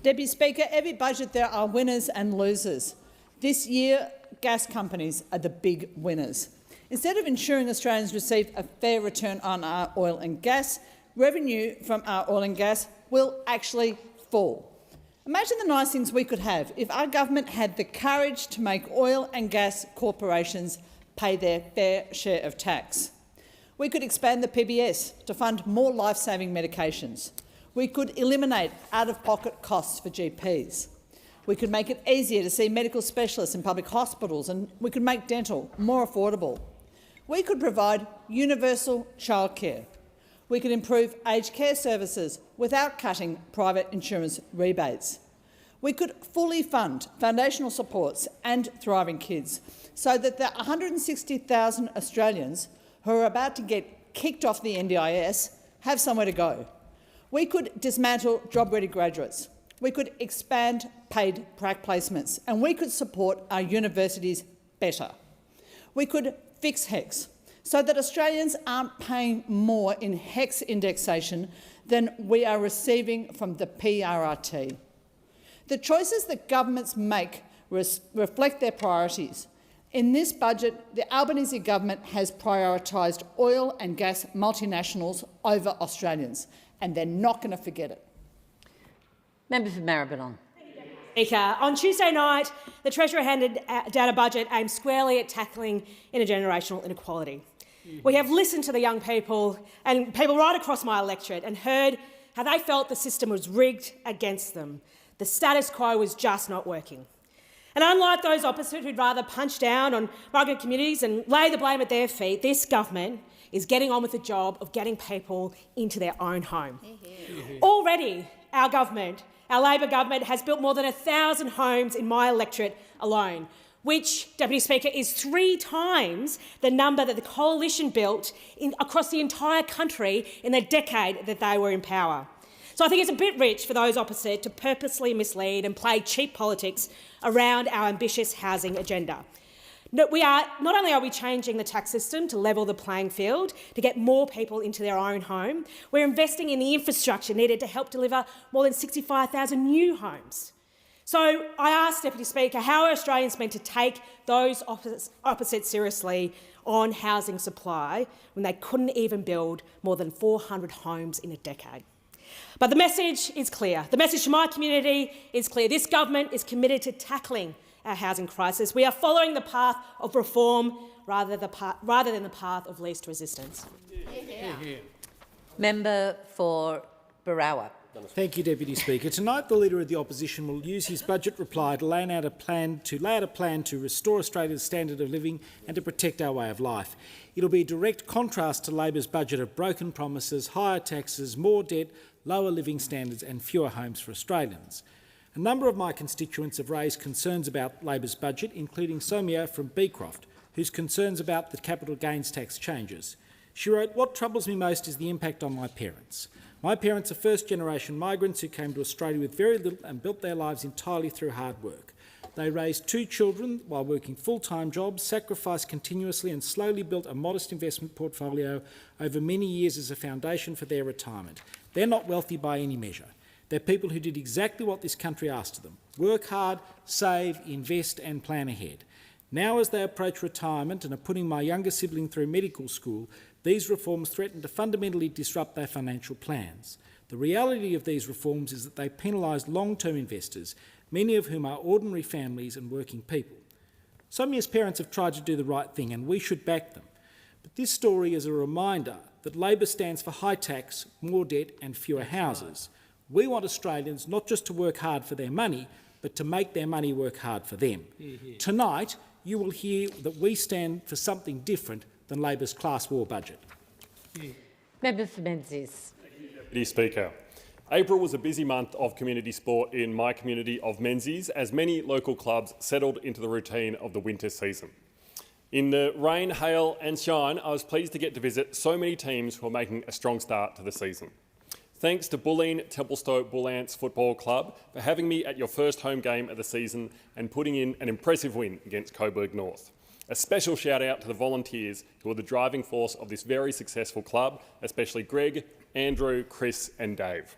Deputy Speaker, every budget there are winners and losers. This year, gas companies are the big winners. Instead of ensuring Australians receive a fair return on our oil and gas, revenue from our oil and gas will actually fall. Imagine the nice things we could have if our government had the courage to make oil and gas corporations pay their fair share of tax. We could expand the PBS to fund more life-saving medications. We could eliminate out-of-pocket costs for GPs. We could make it easier to see medical specialists in public hospitals, and we could make dental more affordable. We could provide universal childcare. We could improve aged care services without cutting private insurance rebates. We could fully fund foundational supports and Thriving Kids so that the 160,000 Australians who are about to get kicked off the NDIS have somewhere to go. We could dismantle job-ready graduates, we could expand paid prac placements, and we could support our universities better. We could fix HECS so that Australians aren't paying more in HECS indexation than we are receiving from the PRRT. The choices that governments make reflect their priorities. In this budget, the Albanese government has prioritised oil and gas multinationals over Australians, and they're not going to forget it. Member for Maribyrnong. Speaker, on Tuesday night, the Treasurer handed down a budget aimed squarely at tackling intergenerational inequality. We have listened to the young people and people right across my electorate and heard how they felt the system was rigged against them. The status quo was just not working. And unlike those opposite who'd rather punch down on migrant communities and lay the blame at their feet, this government is getting on with the job of getting people into their own home. Already, our government, our Labor government, has built more than 1,000 homes in my electorate alone, which, Deputy Speaker, is 3 times the number that the Coalition built across the entire country in the decade that they were in power. So I think it's a bit rich for those opposite to purposely mislead and play cheap politics around our ambitious housing agenda. Not only are we changing the tax system to level the playing field, to get more people into their own home, we're investing in the infrastructure needed to help deliver more than 65,000 new homes. So I ask, Deputy Speaker, how are Australians meant to take those opposites seriously on housing supply when they couldn't even build more than 400 homes in a decade? But the message is clear. The message to my community is clear. This government is committed to tackling our housing crisis. We are following the path of reform rather than the path of least resistance. Member for Barawa. Thank you, Deputy Speaker. Tonight, the Leader of the Opposition will use his budget reply to lay out a plan to restore Australia's standard of living and to protect our way of life. It'll be a direct contrast to Labor's budget of broken promises, higher taxes, more debt, lower living standards and fewer homes for Australians. A number of my constituents have raised concerns about Labor's budget, including Somia from Beecroft, whose concerns about the capital gains tax changes. She wrote, "What troubles me most is the impact on my parents. My parents are first-generation migrants who came to Australia with very little and built their lives entirely through hard work. They raised 2 children while working full-time jobs, sacrificed continuously and slowly built a modest investment portfolio over many years as a foundation for their retirement. They're not wealthy by any measure. They're people who did exactly what this country asked of them: work hard, save, invest and plan ahead. Now, as they approach retirement and are putting my younger sibling through medical school, these reforms threaten to fundamentally disrupt their financial plans. The reality of these reforms is that they penalise long-term investors, many of whom are ordinary families and working people. Somia's parents have tried to do the right thing and we should back them. But this story is a reminder that Labor stands for high tax, more debt and fewer houses. We want Australians not just to work hard for their money, but to make their money work hard for them. Tonight, you will hear that we stand for something different than Labor's class war budget. Member for Menzies. Deputy Speaker, April was a busy month of community sport in my community of Menzies as many local clubs settled into the routine of the winter season. In the rain, hail and shine, I was pleased to get to visit so many teams who are making a strong start to the season. Thanks to Bulleen Templestowe Bullants Football Club for having me at your first home game of the season and putting in an impressive win against Coburg North. A special shout out to the volunteers who are the driving force of this very successful club, especially Greg, Andrew, Chris and Dave.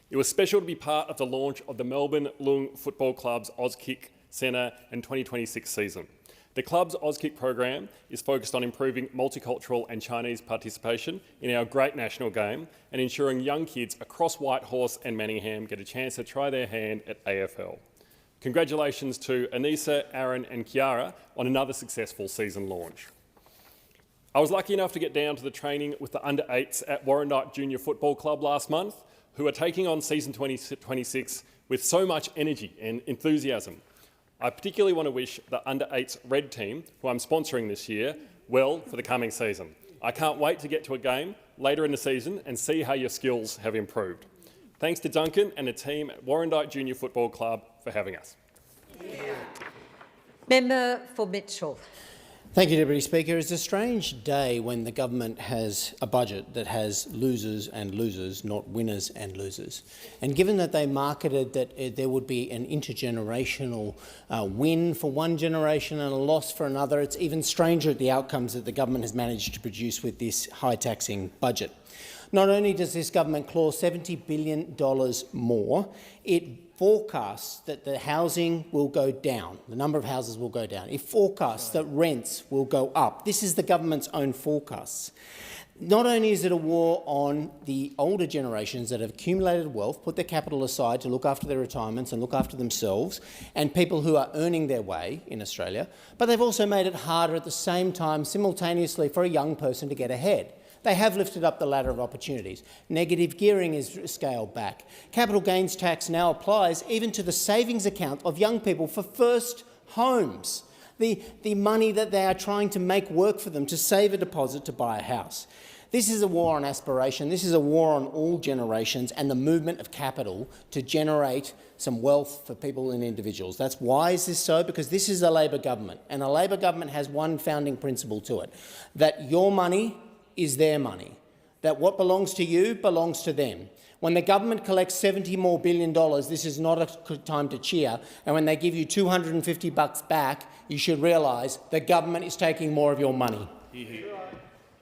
It was special to be part of the launch of the Melbourne Lung Football Club's Auskick Centre and 2026 season. The club's Auskick program is focused on improving multicultural and Chinese participation in our great national game and ensuring young kids across Whitehorse and Manningham get a chance to try their hand at AFL. Congratulations to Anissa, Aaron and Kiara on another successful season launch. I was lucky enough to get down to the training with the under-8s at Warrandyte Junior Football Club last month, who are taking on season 2026 with so much energy and enthusiasm. I particularly want to wish the under-8s Red team, who I'm sponsoring this year, well for the coming season. I can't wait to get to a game later in the season and see how your skills have improved. Thanks to Duncan and the team at Warrandyte Junior Football Club for having us. Member for Mitchell. Thank you, Deputy Speaker. It's a strange day when the government has a budget that has losers and losers, not winners and losers. And given that they marketed that there would be an intergenerational win for one generation and a loss for another, it's even stranger the outcomes that the government has managed to produce with this high-taxing budget. Not only does this government claw $70 billion more, it forecasts that the housing will go down, the number of houses will go down. It forecasts that rents will go up. This is the government's own forecasts. Not only is it a war on the older generations that have accumulated wealth, put their capital aside to look after their retirements and look after themselves, and people who are earning their way in Australia, but they've also made it harder at the same time, simultaneously, for a young person to get ahead. They have lifted up the ladder of opportunities. Negative gearing is scaled back. Capital gains tax now applies even to the savings account of young people for first homes, the money that they are trying to make work for them to save a deposit to buy a house. This is a war on aspiration. This is a war on all generations and the movement of capital to generate some wealth for people and individuals. That's why is this so? Because this is a Labor government, and a Labor government has one founding principle to it, that your money is their money, that what belongs to you belongs to them. When the government collects $70 billion more, this is not a good time to cheer, and when they give you $250 back, you should realise the government is taking more of your money.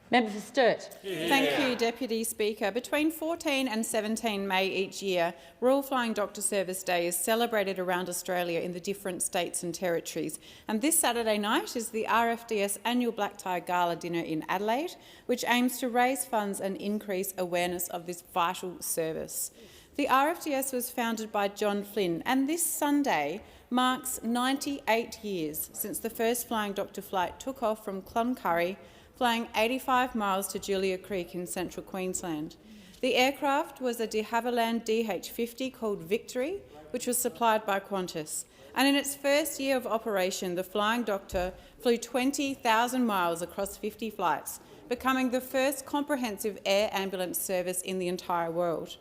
Member for Sturt. Thank you, Deputy Speaker. Between 14 and 17 May each year, Royal Flying Doctor Service Day is celebrated around Australia in the different states and territories. And this Saturday night is the RFDS annual Black Tie Gala dinner in Adelaide, which aims to raise funds and increase awareness of this vital service. The RFDS was founded by John Flynn, and this Sunday marks 98 years since the first Flying Doctor flight took off from Cloncurry, flying 85 miles to Julia Creek in central Queensland. The aircraft was a de Havilland DH-50 called Victory, which was supplied by Qantas. And in its first year of operation, the Flying Doctor flew 20,000 miles across 50 flights, becoming the first comprehensive air ambulance service in the entire world.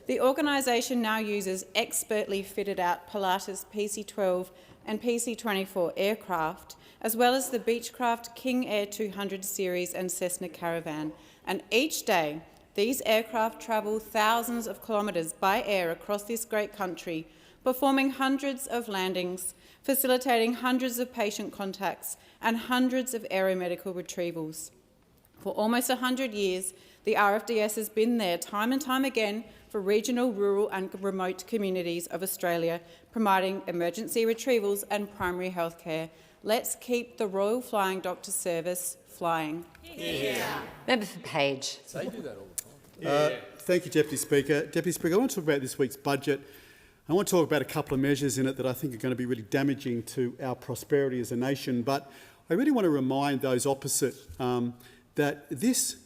The organisation now uses expertly fitted out Pilatus PC-12 and PC-24 aircraft, as well as the Beechcraft King Air 200 series and Cessna Caravan. And each day, these aircraft travel thousands of kilometres by air across this great country, performing hundreds of landings, facilitating hundreds of patient contacts and hundreds of aeromedical retrievals. For almost 100 years, the RFDS has been there time and time again for regional, rural and remote communities of Australia, providing emergency retrievals and primary health care. Let's keep the Royal Flying Doctor Service flying. Member for Page. They do that all the time. Thank you, Deputy Speaker. Deputy Speaker, I want to talk about this week's budget. I want to talk about a couple of measures in it that I think are going to be really damaging to our prosperity as a nation. But I really want to remind those opposite that this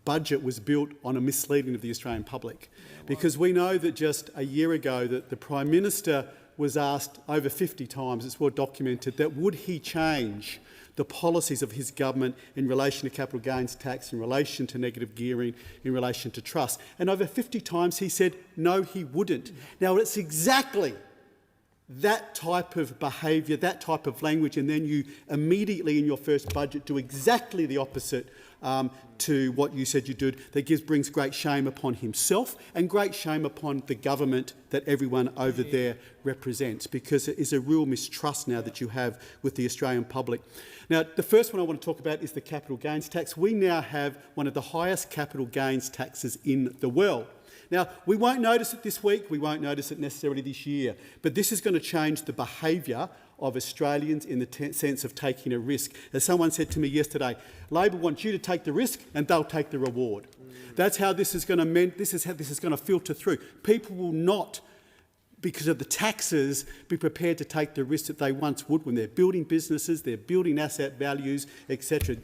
budget was built on a misleading of the Australian public, because we know that just a year ago that the Prime Minister was asked over 50 times, it's well documented, that would he change the policies of his government in relation to capital gains tax, in relation to negative gearing, in relation to trust. And over 50 times he said no, he wouldn't. Now, it's exactly that type of behaviour, that type of language, and then you immediately in your first budget do exactly the opposite to what you said you did, that brings great shame upon himself and great shame upon the government that everyone over there represents, because it is a real mistrust now that you have with the Australian public. Now, the first one I want to talk about is the capital gains tax. We now have one of the highest capital gains taxes in the world. Now, we won't notice it this week, we won't notice it necessarily this year, but this is going to change the behaviour of Australians in the sense of taking a risk. As someone said to me yesterday, Labor wants you to take the risk and they'll take the reward. That's how this is going to this is how this is going to filter through. People will not, because of the taxes, be prepared to take the risk that they once would when they're building businesses, they're building asset values, etc.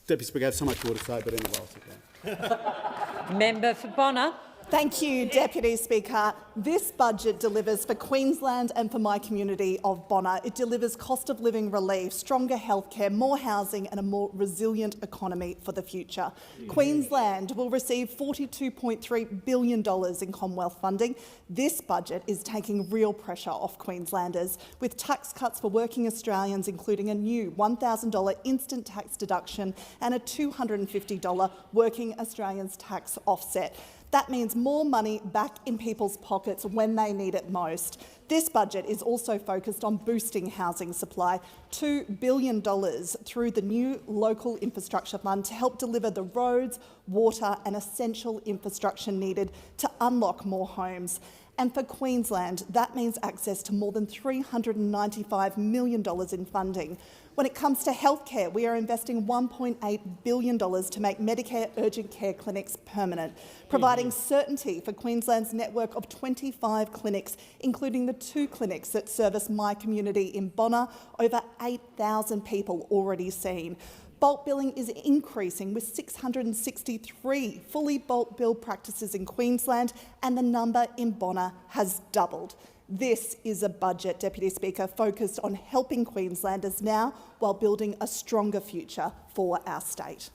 Deputy Speaker, I have so much more to say, but anyway, I'll sit down. Member for Bonner. Thank you, Deputy Speaker. This budget delivers for Queensland and for my community of Bonner. It delivers cost of living relief, stronger healthcare, more housing and a more resilient economy for the future. Queensland will receive $42.3 billion in Commonwealth funding. This budget is taking real pressure off Queenslanders, with tax cuts for working Australians, including a new $1,000 instant tax deduction and a $250 working Australians tax offset. That means more money back in people's pockets when they need it most. This budget is also focused on boosting housing supply, $2 billion through the new local infrastructure fund to help deliver the roads, water and essential infrastructure needed to unlock more homes. And for Queensland, that means access to more than $395 million in funding. When it comes to healthcare, we are investing $1.8 billion to make Medicare urgent care clinics permanent, providing certainty for Queensland's network of 25 clinics, including the 2 clinics that service my community in Bonner, over 8,000 people already seen. Bulk billing is increasing, with 663 fully bulk bill practices in Queensland, and the number in Bonner has doubled. This is a budget, Deputy Speaker, focused on helping Queenslanders now while building a stronger future for our state.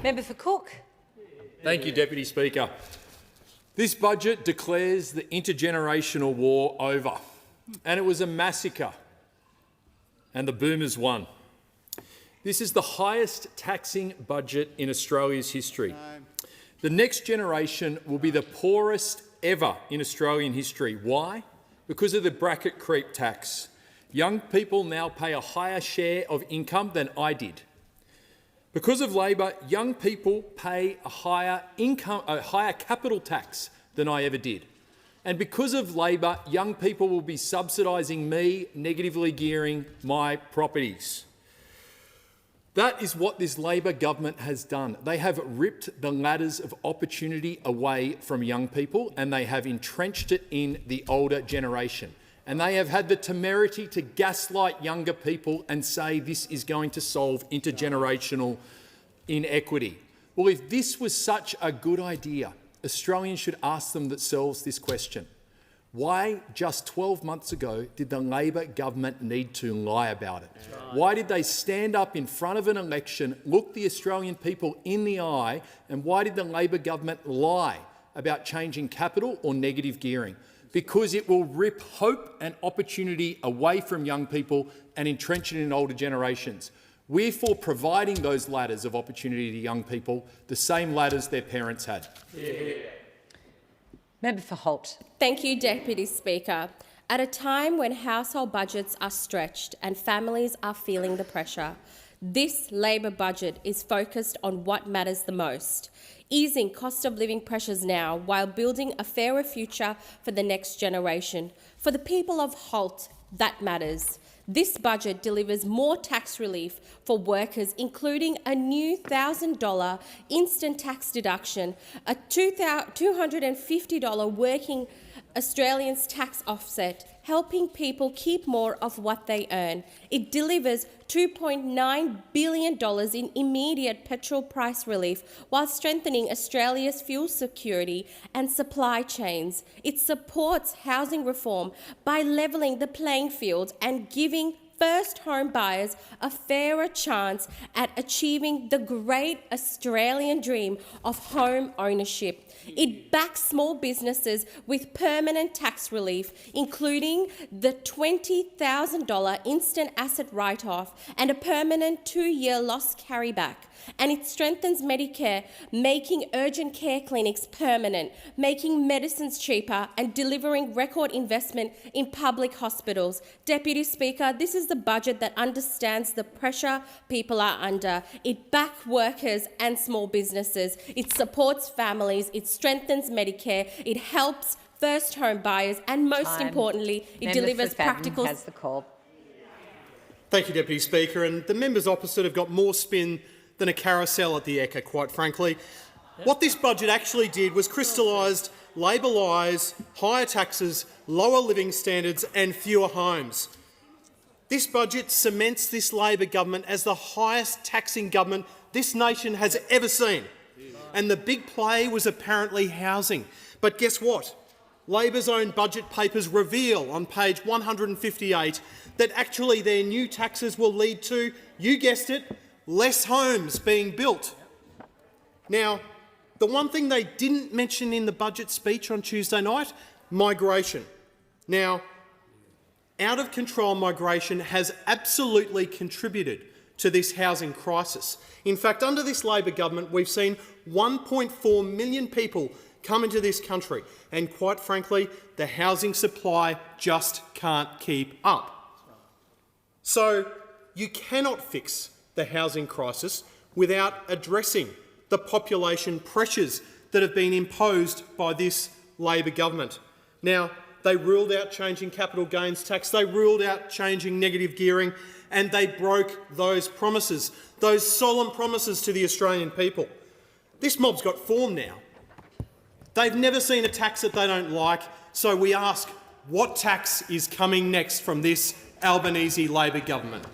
Member for Cook. Thank you, Deputy Speaker. This budget declares the intergenerational war over, and it was a massacre, and the boomers won. This is the highest taxing budget in Australia's history. The next generation will be the poorest ever in Australian history. Why? Because of the bracket creep tax. Young people now pay a higher share of income than I did. Because of Labor, young people pay a higher capital tax than I ever did. And because of Labor, young people will be subsidising me, negatively gearing my properties. That is what this Labor government has done. They have ripped the ladders of opportunity away from young people, and they have entrenched it in the older generation. And they have had the temerity to gaslight younger people and say this is going to solve intergenerational inequity. Well, if this was such a good idea, Australians should ask themselves this question. Why, just 12 months ago, did the Labor government need to lie about it? Why did they stand up in front of an election, look the Australian people in the eye, and why did the Labor government lie about changing capital or negative gearing? Because it will rip hope and opportunity away from young people and entrench it in older generations. We're for providing those ladders of opportunity to young people, the same ladders their parents had. Member for Holt. Thank you, Deputy Speaker. At a time when household budgets are stretched and families are feeling the pressure, this Labor budget is focused on what matters the most, easing cost of living pressures now while building a fairer future for the next generation. For the people of Holt, that matters. This budget delivers more tax relief for workers, including a new $1,000 instant tax deduction, a $250 working Australians tax offset, helping people keep more of what they earn. It delivers $2.9 billion in immediate petrol price relief while strengthening Australia's fuel security and supply chains. It supports housing reform by levelling the playing field and giving first home buyers a fairer chance at achieving the great Australian dream of home ownership. It backs small businesses with permanent tax relief, including the $20,000 instant asset write-off and a permanent 2-year loss carryback. And it strengthens Medicare, making urgent care clinics permanent, making medicines cheaper and delivering record investment in public hospitals. Deputy Speaker, this is the budget that understands the pressure people are under. It backs workers and small businesses. It supports families. It strengthens Medicare. It helps first home buyers. And most importantly, it delivers practical... Has the call. Thank you, Deputy Speaker. And the members opposite have got more spin than a carousel at the Ekka, quite frankly. What this budget actually did was crystallised Labor lies, higher taxes, lower living standards and fewer homes. This budget cements this Labor government as the highest taxing government this nation has ever seen. and the big play was apparently housing. But guess what? Labor's own budget papers reveal on page 158 that actually their new taxes will lead to, you guessed it, less homes being built. Now, the one thing they didn't mention in the budget speech on Tuesday night, migration. Now, out-of-control migration has absolutely contributed to this housing crisis. In fact, under this Labor government, we've seen 1.4 million people come into this country, and quite frankly, the housing supply just can't keep up. So you cannot fix the housing crisis without addressing the population pressures that have been imposed by this Labor government. Now, they ruled out changing capital gains tax, they ruled out changing negative gearing, and they broke those promises, those solemn promises to the Australian people. This mob's got form now. They've never seen a tax that they don't like, so we ask, what tax is coming next from this Albanese Labor government?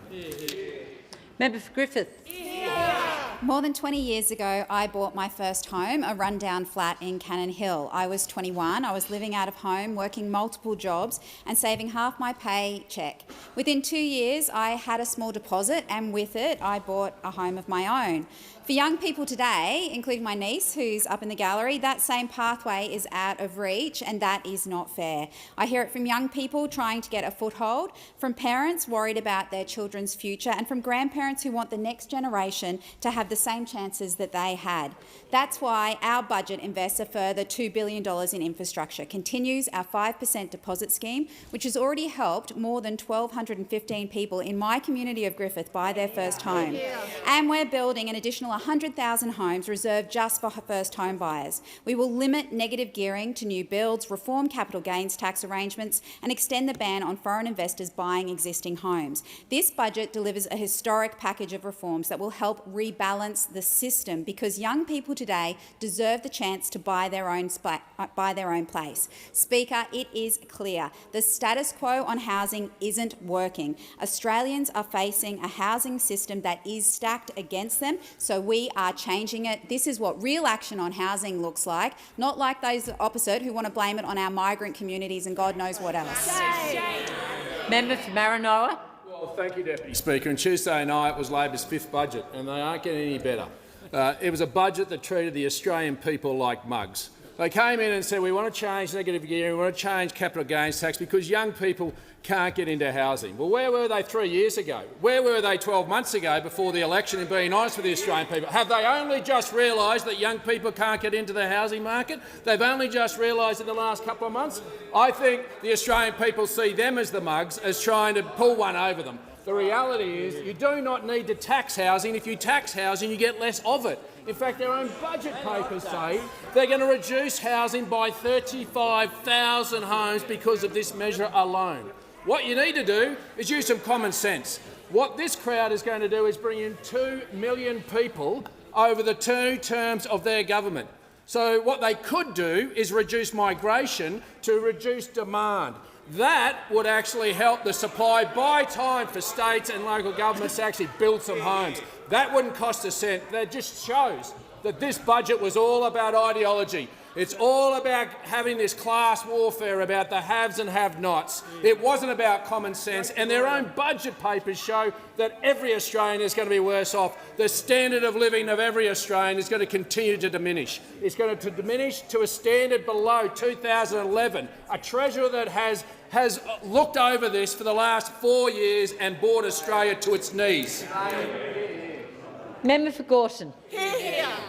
Member for Griffith. More than 20 years ago, I bought my first home, a rundown flat in Cannon Hill. I was 21, I was living out of home, working multiple jobs and saving half my paycheck. Within 2 years, I had a small deposit, and with it, I bought a home of my own. For young people today, including my niece, who's up in the gallery, that same pathway is out of reach, and that is not fair. I hear it from young people trying to get a foothold, from parents worried about their children's future, and from grandparents who want the next generation to have the same chances that they had. That's why our budget invests a further $2 billion in infrastructure, continues our 5% deposit scheme, which has already helped more than 1,215 people in my community of Griffith buy their first home. And we're building an additional 100,000 homes reserved just for first home buyers. We will limit negative gearing to new builds, reform capital gains tax arrangements, and extend the ban on foreign investors buying existing homes. This budget delivers a historic package of reforms that will help rebalance the system, because young people today deserve the chance to buy their own place. Speaker, it is clear the status quo on housing isn't working. Australians are facing a housing system that is stacked against them, so we are changing it. This is what real action on housing looks like, not like those opposite who want to blame it on our migrant communities and God knows what else. Member for Maranoa. Well, thank you, Deputy Speaker. And Tuesday night was Labor's fifth budget, and they aren't getting any better. It was a budget that treated the Australian people like mugs. They came in and said, we want to change negative gearing, we want to change capital gains tax because young people can't get into housing. Well, where were they 3 years ago? Where were they 12 months ago before the election, and being honest with the Australian people? Have they only just realised that young people can't get into the housing market? They've only just realised in the last couple of months? I think the Australian people see them as the mugs, as trying to pull one over them. The reality is you do not need to tax housing. If you tax housing, you get less of it. In fact, their own budget papers say they're going to reduce housing by 35,000 homes because of this measure alone. What you need to do is use some common sense. What this crowd is going to do is bring in 2 million people over the 2 terms of their government. So what they could do is reduce migration to reduce demand. That would actually help the supply, buy time for states and local governments to actually build some homes. That wouldn't cost a cent. That just shows that this budget was all about ideology. It's all about having this class warfare about the haves and have-nots. It wasn't about common sense, and their own budget papers show that every Australian is going to be worse off. The standard of living of every Australian is going to continue to diminish. It's going to diminish to a standard below 2011, a treasurer that has looked over this for the last 4 years and brought Australia to its knees. Member for Gorton.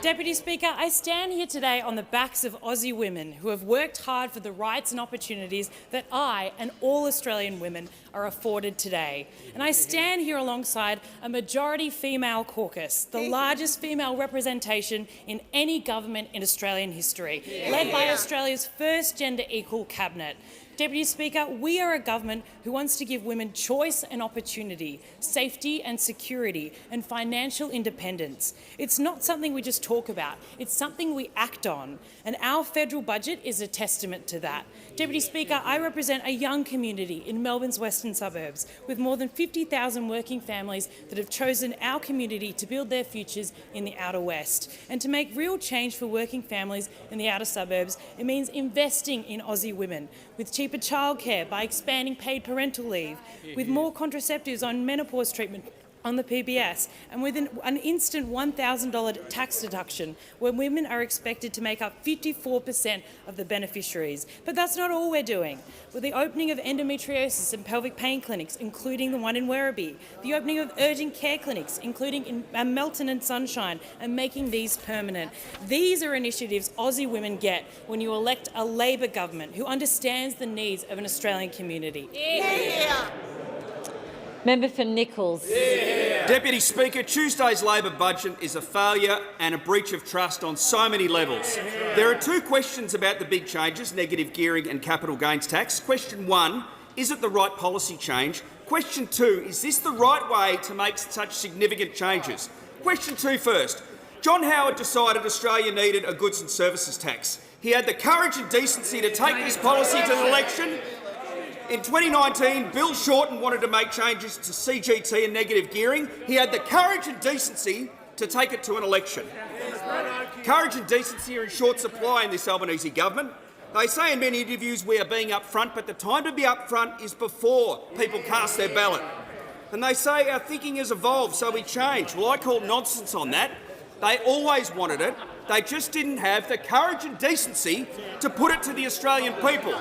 Deputy Speaker, I stand here today on the backs of Aussie women who have worked hard for the rights and opportunities that I and all Australian women are afforded today. And I stand here alongside a majority female caucus, the largest female representation in any government in Australian history, led by Australia's first gender-equal cabinet. Deputy Speaker, we are a government who wants to give women choice and opportunity, safety and security, and financial independence. It's not something we just talk about, it's something we act on, and our federal budget is a testament to that. Deputy Speaker, I represent a young community in Melbourne's western suburbs with more than 50,000 working families that have chosen our community to build their futures in the outer west. And to make real change for working families in the outer suburbs, it means investing in Aussie women, with cheaper childcare by expanding paid parental leave, with more contraceptives on menopause treatment on the PBS, and with an instant $1,000 tax deduction, where women are expected to make up 54% of the beneficiaries. But that's not all we're doing. With the opening of endometriosis and pelvic pain clinics, including the one in Werribee, the opening of urgent care clinics, including in Melton and Sunshine, and making these permanent. These are initiatives Aussie women get when you elect a Labor government who understands the needs of an Australian community. Yeah. Member for Nichols. Yeah. Deputy Speaker, Tuesday's Labor budget is a failure and a breach of trust on so many levels. There are two questions about the big changes, negative gearing and capital gains tax. Question one, is it the right policy change? Question two, is this the right way to make such significant changes? Question two first. John Howard decided Australia needed a goods and services tax. He had the courage and decency to take this policy to the election. In 2019, Bill Shorten wanted to make changes to CGT and negative gearing. He had the courage and decency to take it to an election. Courage and decency are in short supply in this Albanese government. They say in many interviews we are being upfront, but the time to be upfront is before people cast their ballot. And they say our thinking has evolved, so we change. Well, I call nonsense on that. They always wanted it. They just didn't have the courage and decency to put it to the Australian people.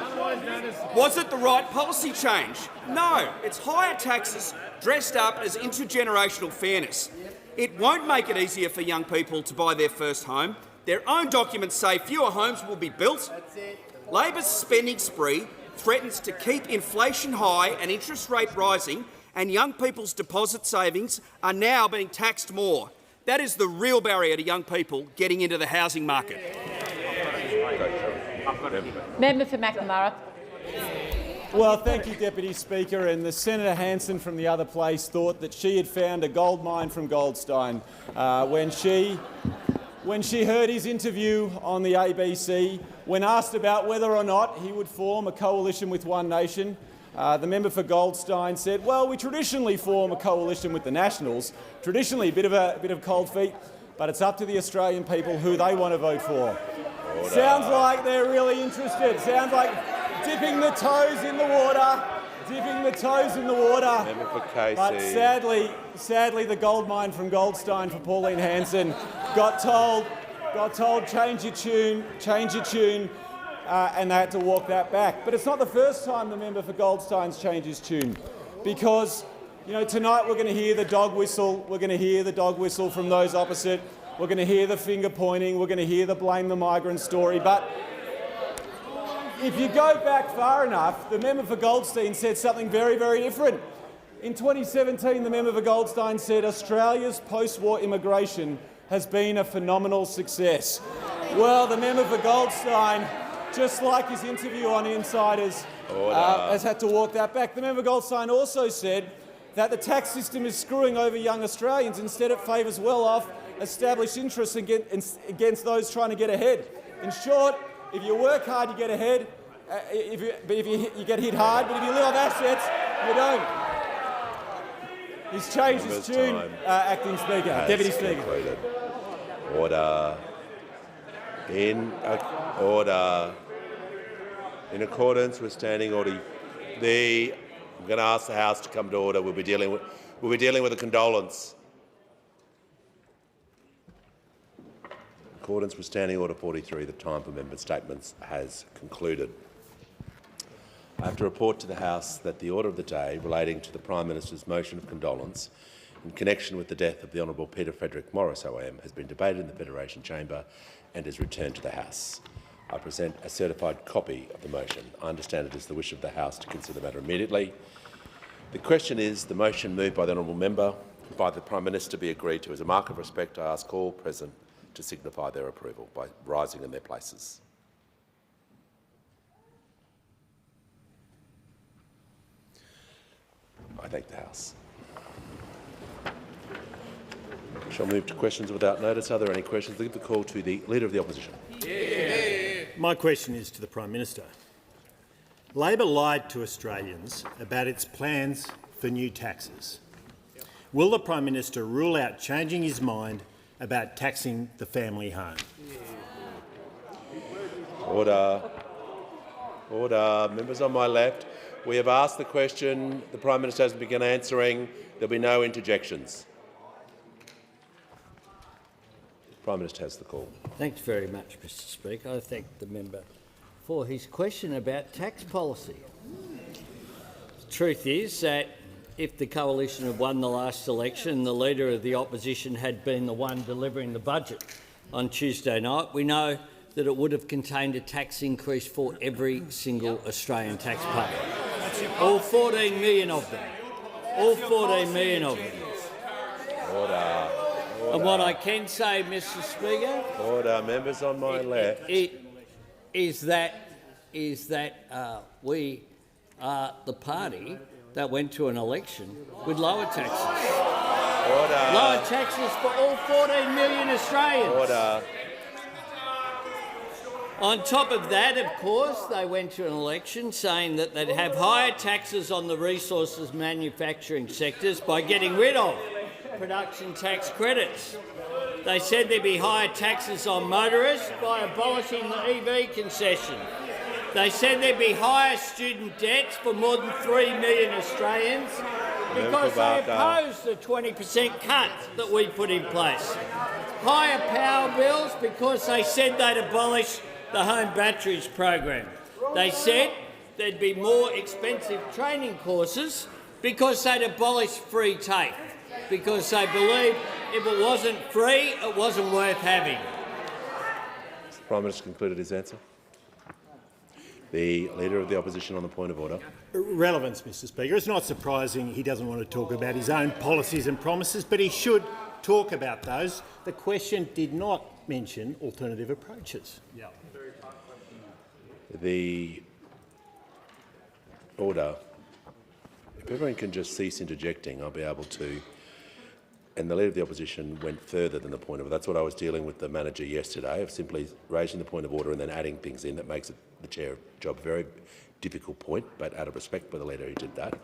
Was it the right policy change? No. It's higher taxes dressed up as intergenerational fairness. It won't make it easier for young people to buy their first home. Their own documents say fewer homes will be built. Labor's spending spree threatens to keep inflation high and interest rate rising, and young people's deposit savings are now being taxed more. That is the real barrier to young people getting into the housing market. Member for Macnamara. Well, thank you, Deputy Speaker. And the Senator Hanson from the other place thought that she had found a gold mine from Goldstein when she heard his interview on the ABC. When asked about whether or not he would form a coalition with One Nation, the member for Goldstein said, well, we traditionally form a coalition with the Nationals, traditionally a bit of cold feet, but it's up to the Australian people who they want to vote for. Order. Sounds like they're really interested. Sounds like dipping the toes in the water, Member for KC. But sadly, the gold mine from Goldstein for Pauline Hanson got told change your tune. And they had to walk that back. But it's not the first time the member for Goldstein's changed his tune, because tonight we're going to hear the dog whistle. We're going to hear the dog whistle from those opposite. We're going to hear the finger pointing. We're going to hear the blame the migrant story. But if you go back far enough, the member for Goldstein said something very, very different. In 2017, the member for Goldstein said Australia's post-war immigration has been a phenomenal success. Well, the member for Goldstein, just like his interview on Insiders, has had to walk that back. The member Goldstein also said that the tax system is screwing over young Australians. Instead, it favours well-off, established interests against those trying to get ahead. In short, if you work hard, you get ahead. You get hit hard, but if you live off assets, you don't. He's changed his tune, Acting Speaker, Deputy Speaker. Concluded. Order. Order. In accordance with Standing Order, I'm going to ask the House to come to order. We'll be dealing with a condolence. In accordance with Standing Order 43, the time for member statements has concluded. I have to report to the House that the order of the day relating to the Prime Minister's motion of condolence in connection with the death of the Honourable Peter Frederick Morris OM has been debated in the Federation Chamber and is returned to the House. I present a certified copy of the motion. I understand it is the wish of the House to consider the matter immediately. The question is the motion moved by the Honourable Member by the Prime Minister be agreed to. As a mark of respect, I ask all present to signify their approval by rising in their places. thank the House. Shall move to questions without notice. Are there any questions? I give the call to the Leader of the Opposition. My question is to the Prime Minister. Labor lied to Australians about its plans for new taxes. Will the Prime Minister rule out changing his mind about taxing the family home? Order. Order. Members on my left, we have asked the question. The Prime Minister hasn't begun answering. There will be no interjections. The Prime Minister has the call. Thanks very much, Mr Speaker. I thank the member for his question about tax policy. The truth is that if the coalition had won the last election, the Leader of the Opposition had been the one delivering the budget on Tuesday night, we know that it would have contained a tax increase for every single Australian taxpayer. All 14 million of them. All 14 million of them. Order. And what I can say, Mr Speaker, Order. Members on my left. is that we are the party that went to an election with lower taxes. Order. Lower taxes for all 14 million Australians. Order. On top of that, of course, they went to an election saying that they'd have higher taxes on the resources manufacturing sectors by getting rid of production tax credits. They said there'd be higher taxes on motorists by abolishing the EV concession. They said there'd be higher student debts for more than 3 million Australians because they opposed the 20% cut that we put in place. Higher power bills because they said they'd abolish the home batteries program. They said there'd be more expensive training courses because they'd abolish free TAFE, because they believed if it wasn't free, it wasn't worth having. The Prime Minister concluded his answer. The Leader of the Opposition on the point of order. Relevance, Mr Speaker. It's not surprising he doesn't want to talk about his own policies and promises, but he should talk about those. The question did not mention alternative approaches. Yeah. The order. If everyone can just cease interjecting, I'll be able to. And the Leader of the Opposition went further than the point of order. That's what I was dealing with the manager yesterday, of simply raising the point of order and then adding things in that makes it the chair job a very difficult point, but out of respect for the Leader, he did that.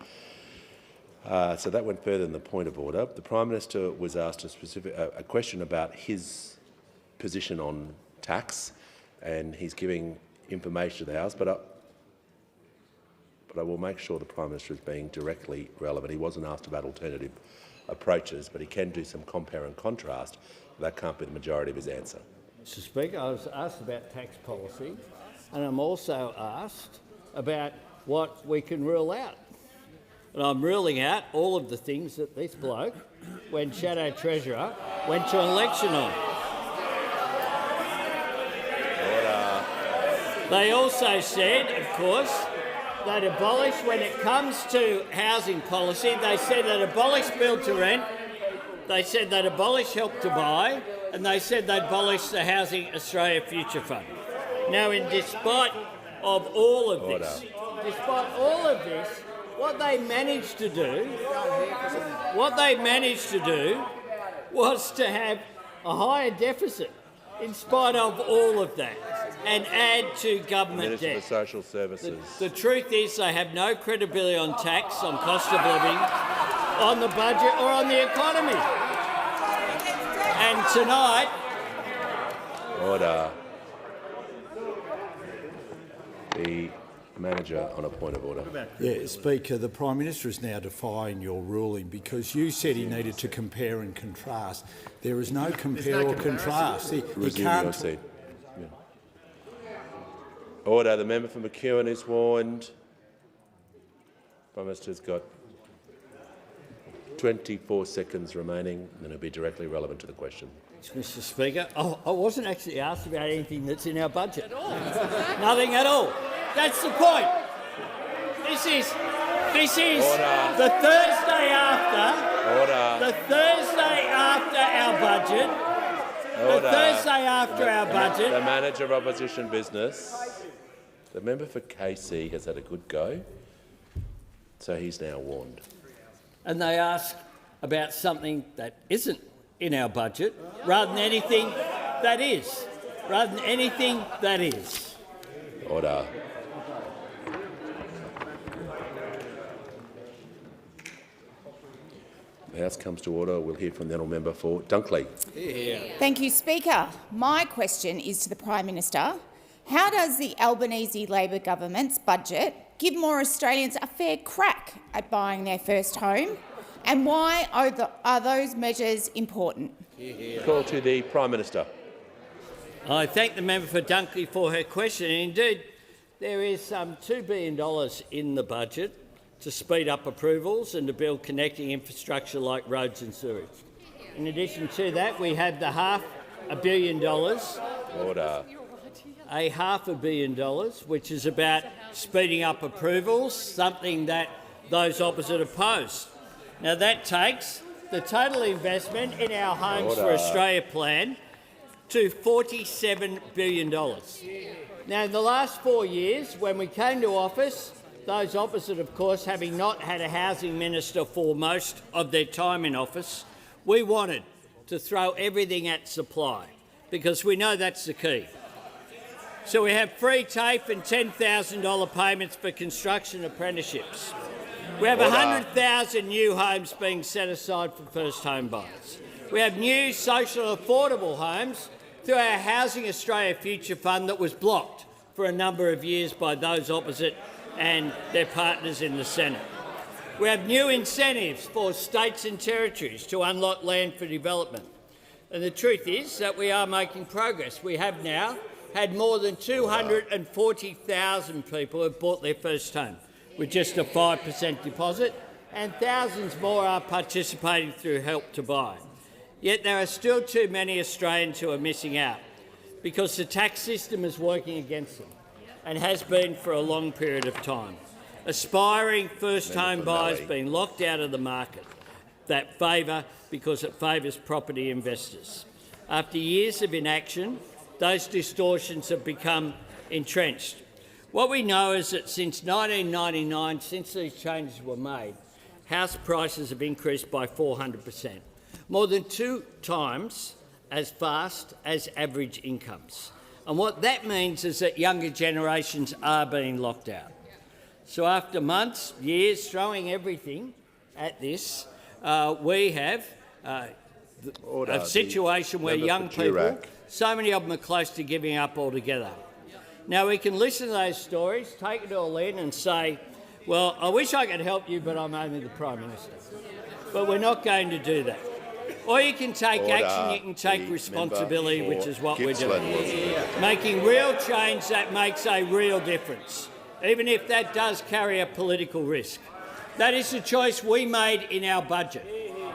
So that went further than the point of order. The Prime Minister was asked a question about his position on tax, and he's giving information to the House, but I will make sure the Prime Minister is being directly relevant. He wasn't asked about alternative approaches, but he can do some compare and contrast. That can't be the majority of his answer. Mr Speaker, I was asked about tax policy, and I'm also asked about what we can rule out. And I'm ruling out all of the things that this bloke, when Shadow Treasurer, went to an election on. Order. They also said, of course, they'd abolish, when it comes to housing policy, they said they'd abolish build to rent, they said they'd abolish help to buy, and they said they'd abolish the Housing Australia Future Fund. Now, despite of all of this, what they managed to do was to have a higher deficit in spite of all of that and add to government Minister debt. for Social Services. The truth is they have no credibility on tax, on cost of living, on the budget or on the economy. And tonight... Order. The manager on a point of order. Yeah, Speaker, the Prime Minister is now defying your ruling because you said he needed to compare and contrast. There is no compare or contrast. He can't. Yeah. Order. The member for McEwen is warned. Prime Minister's got 24 seconds remaining, and it'll be directly relevant to the question. Mr Speaker, I wasn't actually asked about anything that's in our budget. Nothing at all. That's the point. This is Order. the Thursday after. Order. The Thursday after our budget. Order. The Thursday after our budget. The manager of opposition business. The member for KC has had a good go, so he's now warned. and they ask about something that isn't in our budget rather than anything that is. Rather than anything that is. Order. The House comes to order. We'll hear from the honourable member for Dunkley. Thank you, Speaker. My question is to the Prime Minister. How does the Albanese Labor government's budget give more Australians a fair crack at buying their first home? And why are those measures important? Call to the Prime Minister. I thank the member for Dunkley for her question. Indeed, there is $2 billion in the budget to speed up approvals and to build connecting infrastructure like roads and sewage. In addition to that, we have the $500 million. Order. $500 million, which is about speeding up approvals, something that those opposite oppose. Now that takes the total investment in our Homes for Australia plan to $47 billion. Now, in the last 4 years, when we came to office, those opposite, of course, having not had a housing minister for most of their time in office, we wanted to throw everything at supply because we know that's the key. So we have free TAFE and $10,000 payments for construction apprenticeships. We have 100,000 new homes being set aside for first home buyers. We have new social affordable homes through our Housing Australia Future Fund that was blocked for a number of years by those opposite and their partners in the Senate. We have new incentives for states and territories to unlock land for development. And the truth is that we are making progress. We have now had more than 240,000 people who have bought their first home with just a 5% deposit, and thousands more are participating through Help to Buy. Yet there are still too many Australians who are missing out because the tax system is working against them and has been for a long period of time. Aspiring first home buyers being locked out of the market because it favours property investors. After years of inaction, those distortions have become entrenched. What we know is that since 1999, since these changes were made, house prices have increased by 400%, more than 2 times as fast as average incomes. And what that means is that younger generations are being locked out. So after months, years, throwing everything at this, we have a situation where young people, so many of them are close to giving up altogether. Now, we can listen to those stories, take it all in and say, well, I wish I could help you, but I'm only the Prime Minister. But we're not going to do that. Or you can take action, you can take responsibility, which is what we're doing. Making real change that makes a real difference, even if that does carry a political risk. That is the choice we made in our budget.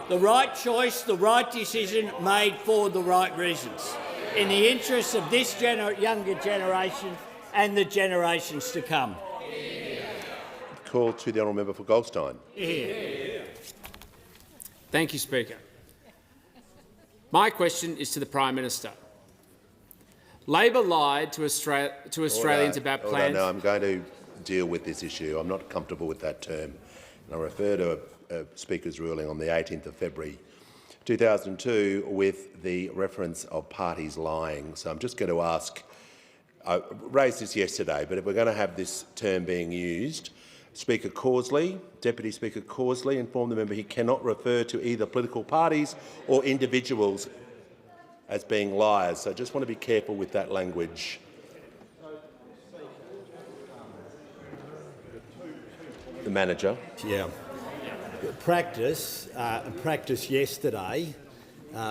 The right choice, the right decision made for the right reasons, in the interests of this younger generation and the generations to come. Call to the honourable member for Goldstein. Thank you, Speaker. My question is to the Prime Minister. Labor lied to Australians about plans... No, I'm going to deal with this issue. I'm not comfortable with that term. And I refer to a Speaker's ruling on the 18th of February 2002 with the reference of parties lying. So I'm just going to ask, I raised this yesterday, but if we're going to have this term being used, Speaker Causley, Deputy Speaker Causley informed the member he cannot refer to either political parties or individuals as being liars. So I just want to be careful with that language. The manager. Yeah. Practice yesterday.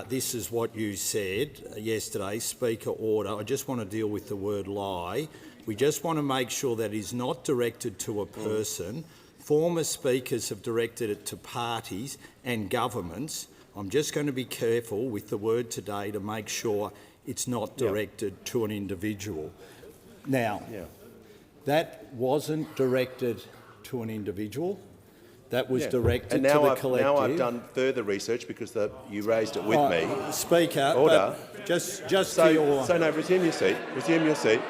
This is what you said yesterday, Speaker order. I just want to deal with the word lie. We just want to make sure that is not directed to a person. Former speakers have directed it to parties and governments. I'm just going to be careful with the word today to make sure it's not directed to an individual. Now, that wasn't directed to an individual. That was directed to the collective. Now I've done further research because you raised it with me. Speaker, order. Just so no, resume your seat. Resume your seat.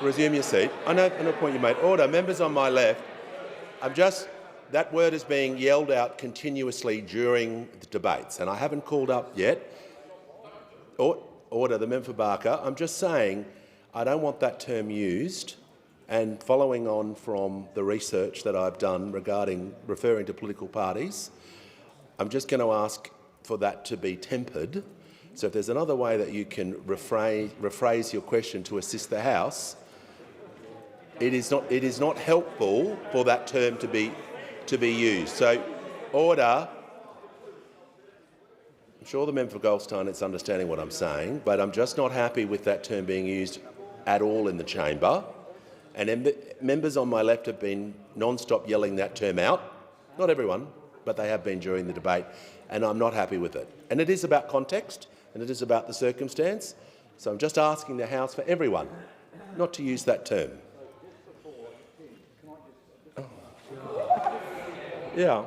Resume your seat. I know the point you made. Order. Members on my left, I'm just that word is being yelled out continuously during the debates, and I haven't called up yet. Order, the member for Barker. I'm just saying I don't want that term used, and following on from the research that I've done regarding referring to political parties, I'm just going to ask for that to be tempered. So if there's another way that you can rephrase your question to assist the House, it is not helpful for that term to be used. So, order. I'm sure the member for Goldstein is understanding what I'm saying, but I'm just not happy with that term being used at all in the chamber. And members on my left have been non-stop yelling that term out. Not everyone, but they have been during the debate, and I'm not happy with it. And it is about context, and it is about the circumstance. So I'm just asking the House for everyone not to use that term. Yeah.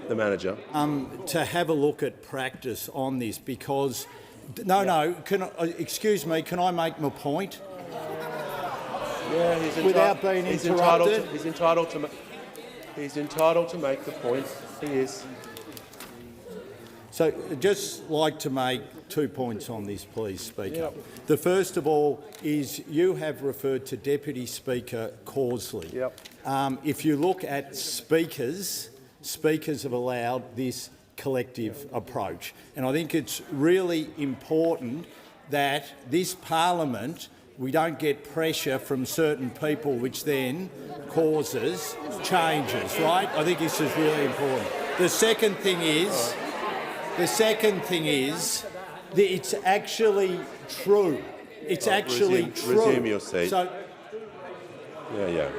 The manager. To have a look at practice on this, because excuse me, can I make my point? Yeah, without being interrupted. He's entitled to make the point. He is. So, I'd just like to make 2 points on this, please, Speaker. Yep. The first of all is you have referred to Deputy Speaker Causley. Yep. If you look at speakers have allowed this collective approach. And I think it's really important that this parliament, we don't get pressure from certain people which then causes changes, right? I think this is really important. The second thing is that it's actually true. It's actually true. Resume your seat. So, yeah.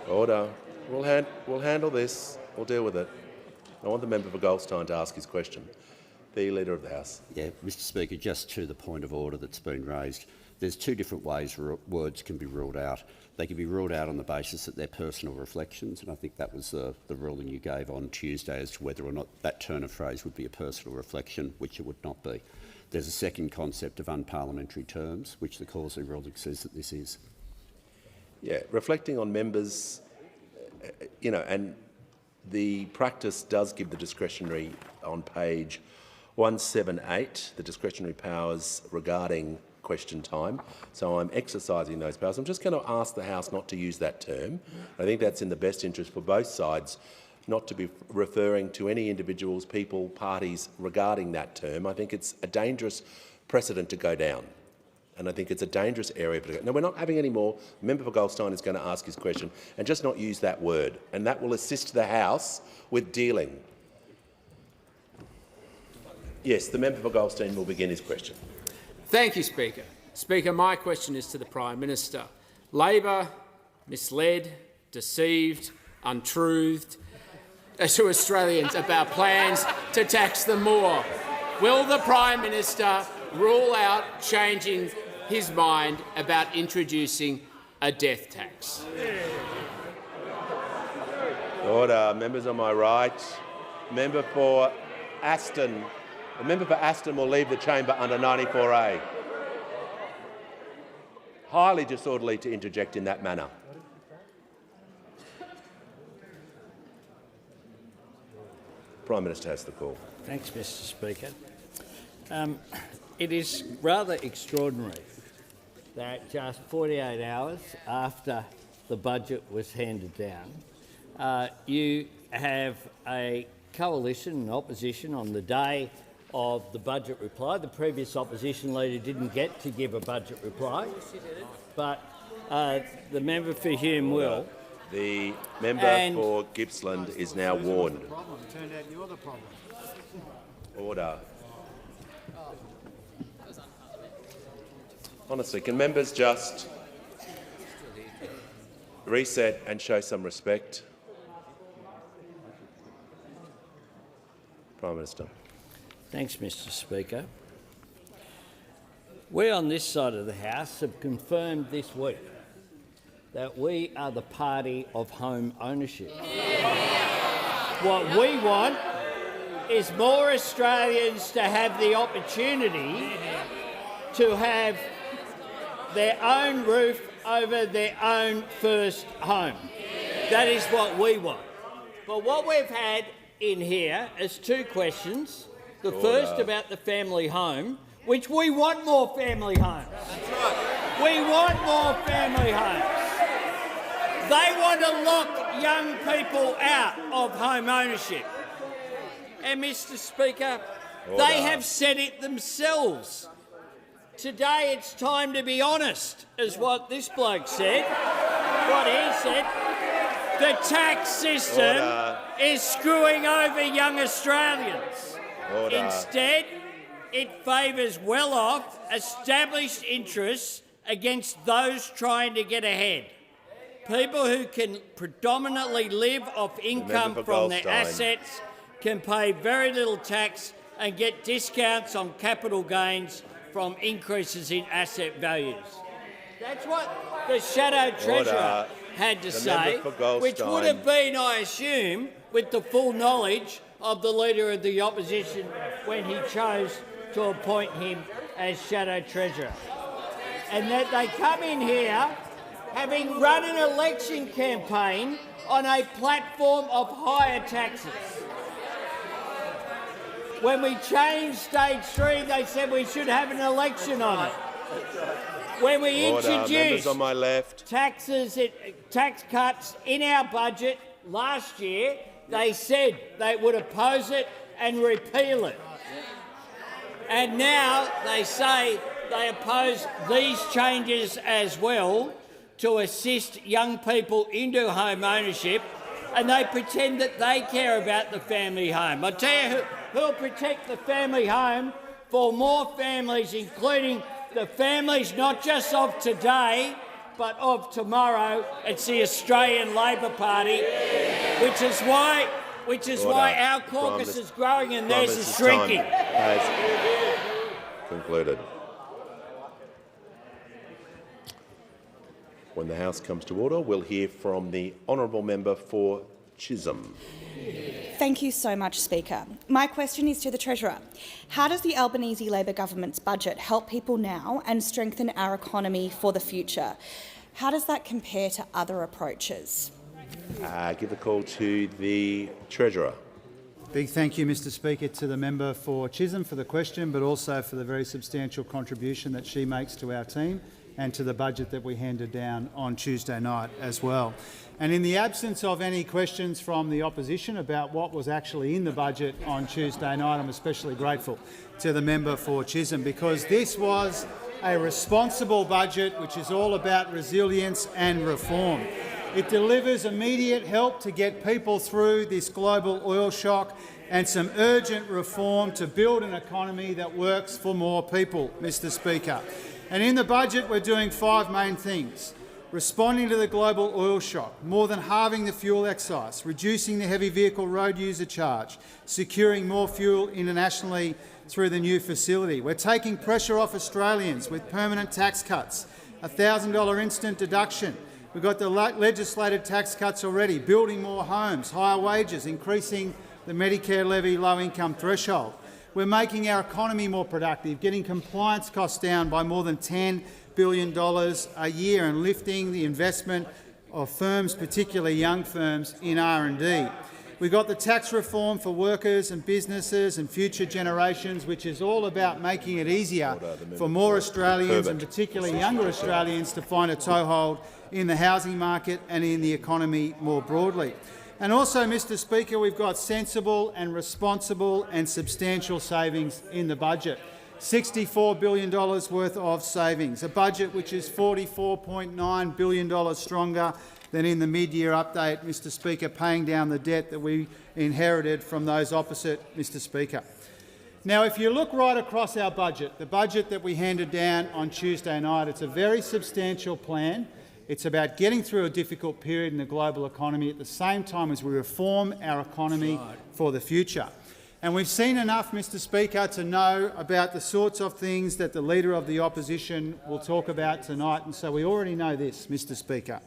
Order. We'll handle this. We'll deal with it. I want the member for Goldstein to ask his question. The Leader of the House. Yeah, Mr Speaker, just to the point of order that's been raised, there's two different ways words can be ruled out. They can be ruled out on the basis that they're personal reflections, and I think that was the ruling you gave on Tuesday as to whether or not that turn of phrase would be a personal reflection, which it would not be. There's a second concept of unparliamentary terms, which the Causley ruling says that this is. Yeah, reflecting on members, and the practice does give the discretionary on page 178, the discretionary powers regarding question time. So I'm exercising those powers. I'm just going to ask the House not to use that term. I think that's in the best interest for both sides, not to be referring to any individuals, people, parties regarding that term. I think it's a dangerous precedent to go down. And I think it's a dangerous area. No, we're not having any more. Member for Goldstein is going to ask his question and just not use that word. And that will assist the House with dealing. Yes, the member for Goldstein will begin his question. Thank you, Speaker. Speaker, my question is to the Prime Minister. Labor misled, deceived, untruthed to Australians about plans to tax them more. Will the Prime Minister rule out changing his mind about introducing a death tax? Order. Members on my right. Member for Aston. The member for Aston will leave the chamber under 94A. Highly disorderly to interject in that manner. Prime Minister has the call. Thanks, Mr Speaker. It is rather extraordinary that just 48 hours after the budget was handed down, you have a coalition and opposition on the day of the budget reply. The previous opposition leader didn't get to give a budget reply, but the member for Hume will. The member for Gippsland is now warned. Turned out you're the problem. Order. Honestly, can members just reset and show some respect? Prime Minister. Thanks, Mr Speaker. We on this side of the House have confirmed this week that we are the party of home ownership. What we want is more Australians to have the opportunity to have their own roof over their own first home. That is what we want. But what we've had in here is two questions. The first about the family home, which we want more family homes. That's right. We want more family homes. They want to lock young people out of home ownership. And, Mr Speaker, they have said it themselves. Today it's time to be honest, is what this bloke said. What he said. The tax system is screwing over young Australians. Instead, it favours well-off, established interests against those trying to get ahead. People who can predominantly live off income from their assets can pay very little tax and get discounts on capital gains from increases in asset values. That's what the Shadow Treasurer had to say, which would have been, I assume, with the full knowledge of the Leader of the Opposition when he chose to appoint him as Shadow Treasurer. And that they come in here having run an election campaign on a platform of higher taxes. When we changed stage 3, they said we should have an election on it. When we introduced on my left. tax cuts in our budget last year, they said they would oppose it and repeal it. And now they say they oppose these changes as well to assist young people into home ownership, and they pretend that they care about the family home. I tell you who'll protect the family home for more families, including the families not just of today but of tomorrow. It's the Australian Labor Party, which is why our caucus is growing and theirs is shrinking. Has concluded. When the House comes to order, we'll hear from the honourable member for Chisholm. Thank you so much, Speaker. My question is to the Treasurer. How does the Albanese Labor government's budget help people now and strengthen our economy for the future? How does that compare to other approaches? Give the call to the Treasurer. Big thank you, Mr Speaker, to the member for Chisholm for the question, but also for the very substantial contribution that she makes to our team and to the budget that we handed down on Tuesday night as well. And in the absence of any questions from the opposition about what was actually in the budget on Tuesday night, I'm especially grateful to the member for Chisholm, because this was a responsible budget which is all about resilience and reform. It delivers immediate help to get people through this global oil shock and some urgent reform to build an economy that works for more people, Mr Speaker. And in the budget we're doing 5 main things: responding to the global oil shock, more than halving the fuel excise, reducing the heavy vehicle road user charge, securing more fuel internationally through the new facility. We're taking pressure off Australians with permanent tax cuts, a $1,000 instant deduction. We've got the legislated tax cuts already, building more homes, higher wages, increasing the Medicare levy low-income threshold. We're making our economy more productive, getting compliance costs down by more than $10 billion a year and lifting the investment of firms, particularly young firms, in R&D. We've got the tax reform for workers and businesses and future generations, which is all about making it easier for more Australians and particularly younger Australians to find a toehold in the housing market and in the economy more broadly. And also, Mr Speaker, we've got sensible and responsible and substantial savings in the budget. $64 billion worth of savings, a budget which is $44.9 billion stronger than in the mid-year update, Mr Speaker, paying down the debt that we inherited from those opposite, Mr Speaker. Now, if you look right across our budget, the budget that we handed down on Tuesday night, it's a very substantial plan. It's about getting through a difficult period in the global economy at the same time as we reform our economy for the future. And we've seen enough, Mr Speaker, to know about the sorts of things that the Leader of the Opposition will talk about tonight, and so we already know this, Mr Speaker.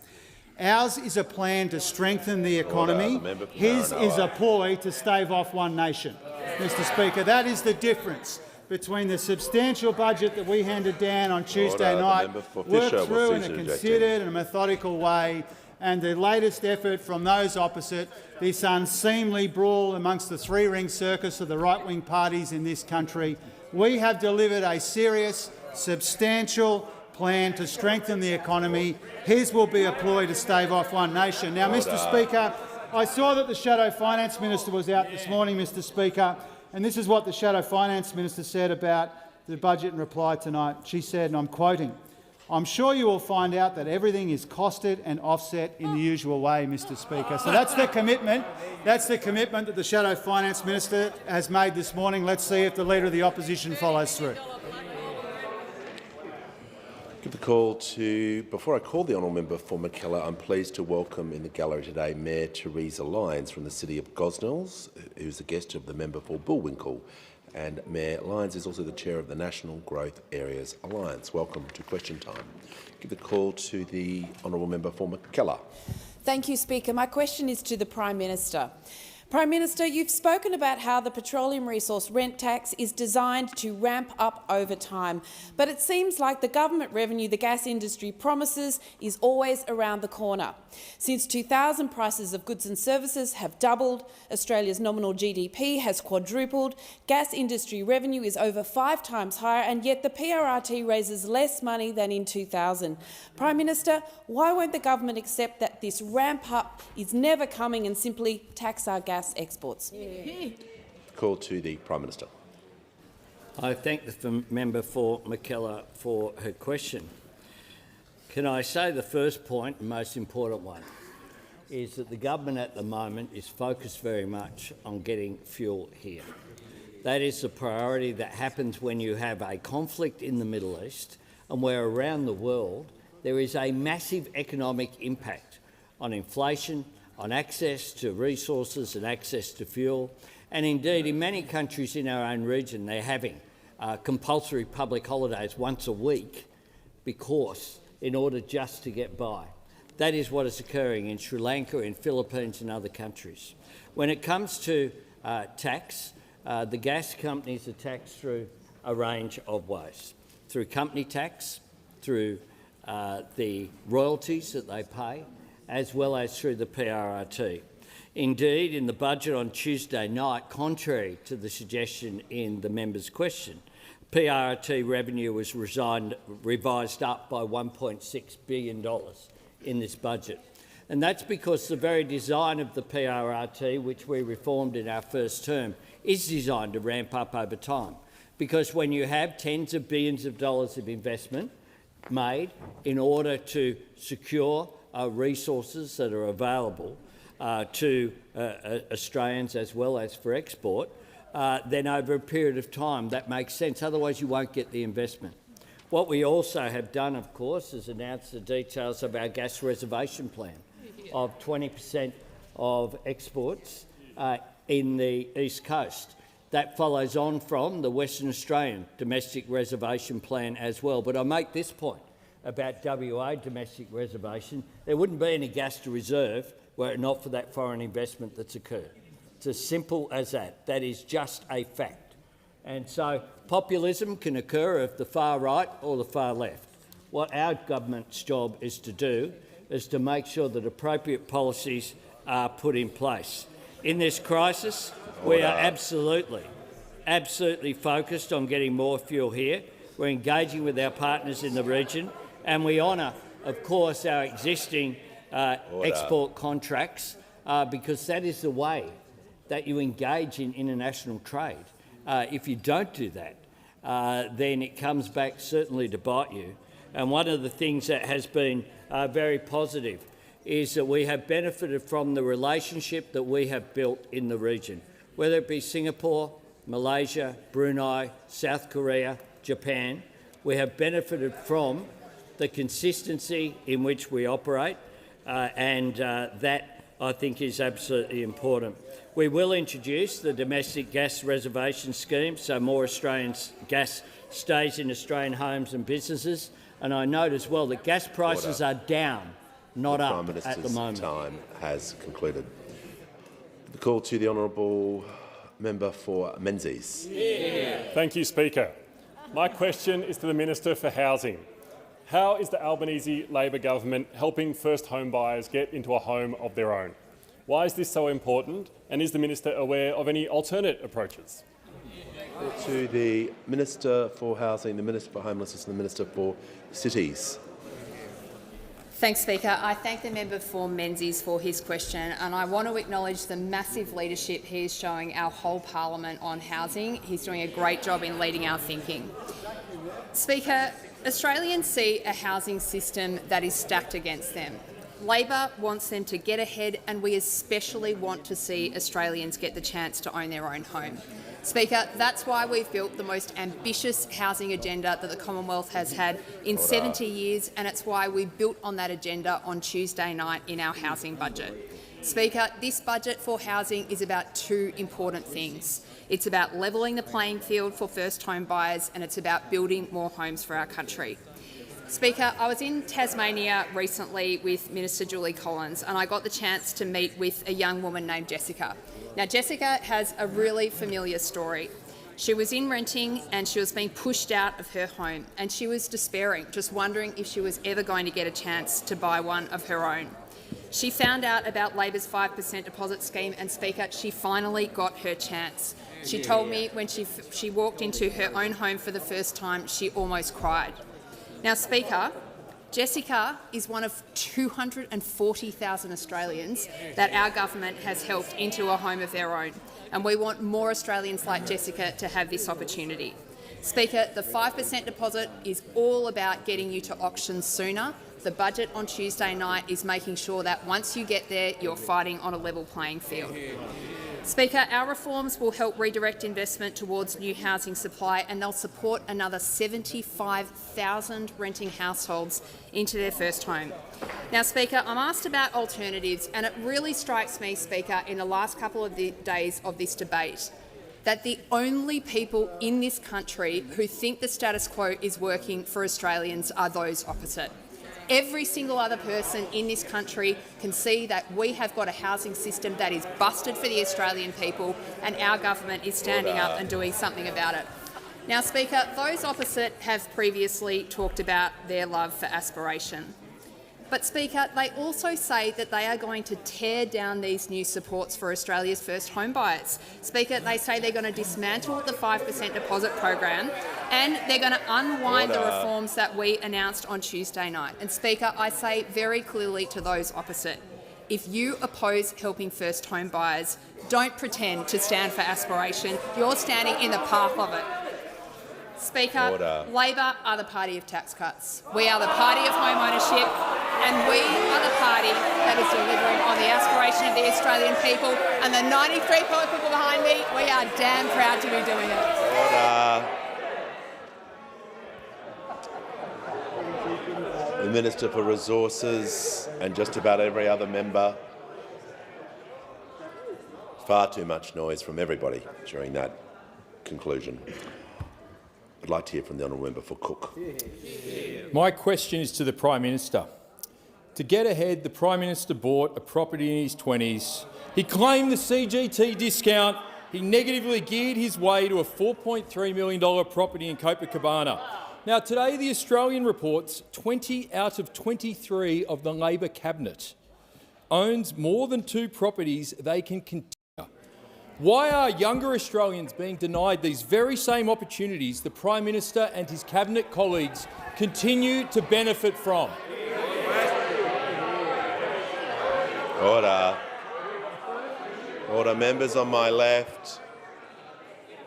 Ours is a plan to strengthen the economy. His is a ploy to stave off one nation. Mr Speaker, that is the difference. between the substantial budget that we handed down on Tuesday night, worked through in a considered and methodical way, and the latest effort from those opposite, this unseemly brawl amongst the three-ring circus of the right-wing parties in this country. We have delivered a serious, substantial plan to strengthen the economy. His will be a ploy to stave off one nation. Now, Mr Speaker, I saw that the Shadow Finance Minister was out this morning, Mr Speaker, and this is what the Shadow Finance Minister said about the budget in reply tonight. She said, and I'm quoting, "I'm sure you will find out that everything is costed and offset in the usual way, Mr Speaker." So that's the commitment. That's the commitment that the Shadow Finance Minister has made this morning. Let's see if the Leader of the Opposition follows through. Give the call to, before I call the honourable member for McKellar, I'm pleased to welcome in the gallery today Mayor Teresa Lyons from the City of Gosnells, who's a guest of the member for Bullwinkle. And Mayor Lyons is also the chair of the National Growth Areas Alliance. Welcome to Question Time. Give the call to the honourable member for McKellar. Thank you, Speaker. My question is to the Prime Minister. Prime Minister, you've spoken about how the petroleum resource rent tax is designed to ramp up over time, but it seems like the government revenue the gas industry promises is always around the corner. Since 2000, prices of goods and services have doubled, Australia's nominal GDP has quadrupled, gas industry revenue is over 5 times higher, and yet the PRRT raises less money than in 2000. Prime Minister, why won't the government accept that this ramp up is never coming and simply tax our gas exports? Call to the Prime Minister. I thank the member for McKellar for her question. Can I say the first point, and most important one, is that the government at the moment is focused very much on getting fuel here. That is the priority that happens when you have a conflict in the Middle East and where around the world there is a massive economic impact on inflation, on access to resources and access to fuel. And indeed, in many countries in our own region, they're having compulsory public holidays once a week because in order just to get by. That is what is occurring in Sri Lanka, in Philippines and other countries. When it comes to tax, the gas companies are taxed through a range of ways. Through company tax, through the royalties that they pay, as well as through the PRRT. Indeed, in the budget on Tuesday night, contrary to the suggestion in the member's question, PRRT revenue was revised up by $1.6 billion in this budget. And that's because the very design of the PRRT, which we reformed in our first term, is designed to ramp up over time. Because when you have tens of billions of dollars of investment made in order to secure resources that are available to Australians as well as for export, then over a period of time that makes sense. Otherwise you won't get the investment. What we also have done, of course, is announce the details of our gas reservation plan of 20% of exports in the East Coast. That follows on from the Western Australian domestic reservation plan as well. But I make this point about WA domestic reservation. There wouldn't be any gas to reserve were it not for that foreign investment that's occurred. It's as simple as that. That is just a fact. And so populism can occur of the far right or the far left. What our government's job is to do is to make sure that appropriate policies are put in place. In this crisis, we are absolutely focused on getting more fuel here. We're engaging with our partners in the region, and we honour, of course, our existing export contracts because that is the way that you engage in international trade. If you don't do that, then it comes back certainly to bite you. And one of the things that has been very positive is that we have benefited from the relationship that we have built in the region, whether it be Singapore, Malaysia, Brunei, South Korea, Japan. We have benefited from the consistency in which we operate, and that, I think, is absolutely important. We will introduce the domestic gas reservation scheme so more Australian gas stays in Australian homes and businesses. And I note as well that gas prices are down, not up at the moment. Time has concluded. The call to the Honourable Member for Menzies. Thank you, Speaker. My question is to the Minister for Housing. How is the Albanese Labor government helping first home buyers get into a home of their own? Why is this so important, and is the Minister aware of any alternate approaches? To the Minister for Housing, the Minister for Homelessness and the Minister for Cities. Thanks, Speaker. I thank the member for Menzies for his question, and I want to acknowledge the massive leadership he is showing our whole parliament on housing. He's doing a great job in leading our thinking. Speaker, Australians see a housing system that is stacked against them. Labor wants them to get ahead, and we especially want to see Australians get the chance to own their own home. Speaker, that's why we've built the most ambitious housing agenda that the Commonwealth has had in 70 years, and it's why we built on that agenda on Tuesday night in our housing budget. Speaker, this budget for housing is about two important things. It's about levelling the playing field for first home buyers, and it's about building more homes for our country. Speaker, I was in Tasmania recently with Minister Julie Collins, and I got the chance to meet with a young woman named Jessica. Now, Jessica has a really familiar story. She was in renting and she was being pushed out of her home, and she was despairing, just wondering if she was ever going to get a chance to buy one of her own. She found out about Labor's 5% deposit scheme, and Speaker, she finally got her chance. She told me when she walked into her own home for the first time, she almost cried. Now, Speaker, Jessica is one of 240,000 Australians that our government has helped into a home of their own, and we want more Australians like Jessica to have this opportunity. Speaker, the 5% deposit is all about getting you to auction sooner. The budget on Tuesday night is making sure that once you get there, you're fighting on a level playing field. Speaker, our reforms will help redirect investment towards new housing supply, and they'll support another 75,000 renting households into their first home. Now, Speaker, I'm asked about alternatives, and it really strikes me, Speaker, in the last couple of days of this debate, that the only people in this country who think the status quo is working for Australians are those opposite. Every single other person in this country can see that we have got a housing system that is busted for the Australian people, and our government is standing up and doing something about it. Now, Speaker, those opposite have previously talked about their love for aspiration. But, Speaker, they also say that they are going to tear down these new supports for Australia's first home buyers. Speaker, they say they're going to dismantle the 5% deposit program, and they're going to unwind the reforms that we announced on Tuesday night. And, Speaker, I say very clearly to those opposite, if you oppose helping first home buyers, don't pretend to stand for aspiration. You're standing in the path of it. Speaker, Labor are the party of tax cuts. We are the party of home ownership, and we are the party that is delivering on the aspiration of the Australian people. And the 93 people behind me, we are damn proud to be doing it. The Minister for Resources and just about every other member. Far too much noise from everybody during that conclusion. I'd like to hear from the honourable member for Cook. My question is to the Prime Minister. To get ahead, the Prime Minister bought a property in his 20s. He claimed the CGT discount. He negatively geared his way to a $4.3 million property in Copacabana. Now, today, The Australian reports 20 out of 23 of the Labor cabinet owns more than 2 properties they can continue. Why are younger Australians being denied these very same opportunities the Prime Minister and his cabinet colleagues continue to benefit from? Order. Order. Members on my left.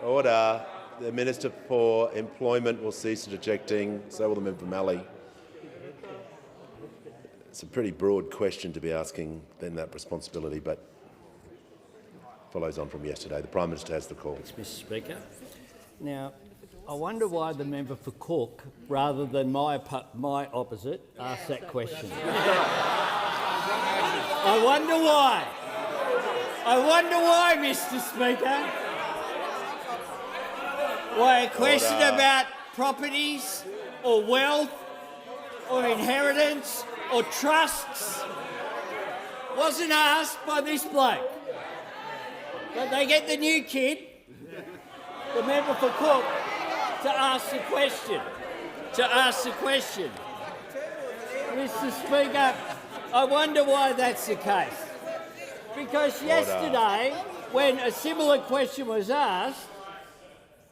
Order. The Minister for Employment will cease interjecting. So will the member from Mallee. It's a pretty broad question to be asking then that responsibility, but follows on from yesterday. The Prime Minister has the call. Thanks, Mr Speaker. Now, I wonder why the member for Cook, rather than my opposite, asked that question. I wonder why. I wonder why, Mr Speaker. Why a question about properties or wealth or inheritance or trusts wasn't asked by this bloke. But they get the new kid, the member for Cook, to ask the question. Mr. Speaker, I wonder why that's the case. Because yesterday, when a similar question was asked,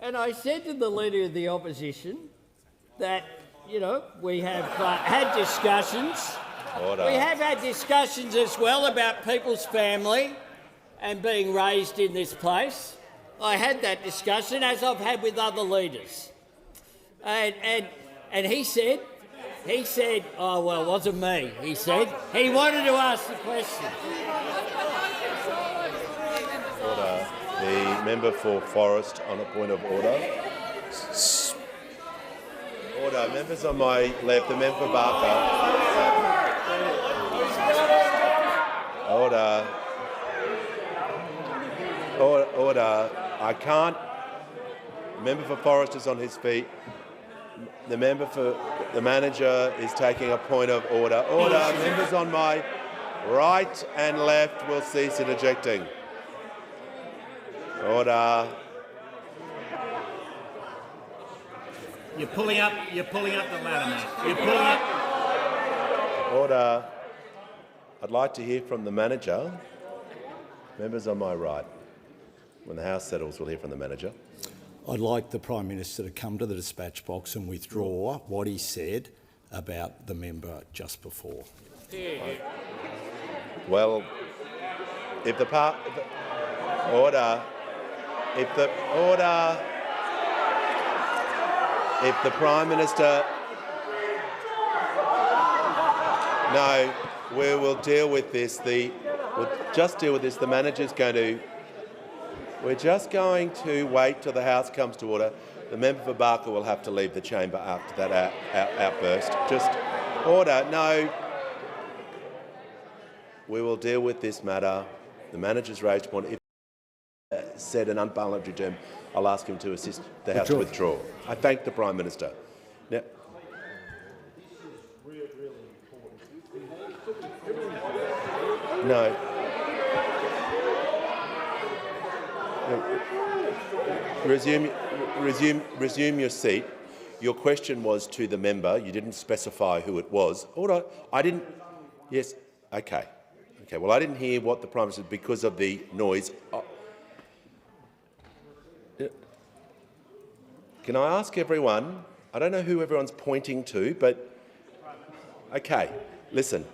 and I said to the Leader of the Opposition that, you know, we have had discussions. We have had discussions as well about people's family and being raised in this place. I had that discussion, as I've had with other leaders. And he said, oh, well, it wasn't me, he said. He wanted to ask the question. Order. The member for Forrest on a point of order. Order. Members on my left, the member for Barker. Order. Order. I can't. The member for Forrest is on his feet. The member for the manager is taking a point of order. Order. Members on my right and left will cease interjecting. Order. You're pulling up the ladder, mate. You're pulling up. Order. I'd like to hear from the manager. Members on my right. When the House settles, we'll hear from the manager. I'd like the Prime Minister to come to the dispatch box and withdraw what he said about the member just before. Well, if the order. If the Prime Minister... No, we will deal with this. We'll just deal with this. The manager's going to... We're just going to wait till the House comes to order. The member for Barker will have to leave the chamber after that outburst. Just order. No. We will deal with this matter. The manager's raised point. If said an unparliamentary term, I'll ask him to assist the House to withdraw. I thank the Prime Minister. Now, no. Resume your seat. Your question was to the member. You didn't specify who it was. Order. I didn't. Yes. Okay. Okay. Well, I didn't hear what the Prime Minister because of the noise. Can I ask everyone? I don't know who everyone's pointing to, but okay. Listen.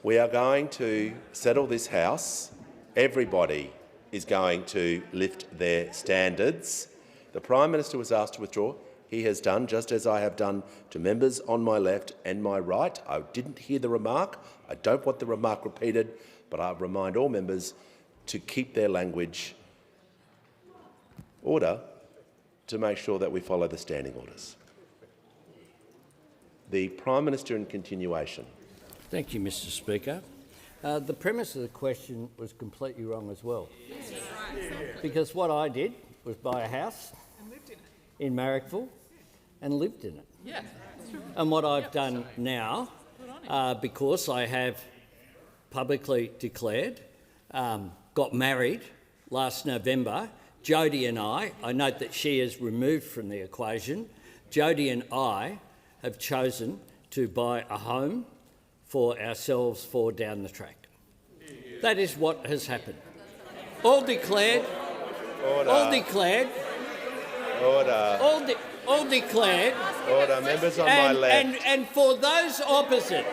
We are going to settle this House. Everybody is going to lift their standards. The Prime Minister was asked to withdraw. He has done, just as I have done to members on my left and my right. I didn't hear the remark. I don't want the remark repeated, but I remind all members to keep their language order to make sure that we follow the standing orders. The Prime Minister in continuation. Thank you, Mr. Speaker. The premise of the question was completely wrong as well. Because what I did was buy a house in Marrickville and lived in it. Yeah. And what I've done now, because I have publicly declared, got married last November, Jodie and I note that she is removed from the equation, Jodie and I have chosen to buy a home for ourselves for down the track. That is what has happened. All declared. Order. All declared. Order. All declared. Order. Members on my left. And for those opposite.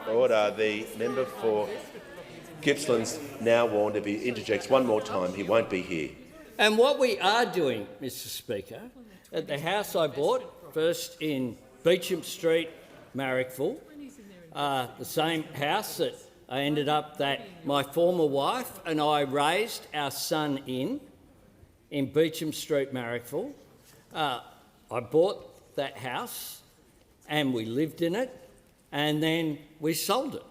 Order. The member for Gippsland's now warned if he interjects one more time, he won't be here. And what we are doing, Mr. Speaker, at the house I bought, first in Beecham Street, Marrickville, the same house that I ended up that my former wife and I raised our son in Beecham Street, Marrickville. I bought that house and we lived in it and then we sold it.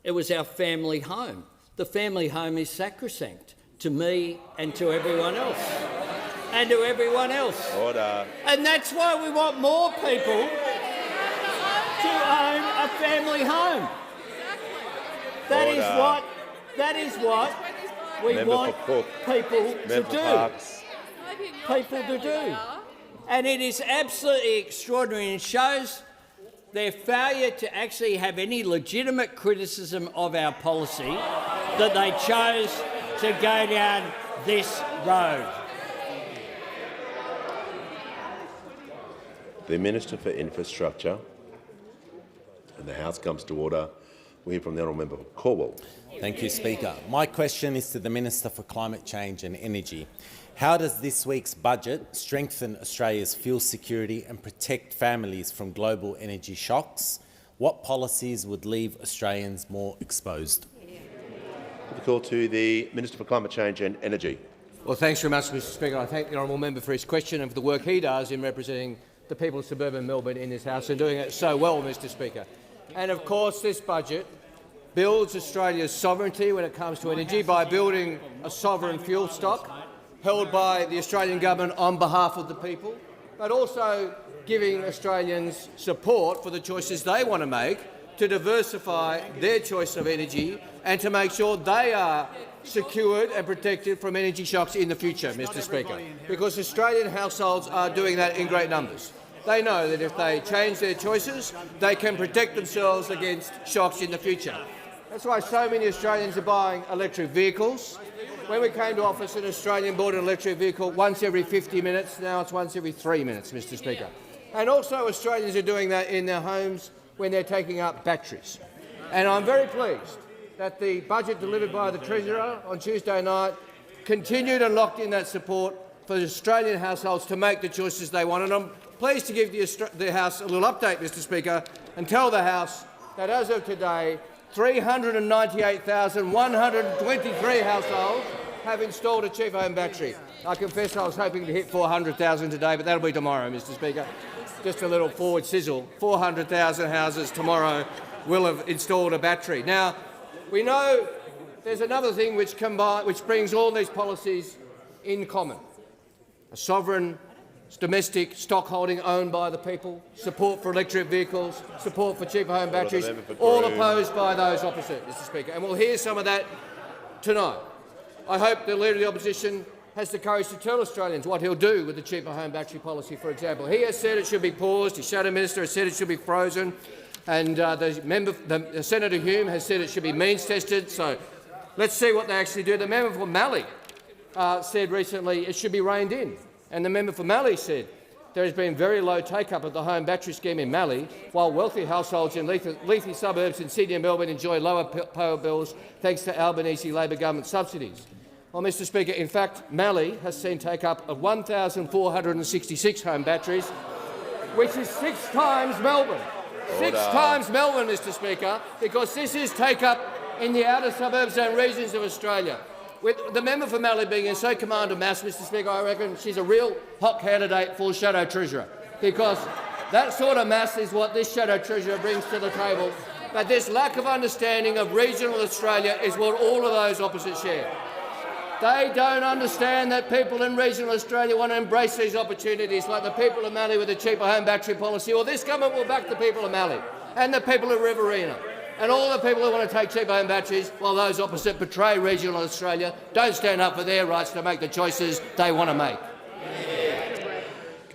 It was our family home. The family home is sacrosanct to me and to everyone else. Order. And that's why we want more people to own a family home. That is what we Member want for Cook. people to Member for do. Parkes. People to do. And it is absolutely extraordinary and shows their failure to actually have any legitimate criticism of our policy that they chose to go down this road. The Minister for Infrastructure, and the House comes to order. We hear from the honourable member for Cornwall. Thank you, Speaker. My question is to the Minister for Climate Change and Energy. How does this week's budget strengthen Australia's fuel security and protect families from global energy shocks? What policies would leave Australians more exposed? The call to the Minister for Climate Change and Energy. Well, thanks very much, Mr Speaker. I thank the honourable member for his question and for the work he does in representing the people of suburban Melbourne in this House and doing it so well, Mr Speaker. And of course, this budget builds Australia's sovereignty when it comes to energy by building a sovereign fuel stock held by the Australian government on behalf of the people, but also giving Australians support for the choices they want to make to diversify their choice of energy and to make sure they are secured and protected from energy shocks in the future, Mr Speaker, because Australian households are doing that in great numbers. They know that if they change their choices, they can protect themselves against shocks in the future. That's why so many Australians are buying electric vehicles. When we came to office, an Australian bought an electric vehicle once every 50 minutes. Now it's once every 3 minutes, Mr Speaker. And also Australians are doing that in their homes when they're taking up batteries. And I'm very pleased that the budget delivered by the Treasurer on Tuesday night continued and locked in that support for the Australian households to make the choices they want. And I'm pleased to give the House a little update, Mr Speaker, and tell the House that as of today, 398,123 households have installed a cheap home battery. I confess I was hoping to hit 400,000 today, but that'll be tomorrow, Mr Speaker. Just a little forward sizzle. 400,000 houses tomorrow will have installed a battery. Now, we know there's another thing which brings all these policies in common. A sovereign domestic stock holding owned by the people, support for electric vehicles, support for cheaper home batteries, all opposed by those opposite, Mr Speaker. And we'll hear some of that tonight. I hope the Leader of the Opposition has the courage to tell Australians what he'll do with the cheaper home battery policy, for example. He has said it should be paused, his Shadow Minister has said it should be frozen, and Senator Hume has said it should be means-tested. So let's see what they actually do. The member for Mallee said recently it should be reined in. And the member for Mallee said there has been very low take-up of the home battery scheme in Mallee, while wealthy households in leafy suburbs in Sydney and Melbourne enjoy lower power bills thanks to Albanese Labor government subsidies. Well, Mr Speaker, in fact, Mallee has seen take-up of 1,466 home batteries, which is 6 times Melbourne. Order. 6 times Melbourne, Mr Speaker, because this is take-up in the outer suburbs and regions of Australia. With the member for Mallee being in so command of mass, Mr Speaker, I reckon she's a real hot candidate for Shadow Treasurer, because that sort of mass is what this Shadow Treasurer brings to the table. But this lack of understanding of regional Australia is what all of those opposites share. They don't understand that people in regional Australia want to embrace these opportunities, like the people of Mallee with the cheaper home battery policy. Well, this government will back the people of Mallee and the people of Riverina and all the people who want to take cheaper home batteries, while those opposite betray regional Australia, don't stand up for their rights to make the choices they want to make.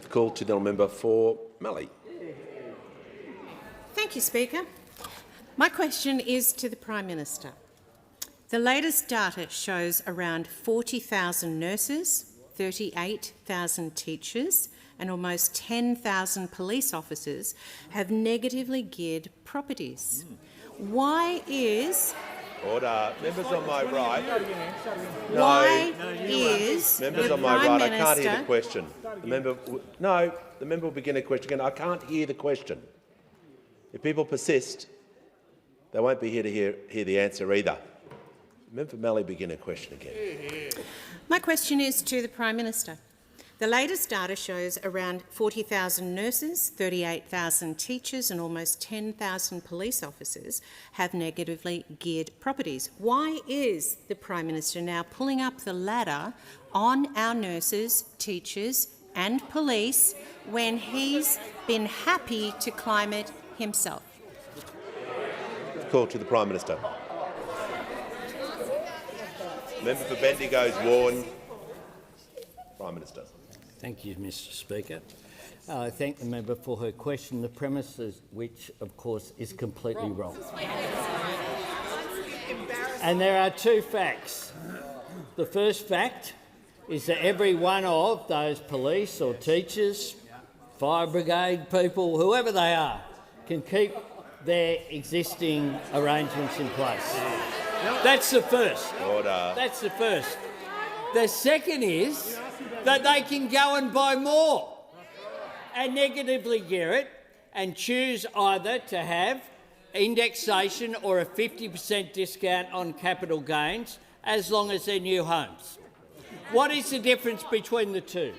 The call to the member for Mallee. Thank you, Speaker. My question is to the Prime Minister. The latest data shows around 40,000 nurses, 38,000 teachers and almost 10,000 police officers have negatively geared properties. Why is... Order. Members on my right. Why is members the on my Prime right. Minister... I can't hear the question. The member will begin a question again. I can't hear the question. If people persist, they won't be here to hear the answer either. Member for Mallee, begin a question again. My question is to the Prime Minister. The latest data shows around 40,000 nurses, 38,000 teachers and almost 10,000 police officers have negatively geared properties. Why is the Prime Minister now pulling up the ladder on our nurses, teachers and police when he's been happy to climb it himself? Call to the Prime Minister. Member for Bendigo's warned. Prime Minister. Thank you, Mr Speaker. I thank the member for her question, the premise of which, of course, is completely wrong. And there are two facts. The first fact is that every one of those police or teachers, fire brigade people, whoever they are, can keep their existing arrangements in place. That's the first. Order. That's the first. The second is that they can go and buy more and negatively gear it and choose either to have indexation or a 50% discount on capital gains as long as they're new homes. What is the difference between the two?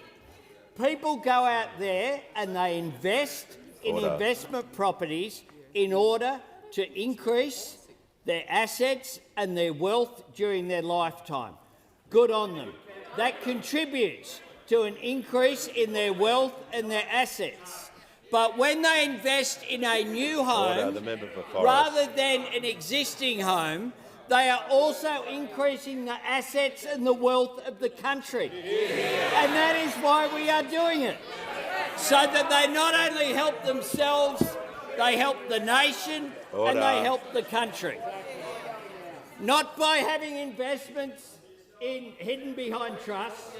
People go out there and they invest in investment properties in order to increase their assets and their wealth during their lifetime. Good on them. That contributes to an increase in their wealth and their assets. But when they invest in a new home, rather than an existing home, they are also increasing the assets and the wealth of the country. And that is why we are doing it, so that they not only help themselves, they help the nation and they help the country. Not by having investments hidden behind trusts,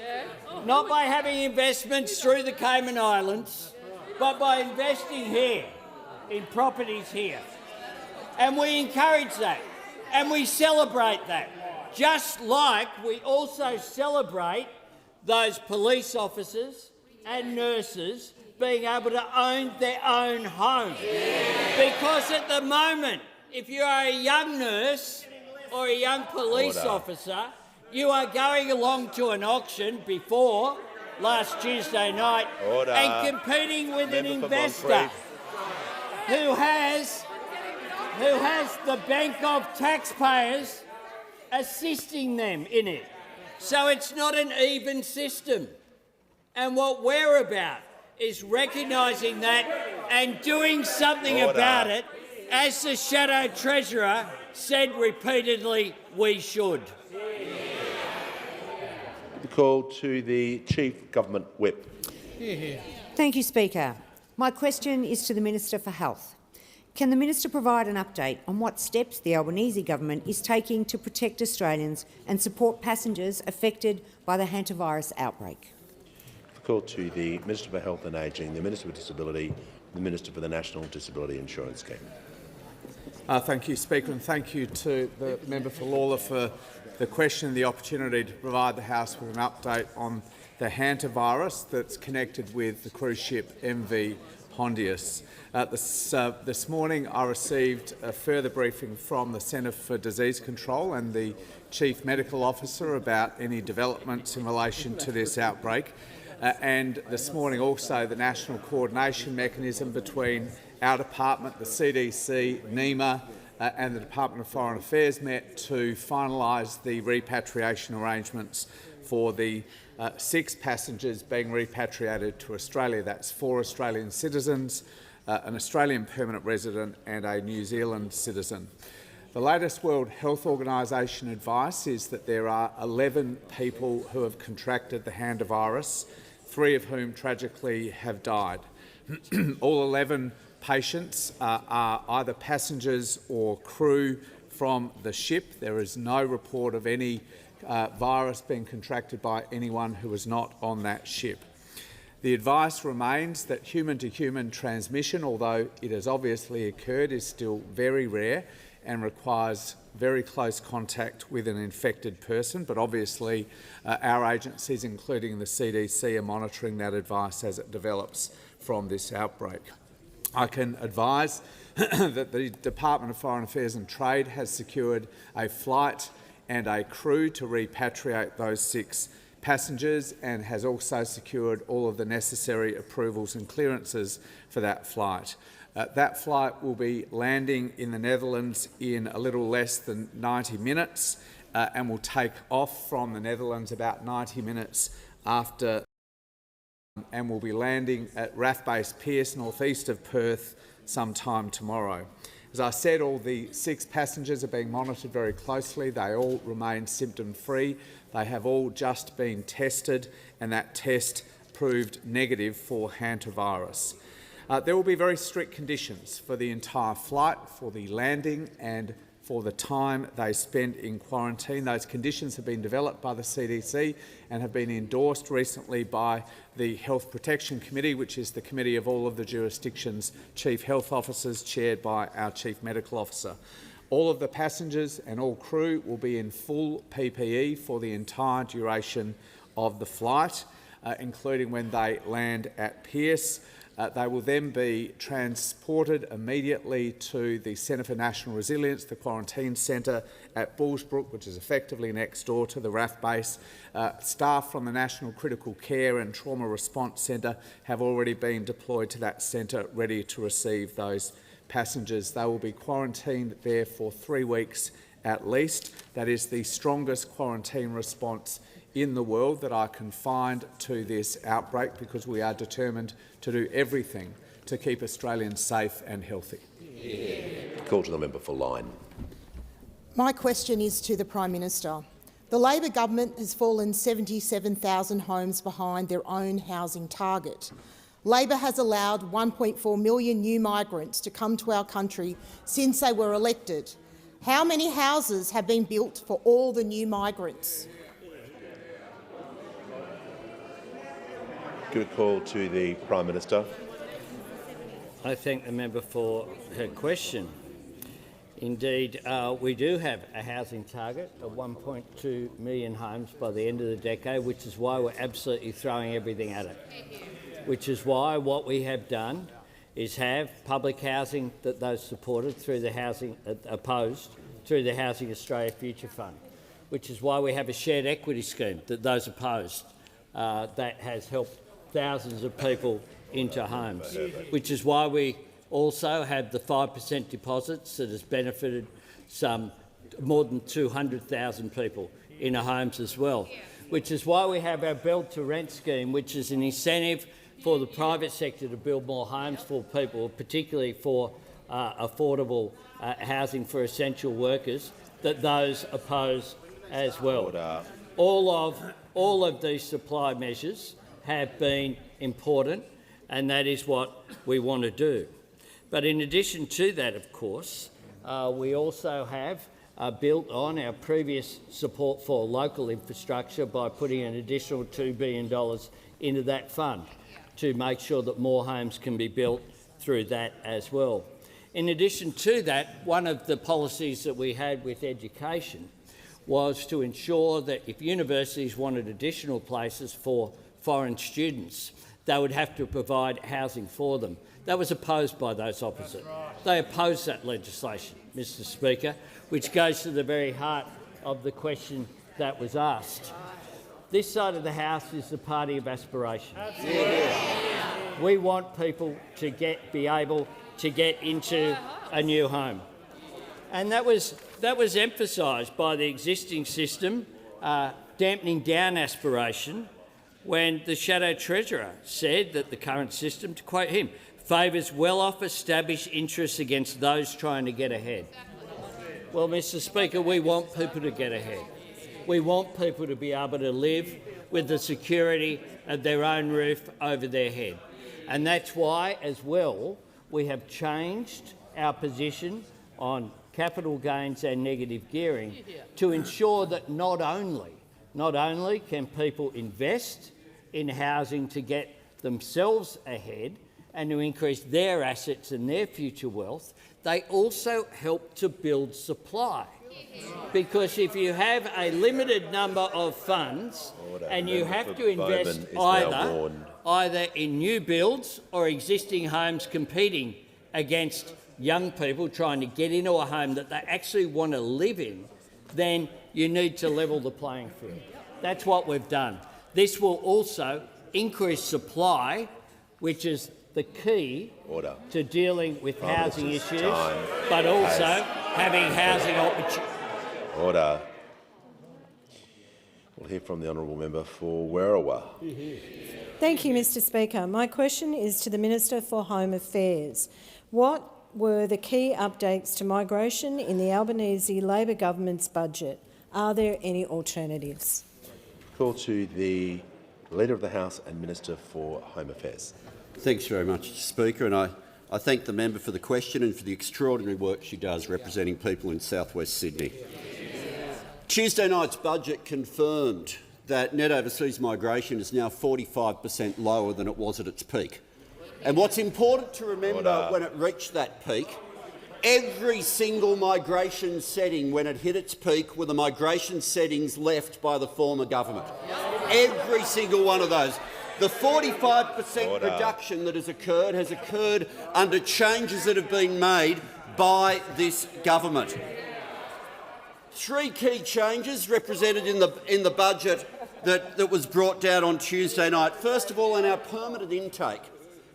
not by having investments through the Cayman Islands, but by investing here, in properties here. And we encourage that, and we celebrate that, just like we also celebrate those police officers and nurses being able to own their own home. Because at the moment, if you are a young nurse or a young police officer, you are going along to an auction before last Tuesday night and competing with an investor who has the bank of taxpayers assisting them in it. So it's not an even system. And what we're about is recognising that and doing something about it, as the Shadow Treasurer said repeatedly we should. The call to the Chief Government Whip. Thank you, Speaker. My question is to the Minister for Health. Can the Minister provide an update on what steps the Albanese government is taking to protect Australians and support passengers affected by the hantavirus outbreak? The call to the Minister for Health and Ageing, the Minister for Disability, the Minister for the National Disability Insurance Scheme. Thank you, Speaker, and thank you to the member for Lawler for the question and the opportunity to provide the House with an update on the hantavirus that's connected with the cruise ship MV Hondius. This morning I received a further briefing from the Centre for Disease Control and the Chief Medical Officer about any developments in relation to this outbreak. And this morning also the national coordination mechanism between our department, the CDC, NEMA and the Department of Foreign Affairs met to finalise the repatriation arrangements for the 6 passengers being repatriated to Australia. That's 4 Australian citizens, an Australian permanent resident and a New Zealand citizen. The latest World Health Organisation advice is that there are 11 people who have contracted the hantavirus, 3 of whom tragically have died. All 11 patients are either passengers or crew from the ship. There is no report of any virus being contracted by anyone who was not on that ship. The advice remains that human-to-human transmission, although it has obviously occurred, is still very rare and requires very close contact with an infected person, but obviously our agencies, including the CDC, are monitoring that advice as it develops from this outbreak. I can advise that the Department of Foreign Affairs and Trade has secured a flight and a crew to repatriate those 6 passengers and has also secured all of the necessary approvals and clearances for that flight. That flight will be landing in the Netherlands in a little less than 90 minutes and will take off from the Netherlands about 90 minutes after, and will be landing at RAF Base Pearce, northeast of Perth, sometime tomorrow. As I said, all the 6 passengers are being monitored very closely. They all remain symptom-free. They have all just been tested, and that test proved negative for hantavirus. There will be very strict conditions for the entire flight, for the landing and for the time they spent in quarantine. Those conditions have been developed by the CDC and have been endorsed recently by the Health Protection Committee, which is the committee of all of the jurisdictions' chief health officers, chaired by our chief medical officer. All of the passengers and all crew will be in full PPE for the entire duration of the flight, including when they land at Pearce. They will then be transported immediately to the Centre for National Resilience, the quarantine centre at Bullsbrook, which is effectively next door to the RAF base. Staff from the National Critical Care and Trauma Response Centre have already been deployed to that centre, ready to receive those passengers. They will be quarantined there for 3 weeks at least. That is the strongest quarantine response in the world that are confined to this outbreak, because we are determined to do everything to keep Australians safe and healthy. Call to the member for Lyne. My question is to the Prime Minister. The Labor government has fallen 77,000 homes behind their own housing target. Labor has allowed 1.4 million new migrants to come to our country since they were elected. How many houses have been built for all the new migrants? Give a call to the Prime Minister. I thank the member for her question. Indeed, we do have a housing target of 1.2 million homes by the end of the decade, which is why we're absolutely throwing everything at it. Which is why what we have done is have public housing that those supported through the housing opposed through the Housing Australia Future Fund. Which is why we have a shared equity scheme that those opposed that has helped thousands of people into homes, which is why we also have the 5% deposits that has benefited some more than 200,000 people in homes as well, which is why we have our build to rent scheme, which is an incentive for the private sector to build more homes for people, particularly for affordable housing for essential workers, that those oppose as well. All of these supply measures have been important, and that is what we want to do. But in addition to that, of course, we also have built on our previous support for local infrastructure by putting an additional $2 billion into that fund to make sure that more homes can be built through that as well. In addition to that, one of the policies that we had with education was to ensure that if universities wanted additional places for foreign students, they would have to provide housing for them. That was opposed by those opposite. They opposed that legislation, Mr Speaker, which goes to the very heart of the question that was asked. This side of the House is the party of aspiration. We want people to be able to get into a new home. And that was emphasised by the existing system, dampening down aspiration, when the Shadow Treasurer said that the current system, to quote him, favours well-off established interests against those trying to get ahead. Well, Mr Speaker, we want people to get ahead. We want people to be able to live with the security of their own roof over their head. And that's why, as well, we have changed our position on capital gains and negative gearing to ensure that not only can people invest in housing to get themselves ahead and to increase their assets and their future wealth, they also help to build supply. Because if you have a limited number of funds and you have to invest either in new builds or existing homes competing against young people trying to get into a home that they actually want to live in, then you need to level the playing field. That's what we've done. This will also increase supply, which is the key to dealing with housing issues, but also having housing opportunities. Order. We'll hear from the honourable member for Werriwa. Thank you, Mr Speaker. My question is to the Minister for Home Affairs. What were the key updates to migration in the Albanese Labor government's budget. Are there any alternatives? Call to the Leader of the House and Minister for Home Affairs. Thanks very much, Speaker, and I thank the member for the question and for the extraordinary work she does representing people in south-west Sydney. Tuesday night's budget confirmed that net overseas migration is now 45% lower than it was at its peak. And what's important to remember when it reached that peak, every single migration setting when it hit its peak were the migration settings left by the former government. Every single one of those. The 45% reduction that has occurred under changes that have been made by this government. Three key changes represented in the budget that was brought down on Tuesday night. First of all, in our permanent intake,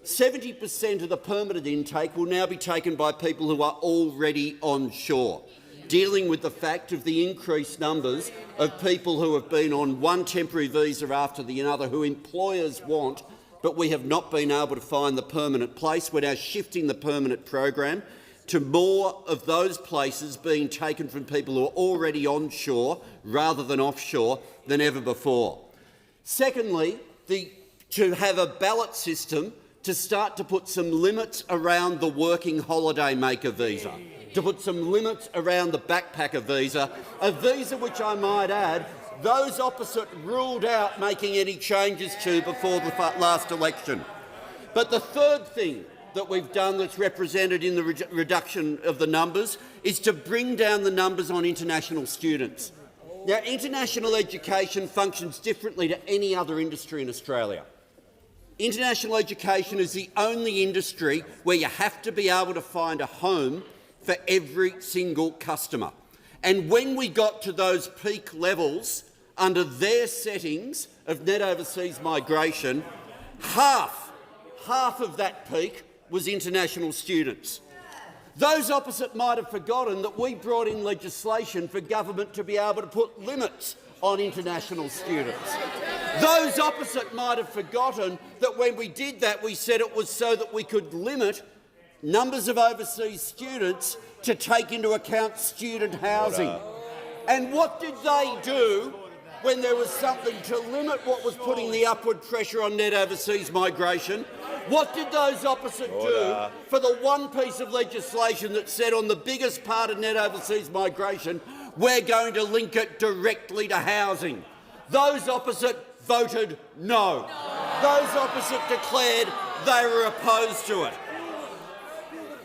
70% of the permanent intake will now be taken by people who are already onshore, dealing with the fact of the increased numbers of people who have been on one temporary visa after the other, who employers want, but we have not been able to find the permanent place. We're now shifting the permanent program to more of those places being taken from people who are already onshore rather than offshore than ever before. Secondly, to have a ballot system to start to put some limits around the working holiday maker visa, to put some limits around the backpacker visa, a visa which I might add those opposite ruled out making any changes to before the last election. But the third thing that we've done that's represented in the reduction of the numbers is to bring down the numbers on international students. Now, international education functions differently to any other industry in Australia. International education is the only industry where you have to be able to find a home for every single customer. And when we got to those peak levels under their settings of net overseas migration, half of that peak was international students. Those opposite might have forgotten that we brought in legislation for government to be able to put limits on international students. Those opposite might have forgotten that when we did that, we said it was so that we could limit numbers of overseas students to take into account student housing. And what did they do when there was something to limit what was putting the upward pressure on net overseas migration? What did those opposite do for the one piece of legislation that said on the biggest part of net overseas migration, we're going to link it directly to housing? Those opposite voted no. Those opposite declared they were opposed to it.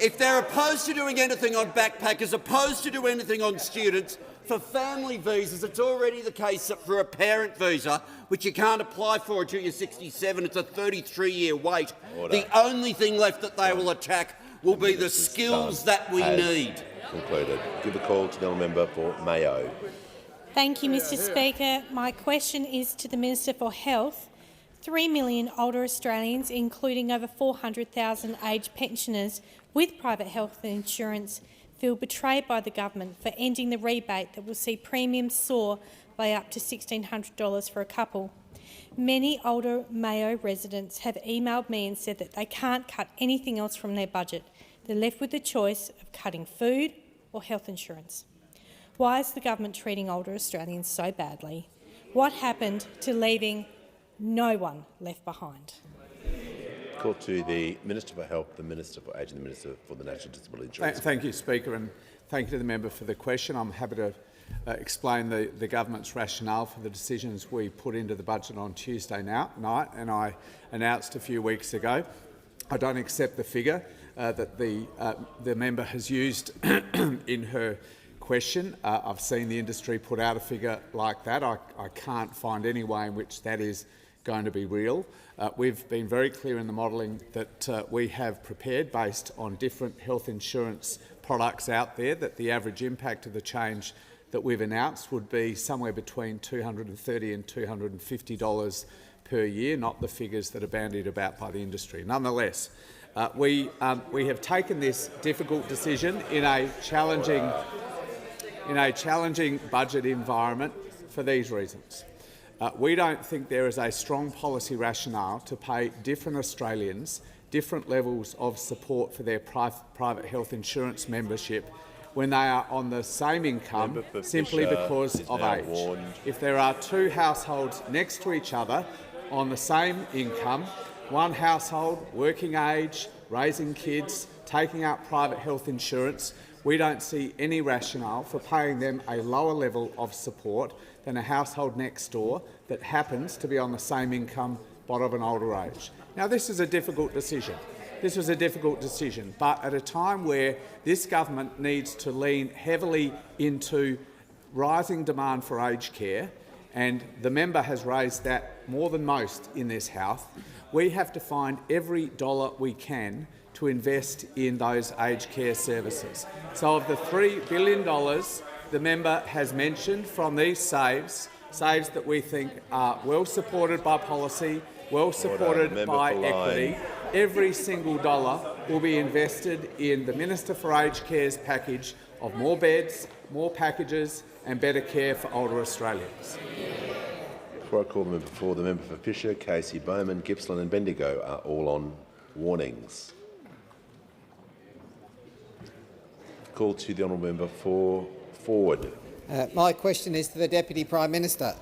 If they're opposed to doing anything on backpackers, opposed to do anything on students, for family visas, it's already the case that for a parent visa, which you can't apply for until you're 67, it's a 33-year wait. The only thing left that they will attack will be the skills that we need. Concluded. Give a call to the member for Mayo. Thank you, Mr Speaker. My question is to the Minister for Health. 3 million older Australians, including over 400,000 aged pensioners with private health insurance, feel betrayed by the government for ending the rebate that will see premiums soar by up to $1,600 for a couple. Many older Mayo residents have emailed me and said that they can't cut anything else from their budget. They're left with the choice of cutting food or health insurance. Why is the government treating older Australians so badly? What happened to leaving no one left behind? Call to the Minister for Health, the Minister for Aged and the Minister for the National Disability Insurance. Thank you, Speaker, and thank you to the member for the question. I'm happy to explain the government's rationale for the decisions we put into the budget on Tuesday night, and I announced a few weeks ago. I don't accept the figure that the member has used in her question. I've seen the industry put out a figure like that. I can't find any way in which that is going to be real. We've been very clear in the modelling that we have prepared based on different health insurance products out there that the average impact of the change that we've announced would be somewhere between $230 and $250 per year, not the figures that are bandied about by the industry. Nonetheless, we have taken this difficult decision in a challenging budget environment for these reasons. We don't think there is a strong policy rationale to pay different Australians different levels of support for their private health insurance membership when they are on the same income simply because of age. If there are two households next to each other on the same income, one household, working age, raising kids, taking out private health insurance, we don't see any rationale for paying them a lower level of support than a household next door that happens to be on the same income but of an older age. Now, this is a difficult decision. This was a difficult decision, but at a time where this government needs to lean heavily into rising demand for aged care, and the member has raised that more than most in this House, we have to find every dollar we can to invest in those aged care services. So of the $3 billion the member has mentioned from these saves that we think are well supported by policy, well supported by equity, every single dollar will be invested in the Minister for Aged Care's package of more beds, more packages and better care for older Australians. Before I call the member for, the member for Fisher, Casey, Bowman, Gippsland and Bendigo are all on warnings. Call to the honourable member for Ford. My question is to the Deputy Prime Minister.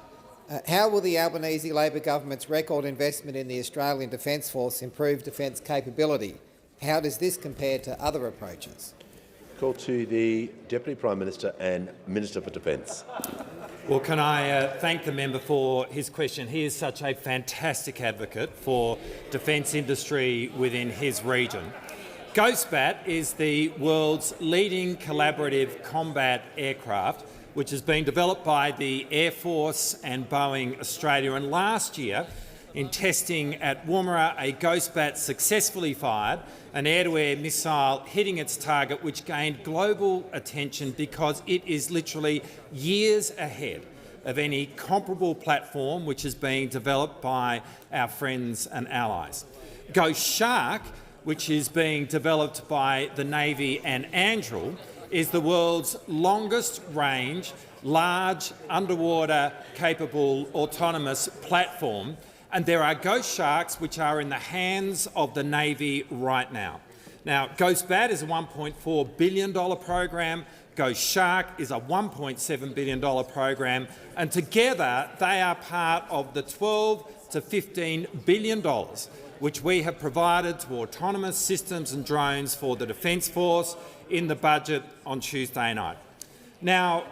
How will the Albanese Labor government's record investment in the Australian Defence Force improve defence capability? How does this compare to other approaches? Call to the Deputy Prime Minister and Minister for Defence. Well, can I thank the member for his question. He is such a fantastic advocate for defence industry within his region. Ghostbat is the world's leading collaborative combat aircraft, which has been developed by the Air Force and Boeing Australia. And last year, in testing at Woomera, a Ghostbat successfully fired an air-to-air missile hitting its target, which gained global attention because it is literally years ahead of any comparable platform which is being developed by our friends and allies. Ghost Shark, which is being developed by the Navy and Anduril, is the world's longest-range, large, underwater-capable autonomous platform, and there are Ghost Sharks which are in the hands of the Navy right now. Now, Ghostbat is a $1.4 billion program, Ghost Shark is a $1.7 billion program, and together they are part of the $12 to $15 billion which we have provided to autonomous systems and drones for the Defence Force in the budget on Tuesday night. Now,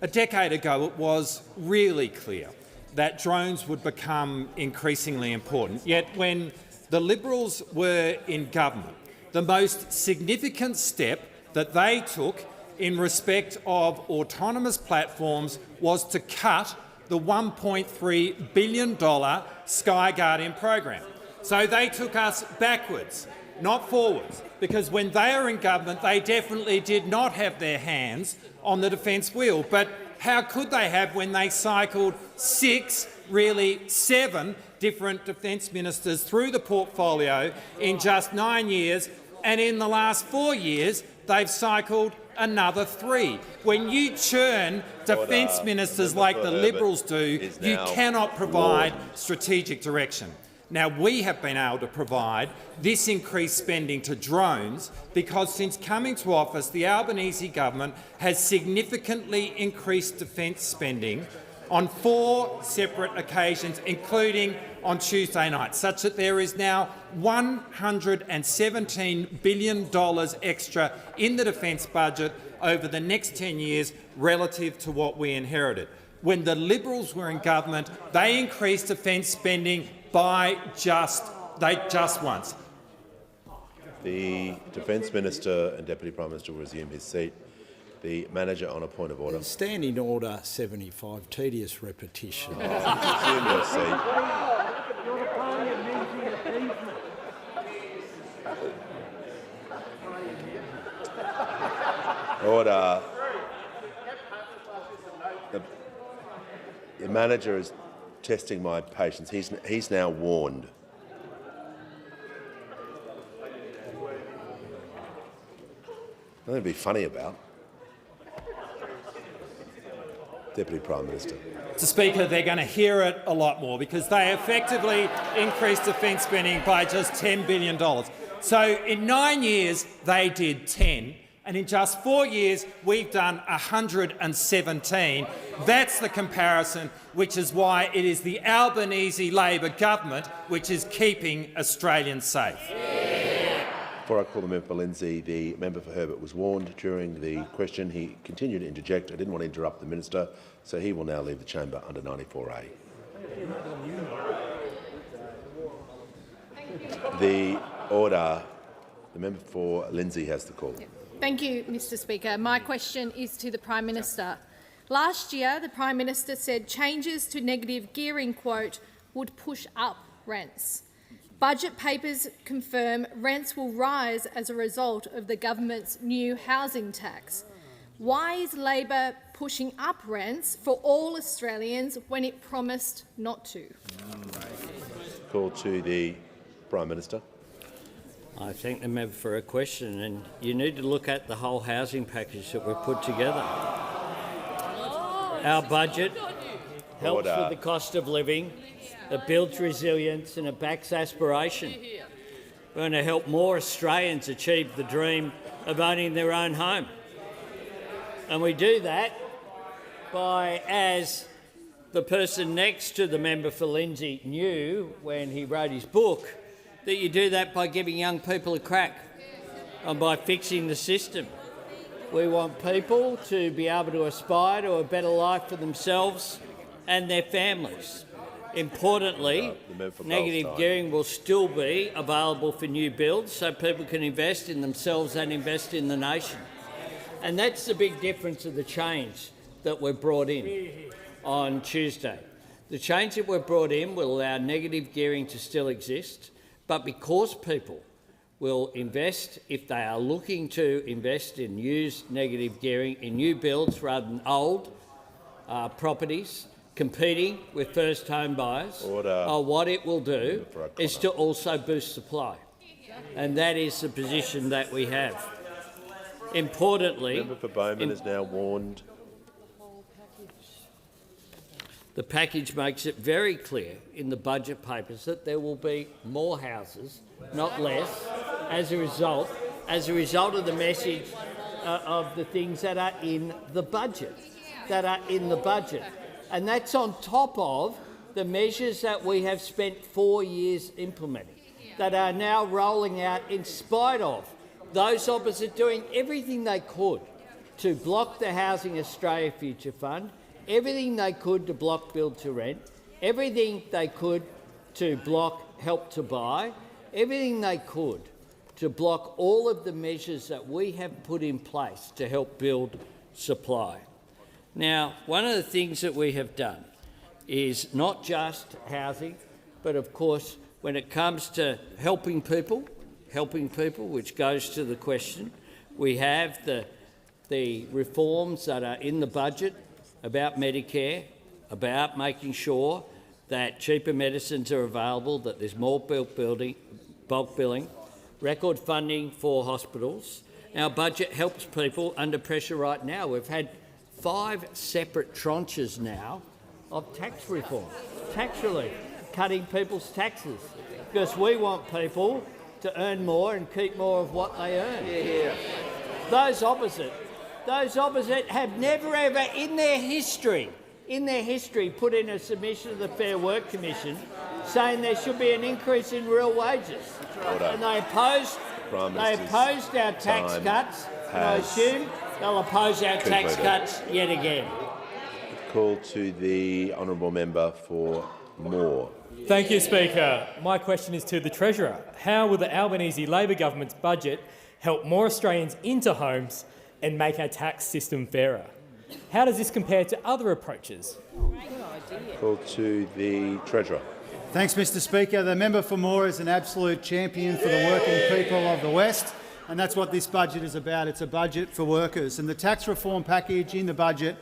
a decade ago it was really clear that drones would become increasingly important, yet when the Liberals were in government, the most significant step that they took in respect of autonomous platforms was to cut the $1.3 billion Sky Guardian program. So they took us backwards, not forwards, because when they were in government they definitely did not have their hands on the defence wheel. But how could they have when they cycled 6, really 7 different defence ministers through the portfolio in just 9 years, and in the last 4 years they've cycled another 3. When you churn defence ministers like the Liberals do, you cannot provide strategic direction. Now, we have been able to provide this increased spending to drones because since coming to office, the Albanese government has significantly increased defence spending on 4 separate occasions, including on Tuesday night, such that there is now $117 billion extra in the defence budget over the next 10 years relative to what we inherited. When the Liberals were in government, they increased defence spending by just once. The Defence Minister and Deputy Prime Minister will resume his seat. The manager on a point of order. Standing Order 75, tedious repetition. Resume your seat. Order. The manager is testing my patience. He's now warned. Nothing to be funny about. Deputy Prime Minister. Mr. Speaker, they're going to hear it a lot more because they effectively increased defence spending by just $10 billion. So in 9 years, they did 10, and in just 4 years, we've done 117. That's the comparison, which is why it is the Albanese Labor government which is keeping Australians safe. Before I call the member for Lindsay, the member for Herbert was warned during the question. He continued to interject. I didn't want to interrupt the minister, so he will now leave the chamber under 94A. The order. The member for Lindsay has the call. Thank you, Mr. Speaker. My question is to the Prime Minister. Last year, the Prime Minister said changes to negative gearing quote would push up rents. Budget papers confirm rents will rise as a result of the government's new housing tax. Why is Labor pushing up rents for all Australians when it promised not to? Call to the Prime Minister. I thank the member for her question, and you need to look at the whole housing package that we've put together. Our budget helps with the cost of living, it builds resilience and it backs aspiration. We're going to help more Australians achieve the dream of owning their own home. And we do that by, as the person next to the member for Lindsay knew when he wrote his book, that you do that by giving young people a crack and by fixing the system. We want people to be able to aspire to a better life for themselves and their families. Importantly, negative gearing will still be available for new builds so people can invest in themselves and invest in the nation. And that's the big difference of the change that we've brought in on Tuesday. The change that we've brought in will allow negative gearing to still exist, but because people will invest, if they are looking to invest in used negative gearing in new builds rather than old properties, competing with first home buyers, what it will do is to also boost supply. And that is the position that we have. Importantly, the member for Bowman is now warned. The package makes it very clear in the budget papers that there will be more houses, not less, as a result of the message of the things that are in the budget, And that's on top of the measures that we have spent 4 years implementing, that are now rolling out in spite of those opposite doing everything they could to block the Housing Australia Future Fund, everything they could to block build to rent, everything they could to block help to buy, everything they could to block all of the measures that we have put in place to help build supply. Now, one of the things that we have done is not just housing, but of course, when it comes to helping people, which goes to the question, we have the reforms that are in the budget about Medicare, about making sure that cheaper medicines are available, that there's more bulk billing, record funding for hospitals. Our budget helps people under pressure right now. We've had 5 separate tranches now of tax reform, tax relief, cutting people's taxes, because we want people to earn more and keep more of what they earn. Those opposite have never ever in their history put in a submission to the Fair Work Commission saying there should be an increase in real wages. And they opposed our tax cuts, and I assume they'll oppose our tax cuts yet again. Call to the honourable member for Moore. Thank you, Speaker. My question is to the Treasurer. How will the Albanese Labor government's budget help more Australians into homes and make our tax system fairer? How does this compare to other approaches? Call to the Treasurer. Thanks, Mr. Speaker. The member for Moore is an absolute champion for the working people of the West, and that's what this budget is about. It's a budget for workers. And the tax reform package in the budget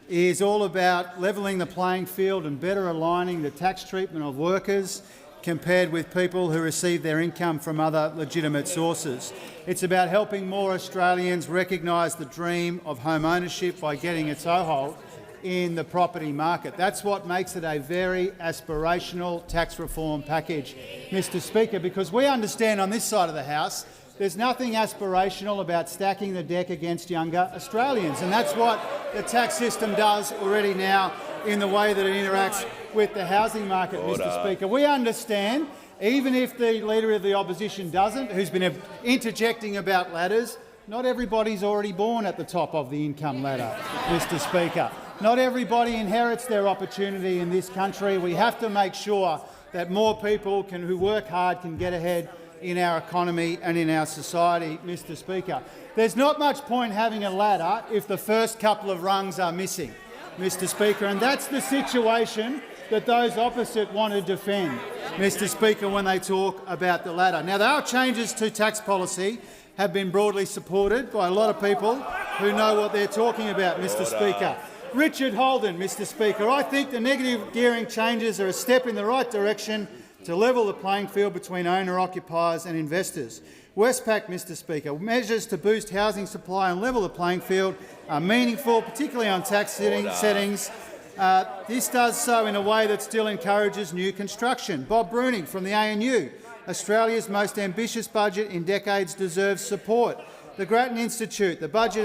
is all about levelling the playing field and better aligning the tax treatment of workers compared with people who receive their income from other legitimate sources. It's about helping more Australians recognise the dream of home ownership by getting a toehold in the property market. That's what makes it a very aspirational tax reform package, Mr Speaker, because we understand on this side of the House there's nothing aspirational about stacking the deck against younger Australians, and that's what the tax system does already now in the way that it interacts with the housing market, Mr Speaker. We understand, even if the Leader of the Opposition doesn't, who's been interjecting about ladders, not everybody's already born at the top of the income ladder, Mr Speaker. Not everybody inherits their opportunity in this country. We have to make sure that more people who work hard can get ahead in our economy and in our society, Mr Speaker. There's not much point having a ladder if the first couple of rungs are missing, Mr Speaker, and that's the situation that those opposite want to defend, Mr Speaker, when they talk about the ladder. Now, our changes to tax policy have been broadly supported by a lot of people who know what they're talking about, Mr Speaker. Richard Holden, Mr Speaker, I think the negative gearing changes are a step in the right direction to level the playing field between owner-occupiers and investors. Westpac, Mr Speaker, measures to boost housing supply and level the playing field are meaningful, particularly on tax settings. This does so in a way that still encourages new construction. Bob Bruning from the ANU. Australia's most ambitious budget in decades deserves support. The Grattan Institute, the budget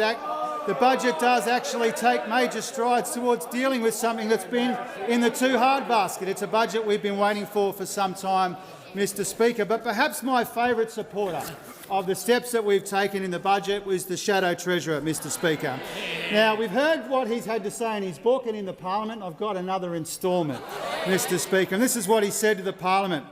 does actually take major strides towards dealing with something that's been in the too hard basket. It's a budget we've been waiting for some time, Mr Speaker. But perhaps my favourite supporter of the steps that we've taken in the budget was the Shadow Treasurer, Mr Speaker. Now, we've heard what he's had to say in his book and in the Parliament. I've got another instalment, Mr Speaker, and this is what he said to the Parliament.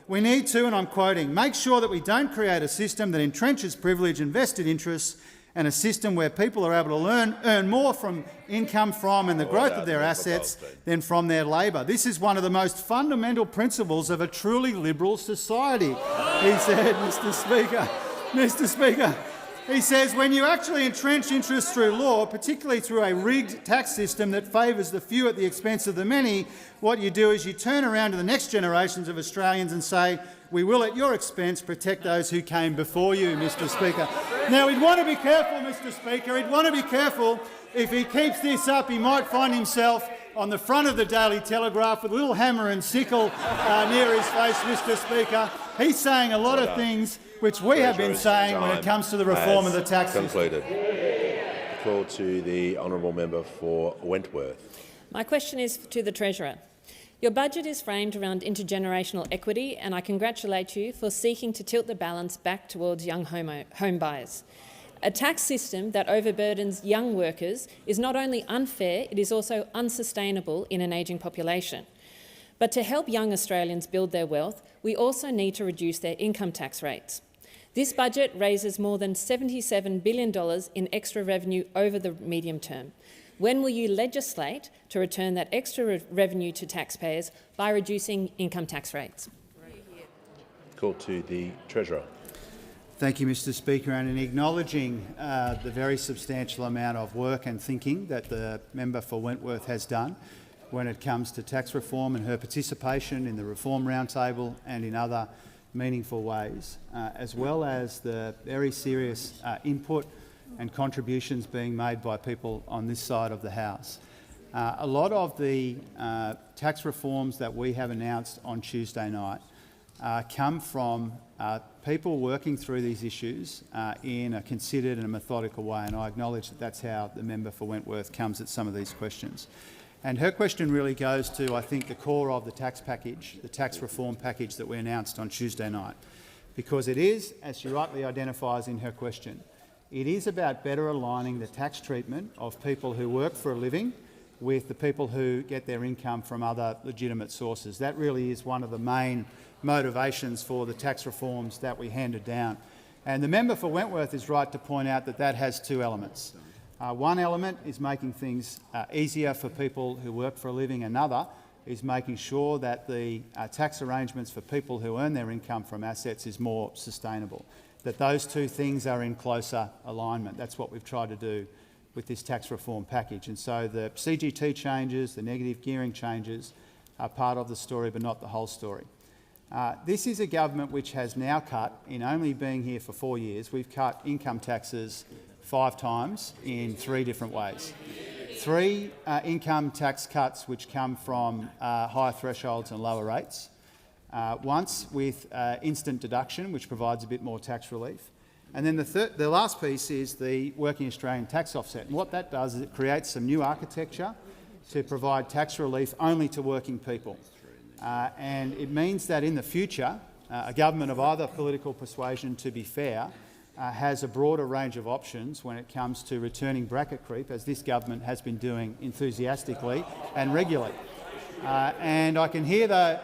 We need to, and I'm quoting, make sure that we don't create a system that entrenches privilege and vested interests and a system where people are able to earn more from income from and the growth of their assets than from their labour. This is one of the most fundamental principles of a truly liberal society, he said, Mr Speaker. Mr Speaker, he says, when you actually entrench interests through law, particularly through a rigged tax system that favours the few at the expense of the many, what you do is you turn around to the next generations of Australians and say, we will at your expense protect those who came before you, Mr Speaker. Now, he'd want to be careful, Mr Speaker. He'd want to be careful. If he keeps this up, he might find himself on the front of the Daily Telegraph with a little hammer and sickle near his face, Mr Speaker. He's saying a lot of things which we have been saying when it comes to the reform of the tax system. Call to the honourable member for Wentworth. My question is to the Treasurer. Your budget is framed around intergenerational equity, and I congratulate you for seeking to tilt the balance back towards young home buyers. A tax system that overburdens young workers is not only unfair, it is also unsustainable in an ageing population. But to help young Australians build their wealth, we also need to reduce their income tax rates. This budget raises more than $77 billion in extra revenue over the medium term. When will you legislate to return that extra revenue to taxpayers by reducing income tax rates? Call to the Treasurer. Thank you, Mr Speaker, and in acknowledging the very substantial amount of work and thinking that the member for Wentworth has done when it comes to tax reform and her participation in the Reform Roundtable and in other meaningful ways, as well as the very serious input and contributions being made by people on this side of the House. A lot of the tax reforms that we have announced on Tuesday night come from people working through these issues in a considered and a methodical way, and I acknowledge that that's how the member for Wentworth comes at some of these questions. And her question really goes to, I think, the core of the tax package, the tax reform package that we announced on Tuesday night, because it is, as she rightly identifies in her question, it is about better aligning the tax treatment of people who work for a living with the people who get their income from other legitimate sources. That really is one of the main motivations for the tax reforms that we handed down. And the member for Wentworth is right to point out that that has two elements. One element is making things easier for people who work for a living. Another is making sure that the tax arrangements for people who earn their income from assets is more sustainable, that those two things are in closer alignment. That's what we've tried to do with this tax reform package. And so the CGT changes, the negative gearing changes are part of the story but not the whole story. This is a government which has now cut, in only being here for 4 years, we've cut income taxes 5 times in 3 different ways. 3 income tax cuts which come from higher thresholds and lower rates. Once with instant deduction, which provides a bit more tax relief. And then the last piece is the Working Australian tax offset. And what that does is it creates some new architecture to provide tax relief only to working people. And it means that in the future, a government of either political persuasion, to be fair, has a broader range of options when it comes to returning bracket creep, as this government has been doing enthusiastically and regularly. And I can hear the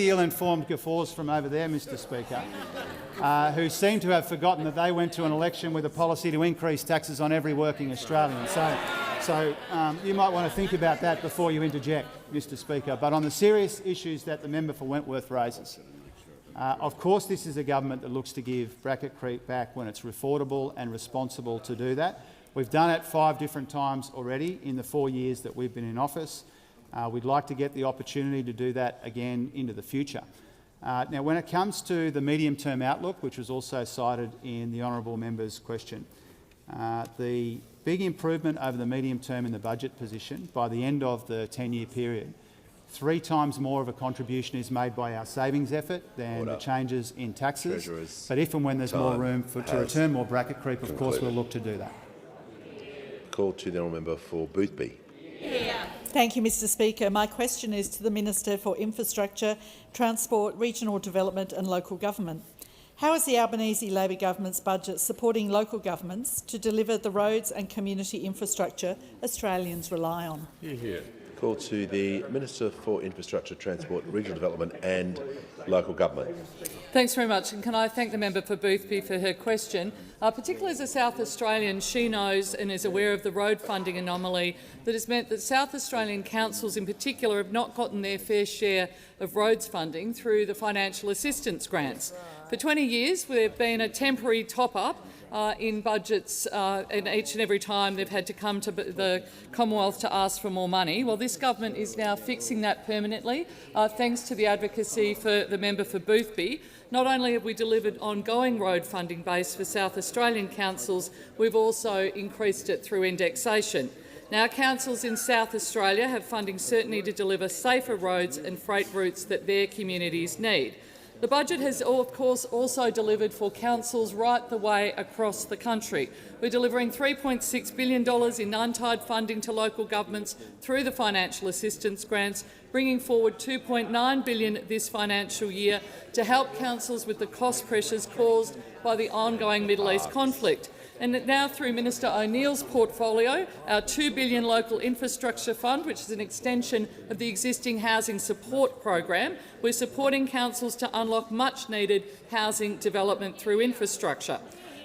ill-informed guffaws from over there, Mr. Speaker, who seem to have forgotten that they went to an election with a policy to increase taxes on every working Australian. So you might want to think about that before you interject, Mr. Speaker. But on the serious issues that the member for Wentworth raises, of course this is a government that looks to give bracket creep back when it's affordable and responsible to do that. We've done it 5 different times already in the 4 years that we've been in office. We'd like to get the opportunity to do that again into the future. Now, when it comes to the medium-term outlook, which was also cited in the honourable member's question, the big improvement over the medium term in the budget position, by the end of the 10-year period, 3 times more of a contribution is made by our savings effort than the changes in taxes. But if and when there's more room to return more bracket creep, of course we'll look to do that. Call to the honourable member for Boothby. Thank you, Mr. Speaker. My question is to the Minister for Infrastructure, Transport, Regional Development and Local Government. How is the Albanese Labor government's budget supporting local governments to deliver the roads and community infrastructure Australians rely on? Call to the Minister for Infrastructure, Transport, Regional Development and Local Government. Thanks very much, and can I thank the member for Boothby for her question. Particularly as a South Australian, she knows and is aware of the road funding anomaly that has meant that South Australian councils in particular have not gotten their fair share of roads funding through the financial assistance grants. For 20 years, there have been a temporary top-up in budgets, and each and every time they've had to come to the Commonwealth to ask for more money. Well, this government is now fixing that permanently, thanks to the advocacy for the member for Boothby. Not only have we delivered ongoing road funding base for South Australian councils, we've also increased it through indexation. Now, councils in South Australia have funding certainty to deliver safer roads and freight routes that their communities need. The budget has, of course, also delivered for councils right the way across the country. We're delivering $3.6 billion in untied funding to local governments through the financial assistance grants, bringing forward $2.9 billion this financial year to help councils with the cost pressures caused by the ongoing Middle East conflict. And now through Minister O'Neill's portfolio, our $2 billion local infrastructure fund, which is an extension of the existing housing support program, we're supporting councils to unlock much-needed housing development through infrastructure.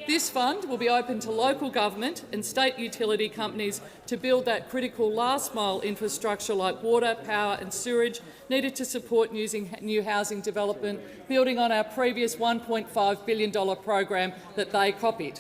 This fund will be open to local government and state utility companies to build that critical last-mile infrastructure like water, power and sewerage needed to support new housing development, building on our previous $1.5 billion program that they copied.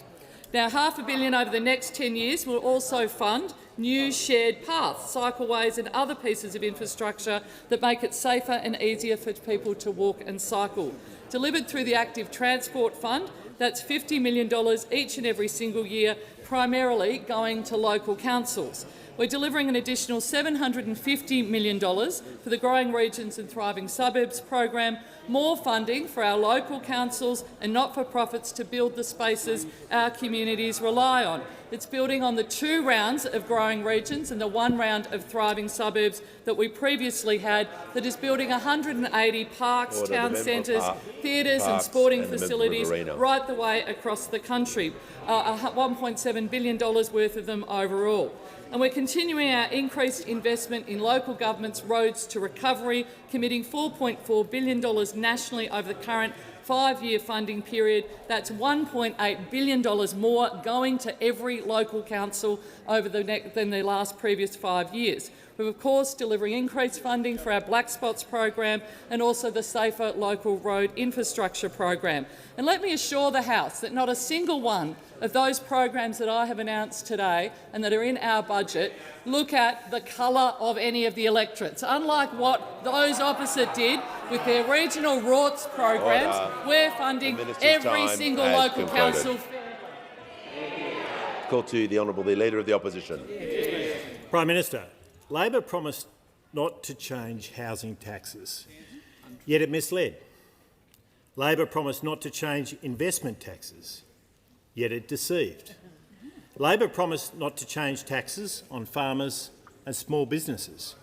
Now, $500 million over the next 10 years will also fund new shared paths, cycleways and other pieces of infrastructure that make it safer and easier for people to walk and cycle. Delivered through the Active Transport Fund, that's $50 million each and every single year, primarily going to local councils. We're delivering an additional $750 million for the Growing Regions and Thriving Suburbs program, more funding for our local councils and not-for-profits to build the spaces our communities rely on. It's building on the 2 rounds of Growing Regions and the 1 round of Thriving Suburbs that we previously had, that is building 180 parks, town centres, theatres and sporting facilities right the way across the country, $1.7 billion worth of them overall. And we're continuing our increased investment in local government's roads to recovery, committing $4.4 billion nationally over the current 5-year funding period. That's $1.8 billion more going to every local council over than the last previous 5 years. We're of course delivering increased funding for our Black Spots program and also the Safer Local Road Infrastructure program. And let me assure the House that not a single one of those programs that I have announced today and that are in our budget look at the colour of any of the electorates. Unlike what those opposite did with their regional rorts programs, we're funding every single local council. call to the Leader of the Opposition. Prime Minister, Labor promised not to change housing taxes, yet it misled. Labor promised not to change investment taxes, yet it deceived. Labor promised not to change taxes on farmers and small businesses,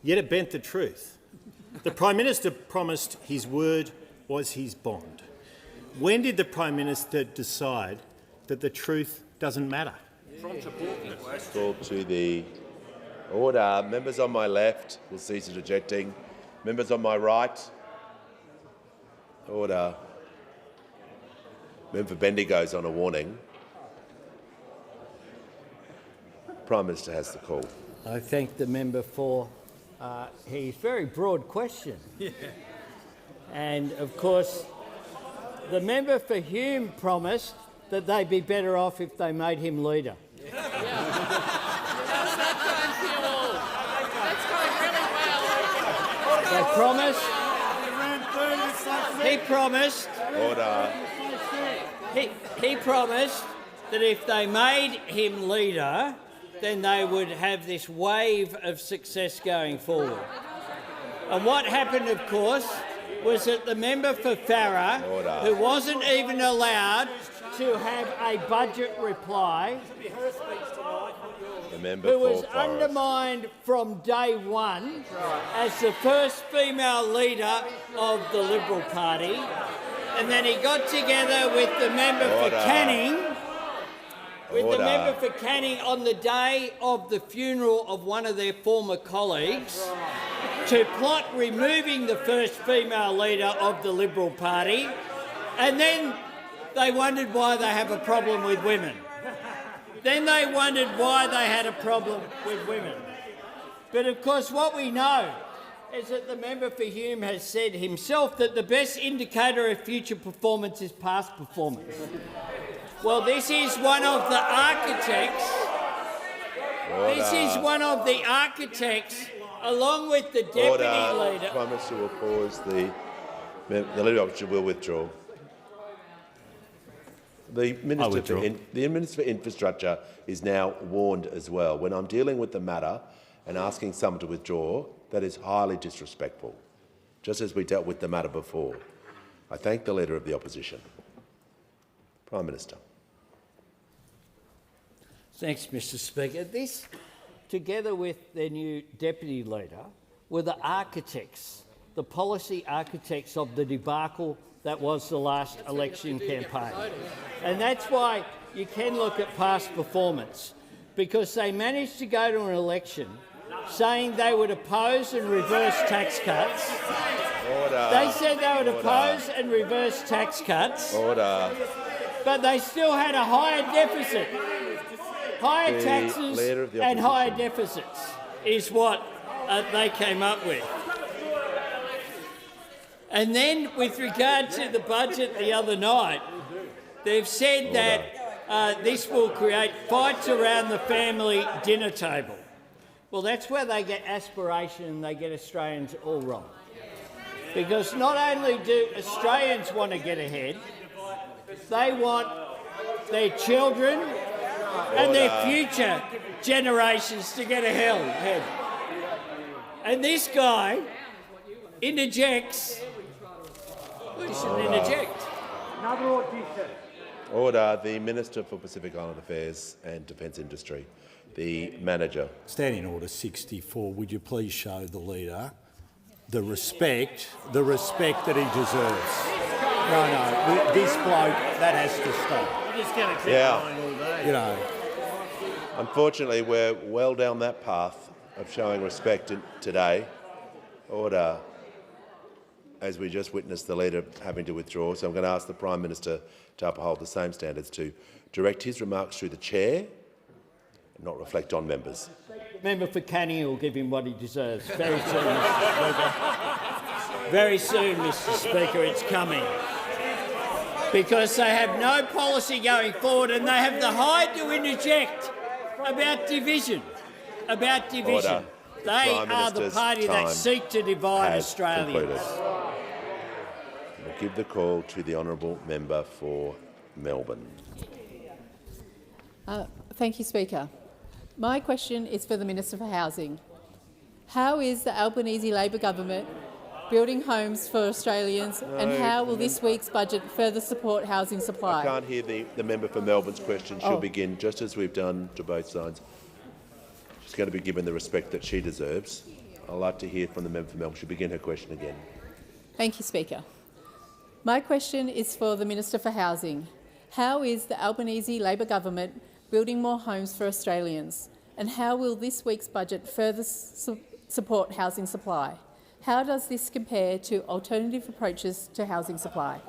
yet it bent the truth. The Prime Minister promised his word was his bond. When did the Prime Minister decide that the truth doesn't matter? Call to the order. Members on my left will cease interjecting. Members on my right. Order. Member for Bendigo's on a warning. Prime Minister has the call. I thank the member for his very broad question. Yeah. And, of course, the member for Hume promised that they'd be better off if they made him leader. They promised. He promised. Order. He promised that if they made him leader, then they would have this wave of success going forward. And what happened, of course, was that the member for Farrer, who wasn't even allowed to have a budget reply, who was undermined from day one as the first female leader of the Liberal Party, and then he got together with the member for Canning, on the day of the funeral of one of their former colleagues to plot removing the first female leader of the Liberal Party, and then they wondered why they have a problem with women. Then they wondered why they had a problem with women. But of course what we know is that the member for Hume has said himself that the best indicator of future performance is past performance. Well, this is one of the architects. This is one of the architects, along with the deputy leader. Prime Minister will pause. The Leader of the Opposition will withdraw. The Minister for Infrastructure is now warned as well. When I'm dealing with the matter and asking someone to withdraw, that is highly disrespectful, just as we dealt with the matter before. I thank the Leader of the Opposition. Prime Minister. Thanks, Mr Speaker. This, together with their new deputy leader, were the architects, the policy architects of the debacle that was the last election campaign. And that's why you can look at past performance, because they managed to go to an election saying they would oppose and reverse tax cuts. They said they would oppose and reverse tax cuts. But they still had a higher deficit. Higher taxes and higher deficits is what they came up with. And then, with regard to the budget the other night, they've said that this will create fights around the family dinner table. Well, that's where they get aspiration and they get Australians all wrong. Because not only do Australians want to get ahead, they want their children and their future generations to get ahead. And this guy interjects. We shouldn't interject. Another audition. Order. The Minister for Pacific Island Affairs and Defence Industry, the Manager. Standing Order 64. Would you please show the Leader the respect that he deserves? No, this bloke, that has to stop. We're just going to keep going all day. You know. Unfortunately, we're well down that path of showing respect today. Order. As we just witnessed the Leader having to withdraw, so I'm going to ask the Prime Minister to uphold the same standards, to direct his remarks through the chair and not reflect on members. Member for Canning will give him what he deserves very soon, Mr Speaker. Very soon, Mr Speaker, it's coming. Because they have no policy going forward and they have the hide to interject about division. Order. They are the party that seek to divide Australians. I'll give the call to the honourable member for Melbourne. Thank you, Speaker. My question is for the Minister for Housing. How is the Albanese Labor government building homes for Australians, and how will this week's budget further support housing supply? I can't hear the member for Melbourne's question. She'll begin just as we've done to both sides. She's going to be given the respect that she deserves. I'd like to hear from the member for Melbourne. She'll begin her question again. Thank you, Speaker. My question is for the Minister for Housing. How is the Albanese Labor government building more homes for Australians, and how will this week's budget further support housing supply? How does this compare to alternative approaches to housing supply?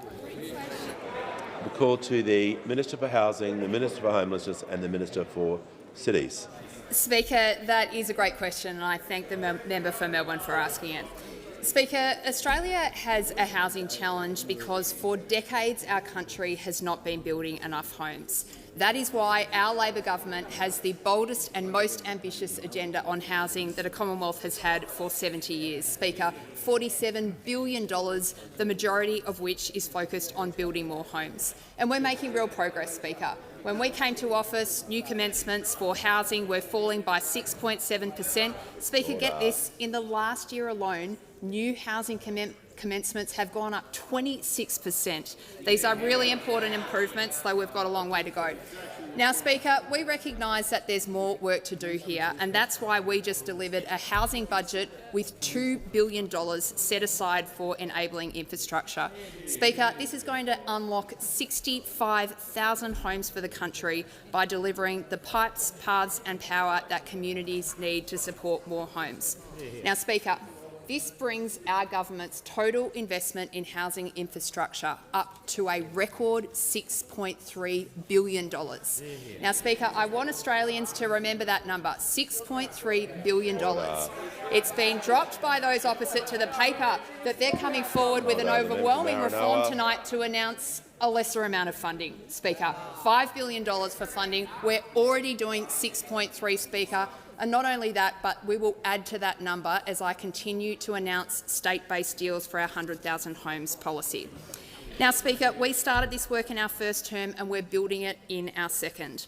The call to the Minister for Housing, the Minister for Homelessness and the Minister for Cities. Speaker, that is a great question, and I thank the member for Melbourne for asking it. Speaker, Australia has a housing challenge because for decades our country has not been building enough homes. That is why our Labor government has the boldest and most ambitious agenda on housing that a Commonwealth has had for 70 years. Speaker, $47 billion, the majority of which is focused on building more homes. And we're making real progress, Speaker. When we came to office, new commencements for housing were falling by 6.7%. Speaker, get this, in the last year alone, new housing commencements have gone up 26%. These are really important improvements, though we've got a long way to go. Now, Speaker, we recognise that there's more work to do here, and that's why we just delivered a housing budget with $2 billion set aside for enabling infrastructure. Speaker, this is going to unlock 65,000 homes for the country by delivering the pipes, paths and power that communities need to support more homes. Now, Speaker, this brings our government's total investment in housing infrastructure up to a record $6.3 billion. Now, Speaker, I want Australians to remember that number, $6.3 billion. It's been dropped by those opposite to the paper that they're coming forward with an overwhelming reform tonight to announce a lesser amount of funding, Speaker. $5 billion for funding. We're already doing 6.3, Speaker. And not only that, but we will add to that number as I continue to announce state-based deals for our 100,000 homes policy. Now, Speaker, we started this work in our first term and we're building it in our second.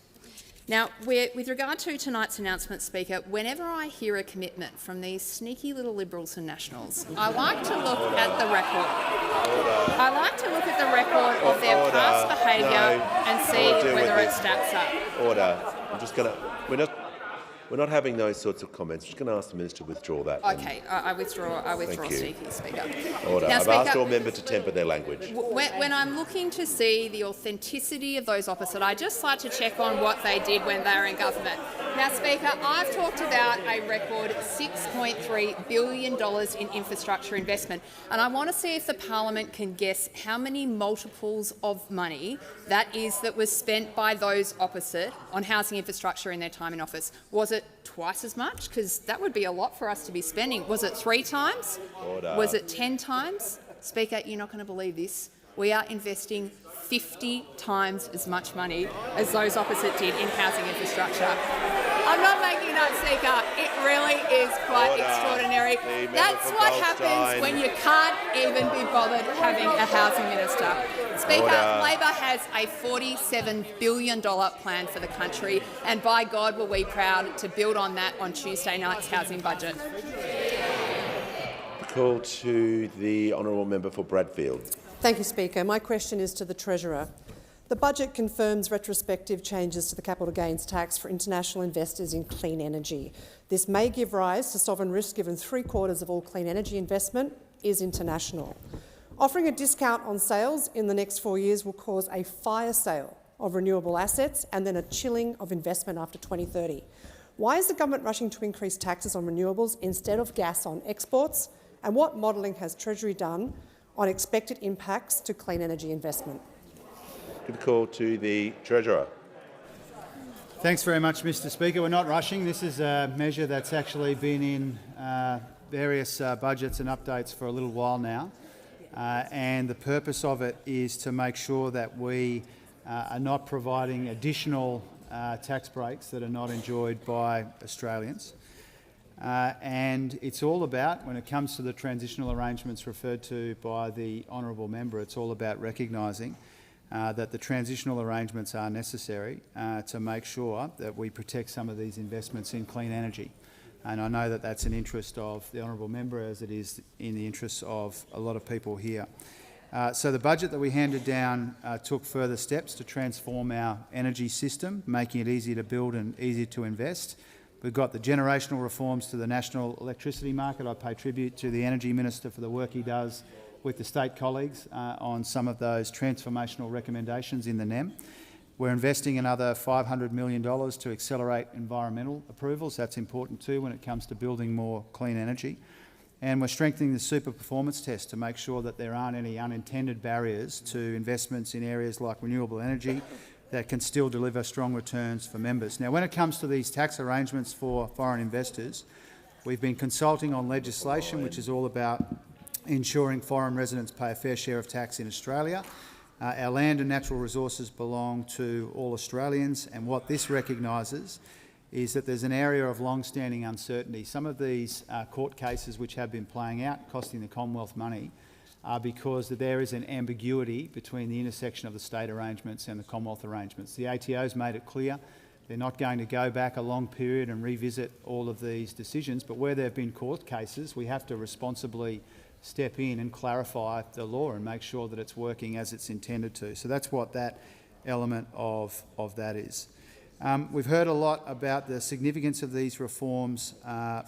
Now, with regard to tonight's announcement, Speaker, whenever I hear a commitment from these sneaky little Liberals and Nationals, I like to look at the record. I like to look at the record of their past behaviour and see whether it stacks up. Order. I'm just going to... We're not having those sorts of comments. I'm just going to ask the Minister to withdraw that. Okay, I withdraw speaking, Speaker. Order. Now, I've Speaker, asked all members to temper their language. When I'm looking to see the authenticity of those opposite, I just like to check on what they did when they were in government. Now, Speaker, I've talked about a record $6.3 billion in infrastructure investment, and I want to see if the parliament can guess how many multiples of money that is that was spent by those opposite on housing infrastructure in their time in office. Was it twice as much? Because that would be a lot for us to be spending. Was it 3 times? Order. Was it 10 times? Speaker, you're not going to believe this. We are investing 50 times as much money as those opposite did in housing infrastructure. I'm not making that, Speaker. It really is quite extraordinary. That's what happens when you can't even be bothered having a housing minister. Speaker, Labor has a $47 billion plan for the country, and by God were we proud to build on that on Tuesday night's housing budget. Call to the honourable member for Bradfield. Thank you, Speaker. My question is to the Treasurer. The budget confirms retrospective changes to the capital gains tax for international investors in clean energy. This may give rise to sovereign risk given 3/4 of all clean energy investment is international. Offering a discount on sales in the next 4 years will cause a fire sale of renewable assets and then a chilling of investment after 2030. Why is the government rushing to increase taxes on renewables instead of gas on exports? And what modelling has Treasury done on expected impacts to clean energy investment? Good call to the Treasurer. Thanks very much, Mr Speaker. We're not rushing. This is a measure that's actually been in various budgets and updates for a little while now. And the purpose of it is to make sure that we are not providing additional tax breaks that are not enjoyed by Australians. And it's all about, when it comes to the transitional arrangements referred to by the honourable member, it's all about recognising that the transitional arrangements are necessary to make sure that we protect some of these investments in clean energy. And I know that that's an interest of the honourable member, as it is in the interests of a lot of people here. So the budget that we handed down took further steps to transform our energy system, making it easier to build and easier to invest. We've got the generational reforms to the national electricity market. I pay tribute to the Energy Minister for the work he does with the state colleagues on some of those transformational recommendations in the NEM. We're investing another $500 million to accelerate environmental approvals. That's important too when it comes to building more clean energy. And we're strengthening the super performance test to make sure that there aren't any unintended barriers to investments in areas like renewable energy that can still deliver strong returns for members. Now, when it comes to these tax arrangements for foreign investors, we've been consulting on legislation which is all about ensuring foreign residents pay a fair share of tax in Australia. Our land and natural resources belong to all Australians, and what this recognises is that there's an area of long-standing uncertainty. Some of these court cases which have been playing out, costing the Commonwealth money, are because there is an ambiguity between the intersection of the state arrangements and the Commonwealth arrangements. The ATO's made it clear they're not going to go back a long period and revisit all of these decisions, but where there have been court cases, we have to responsibly step in and clarify the law and make sure that it's working as it's intended to. So that's what that element of that is. We've heard a lot about the significance of these reforms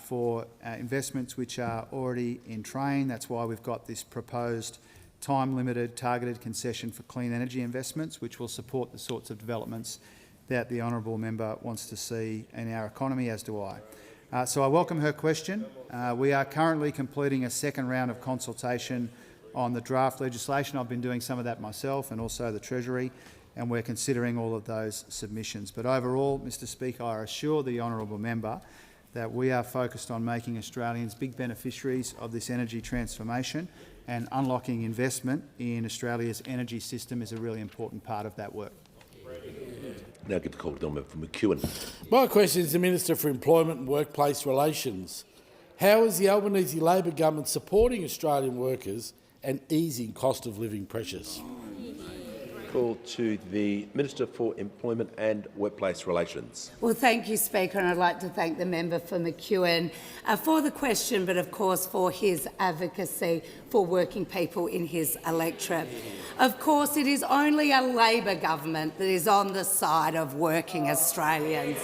for investments which are already in train. That's why we've got this proposed time-limited targeted concession for clean energy investments, which will support the sorts of developments that the honourable member wants to see in our economy, as do I. So I welcome her question. We are currently completing a second round of consultation on the draft legislation. I've been doing some of that myself and also the Treasury, and we're considering all of those submissions. But overall, Mr Speaker, I assure the honourable member that we are focused on making Australians big beneficiaries of this energy transformation, and unlocking investment in Australia's energy system is a really important part of that work. Now give the call to the member for McEwen. My question is the Minister for Employment and Workplace Relations. How is the Albanese Labor government supporting Australian workers and easing cost of living pressures? Call to the Minister for Employment and Workplace Relations. Well, thank you, Speaker, and I'd like to thank the member for McEwen for the question, but of course for his advocacy for working people in his electorate. Of course, it is only a Labor government that is on the side of working Australians.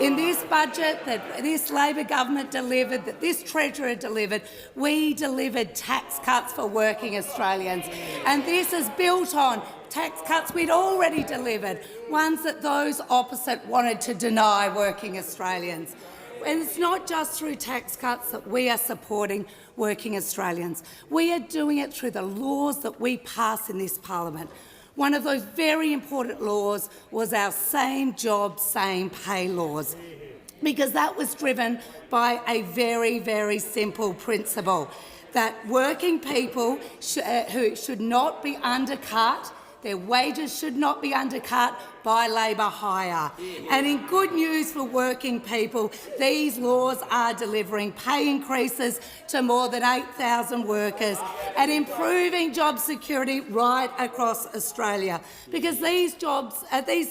In this budget that this Labor government delivered, that this Treasurer delivered, we delivered tax cuts for working Australians, and this is built on tax cuts we'd already delivered, ones that those opposite wanted to deny working Australians. And it's not just through tax cuts that we are supporting working Australians. We are doing it through the laws that we pass in this parliament. One of those very important laws was our same job, same pay laws, because that was driven by a very, very simple principle, that working people who should not be undercut, their wages should not be undercut by labour hire. And in good news for working people, these laws are delivering pay increases to more than 8,000 workers and improving job security right across Australia, because these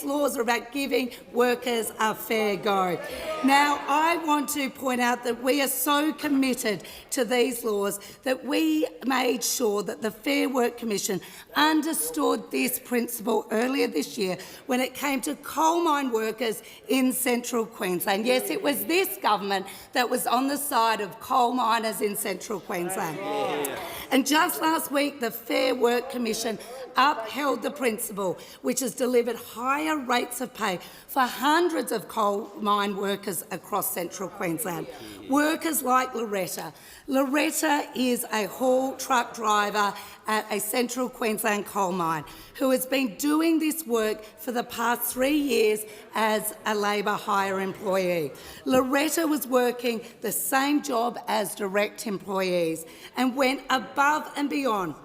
laws are about giving workers a fair go. Now, I want to point out that we are so committed to these laws that we made sure that the Fair Work Commission understood this principle earlier this year when it came to coal mine workers in central Queensland. Yes, it was this government that was on the side of coal miners in central Queensland. And just last week, the Fair Work Commission upheld the principle, which has delivered higher rates of pay for hundreds of coal mine workers across central Queensland. Workers like Loretta. Loretta is a haul truck driver at a central Queensland coal mine who has been doing this work for the past 3 years as a labour hire employee. Loretta was working the same job as direct employees and went above and beyond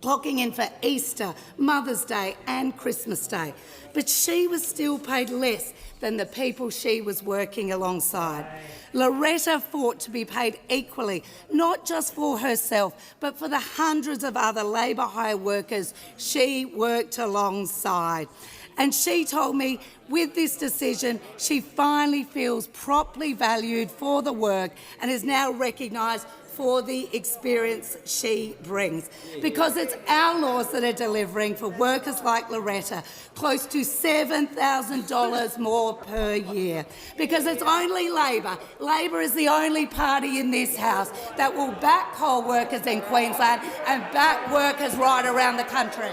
clocking in for Easter, Mother's Day and Christmas Day. But she was still paid less than the people she was working alongside. Loretta fought to be paid equally, not just for herself, but for the hundreds of other labour hire workers she worked alongside. And she told me with this decision, she finally feels properly valued for the work and is now recognised for the experience she brings. Because it's our laws that are delivering for workers like Loretta close to $7,000 more per year. Because it's only Labor. Labor is the only party in this House that will back coal workers in Queensland and back workers right around the country.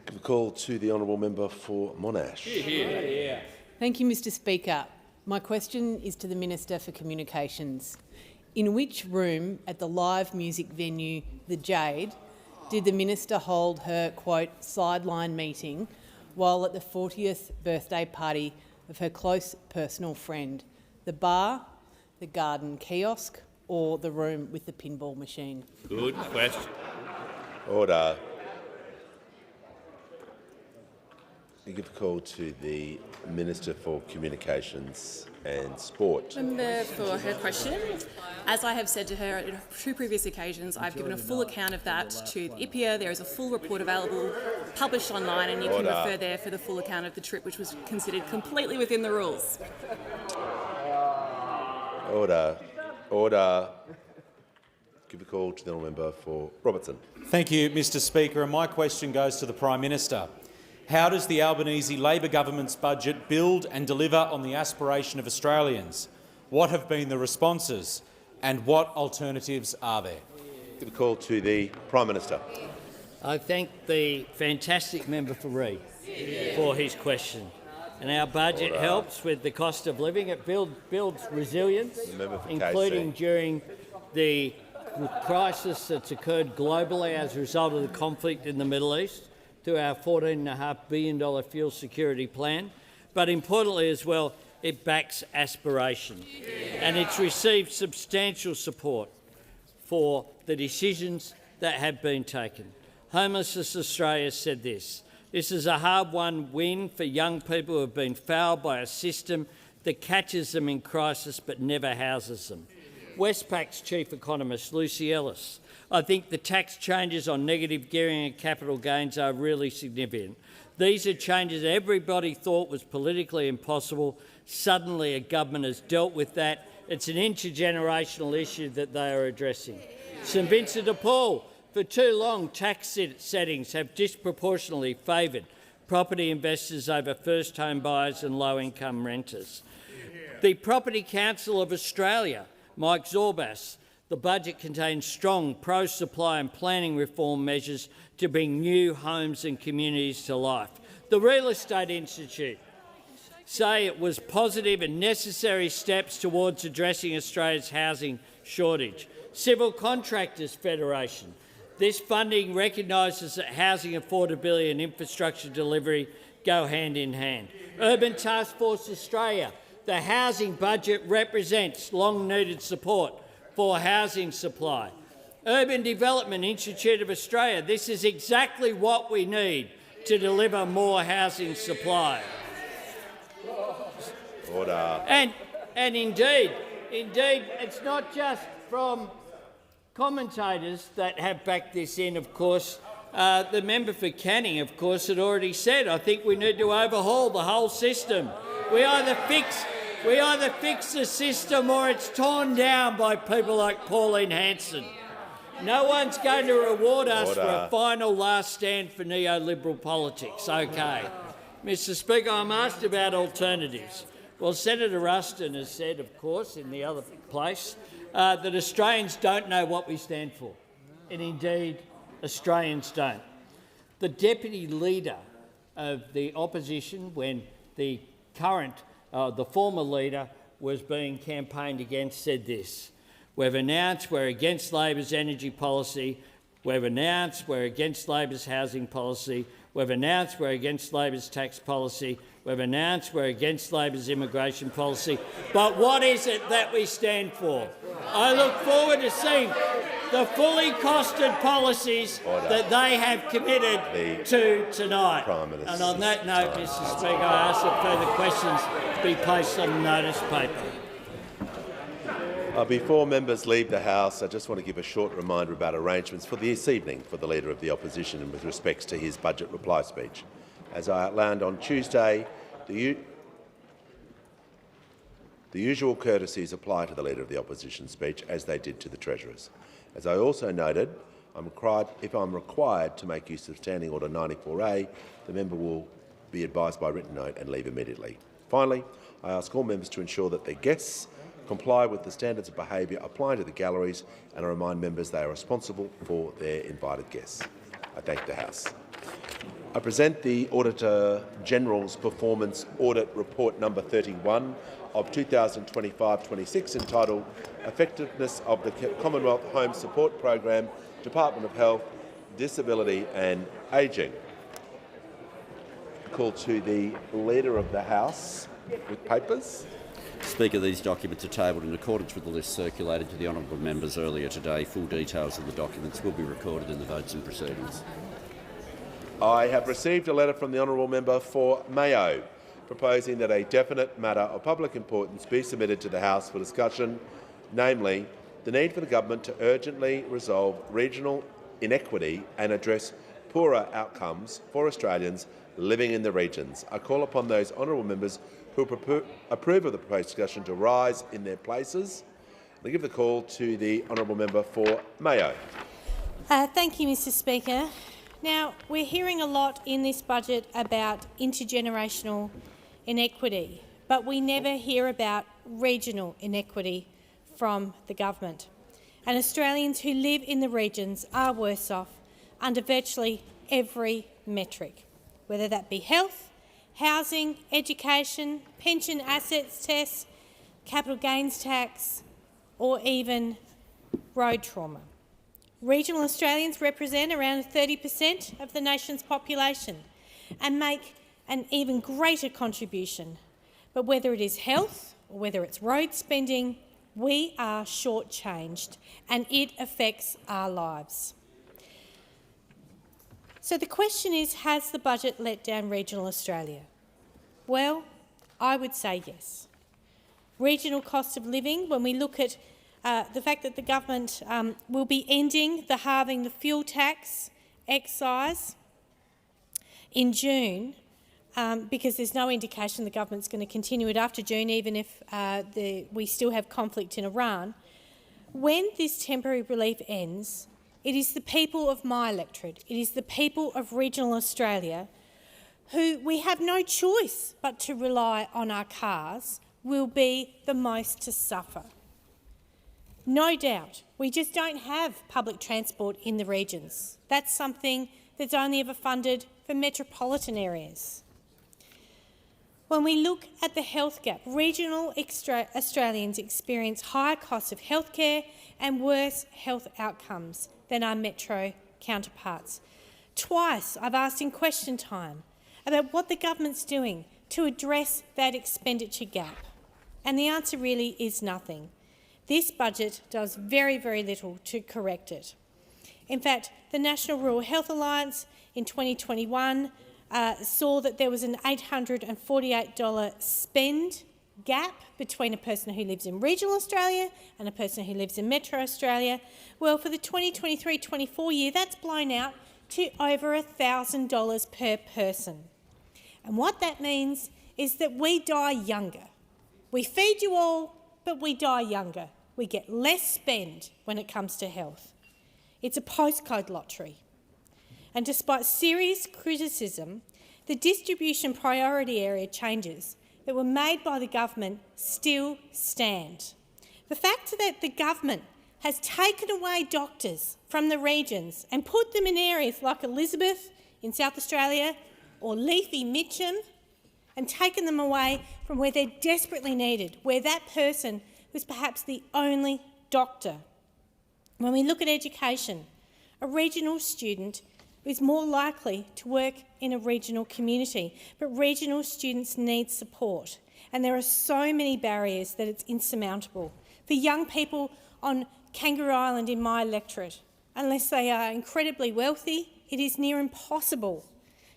Give a call to the honourable member for Monash. Thank you, Mr Speaker. My question is to the Minister for Communications. In which room at the live music venue The Jade did the Minister hold her, quote, sideline meeting while at the 40th birthday party of her close personal friend? The bar, the garden kiosk or the room with the pinball machine? Good question. Order. You give a call to the Minister for Communications and Sport. Member for her question. As I have said to her on 2 previous occasions, I've given a full account of that to the IPIA. There is a full report available, published online, and you can refer there for the full account of the trip, which was considered completely within the rules. Order. Order. Give a call to the honourable member for Robertson. Thank you, Mr Speaker. And my question goes to the Prime Minister. How does the Albanese Labor government's budget build and deliver on the aspiration of Australians? What have been the responses and what alternatives are there? Give a call to the Prime Minister. I thank the fantastic member for Reid for his question. And our budget helps with the cost of living. It builds resilience, including during the crisis that's occurred globally as a result of the conflict in the Middle East, to our $14.5 billion fuel security plan. But importantly as well, it backs aspiration. And it's received substantial support for the decisions that have been taken. Homelessness Australia said this: "This is a hard-won win for young people who have been fouled by a system that catches them in crisis but never houses them." Westpac's chief economist, Lucy Ellis: "I think the tax changes on negative gearing and capital gains are really significant. These are changes everybody thought was politically impossible. Suddenly a government has dealt with that. It's an intergenerational issue that they are addressing." St Vincent de Paul: "For too long, tax settings have disproportionately favoured property investors over first home buyers and low-income renters." The Property Council of Australia, Mike Zorbas: "The budget contains strong pro-supply and planning reform measures to bring new homes and communities to life." The Real Estate Institute say it was positive and necessary steps towards addressing Australia's housing shortage. Civil Contractors Federation: "This funding recognises that housing affordability and infrastructure delivery go hand in hand." Urban Task Force Australia: "The housing budget represents long-needed support for housing supply." Urban Development Institute of Australia: "This is exactly what we need to deliver more housing supply." Order. And indeed, it's not just from commentators that have backed this in, of course. The member for Canning, of course, had already said, "I think we need to overhaul the whole system. We either fix the system or it's torn down by people like Pauline Hanson. No one's going to reward us for a final last stand for neoliberal politics." OK. Mr Speaker, I'm asked about alternatives. Well, Senator Ruston has said, of course, in the other place, that Australians don't know what we stand for. And indeed, Australians don't. The Deputy Leader of the opposition, when the former leader was being campaigned against, said this: "We've announced we're against Labor's energy policy. We've announced we're against Labor's housing policy. We've announced we're against Labor's tax policy. We've announced we're against Labor's immigration policy. But what is it that we stand for?" I look forward to seeing the fully costed policies that they have committed to tonight. And on that note, Mr Speaker, I ask that further questions be placed on the notice paper. Before members leave the House, I just want to give a short reminder about arrangements for this evening for the Leader of the Opposition with respect to his budget reply speech. As I outlined on Tuesday, the usual courtesies apply to the Leader of the Opposition speech, as they did to the Treasurers. As I also noted, if I'm required to make use of Standing Order 94A, the member will be advised by written note and leave immediately. Finally, I ask all members to ensure that their guests comply with the standards of behaviour applying to the galleries, and I remind members they are responsible for their invited guests. I thank the House. I present the Auditor-General's Performance Audit Report number 31 of 2025-26, entitled Effectiveness of the Commonwealth Home Support Program, Department of Health, Disability and Ageing. Call to the Leader of the House with papers. Speaker, these documents are tabled in accordance with the list circulated to the honourable members earlier today. Full details of the documents will be recorded in the votes and proceedings. I have received a letter from the honourable member for Mayo proposing that a definite matter of public importance be submitted to the House for discussion, namely the need for the government to urgently resolve regional inequity and address poorer outcomes for Australians living in the regions. I call upon those honourable members who approve of the proposed discussion to rise in their places. I give the call to the honourable member for Mayo. Thank you, Mr Speaker. Now, we're hearing a lot in this budget about intergenerational inequity, but we never hear about regional inequity from the government. And Australians who live in the regions are worse off under virtually every metric, whether that be health, housing, education, pension assets tests, capital gains tax, or even road trauma. Regional Australians represent around 30% of the nation's population and make an even greater contribution. But whether it is health or whether it's road spending, we are shortchanged and it affects our lives. So the question is, has the budget let down regional Australia? Well, I would say yes. Regional cost of living, when we look at the fact that the government will be ending the halving the fuel tax excise in June, because there's no indication the government's going to continue it after June, even if we still have conflict in Iran. When this temporary relief ends, it is the people of my electorate, it is the people of regional Australia who we have no choice but to rely on our cars will be the most to suffer. No doubt, we just don't have public transport in the regions. That's something that's only ever funded for metropolitan areas. When we look at the health gap, regional Australians experience higher costs of healthcare and worse health outcomes than our metro counterparts. Twice I've asked in question time about what the government's doing to address that expenditure gap, and the answer really is nothing. This budget does very, very little to correct it. In fact, the National Rural Health Alliance in 2021 saw that there was an $848 spend gap between a person who lives in regional Australia and a person who lives in metro Australia. Well, for the 2023-24 year, that's blown out to over $1,000 per person. And what that means is that we die younger. We feed you all, but we die younger. We get less spend when it comes to health. It's a postcode lottery. And despite serious criticism, the distribution priority area changes that were made by the government still stand. The fact that the government has taken away doctors from the regions and put them in areas like Elizabeth in South Australia or leafy Mitcham and taken them away from where they're desperately needed, where that person was perhaps the only doctor. When we look at education, a regional student is more likely to work in a regional community, but regional students need support, and there are so many barriers that it's insurmountable. For young people on Kangaroo Island in my electorate, unless they are incredibly wealthy, it is near impossible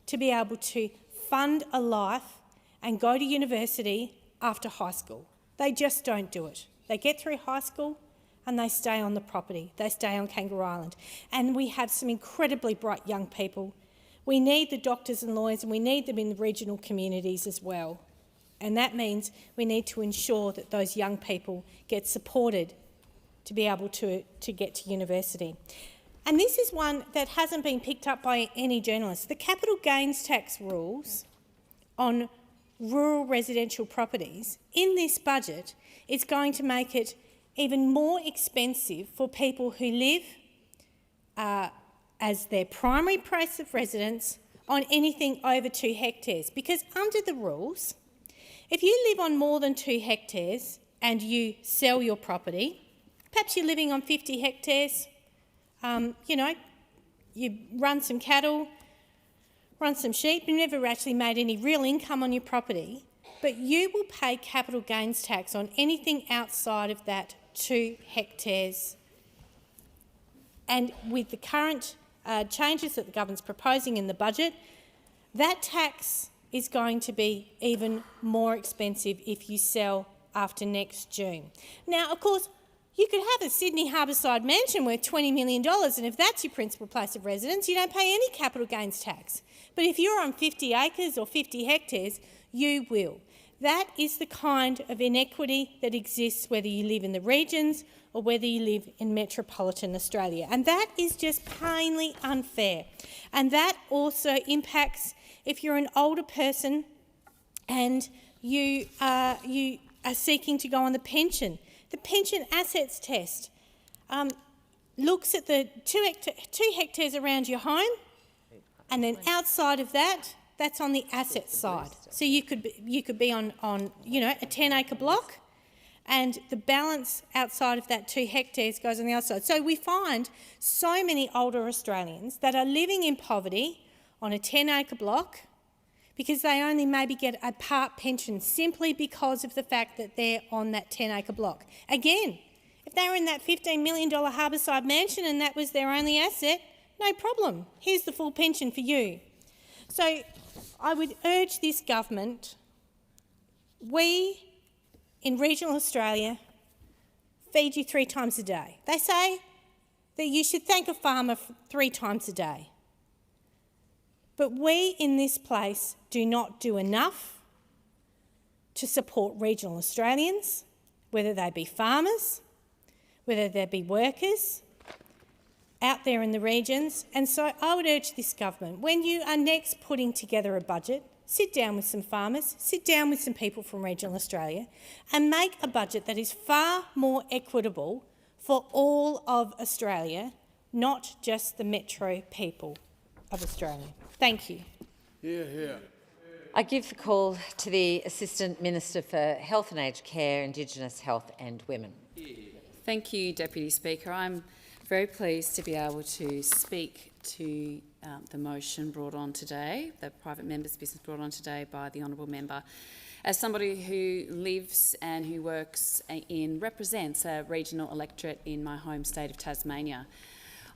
to be able to fund a life and go to university after high school. They just don't do it. They get through high school and they stay on the property. They stay on Kangaroo Island. And we have some incredibly bright young people. We need the doctors and lawyers, and we need them in the regional communities as well. And that means we need to ensure that those young people get supported to be able to get to university. And this is one that hasn't been picked up by any journalist. The capital gains tax rules on rural residential properties in this budget is going to make it even more expensive for people who live as their primary place of residence on anything over 2 hectares. Because under the rules, if you live on more than 2 hectares and you sell your property, perhaps you're living on 50 hectares, you know, you run some cattle, run some sheep, you never actually made any real income on your property, but you will pay capital gains tax on anything outside of that 2 hectares. And with the current changes that the government's proposing in the budget, that tax is going to be even more expensive if you sell after next June. Now, of course, you could have a Sydney harbourside mansion worth $20 million, and if that's your principal place of residence, you don't pay any capital gains tax. But if you're on 50 acres or 50 hectares, you will. That is the kind of inequity that exists whether you live in the regions or whether you live in metropolitan Australia. And that is just plainly unfair. And that also impacts if you're an older person and you are seeking to go on the pension. The pension assets test looks at the 2 hectares around your home, and then outside of that, that's on the asset side. So you could be on you know, a 10-acre block, and the balance outside of that 2 hectares goes on the other side. So we find so many older Australians that are living in poverty on a 10-acre block because they only maybe get a part pension simply because of the fact that they're on that 10-acre block. Again, if they were in that $15 million harbourside mansion and that was their only asset, no problem. Here's the full pension for you. So I would urge this government, we in regional Australia feed you 3 times a day. They say that you should thank a farmer 3 times a day. But we in this place do not do enough to support regional Australians, whether they be farmers, whether they be workers out there in the regions. And so I would urge this government, when you are next putting together a budget, sit down with some farmers, sit down with some people from regional Australia and make a budget that is far more equitable for all of Australia, not just the metro people of Australia. Thank you. I give the call to the Assistant Minister for Health and Aged Care, Indigenous Health and Women. Thank you, Deputy Speaker. I'm very pleased to be able to speak to the motion brought on today, the private member's business brought on today by the honourable member. As somebody who lives and who works represents a regional electorate in my home state of Tasmania.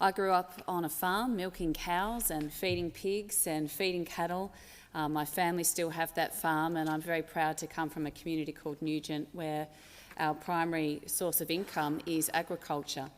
I grew up on a farm milking cows and feeding pigs and feeding cattle. My family still have that farm, and I'm very proud to come from a community called Nugent where our primary source of income is agriculture.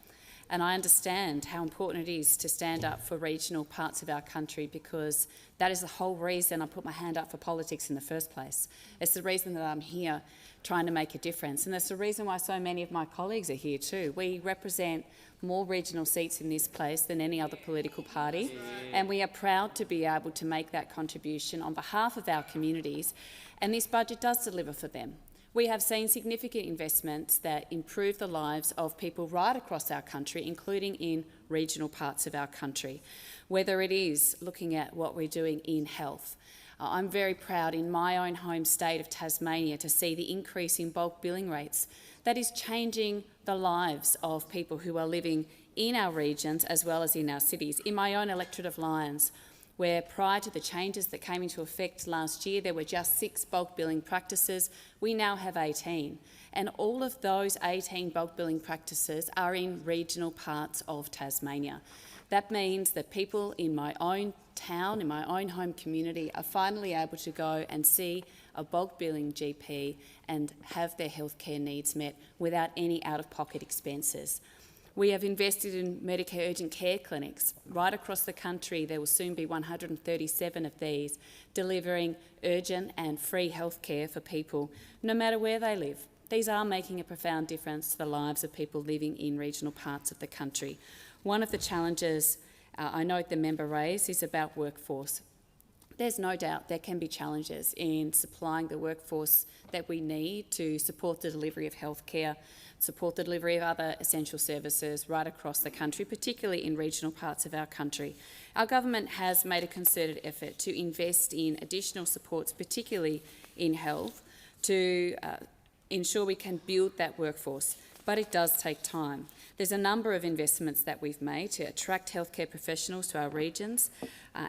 And I understand how important it is to stand up for regional parts of our country, because that is the whole reason I put my hand up for politics in the first place. It's the reason that I'm here trying to make a difference, and that's the reason why so many of my colleagues are here too. We represent more regional seats in this place than any other political party, and we are proud to be able to make that contribution on behalf of our communities, and this budget does deliver for them. We have seen significant investments that improve the lives of people right across our country, including in regional parts of our country, whether it is looking at what we're doing in health. I'm very proud in my own home state of Tasmania to see the increase in bulk billing rates that is changing the lives of people who are living in our regions as well as in our cities. In my own electorate of Lyons, where prior to the changes that came into effect last year, there were just 6 bulk billing practices. We now have 18. And all of those 18 bulk billing practices are in regional parts of Tasmania. That means that people in my own town, in my own home community, are finally able to go and see a bulk billing GP and have their healthcare needs met without any out-of-pocket expenses. We have invested in Medicare urgent care clinics. Right across the country, there will soon be 137 of these, delivering urgent and free healthcare for people, no matter where they live. These are making a profound difference to the lives of people living in regional parts of the country. One of the challenges I note the member raised is about workforce. There's no doubt there can be challenges in supplying the workforce that we need to support the delivery of healthcare, support the delivery of other essential services right across the country, particularly in regional parts of our country. Our government has made a concerted effort to invest in additional supports, particularly in health, to ensure we can build that workforce, but it does take time. There's a number of investments that we've made to attract healthcare professionals to our regions,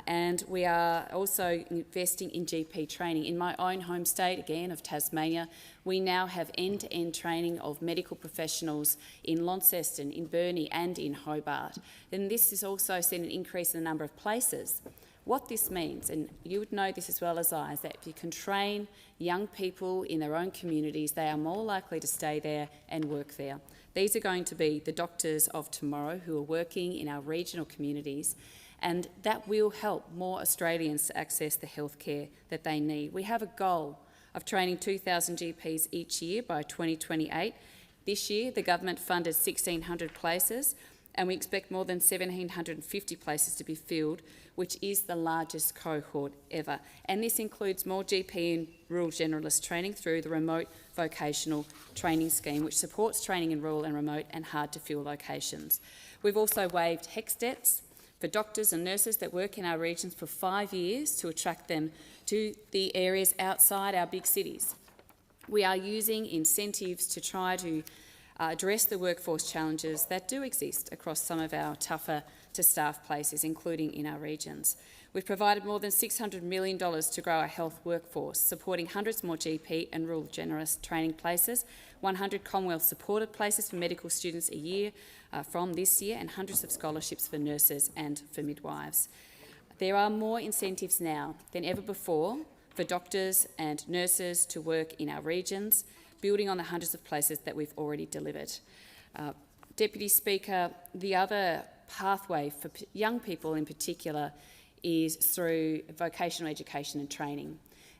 and we are also investing in GP training. In my own home state, again, of Tasmania, we now have end-to-end training of medical professionals in Launceston, in Burnie and in Hobart. And this has also seen an increase in the number of places. What this means, and you would know this as well as I, is that if you can train young people in their own communities, they are more likely to stay there and work there. These are going to be the doctors of tomorrow who are working in our regional communities, and that will help more Australians to access the healthcare that they need. We have a goal of training 2,000 GPs each year by 2028. This year, the government funded 1,600 places, and we expect more than 1,750 places to be filled, which is the largest cohort ever. And this includes more GP and rural generalist training through the remote vocational training scheme, which supports training in rural and remote and hard-to-fill locations. We've also waived HECS debts for doctors and nurses that work in our regions for 5 years to attract them to the areas outside our big cities. We are using incentives to try to address the workforce challenges that do exist across some of our tougher to staff places, including in our regions. We've provided more than $600 million to grow our health workforce, supporting hundreds more GP and rural generalist training places, 100 Commonwealth supported places for medical students a year from this year, and hundreds of scholarships for nurses and for midwives. There are more incentives now than ever before for doctors and nurses to work in our regions, building on the hundreds of places that we've already delivered. Deputy Speaker, the other pathway for young people in particular is through vocational education and training.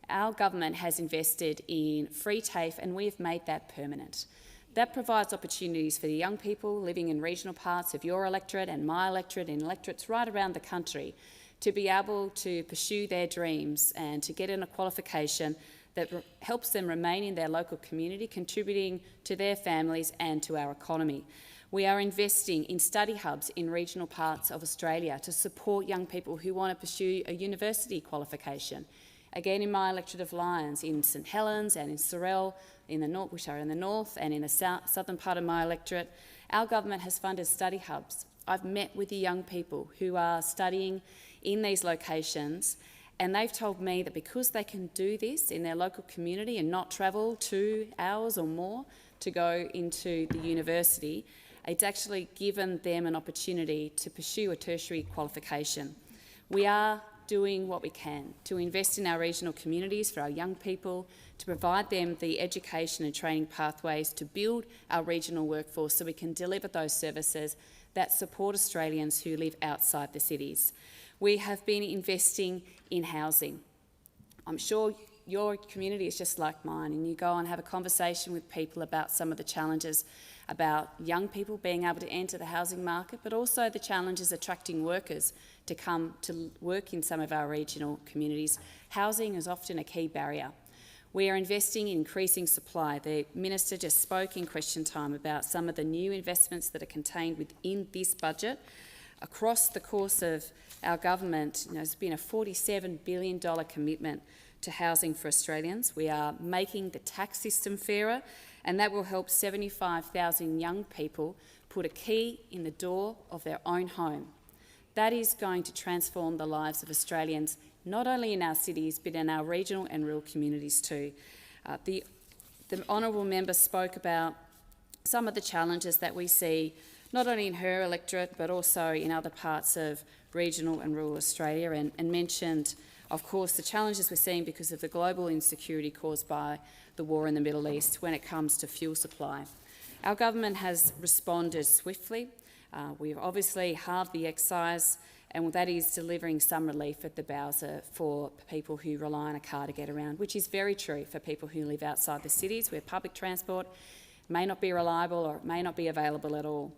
Our government has invested in free TAFE, and we have made that permanent. That provides opportunities for the young people living in regional parts of your electorate and my electorate and electorates right around the country to be able to pursue their dreams and to get in a qualification that helps them remain in their local community, contributing to their families and to our economy. We are investing in study hubs in regional parts of Australia to support young people who want to pursue a university qualification. Again, in my electorate of Lyons, in St Helens and in Sorell, in the north, which are in the north, and in the southern part of my electorate, our government has funded study hubs. I've met with the young people who are studying in these locations, and they've told me that because they can do this in their local community and not travel 2 hours or more to go into the university, it's actually given them an opportunity to pursue a tertiary qualification. We are doing what we can to invest in our regional communities for our young people, to provide them the education and training pathways to build our regional workforce so we can deliver those services that support Australians who live outside the cities. We have been investing in housing. I'm sure your community is just like mine, and you go and have a conversation with people about some of the challenges about young people being able to enter the housing market, but also the challenges attracting workers to come to work in some of our regional communities. Housing is often a key barrier. We are investing in increasing supply. The Minister just spoke in question time about some of the new investments that are contained within this budget. Across the course of our government, there's been a $47 billion commitment to housing for Australians. We are making the tax system fairer, and that will help 75,000 young people put a key in the door of their own home. That is going to transform the lives of Australians, not only in our cities, but in our regional and rural communities too. The honourable member spoke about some of the challenges that we see, not only in her electorate, but also in other parts of regional and rural Australia, and mentioned, of course, the challenges we're seeing because of the global insecurity caused by the war in the Middle East when it comes to fuel supply. Our government has responded swiftly. We've obviously halved the excise, and that is delivering some relief at the Bowser for people who rely on a car to get around, which is very true for people who live outside the cities where public transport may not be reliable or may not be available at all.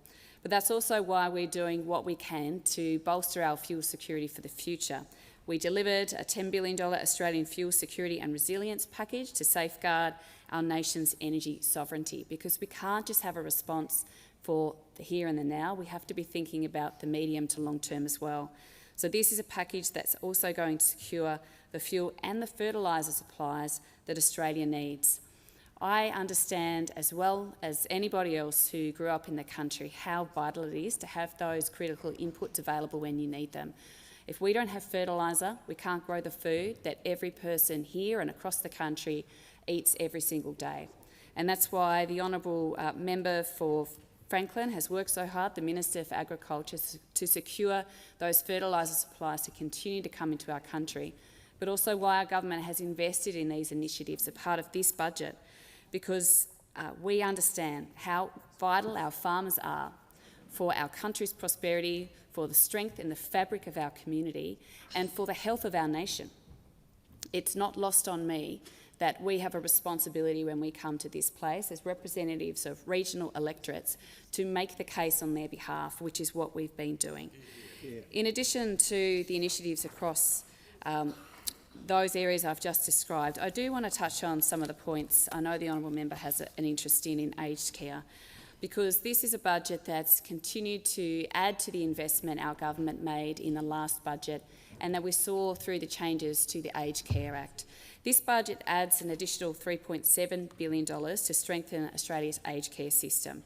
But that's also why we're doing what we can to bolster our fuel security for the future. We delivered a $10 billion Australian fuel security and resilience package to safeguard our nation's energy sovereignty, because we can't just have a response for the here and the now. We have to be thinking about the medium to long term as well. So this is a package that's also going to secure the fuel and the fertiliser supplies that Australia needs. I understand, as well as anybody else who grew up in the country, how vital it is to have those critical inputs available when you need them. If we don't have fertiliser, we can't grow the food that every person here and across the country eats every single day. And that's why the honourable member for Franklin has worked so hard, the Minister for Agriculture, to secure those fertiliser supplies to continue to come into our country, but also why our government has invested in these initiatives as part of this budget, because we understand how vital our farmers are for our country's prosperity, for the strength and the fabric of our community, and for the health of our nation. It's not lost on me that we have a responsibility when we come to this place as representatives of regional electorates to make the case on their behalf, which is what we've been doing. In addition to the initiatives across those areas I've just described, I do want to touch on some of the points I know the honourable member has an interest in aged care, because this is a budget that's continued to add to the investment our government made in the last budget and that we saw through the changes to the Aged Care Act. This budget adds an additional $3.7 billion to strengthen Australia's aged care system.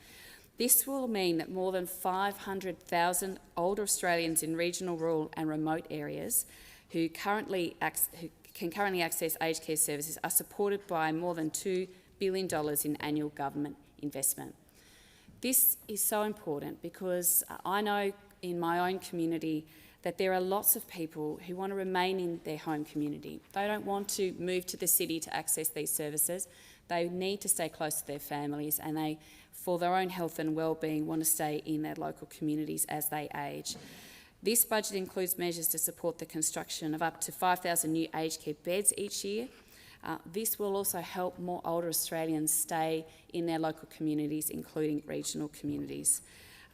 This will mean that more than 500,000 older Australians in regional, rural and remote areas who can currently access aged care services are supported by more than $2 billion in annual government investment. This is so important because I know in my own community that there are lots of people who want to remain in their home community. They don't want to move to the city to access these services. They need to stay close to their families, and they, for their own health and well-being, want to stay in their local communities as they age. This budget includes measures to support the construction of up to 5,000 new aged care beds each year. This will also help more older Australians stay in their local communities, including regional communities.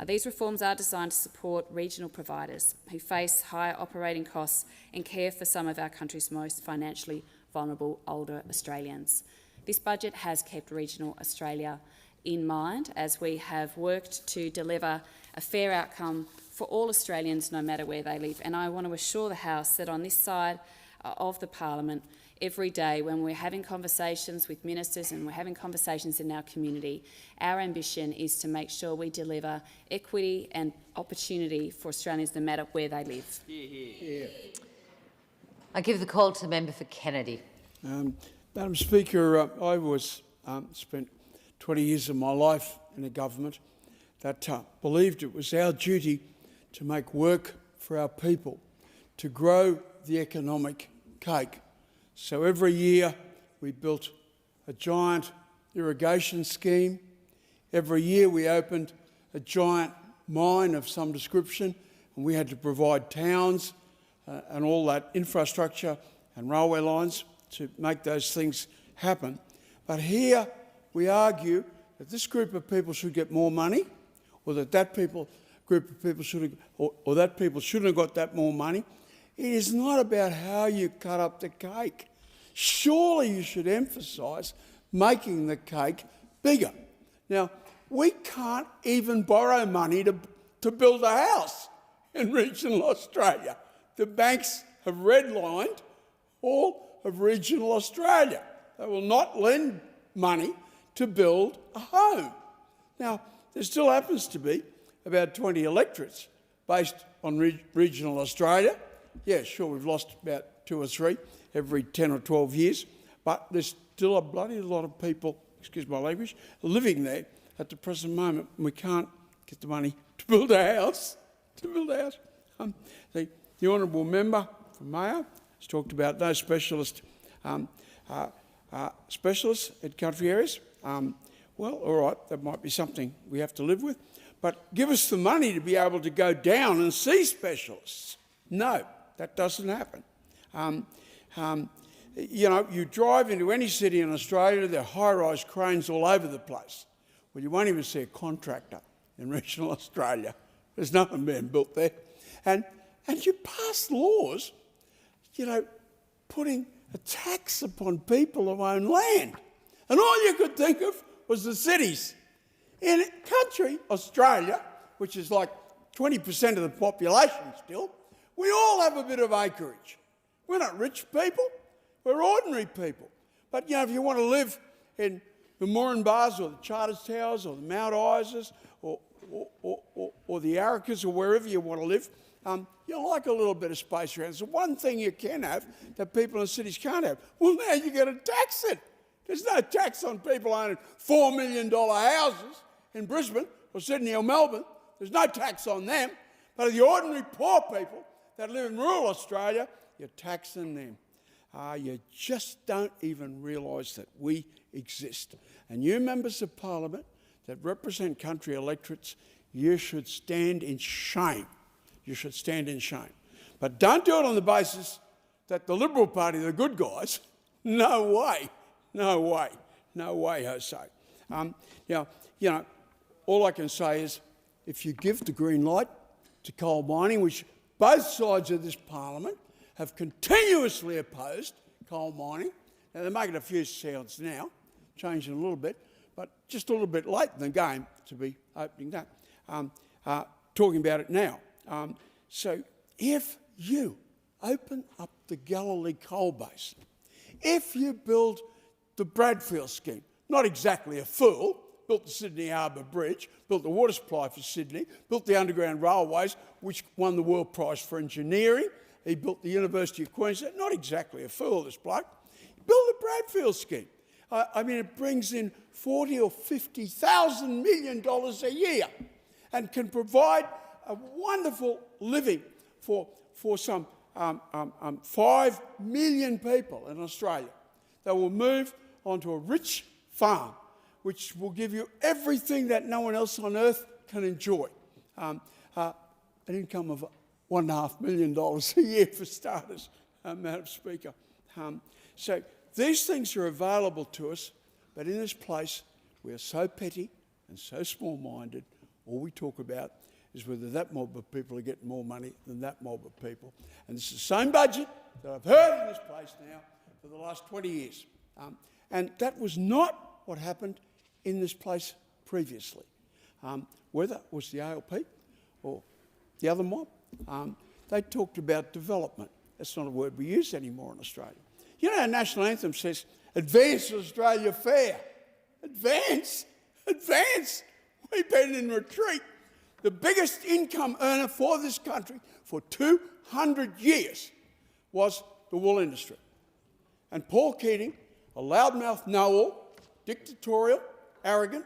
These reforms are designed to support regional providers who face higher operating costs and care for some of our country's most financially vulnerable older Australians. This budget has kept regional Australia in mind as we have worked to deliver a fair outcome for all Australians, no matter where they live. And I want to assure the House that on this side of the Parliament, every day when we're having conversations with ministers and we're having conversations in our community, our ambition is to make sure we deliver equity and opportunity for Australians no matter where they live. I give the call to the member for Kennedy. Madam Speaker, I spent 20 years of my life in a government that believed it was our duty to make work for our people, to grow the economic cake. So every year we built a giant irrigation scheme. Every year we opened a giant mine of some description, and we had to provide towns and all that infrastructure and railway lines to make those things happen. But here we argue that this group of people should get more money, or that group of people should have, or that people shouldn't have got that more money. It is not about how you cut up the cake. Surely you should emphasise making the cake bigger. Now, we can't even borrow money to build a house in regional Australia. The banks have redlined all of regional Australia. They will not lend money to build a home. Now, there still happens to be about 20 electorates based on regional Australia. Yeah, sure, we've lost about 2 or 3 every 10 or 12 years, but there's still a bloody lot of people, excuse my language, living there at the present moment, and we can't get the money to build a house. The honourable member from Mayo has talked about no specialists in country areas. Well, all right, that might be something we have to live with, but give us the money to be able to go down and see specialists. No, that doesn't happen. You know, you drive into any city in Australia, there are high-rise cranes all over the place. Well, you won't even see a contractor in regional Australia. There's nothing being built there. And you pass laws, you know, putting a tax upon people who own land. And all you could think of was the cities. In country Australia, which is like 20% of the population still, we all have a bit of acreage. We're not rich people, we're ordinary people. But, you know, if you want to live in the Moranbahs or the Charters Towers or the Mount Isas or the Arrocas or wherever you want to live, you like a little bit of space around. So one thing you can have that people in cities can't have. Well, now you're going to tax it. There's no tax on people owning $4 million houses in Brisbane or Sydney or Melbourne. There's no tax on them. But the ordinary poor people that live in rural Australia, you're taxing them. You just don't even realise that we exist. And you members of Parliament that represent country electorates, you should stand in shame. You should stand in shame. But don't do it on the basis that the Liberal Party are the good guys. No way. No way. No way, Jose. You know, all I can say is if you give the green light to coal mining, which both sides of this Parliament have continuously opposed coal mining. Now, they're making a few sounds now, changing a little bit, but just a little bit late in the game to be opening that, talking about it now. So if you open up the Galilee coal basin, if you build the Bradfield scheme, not exactly a fool, built the Sydney Harbour Bridge, built the water supply for Sydney, built the underground railways, which won the World Prize for Engineering. He built the University of Queensland. Not exactly a fool, this bloke. Build the Bradfield scheme. I mean, it brings in $40 or $50,000 million a year and can provide a wonderful living for some 5 million people in Australia. They will move onto a rich farm which will give you everything that no one else on earth can enjoy. An income of $1.5 million a year for starters, Madam Speaker. So these things are available to us, but in this place we are so petty and so small-minded, all we talk about is whether that mob of people are getting more money than that mob of people. And it's the same budget that I've heard in this place now for the last 20 years. And that was not what happened in this place previously. Whether it was the ALP or the other mob, they talked about development. That's not a word we use anymore in Australia. You know, our national anthem says, "Advance Australia fair." Advance? Advance? We've been in retreat. The biggest income earner for this country for 200 years was the wool industry. And Paul Keating, a loudmouth know-all, dictatorial, arrogant,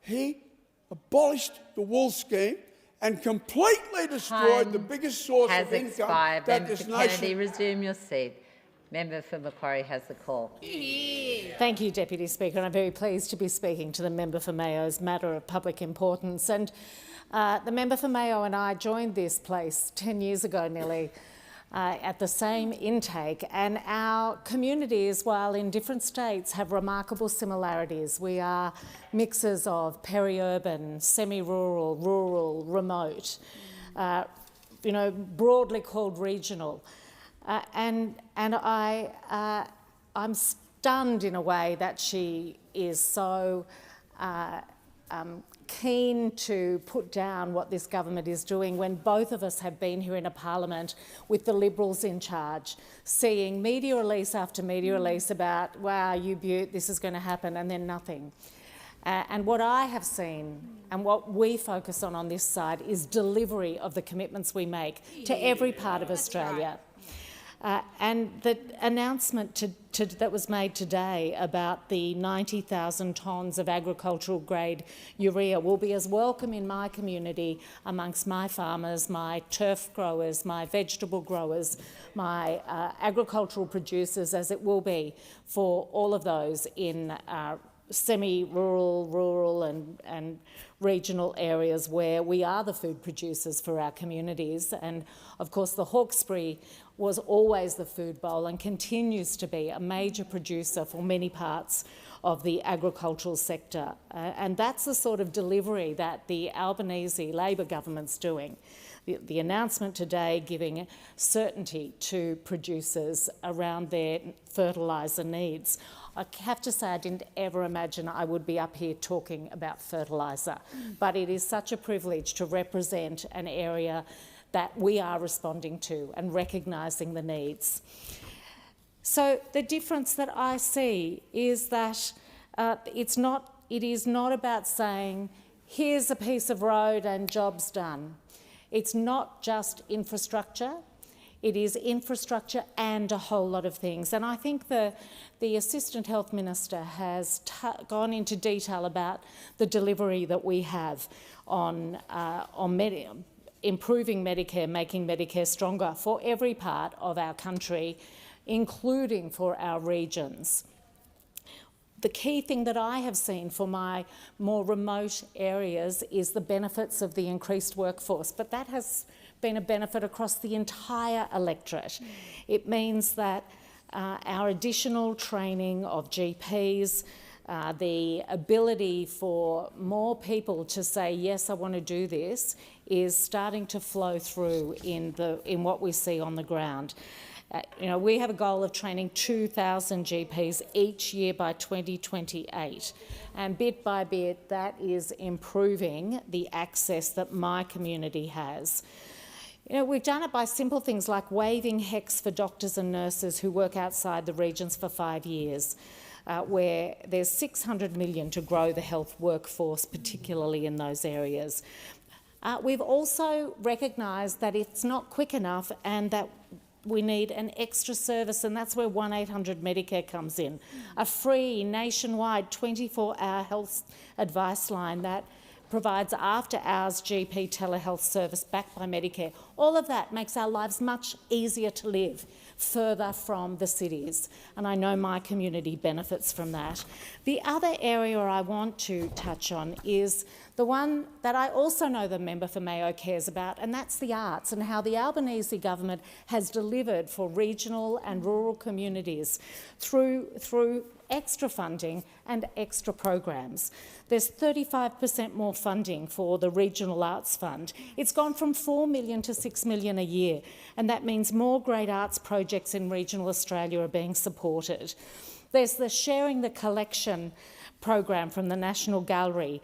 he abolished the wool scheme and completely destroyed the biggest source of income that this nation... Kennedy, resume your seat. Member for Macquarie has the call. Thank you, Deputy Speaker, and I'm very pleased to be speaking to the member for Mayo's matter of public importance. And the member for Mayo and I joined this place 10 years ago nearly at the same intake, and our communities, while in different states, have remarkable similarities. We are mixes of peri-urban, semi-rural, rural, remote, you know, broadly called regional. And I'm stunned in a way that she is so keen to put down what this government is doing when both of us have been here in a parliament with the Liberals in charge, seeing media release after media release about, wow, you beaut, this is going to happen, and then nothing. And what I have seen and what we focus on this side is delivery of the commitments we make to every part of Australia. And the announcement that was made today about the 90,000 tonnes of agricultural-grade urea will be as welcome in my community amongst my farmers, my turf growers, my vegetable growers, my agricultural producers as it will be for all of those in semi-rural, rural and regional areas where we are the food producers for our communities. And of course the Hawkesbury was always the food bowl and continues to be a major producer for many parts of the agricultural sector. And that's the sort of delivery that the Albanese Labor government's doing. The announcement today giving certainty to producers around their fertiliser needs. I have to say I didn't ever imagine I would be up here talking about fertiliser, but it is such a privilege to represent an area that we are responding to and recognising the needs. So the difference that I see is that it is not about saying, here's a piece of road and job's done. It's not just infrastructure. It is infrastructure and a whole lot of things. And I think the Assistant Health Minister has gone into detail about the delivery that we have on improving Medicare, making Medicare stronger for every part of our country, including for our regions. The key thing that I have seen for my more remote areas is the benefits of the increased workforce, but that has been a benefit across the entire electorate. It means that our additional training of GPs, the ability for more people to say, yes, I want to do this, is starting to flow through in what we see on the ground. We have a goal of training 2,000 GPs each year by 2028, and bit by bit that is improving the access that my community has. We've done it by simple things like waiving HECS for doctors and nurses who work outside the regions for 5 years, where there's $600 million to grow the health workforce, particularly in those areas. We've also recognised that it's not quick enough and that we need an extra service, and that's where 1-800 Medicare comes in. A free, nationwide, 24-hour health advice line that provides after-hours GP telehealth service backed by Medicare. All of that makes our lives much easier to live further from the cities, and I know my community benefits from that. The other area I want to touch on is the one that I also know the member for Mayo cares about, and that's the arts and how the Albanese government has delivered for regional and rural communities through extra funding and extra programs. There's 35% more funding for the Regional Arts Fund. It's gone from $4 million to $6 million a year, and that means more great arts projects in regional Australia are being supported. There's the Sharing the Collection program from the National Gallery.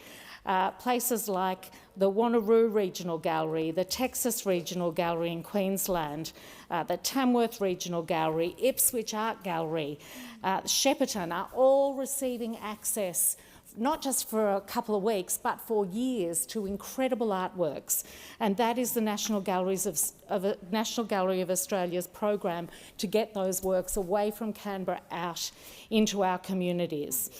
Places like the Wanneroo Regional Gallery, the Texas Regional Gallery in Queensland, the Tamworth Regional Gallery, Ipswich Art Gallery, Shepparton are all receiving access not just for a couple of weeks but for years to incredible artworks, and that is the National Gallery of Australia's program to get those works away from Canberra out into our communities.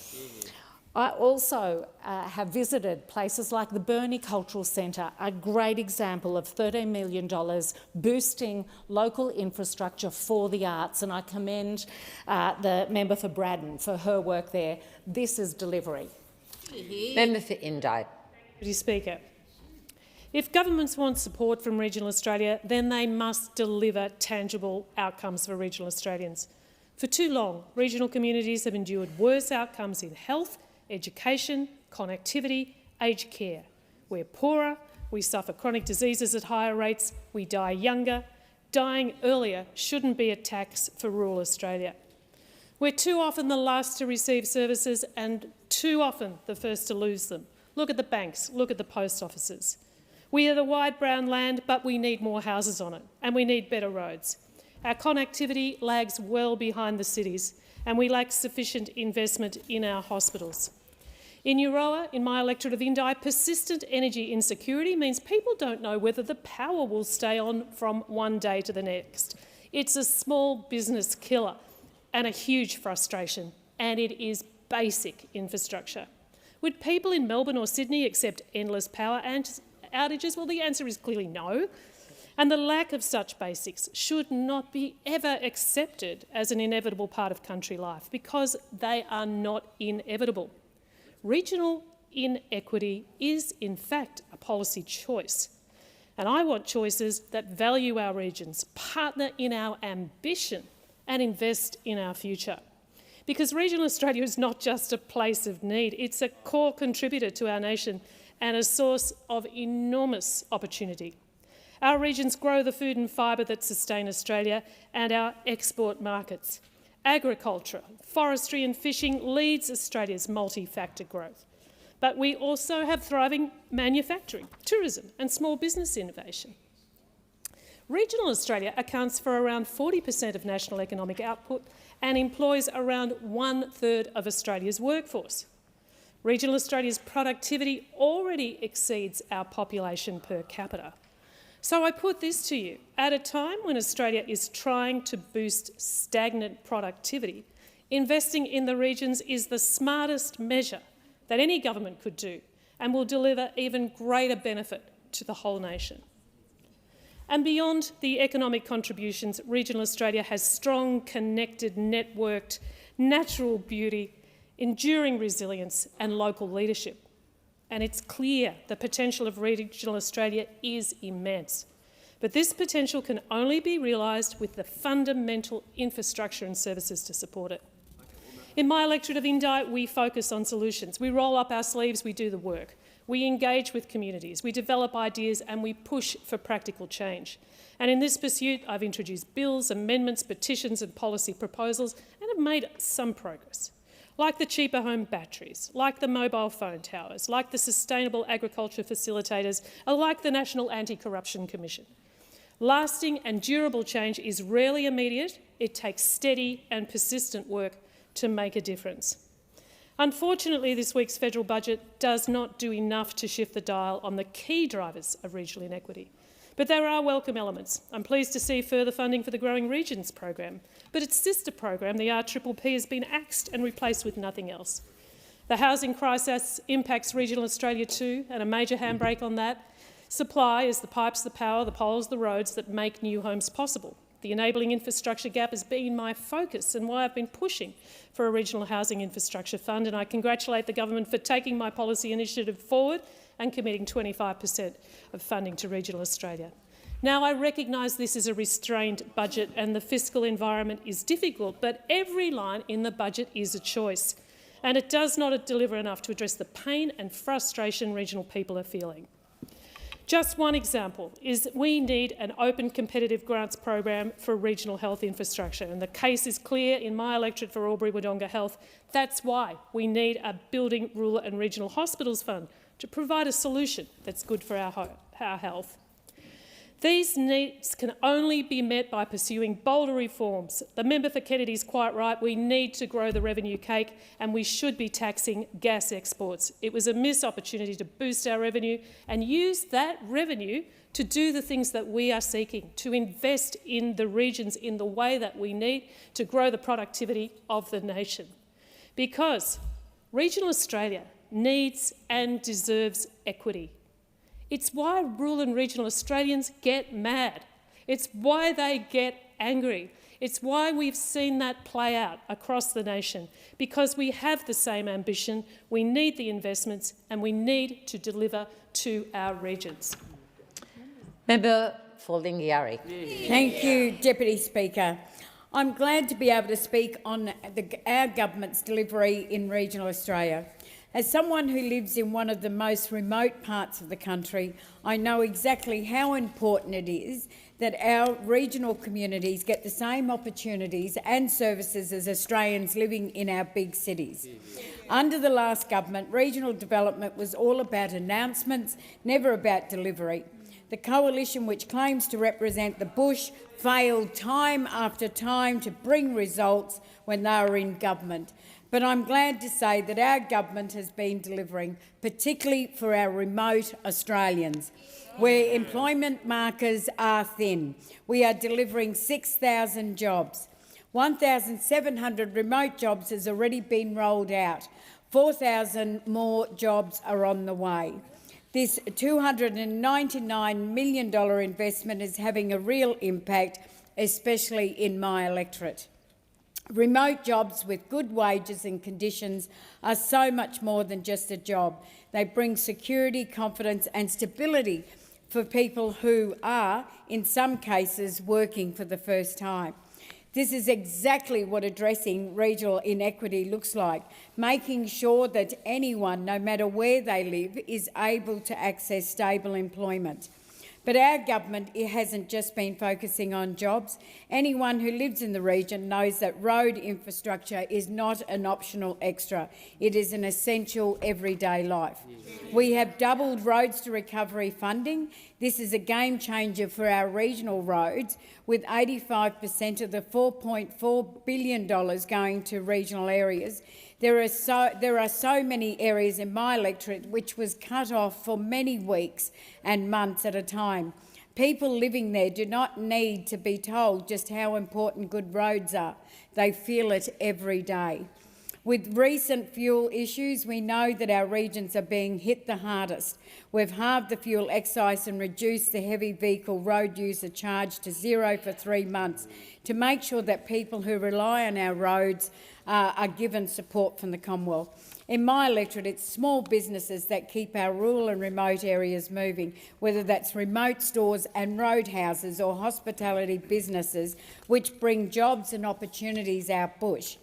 I also have visited places like the Burnie Cultural Centre, a great example of $13 million boosting local infrastructure for the arts, and I commend the member for Braddon for her work there. This is delivery. Member for Indi. Deputy Speaker, if governments want support from regional Australia, then they must deliver tangible outcomes for regional Australians. For too long, regional communities have endured worse outcomes in health, education, connectivity, aged care. We're poorer, we suffer chronic diseases at higher rates, we die younger. Dying earlier shouldn't be a tax for rural Australia. We're too often the last to receive services and too often the first to lose them. Look at the banks, look at the post offices. We are the wide brown land, but we need more houses on it, and we need better roads. Our connectivity lags well behind the cities, and we lack sufficient investment in our hospitals. In Euroa, in my electorate of Indi, persistent energy insecurity means people don't know whether the power will stay on from one day to the next. It's a small business killer and a huge frustration, and it is basic infrastructure. Would people in Melbourne or Sydney accept endless power outages? Well, the answer is clearly no. And the lack of such basics should not be ever accepted as an inevitable part of country life, because they are not inevitable. Regional inequity is, in fact, a policy choice. And I want choices that value our regions, partner in our ambition and invest in our future. Because regional Australia is not just a place of need, it's a core contributor to our nation and a source of enormous opportunity. Our regions grow the food and fibre that sustain Australia and our export markets. Agriculture, forestry and fishing leads Australia's multi-factor growth. But we also have thriving manufacturing, tourism and small business innovation. Regional Australia accounts for around 40% of national economic output and employs around 1/3 of Australia's workforce. Regional Australia's productivity already exceeds our population per capita. So I put this to you. At a time when Australia is trying to boost stagnant productivity, investing in the regions is the smartest measure that any government could do and will deliver even greater benefit to the whole nation. And beyond the economic contributions, regional Australia has strong, connected, networked, natural beauty, enduring resilience and local leadership. And it's clear the potential of regional Australia is immense. But this potential can only be realised with the fundamental infrastructure and services to support it. In my electorate of Indi, we focus on solutions. We roll up our sleeves, we do the work. We engage with communities, we develop ideas and we push for practical change. And in this pursuit, I've introduced bills, amendments, petitions and policy proposals and have made some progress. Like the cheaper home batteries, like the mobile phone towers, like the sustainable agriculture facilitators, or like the National Anti-Corruption Commission. Lasting and durable change is rarely immediate. It takes steady and persistent work to make a difference. Unfortunately, this week's federal budget does not do enough to shift the dial on the key drivers of regional inequity. But there are welcome elements. I'm pleased to see further funding for the Growing Regions program, but its sister program, the RPPP, has been axed and replaced with nothing else. The housing crisis impacts regional Australia too, and a major handbrake on that supply is the pipes, the power, the poles, the roads that make new homes possible. The enabling infrastructure gap has been my focus and why I've been pushing for a regional housing infrastructure fund, and I congratulate the government for taking my policy initiative forward and committing 25% of funding to regional Australia. Now, I recognise this is a restrained budget and the fiscal environment is difficult, but every line in the budget is a choice, and it does not deliver enough to address the pain and frustration regional people are feeling. Just one example is that we need an open competitive grants program for regional health infrastructure, and the case is clear in my electorate for Albury-Wodonga Health. That's why we need a Building Rural and Regional Hospitals Fund to provide a solution that's good for our health. These needs can only be met by pursuing bolder reforms. The member for Kennedy is quite right. We need to grow the revenue cake and we should be taxing gas exports. It was a missed opportunity to boost our revenue and use that revenue to do the things that we are seeking, to invest in the regions in the way that we need to grow the productivity of the nation. Because regional Australia needs and deserves equity. It's why rural and regional Australians get mad. It's why they get angry. It's why we've seen that play out across the nation, because we have the same ambition, we need the investments and we need to deliver to our regions. Member for Lingiari. Thank you, Deputy Speaker. I'm glad to be able to speak on our government's delivery in regional Australia. As someone who lives in one of the most remote parts of the country, I know exactly how important it is that our regional communities get the same opportunities and services as Australians living in our big cities. Under the last government, regional development was all about announcements, never about delivery. The coalition, which claims to represent the bush, failed time after time to bring results when they were in government. But I'm glad to say that our government has been delivering, particularly for our remote Australians, where employment markers are thin. We are delivering 6,000 jobs. 1,700 remote jobs has already been rolled out. 4,000 more jobs are on the way. This $299 million investment is having a real impact, especially in my electorate. Remote jobs with good wages and conditions are so much more than just a job. They bring security, confidence and stability for people who are, in some cases, working for the first time. This is exactly what addressing regional inequity looks like, making sure that anyone, no matter where they live, is able to access stable employment. But our government hasn't just been focusing on jobs. Anyone who lives in the region knows that road infrastructure is not an optional extra. It is an essential everyday life. We have doubled Roads to Recovery funding. This is a game changer for our regional roads, with 85% of the $4.4 billion going to regional areas. There are so many areas in my electorate which was cut off for many weeks and months at a time. People living there do not need to be told just how important good roads are. They feel it every day. With recent fuel issues, we know that our regions are being hit the hardest. We've halved the fuel excise and reduced the heavy vehicle road user charge to zero for 3 months to make sure that people who rely on our roads are given support from the Commonwealth. In my electorate, it's small businesses that keep our rural and remote areas moving, whether that's remote stores and roadhouses or hospitality businesses, which bring jobs and opportunities out bush.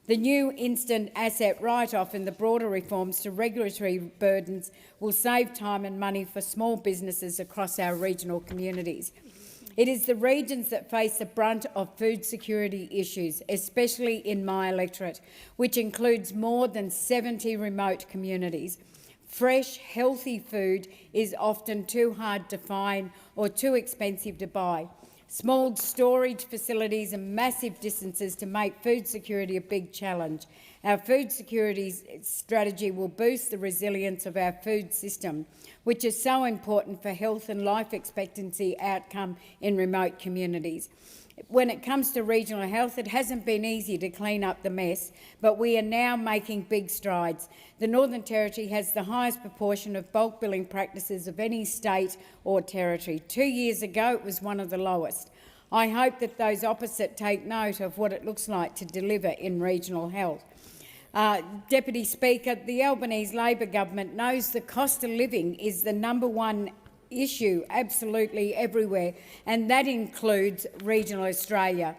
The new instant asset write-off and the broader reforms to regulatory burdens will save time and money for small businesses across our regional communities. It is the regions that face the brunt of food security issues, especially in my electorate, which includes more than 70 remote communities. Fresh, healthy food is often too hard to find or too expensive to buy. Small storage facilities and massive distances to make food security a big challenge. Our food security strategy will boost the resilience of our food system, which is so important for health and life expectancy outcome in remote communities. When it comes to regional health, it hasn't been easy to clean up the mess, but we are now making big strides. The Northern Territory has the highest proportion of bulk billing practices of any state or territory. 2 years ago, it was one of the lowest. I hope that those opposite take note of what it looks like to deliver in regional health. Deputy Speaker, the Albanese Labor government knows the cost of living is the #1 issue absolutely everywhere, and that includes regional Australia.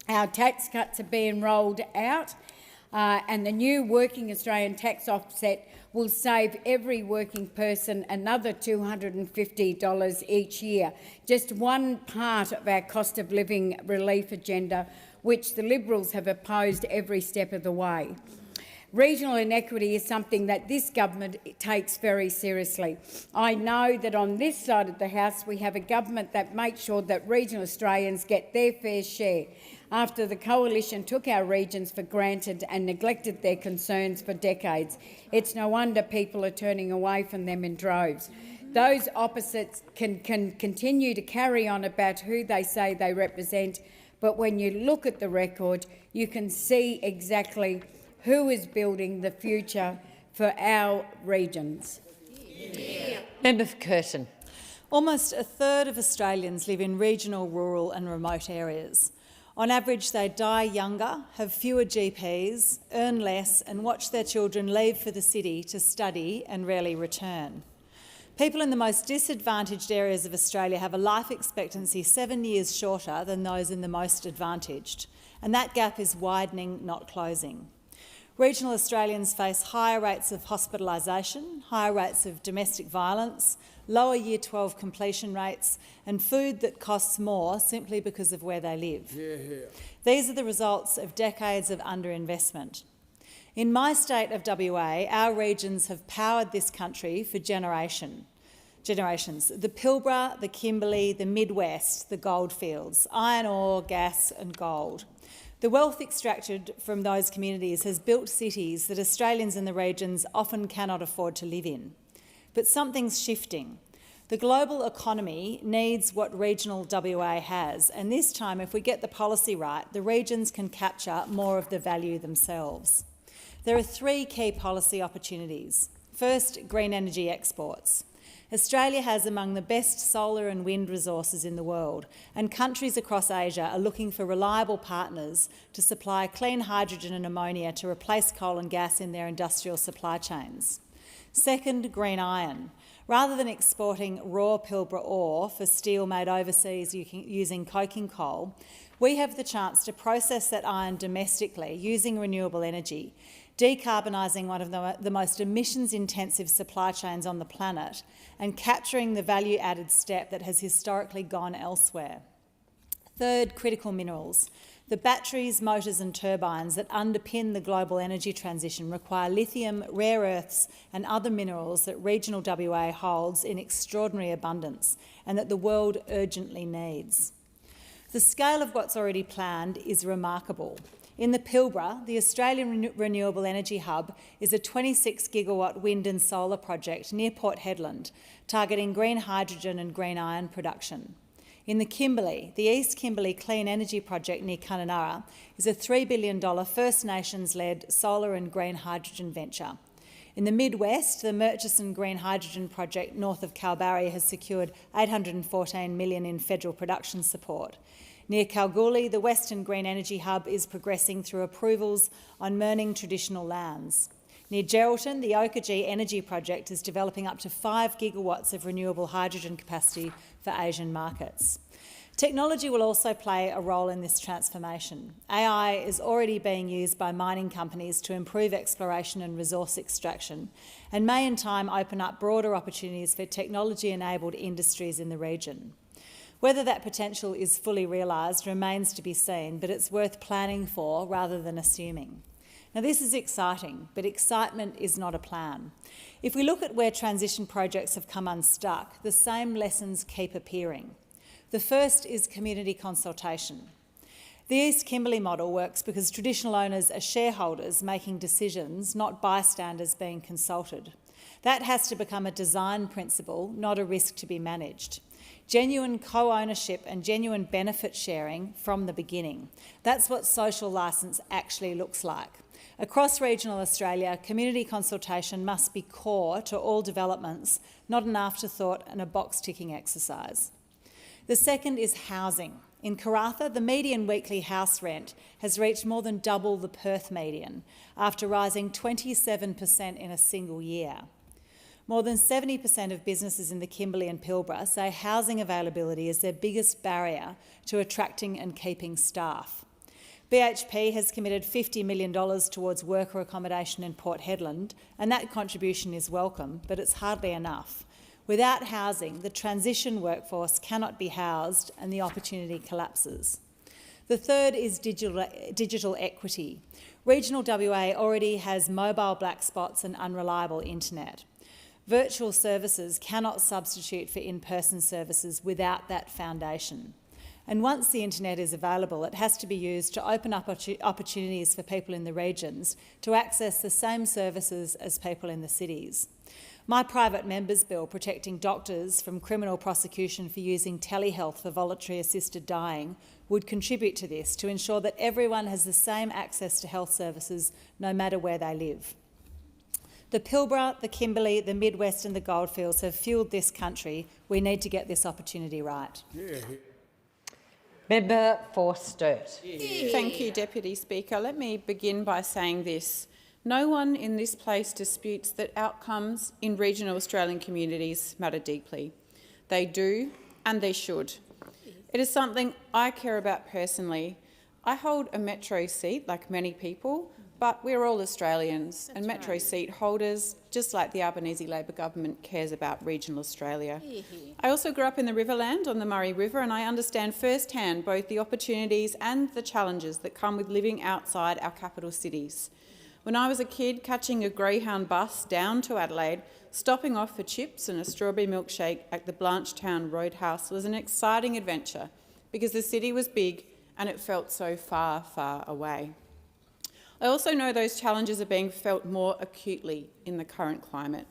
Our tax cuts are being rolled out, and the new Working Australian tax offset will save every working person another $250 each year, just one part of our cost of living relief agenda, which the Liberals have opposed every step of the way. Regional inequity is something that this government takes very seriously. I know that on this side of the House we have a government that makes sure that regional Australians get their fair share, after the Coalition took our regions for granted and neglected their concerns for decades. It's no wonder people are turning away from them in droves. Those opposites can continue to carry on about who they say they represent, but when you look at the record, you can see exactly who is building the future for our regions. Yeah. Member for Curtin. Almost a third of Australians live in regional, rural and remote areas. On average, they die younger, have fewer GPs, earn less and watch their children leave for the city to study and rarely return. People in the most disadvantaged areas of Australia have a life expectancy 7 years shorter than those in the most advantaged, and that gap is widening, not closing. Regional Australians face higher rates of hospitalisation, higher rates of domestic violence, lower Year 12 completion rates and food that costs more simply because of where they live. These are the results of decades of underinvestment. In my state of WA, our regions have powered this country for generation. generations. The Pilbara, the Kimberley, the Midwest, the goldfields, iron ore, gas and gold. The wealth extracted from those communities has built cities that Australians in the regions often cannot afford to live in. But something's shifting. The global economy needs what regional WA has, and this time, if we get the policy right, the regions can capture more of the value themselves. There are three key policy opportunities. First, green energy exports. Australia has among the best solar and wind resources in the world, and countries across Asia are looking for reliable partners to supply clean hydrogen and ammonia to replace coal and gas in their industrial supply chains. Second, green iron. Rather than exporting raw Pilbara ore for steel made overseas using coking coal, we have the chance to process that iron domestically using renewable energy, decarbonising one of the most emissions-intensive supply chains on the planet and capturing the value-added step that has historically gone elsewhere. Third, critical minerals. The batteries, motors and turbines that underpin the global energy transition require lithium, rare earths and other minerals that regional WA holds in extraordinary abundance and that the world urgently needs. The scale of what's already planned is remarkable. In the Pilbara, the Australian Renewable Energy Hub is a 26-gigawatt wind and solar project near Port Hedland, targeting green hydrogen and green iron production. In the Kimberley, the East Kimberley Clean Energy Project near Kununurra is a $3 billion First Nations-led solar and green hydrogen venture. In the Midwest, the Murchison Green Hydrogen Project north of Kalbarri has secured $814 million in federal production support. Near Kalgoorlie, the Western Green Energy Hub is progressing through approvals on Mirning traditional lands. Near Geraldton, the Oakajee Energy Project is developing up to 5 gigawatts of renewable hydrogen capacity for Asian markets. Technology will also play a role in this transformation. AI is already being used by mining companies to improve exploration and resource extraction, and may in time open up broader opportunities for technology-enabled industries in the region. Whether that potential is fully realised remains to be seen, but it's worth planning for rather than assuming. Now, this is exciting, but excitement is not a plan. If we look at where transition projects have come unstuck, the same lessons keep appearing. The first is community consultation. The East Kimberley model works because traditional owners are shareholders making decisions, not bystanders being consulted. That has to become a design principle, not a risk to be managed. Genuine co-ownership and genuine benefit sharing from the beginning. That's what social licence actually looks like. Across regional Australia, community consultation must be core to all developments, not an afterthought and a box-ticking exercise. The second is housing. In Karratha, the median weekly house rent has reached more than double the Perth median, after rising 27% in a single year. More than 70% of businesses in the Kimberley and Pilbara say housing availability is their biggest barrier to attracting and keeping staff. BHP has committed $50 million towards worker accommodation in Port Hedland, and that contribution is welcome, but it's hardly enough. Without housing, the transition workforce cannot be housed and the opportunity collapses. The third is digital equity. Regional WA already has mobile black spots and unreliable internet. Virtual services cannot substitute for in-person services without that foundation. And once the internet is available, it has to be used to open up opportunities for people in the regions to access the same services as people in the cities. My private member's bill protecting doctors from criminal prosecution for using telehealth for voluntary assisted dying would contribute to this, to ensure that everyone has the same access to health services no matter where they live. The Pilbara, the Kimberley, the Midwest and the Goldfields have fuelled this country. We need to get this opportunity right. Yeah. Member for Sturt. Thank you, Deputy Speaker. Let me begin by saying this. No one in this place disputes that outcomes in regional Australian communities matter deeply. They do and they should. It is something I care about personally. I hold a Metro seat, like many people, but we're all Australians, and Metro seat holders, just like the Albanese Labor government, cares about regional Australia. I also grew up in the Riverland on the Murray River, and I understand firsthand both the opportunities and the challenges that come with living outside our capital cities. When I was a kid, catching a Greyhound bus down to Adelaide, stopping off for chips and a strawberry milkshake at the Blanchetown Roadhouse was an exciting adventure because the city was big and it felt so far, far away. I also know those challenges are being felt more acutely in the current climate.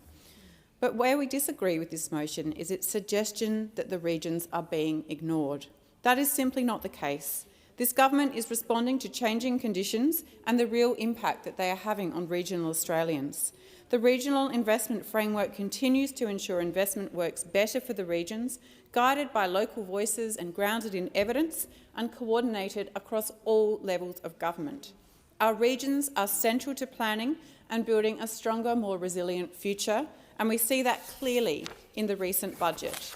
But where we disagree with this motion is its suggestion that the regions are being ignored. That is simply not the case. This government is responding to changing conditions and the real impact that they are having on regional Australians. The regional investment framework continues to ensure investment works better for the regions, guided by local voices and grounded in evidence and coordinated across all levels of government. Our regions are central to planning and building a stronger, more resilient future, and we see that clearly in the recent budget.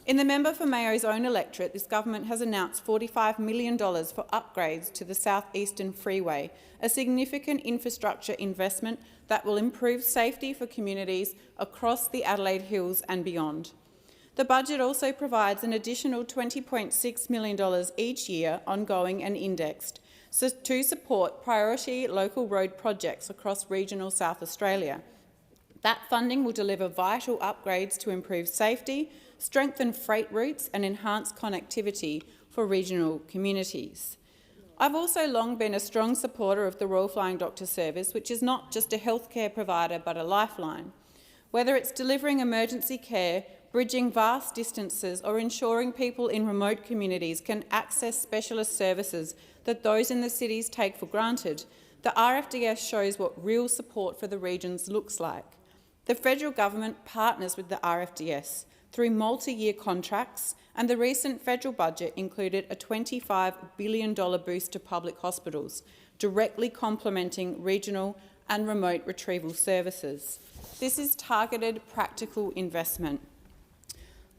In the member for Mayo's own electorate, this government has announced $45 million for upgrades to the South Eastern Freeway, a significant infrastructure investment that will improve safety for communities across the Adelaide Hills and beyond. The budget also provides an additional $20.6 million each year, ongoing and indexed, to support priority local road projects across regional South Australia. That funding will deliver vital upgrades to improve safety, strengthen freight routes and enhance connectivity for regional communities. I've also long been a strong supporter of the Royal Flying Doctor Service, which is not just a healthcare provider but a lifeline. Whether it's delivering emergency care, bridging vast distances or ensuring people in remote communities can access specialist services that those in the cities take for granted, the RFDS shows what real support for the regions looks like. The federal government partners with the RFDS through multi-year contracts, and the recent federal budget included a $25 billion boost to public hospitals, directly complementing regional and remote retrieval services. This is targeted, practical investment.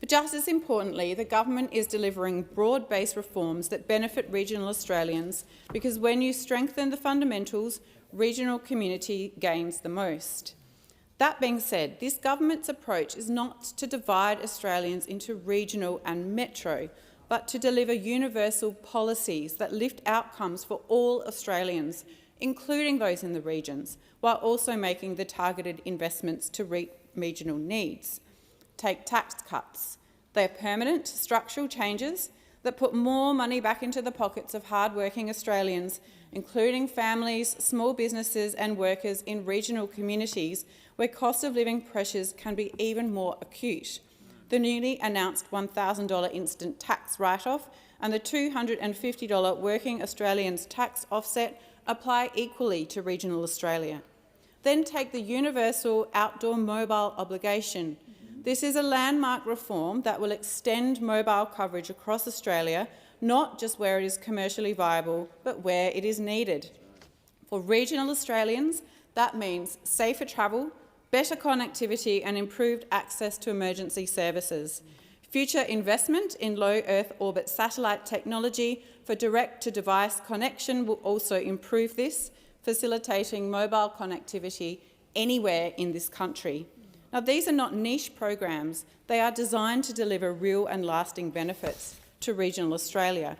But just as importantly, the government is delivering broad-based reforms that benefit regional Australians, because when you strengthen the fundamentals, regional community gains the most. That being said, this government's approach is not to divide Australians into regional and metro, but to deliver universal policies that lift outcomes for all Australians, including those in the regions, while also making the targeted investments to meet regional needs. Take tax cuts. They are permanent, structural changes that put more money back into the pockets of hard-working Australians, including families, small businesses and workers in regional communities where cost of living pressures can be even more acute. The newly announced $1,000 instant tax write-off and the $250 Working Australians tax offset apply equally to regional Australia. Then take the universal outdoor mobile obligation. This is a landmark reform that will extend mobile coverage across Australia, not just where it is commercially viable, but where it is needed. For regional Australians, that means safer travel, better connectivity and improved access to emergency services. Future investment in low Earth orbit satellite technology for direct-to-device connection will also improve this, facilitating mobile connectivity anywhere in this country. Now, these are not niche programs. They are designed to deliver real and lasting benefits to regional Australia.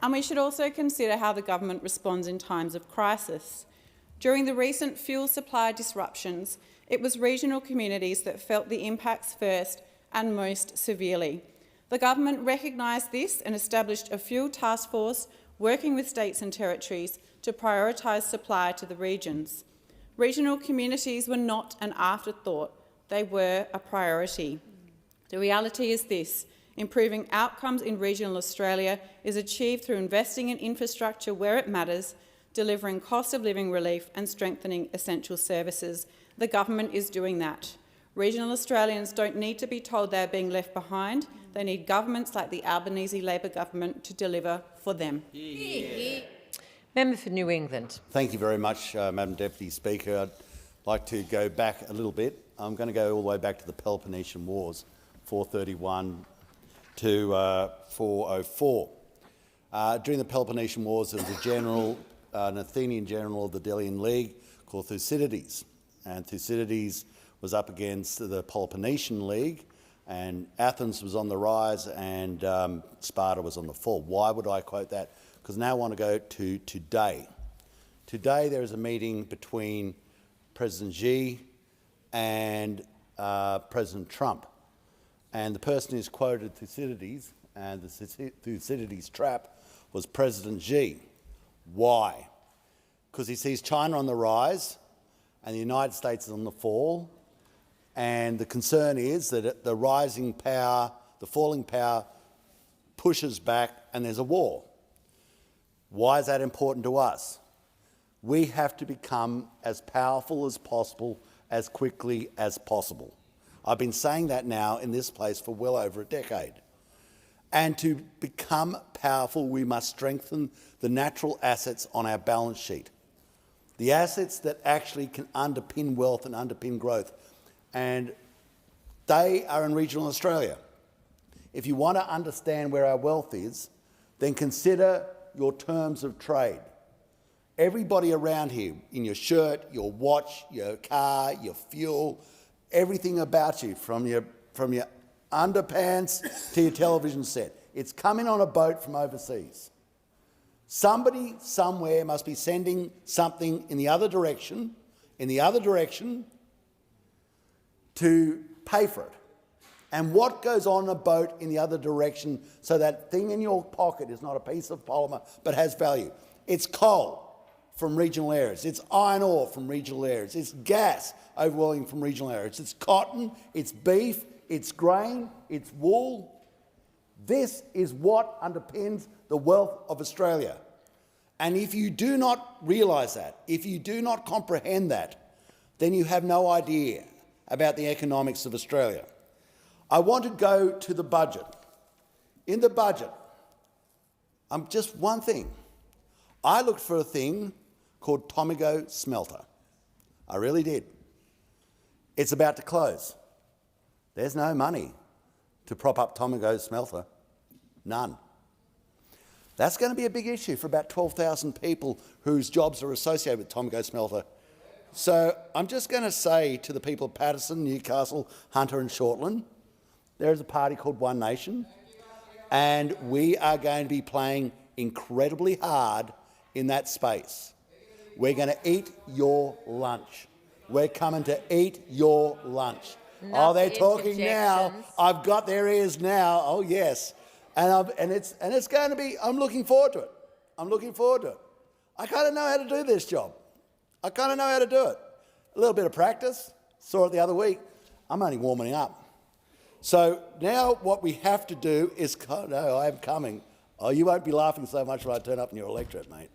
And we should also consider how the government responds in times of crisis. During the recent fuel supply disruptions, it was regional communities that felt the impacts first and most severely. The government recognised this and established a fuel task force working with states and territories to prioritise supply to the regions. Regional communities were not an afterthought, they were a priority. The reality is this: improving outcomes in regional Australia is achieved through investing in infrastructure where it matters, delivering cost of living relief and strengthening essential services. The government is doing that. Regional Australians don't need to be told they're being left behind. They need governments like the Albanese Labor government to deliver for them. Member for New England. Thank you very much, Madam Deputy Speaker. I'd like to go back a little bit. I'm going to go all the way back to the Peloponnesian Wars, 431 to 404. During the Peloponnesian Wars, there was a general, an Athenian general of the Delian League called Thucydides. And Thucydides was up against the Peloponnesian League, and Athens was on the rise and Sparta was on the fall. Why would I quote that? Because now I want to go to today. Today there is a meeting between President Xi and President Trump, and the person who's quoted Thucydides and the Thucydides trap was President Xi. Why? Because he sees China on the rise and the United States is on the fall, and the concern is that the rising power, the falling power, pushes back and there's a war. Why is that important to us? We have to become as powerful as possible, as quickly as possible. I've been saying that now in this place for well over a decade. And to become powerful, we must strengthen the natural assets on our balance sheet, the assets that actually can underpin wealth and underpin growth. And they are in regional Australia. If you want to understand where our wealth is, then consider your terms of trade. Everybody around here, in your shirt, your watch, your car, your fuel, everything about you, from your underpants to your television set, it's coming on a boat from overseas. Somebody somewhere must be sending something in the other direction, to pay for it. And what goes on a boat in the other direction so that thing in your pocket is not a piece of polymer but has value? It's coal from regional areas. It's iron ore from regional areas. It's gas overwhelming from regional areas. It's cotton, it's beef, it's grain, it's wool. This is what underpins the wealth of Australia. And if you do not realise that, if you do not comprehend that, then you have no idea about the economics of Australia. I want to go to the budget. In the budget, just one thing. I looked for a thing called Tomago Smelter. I really did. It's about to close. There's no money to prop up Tomago Smelter. None. That's going to be a big issue for about 12,000 people whose jobs are associated with Tomago Smelter. So I'm just going to say to the people of Paterson, Newcastle, Hunter and Shortland, there is a party called One Nation, and we are going to be playing incredibly hard in that space. We're going to eat your lunch. We're coming to eat your lunch. Enough they're talking now. interjections. I've got their ears now. Oh, yes. And it's going to be, I'm looking forward to it. I kind of know how to do this job. I kind of know how to do it. A little bit of practice. Saw it the other week. I'm only warming up. So now what we have to do is, no, I am coming. Oh, you won't be laughing so much when I turn up in your electorate, mate.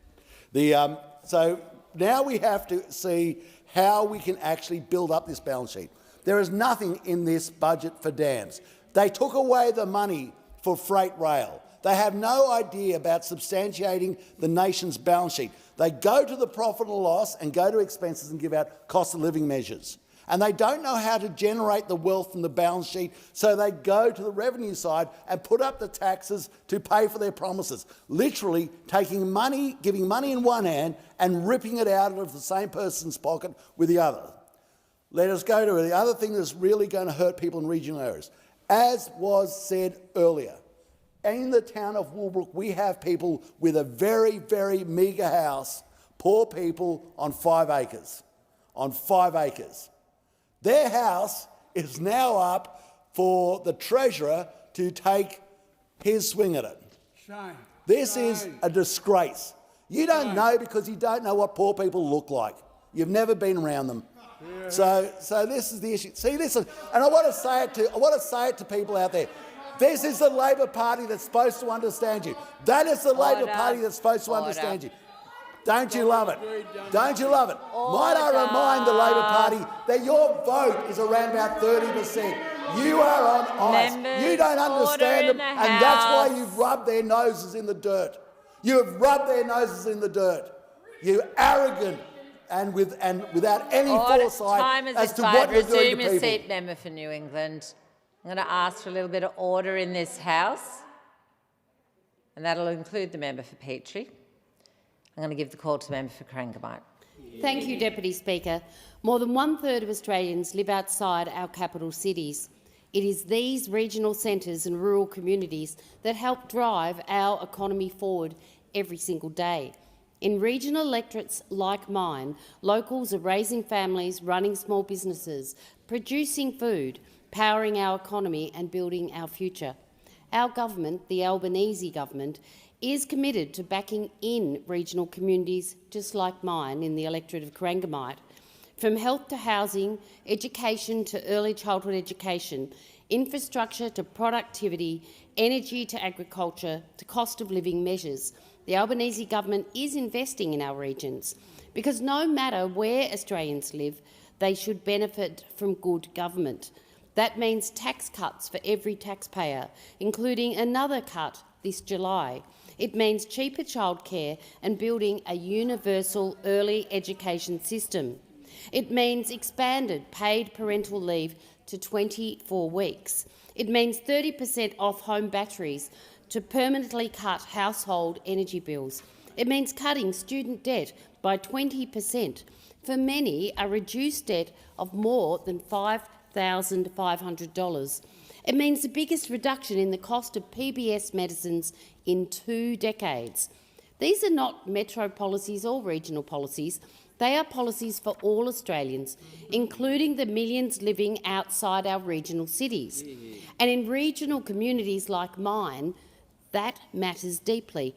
So now we have to see how we can actually build up this balance sheet. There is nothing in this budget for dams. They took away the money for freight rail. They have no idea about substantiating the nation's balance sheet. They go to the profit and loss and go to expenses and give out cost of living measures. And they don't know how to generate the wealth from the balance sheet, so they go to the revenue side and put up the taxes to pay for their promises, literally taking money, giving money in one hand and ripping it out of the same person's pocket with the other. Let us go to the other thing that's really going to hurt people in regional areas. As was said earlier, in the town of Woolbrook, we have people with a very, very meagre house, poor people on 5 acres. Their house is now up for the Treasurer to take his swing at it. Shame. This is a disgrace. You don't know because you don't know what poor people look like. You've never been around them. Yeah. So this is the issue. See, this is, and I want to say it to people out there. This is the Labor Party that's supposed to understand you. That is the Labor Party that's supposed to understand you. Don't you love it? Don't you love it? Might I remind the Labor Party that your vote is around about 30%. You are on ice. You don't understand them, and that's why you've rubbed their noses in the dirt. You have rubbed their noses in the dirt. You're arrogant and without any foresight as to what you're doing to people. Resume a seat, member for New England. I'm going to ask for a little bit of order in this House, and that'll include the member for Petrie. I'm going to give the call to the member for Corangamite. Thank you, Deputy Speaker. More than 1/3 of Australians live outside our capital cities. It is these regional centres and rural communities that help drive our economy forward every single day. In regional electorates like mine, locals are raising families, running small businesses, producing food, powering our economy and building our future. Our government, the Albanese government, is committed to backing in regional communities just like mine in the electorate of Corangamite. From health to housing, education to early childhood education, infrastructure to productivity, energy to agriculture to cost of living measures, the Albanese government is investing in our regions because no matter where Australians live, they should benefit from good government. That means tax cuts for every taxpayer, including another cut this July. It means cheaper childcare and building a universal early education system. It means expanded paid parental leave to 24 weeks. It means 30% off home batteries to permanently cut household energy bills. It means cutting student debt by 20%. For many, a reduced debt of more than $5,500. It means the biggest reduction in the cost of PBS medicines in 2 decades. These are not metro policies or regional policies. They are policies for all Australians, including the millions living outside our regional cities. And in regional communities like mine, that matters deeply.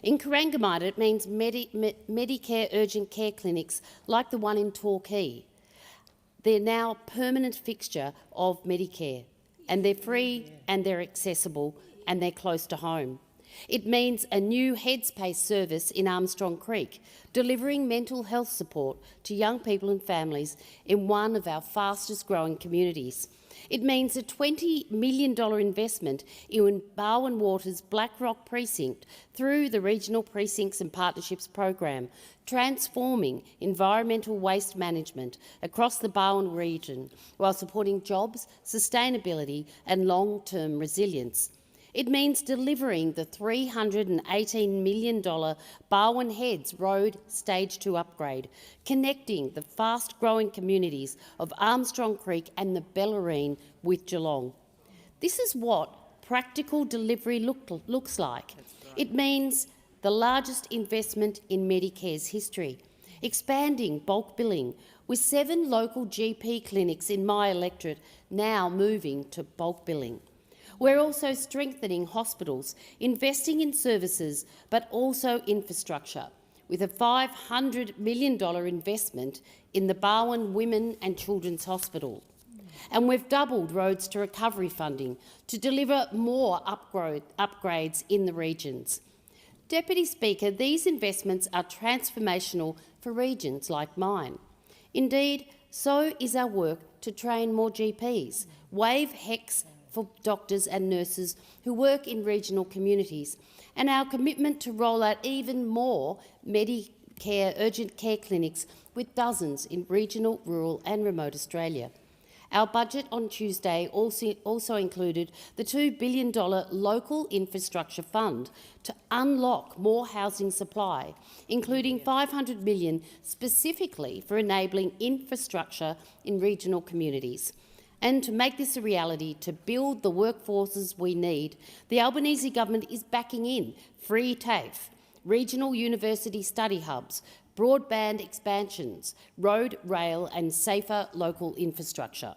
In Corangamite, it means Medicare urgent care clinics like the one in Torquay. They're now a permanent fixture of Medicare, and they're free and they're accessible and they're close to home. It means a new Headspace service in Armstrong Creek, delivering mental health support to young people and families in one of our fastest growing communities. It means a $20 million investment in Barwon Water's Black Rock precinct through the Regional Precincts and Partnerships program, transforming environmental waste management across the Barwon region while supporting jobs, sustainability and long-term resilience. It means delivering the $318 million Barwon Heads Road Stage 2 upgrade, connecting the fast-growing communities of Armstrong Creek and the Bellarine with Geelong. This is what practical delivery looks like. It means the largest investment in Medicare's history, expanding bulk billing, with 7 local GP clinics in my electorate now moving to bulk billing. We're also strengthening hospitals, investing in services but also infrastructure, with a $500 million investment in the Barwon Women and Children's Hospital. And we've doubled roads to recovery funding to deliver more upgrades in the regions. Deputy Speaker, these investments are transformational for regions like mine. Indeed, so is our work to train more GPs, waive HECS for doctors and nurses who work in regional communities, and our commitment to roll out even more Medicare urgent care clinics with dozens in regional, rural and remote Australia. Our budget on Tuesday also included the $2 billion local infrastructure fund to unlock more housing supply, including $500 million specifically for enabling infrastructure in regional communities. And to make this a reality, to build the workforces we need, the Albanese government is backing in free TAFE, regional university study hubs, broadband expansions, road, rail and safer local infrastructure.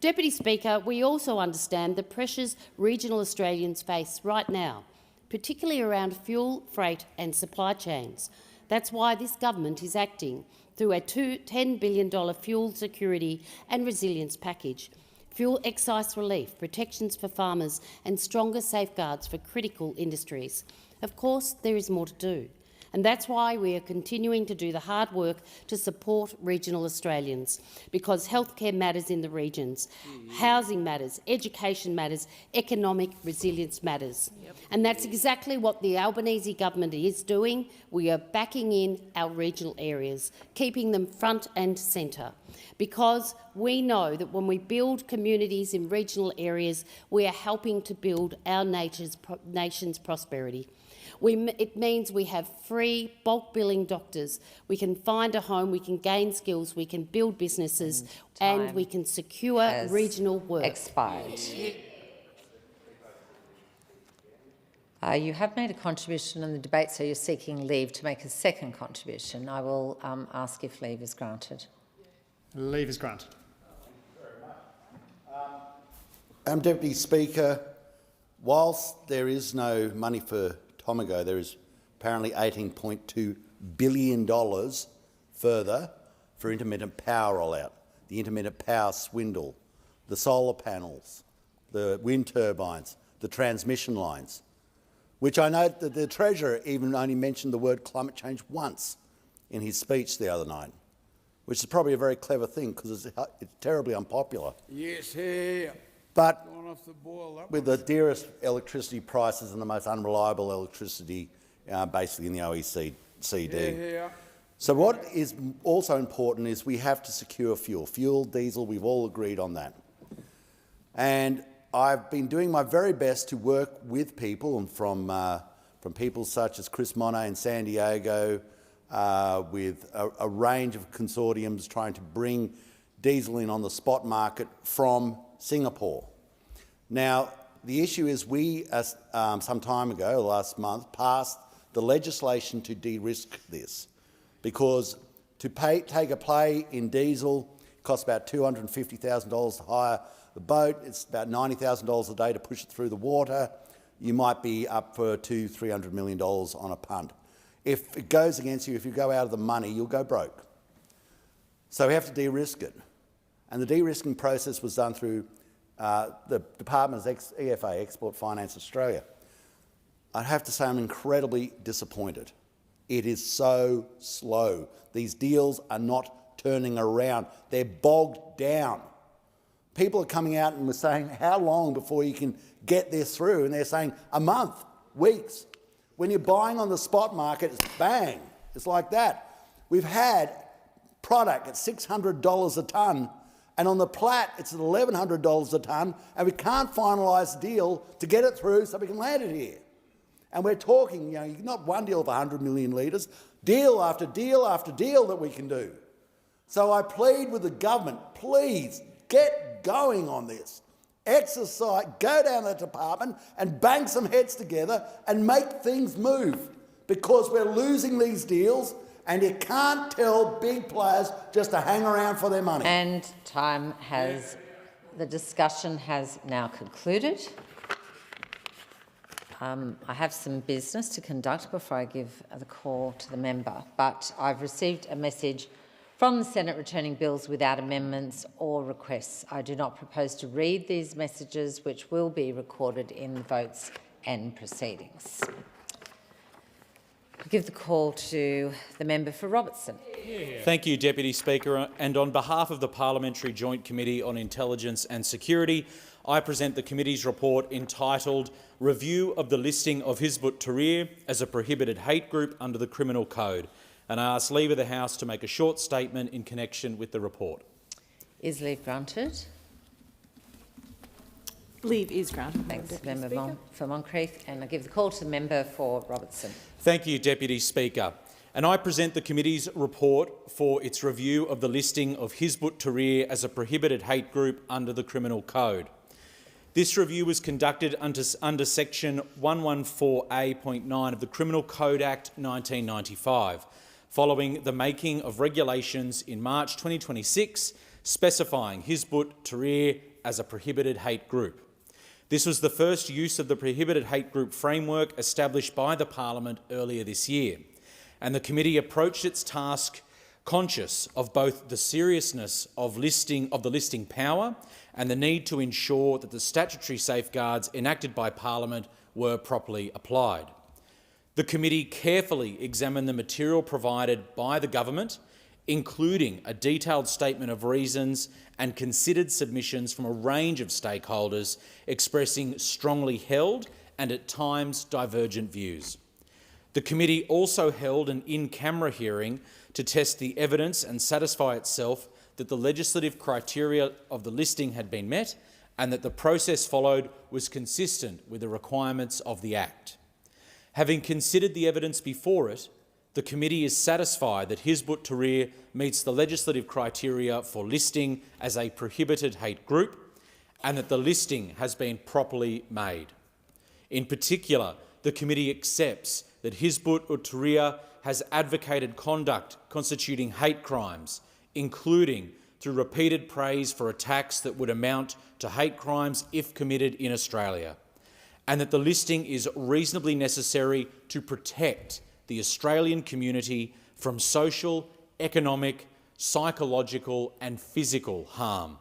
Deputy Speaker, we also understand the pressures regional Australians face right now, particularly around fuel, freight and supply chains. That's why this government is acting through a $10 billion fuel security and resilience package, fuel excise relief, protections for farmers and stronger safeguards for critical industries. Of course, there is more to do, and that's why we are continuing to do the hard work to support regional Australians, because healthcare matters in the regions, housing matters, education matters, economic resilience matters. And that's exactly what the Albanese government is doing. We are backing in our regional areas, keeping them front and centre, because we know that when we build communities in regional areas, we are helping to build our nation's prosperity. It means we have free bulk billing doctors. We can find a home, we can gain skills, we can build businesses and we can secure regional work. Expired. You have made a contribution in the debate, so you're seeking leave to make a second contribution. I will ask if leave is granted. Leave is granted. Deputy Speaker, whilst there is no money for Tomago, there is apparently $18.2 billion further for intermittent power rollout, the intermittent power swindle, the solar panels, the wind turbines, the transmission lines, which I note that the Treasurer even only mentioned the word climate change once in his speech the other night, which is probably a very clever thing because it's terribly unpopular. Yes, here. But Gone off the boil, that with the dearest electricity prices and the most unreliable electricity basically in the OECD. Yeah. So what is also important is we have to secure fuel. Fuel, diesel, we've all agreed on that. And I've been doing my very best to work with people, and from people such as Chris Monet in San Diego, with a range of consortiums trying to bring diesel in on the spot market from Singapore. Now, the issue is we, some time ago, last month, passed the legislation to de-risk this, because to take a play in diesel costs about $250,000 to hire the boat. It's about $90,000 a day to push it through the water. You might be up for $200–300 million on a punt. If it goes against you, if you go out of the money, you'll go broke. So we have to de-risk it. And the de-risking process was done through the Department's EFA, Export Finance Australia. I have to say I'm incredibly disappointed. It is so slow. These deals are not turning around. They're bogged down. People are coming out and we're saying, how long before you can get this through? And they're saying a month, weeks. When you're buying on the spot market, it's bang. It's like that. We've had product at $600 a tonne, and on the Platte, it's at $1,100 a tonne, and we can't finalise the deal to get it through so we can land it here. And we're talking, not one deal of 100 million litres, deal after deal after deal that we can do. So I plead with the government, please get going on this. Exercise, go down the department and bang some heads together and make things move, because we're losing these deals and you can't tell big players just to hang around for their money. And the discussion has now concluded. I have some business to conduct before I give the call to the member, but I've received a message from the Senate returning bills without amendments or requests. I do not propose to read these messages, which will be recorded in the votes and proceedings. I give the call to the member for Robertson. Thank you, Deputy Speaker. And on behalf of the Parliamentary Joint Committee on Intelligence and Security, I present the committee's report entitled Review of the Listing of Hizb ut-Tahrir as a Prohibited Hate Group under the Criminal Code, and I ask leave of the House to make a short statement in connection with the report. Is leave granted? Leave is granted. Thanks, Member for Moncrieff. And I give the call to the member for Robertson. Thank you, Deputy Speaker. And I present the committee's report for its review of the listing of Hizb ut-Tahrir as a prohibited hate group under the Criminal Code. This review was conducted under Section 114A.9 of the Criminal Code Act 1995, following the making of regulations in March 2026 specifying Hizb ut-Tahrir as a prohibited hate group. This was the first use of the prohibited hate group framework established by the Parliament earlier this year, and the committee approached its task conscious of both the seriousness of the listing power and the need to ensure that the statutory safeguards enacted by Parliament were properly applied. The committee carefully examined the material provided by the government, including a detailed statement of reasons, and considered submissions from a range of stakeholders expressing strongly held and at times divergent views. The committee also held an in-camera hearing to test the evidence and satisfy itself that the legislative criteria of the listing had been met and that the process followed was consistent with the requirements of the Act. Having considered the evidence before it, the committee is satisfied that Hizb ut-Tahrir meets the legislative criteria for listing as a prohibited hate group and that the listing has been properly made. In particular, the committee accepts that Hizbut ut-Tahrir has advocated conduct constituting hate crimes, including through repeated praise for attacks that would amount to hate crimes if committed in Australia, and that the listing is reasonably necessary to protect the Australian community from social, economic, psychological and physical harm.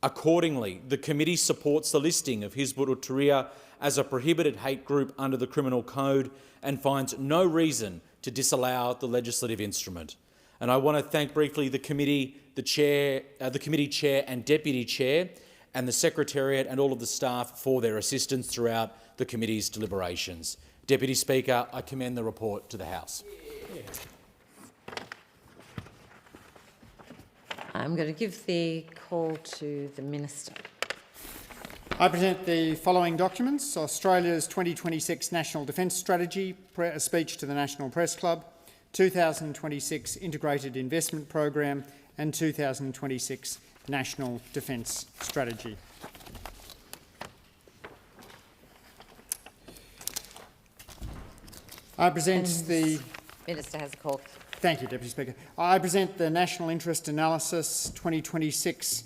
Accordingly, the committee supports the listing of Hizbut ut-Tahrir as a prohibited hate group under the Criminal Code and finds no reason to disallow the legislative instrument. And I want to thank briefly the committee, the committee chair and deputy chair, and the Secretariat and all of the staff for their assistance throughout the committee's deliberations. Deputy Speaker, I commend the report to the House. I'm going to give the call to the Minister. I present the following documents: Australia's 2026 National Defence Strategy, a speech to the National Press Club, 2026 Integrated Investment Program and 2026 National Defence Strategy. I present the... Minister has a call. Thank you, Deputy Speaker. I present the National Interest Analysis 2026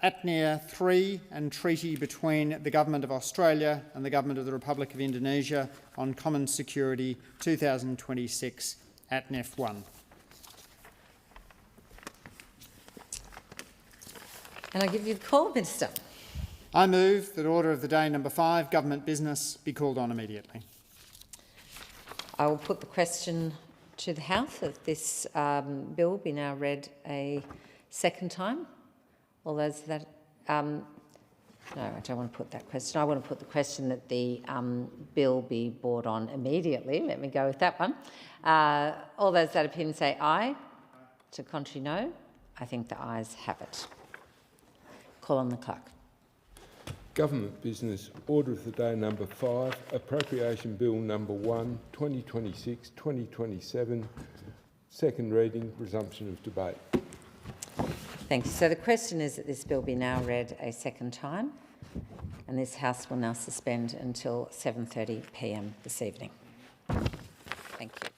ATNIA 3 and Treaty between the Government of Australia and the Government of the Republic of Indonesia on Common Security 2026 ATNEF 1. And I give you the call, Minister. I move that Order of the Day number 5, Government Business, be called on immediately. I will put the question to the House that this bill be now read a second time. All those that... no, I don't want to put that question. I want to put the question that the bill be brought on immediately. Let me go with that one. All those that opinion say aye. To contrary, no. I think the ayes have it. Call on the clerk. Government Business, Order of the Day number 5, Appropriation Bill number 1, 2026-2027, second reading, resumption of debate. Thank you. So the question is that this bill be now read a second time, and this House will now suspend until 7:30 p.m. this evening. Thank you.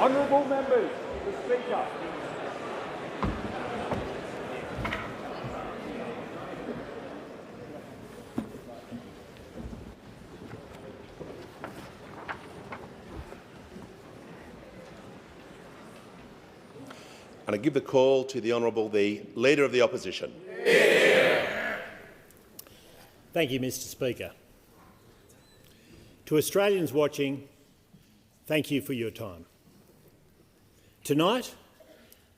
Honourable members, the Speaker. And I give the call to the Honourable the Leader of the Opposition. Thank you, Mr Speaker. To Australians watching, thank you for your time. Tonight,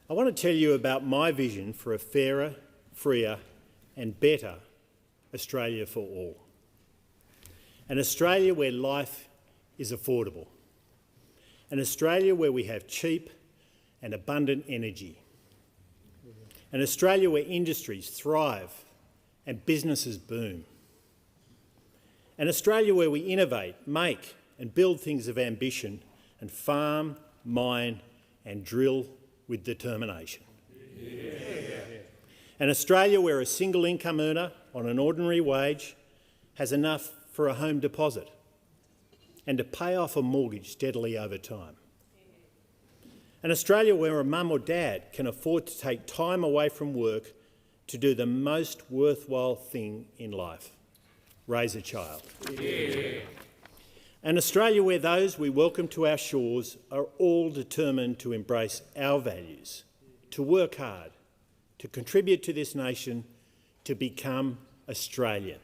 I want to tell you about my vision for a fairer, freer and better Australia for all. An Australia where life is affordable. An Australia where we have cheap and abundant energy. An Australia where industries thrive and businesses boom. An Australia where we innovate, make and build things of ambition and farm, mine and drill with determination. Yeah. An Australia where a single income earner on an ordinary wage has enough for a home deposit and to pay off a mortgage steadily over time. An Australia where a mum or dad can afford to take time away from work to do the most worthwhile thing in life, raise a child. Yeah. An Australia where those we welcome to our shores are all determined to embrace our values, to work hard, to contribute to this nation, to become Australian.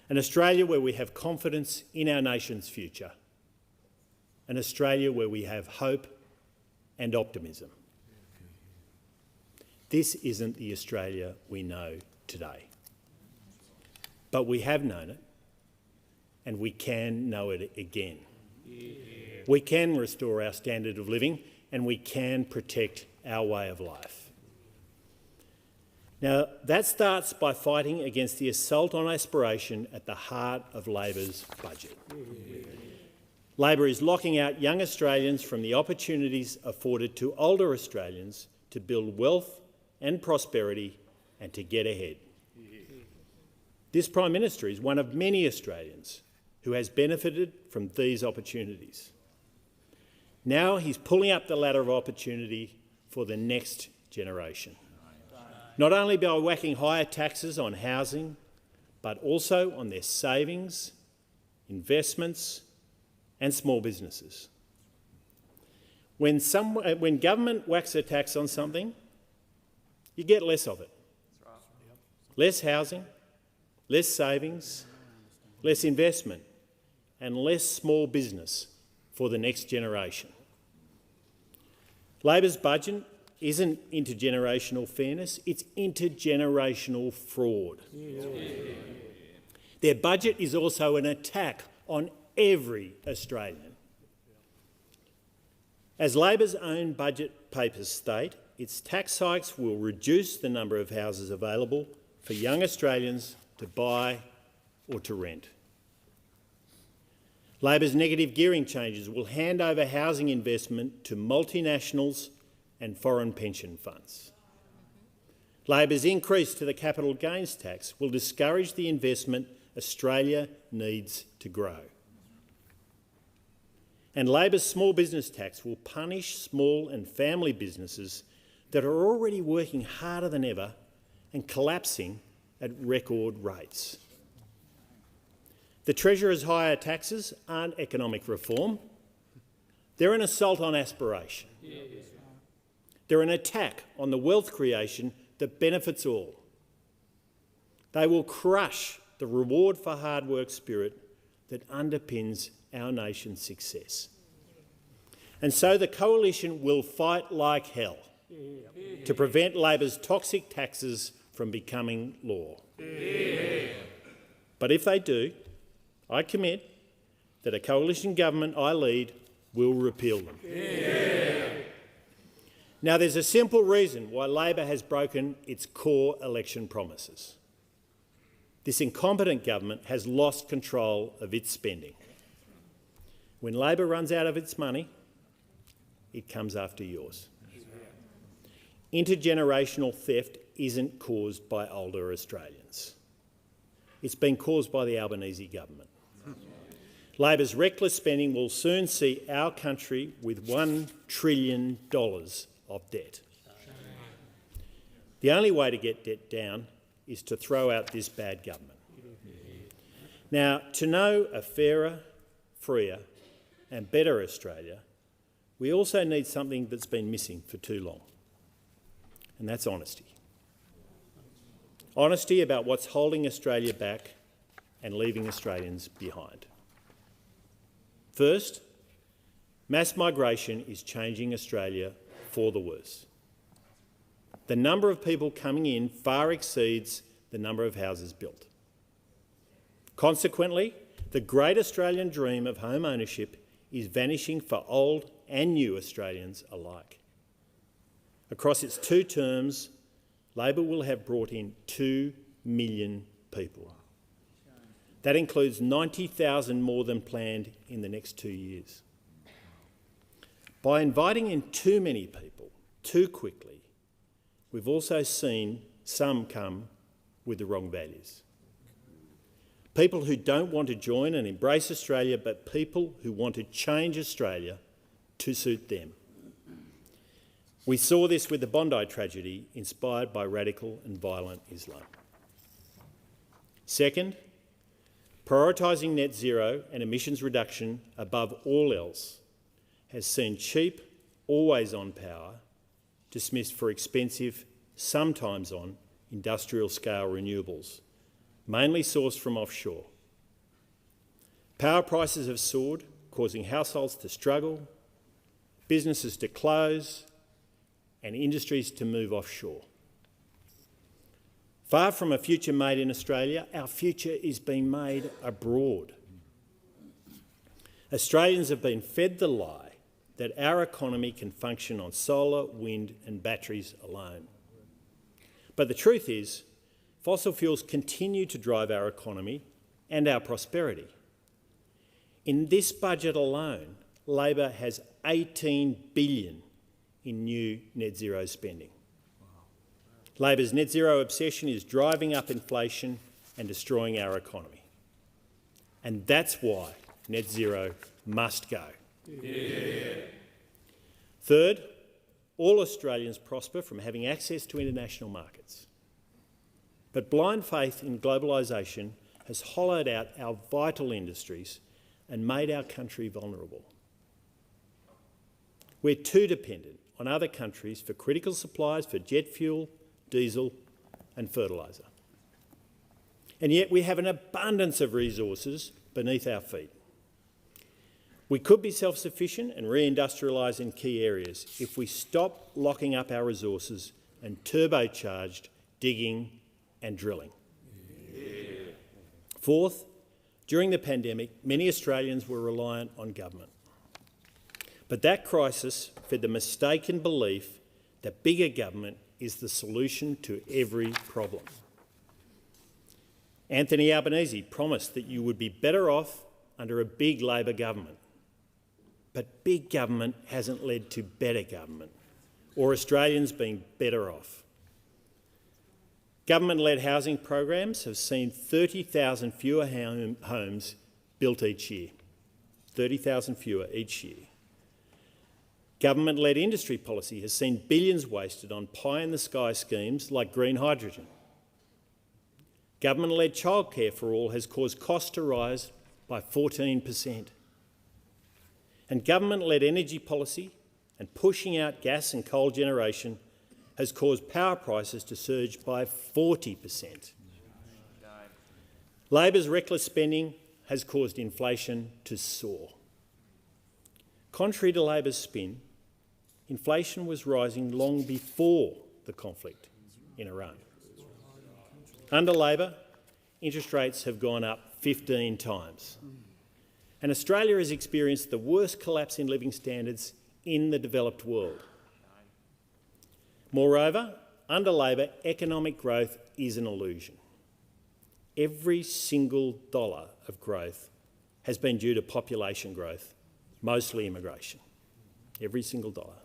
An Australia where we have confidence in our nation's future. An Australia where we have hope and optimism. This isn't the Australia we know today. But we have known it, and we can know it again. Yeah. We can restore our standard of living, and we can protect our way of life. Now, that starts by fighting against the assault on aspiration at the heart of Labor's budget. Yeah. Labor is locking out young Australians from the opportunities afforded to older Australians to build wealth and prosperity and to get ahead. This Prime Minister is one of many Australians who has benefited from these opportunities. Now he's pulling up the ladder of opportunity for the next generation. Not only by whacking higher taxes on housing, but also on their savings, investments and small businesses. When government whacks a tax on something, you get less of it. Less housing, less savings, less investment and less small business for the next generation. Labor's budget isn't intergenerational fairness, it's intergenerational fraud. Yeah. Their budget is also an attack on every Australian. As Labor's own budget papers state, its tax hikes will reduce the number of houses available for young Australians to buy or to rent. Labor's negative gearing changes will hand over housing investment to multinationals and foreign pension funds. Labor's increase to the capital gains tax will discourage the investment Australia needs to grow. And Labor's small business tax will punish small and family businesses that are already working harder than ever and collapsing at record rates. The Treasurer's higher taxes aren't economic reform. They're an assault on aspiration. They're an attack on the wealth creation that benefits all. They will crush the reward for hard work spirit that underpins our nation's success. And so the Coalition will fight like hell to prevent Labor's toxic taxes from becoming law. But if they do, I commit that a coalition government I lead will repeal them. Now, there's a simple reason why Labor has broken its core election promises. This incompetent government has lost control of its spending. When Labor runs out of its money, it comes after yours. Intergenerational theft isn't caused by older Australians. It's been caused by the Albanese government. Labor's reckless spending will soon see our country with $1 trillion of debt. The only way to get debt down is to throw out this bad government. Now, to know a fairer, freer and better Australia, we also need something that's been missing for too long, and that's honesty. Honesty about what's holding Australia back and leaving Australians behind. First, mass migration is changing Australia for the worse. The number of people coming in far exceeds the number of houses built. Consequently, the great Australian dream of home ownership is vanishing for old and new Australians alike. Across its 2 terms, Labor will have brought in 2 million people. That includes 90,000 more than planned in the next 2 years. By inviting in too many people too quickly, we've also seen some come with the wrong values. People who don't want to join and embrace Australia, but people who want to change Australia to suit them. We saw this with the Bondi tragedy, inspired by radical and violent Islam. Second, prioritising net zero and emissions reduction above all else has seen cheap, always-on power dismissed for expensive, sometimes on, industrial-scale renewables, mainly sourced from offshore. Power prices have soared, causing households to struggle, businesses to close, and industries to move offshore. Far from a future made in Australia, our future is being made abroad. Australians have been fed the lie that our economy can function on solar, wind and batteries alone. But the truth is, fossil fuels continue to drive our economy and our prosperity. In this budget alone, Labor has $18 billion in new net zero spending. Labor's net zero obsession is driving up inflation and destroying our economy. And that's why net zero must go. Yeah. Third, all Australians prosper from having access to international markets. But blind faith in globalisation has hollowed out our vital industries and made our country vulnerable. We're too dependent on other countries for critical supplies for jet fuel, diesel and fertiliser. And yet we have an abundance of resources beneath our feet. We could be self-sufficient and reindustrialise in key areas if we stop locking up our resources and turbocharged digging and drilling. Yeah. Fourth, during the pandemic, many Australians were reliant on government. But that crisis fed the mistaken belief that bigger government is the solution to every problem. Anthony Albanese promised that you would be better off under a big Labor government. But big government hasn't led to better government or Australians being better off. Government-led housing programs have seen 30,000 fewer homes built each year. 30,000 fewer each year. Government-led industry policy has seen billions wasted on pie-in-the-sky schemes like green hydrogen. Government-led childcare for all has caused costs to rise by 14%. And government-led energy policy and pushing out gas and coal generation has caused power prices to surge by 40%. Labor's reckless spending has caused inflation to soar. Contrary to Labor's spin, inflation was rising long before the conflict in Iran. Under Labor, interest rates have gone up 15 times. And Australia has experienced the worst collapse in living standards in the developed world. Moreover, under Labor, economic growth is an illusion. Every single dollar of growth has been due to population growth, mostly immigration. Every single dollar.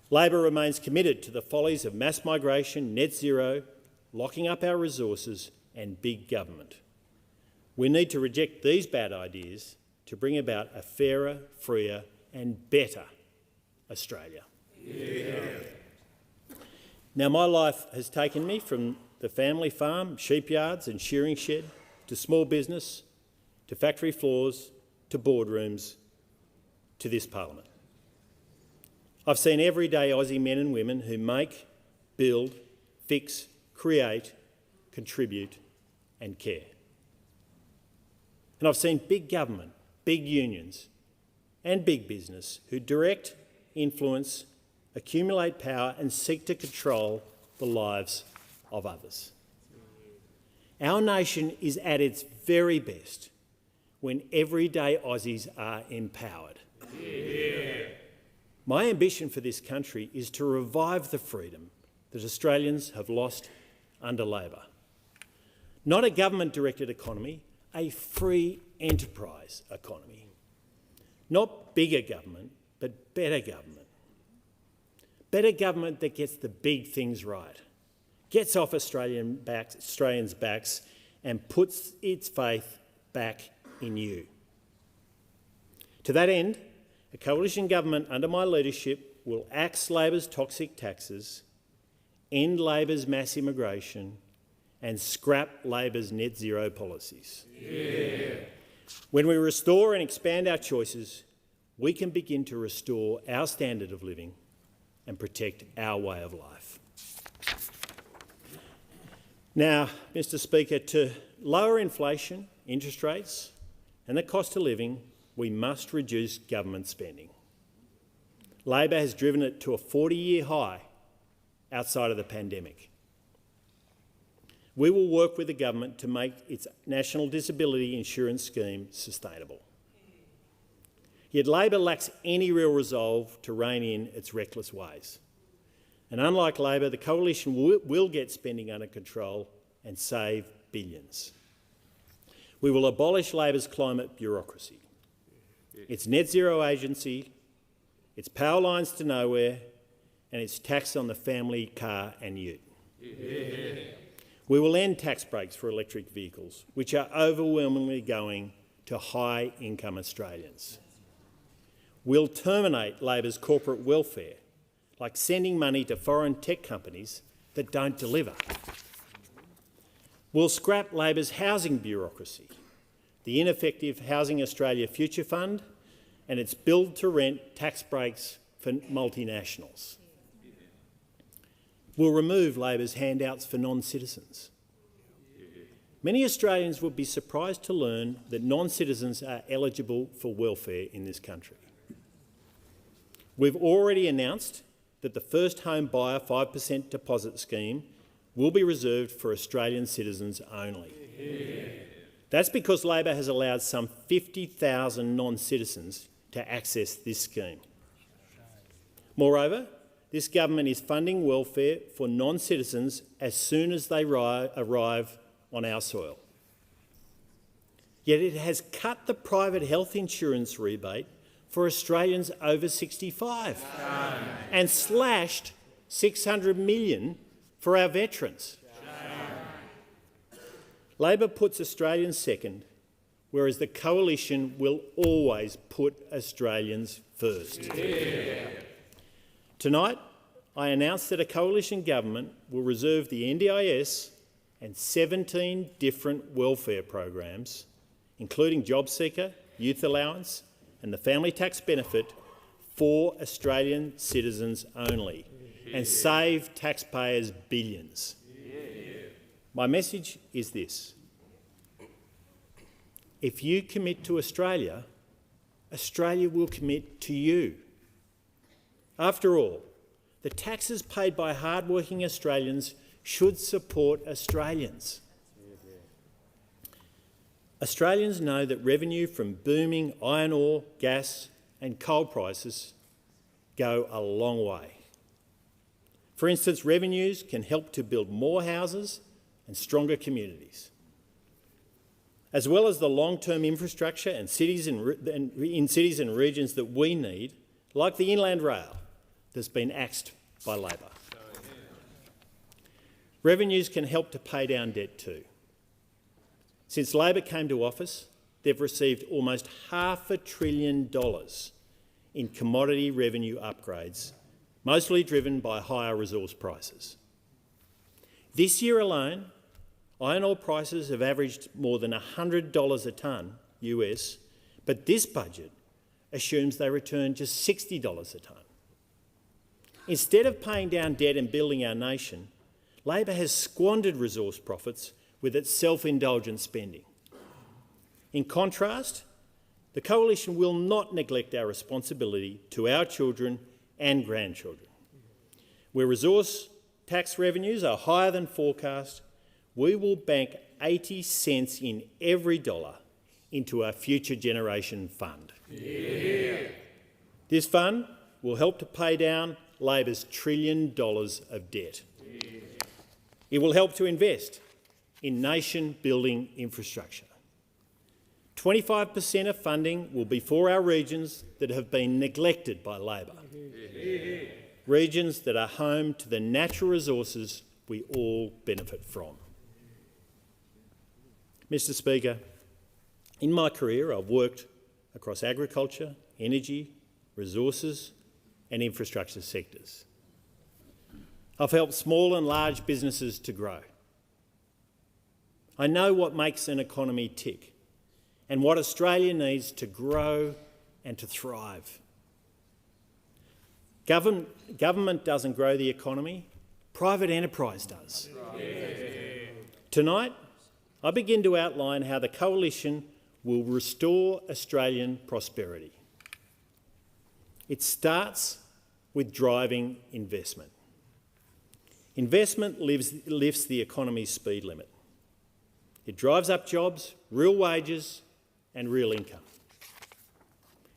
Labor remains committed to the follies of mass migration, net zero, locking up our resources and big government. We need to reject these bad ideas to bring about a fairer, freer and better Australia. Now, my life has taken me from the family farm, sheepyards and shearing shed, to small business, to factory floors, to boardrooms, to this parliament. I've seen everyday Aussie men and women who make, build, fix, create, contribute and care. And I've seen big government, big unions and big business who direct, influence, accumulate power and seek to control the lives of others. Our nation is at its very best when everyday Aussies are empowered. Yeah. My ambition for this country is to revive the freedom that Australians have lost under Labor. Not a government-directed economy, a free enterprise economy. Not bigger government, but better government. Better government that gets the big things right, gets off Australians' backs and puts its faith back in you. To that end, a coalition government under my leadership will axe Labor's toxic taxes, end Labor's mass immigration and scrap Labor's net zero policies. Yeah. When we restore and expand our choices, we can begin to restore our standard of living and protect our way of life. Now, Mr Speaker, to lower inflation, interest rates and the cost of living, we must reduce government spending. Labor has driven it to a 40-year high outside of the pandemic. We will work with the government to make its National Disability Insurance Scheme sustainable. Yet Labor lacks any real resolve to rein in its reckless ways. And unlike Labor, the coalition will get spending under control and save billions. We will abolish Labor's climate bureaucracy, its net zero agency, its power lines to nowhere, and its tax on the family car and ute. Yeah. We will end tax breaks for electric vehicles, which are overwhelmingly going to high-income Australians. We'll terminate Labor's corporate welfare, like sending money to foreign tech companies that don't deliver. We'll scrap Labor's housing bureaucracy, the ineffective Housing Australia Future Fund and its build-to-rent tax breaks for multinationals. We'll remove Labor's handouts for non-citizens. Many Australians would be surprised to learn that non-citizens are eligible for welfare in this country. We've already announced that the first home buyer 5% deposit scheme will be reserved for Australian citizens only. Yeah. That's because Labor has allowed some 50,000 non-citizens to access this scheme. Moreover, this government is funding welfare for non-citizens as soon as they arrive on our soil. Yet it has cut the private health insurance rebate for Australians over 65 and slashed $600 million for our veterans. Labor puts Australians second, whereas the coalition will always put Australians first. Yeah. Tonight, I announced that a coalition government will reserve the NDIS and 17 different welfare programs, including JobSeeker, Youth Allowance and the Family Tax Benefit, for Australian citizens only, and save taxpayers billions. My message is this: if you commit to Australia, Australia will commit to you. After all, the taxes paid by hard-working Australians should support Australians. Australians know that revenue from booming iron ore, gas and coal prices go a long way. For instance, revenues can help to build more houses and stronger communities, as well as the long-term infrastructure in cities and regions that we need, like the Inland Rail that's been axed by Labor. Revenues can help to pay down debt too. Since Labor came to office, they've received almost $500 billion in commodity revenue upgrades, mostly driven by higher resource prices. This year alone, iron ore prices have averaged more than $100 a tonne US, but this budget assumes they return just $60 a tonne. Instead of paying down debt and building our nation, Labor has squandered resource profits with its self-indulgent spending. In contrast, the Coalition will not neglect our responsibility to our children and grandchildren. Where resource tax revenues are higher than forecast, we will bank 80 cents in every dollar into our future generation fund. Yeah. This fund will help to pay down Labor's $1 trillion of debt. Yeah. It will help to invest in nation-building infrastructure. 25% of funding will be for our regions that have been neglected by Labor. Yeah. Regions that are home to the natural resources we all benefit from. Mr. Speaker, in my career I've worked across agriculture, energy, resources and infrastructure sectors. I've helped small and large businesses to grow. I know what makes an economy tick and what Australia needs to grow and to thrive. Government doesn't grow the economy, private enterprise does. Tonight, I begin to outline how the Coalition will restore Australian prosperity. It starts with driving investment. Investment lifts the economy's speed limit. It drives up jobs, real wages and real income.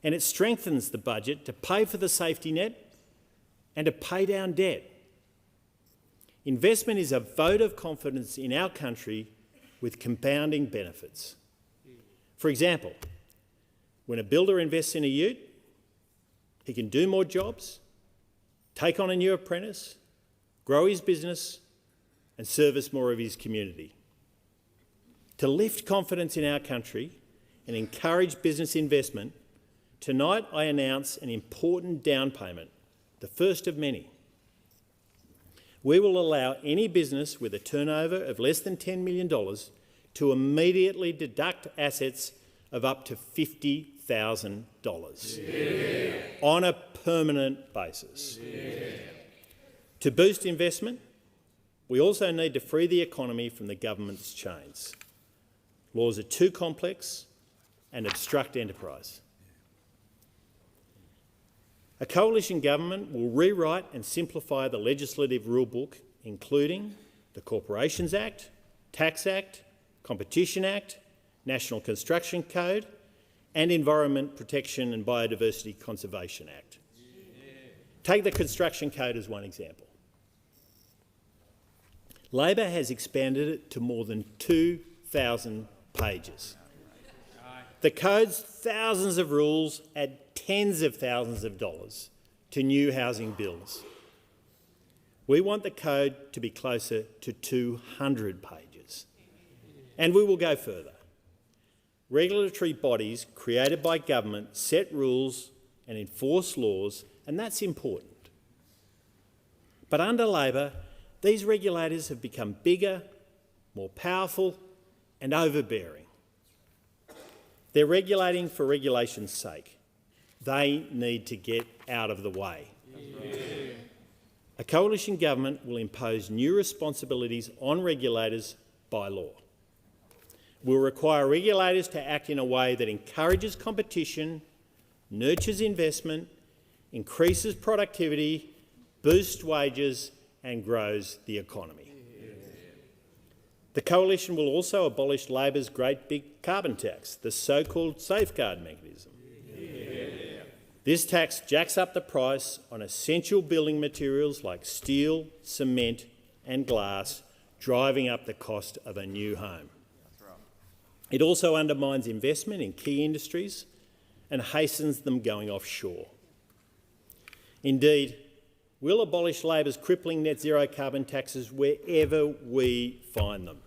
And it strengthens the budget to pay for the safety net and to pay down debt. Investment is a vote of confidence in our country with compounding benefits. For example, when a builder invests in a ute, he can do more jobs, take on a new apprentice, grow his business and service more of his community. To lift confidence in our country and encourage business investment, tonight I announce an important down payment, the first of many. We will allow any business with a turnover of less than $10 million to immediately deduct assets of up to $50,000 on a permanent basis. To boost investment, we also need to free the economy from the government's chains. Laws are too complex and obstruct enterprise. A coalition government will rewrite and simplify the legislative rulebook, including the Corporations Act, Tax Act, Competition Act, National Construction Code and Environment Protection and Biodiversity Conservation Act. Take the Construction Code as one example. Labor has expanded it to more than 2,000 pages. The code's thousands of rules add tens of thousands of dollars to new housing bills. We want the code to be closer to 200 pages. And we will go further. Regulatory bodies created by government set rules and enforce laws, and that's important. But under Labor, these regulators have become bigger, more powerful and overbearing. They're regulating for regulation's sake. They need to get out of the way. A coalition government will impose new responsibilities on regulators by law. We'll require regulators to act in a way that encourages competition, nurtures investment, increases productivity, boosts wages and grows the economy. The Coalition will also abolish Labor's great big carbon tax, the so-called safeguard mechanism. This tax jacks up the price on essential building materials like steel, cement and glass, driving up the cost of a new home. It also undermines investment in key industries and hastens them going offshore. Indeed, we'll abolish Labor's crippling net zero carbon taxes wherever we find them,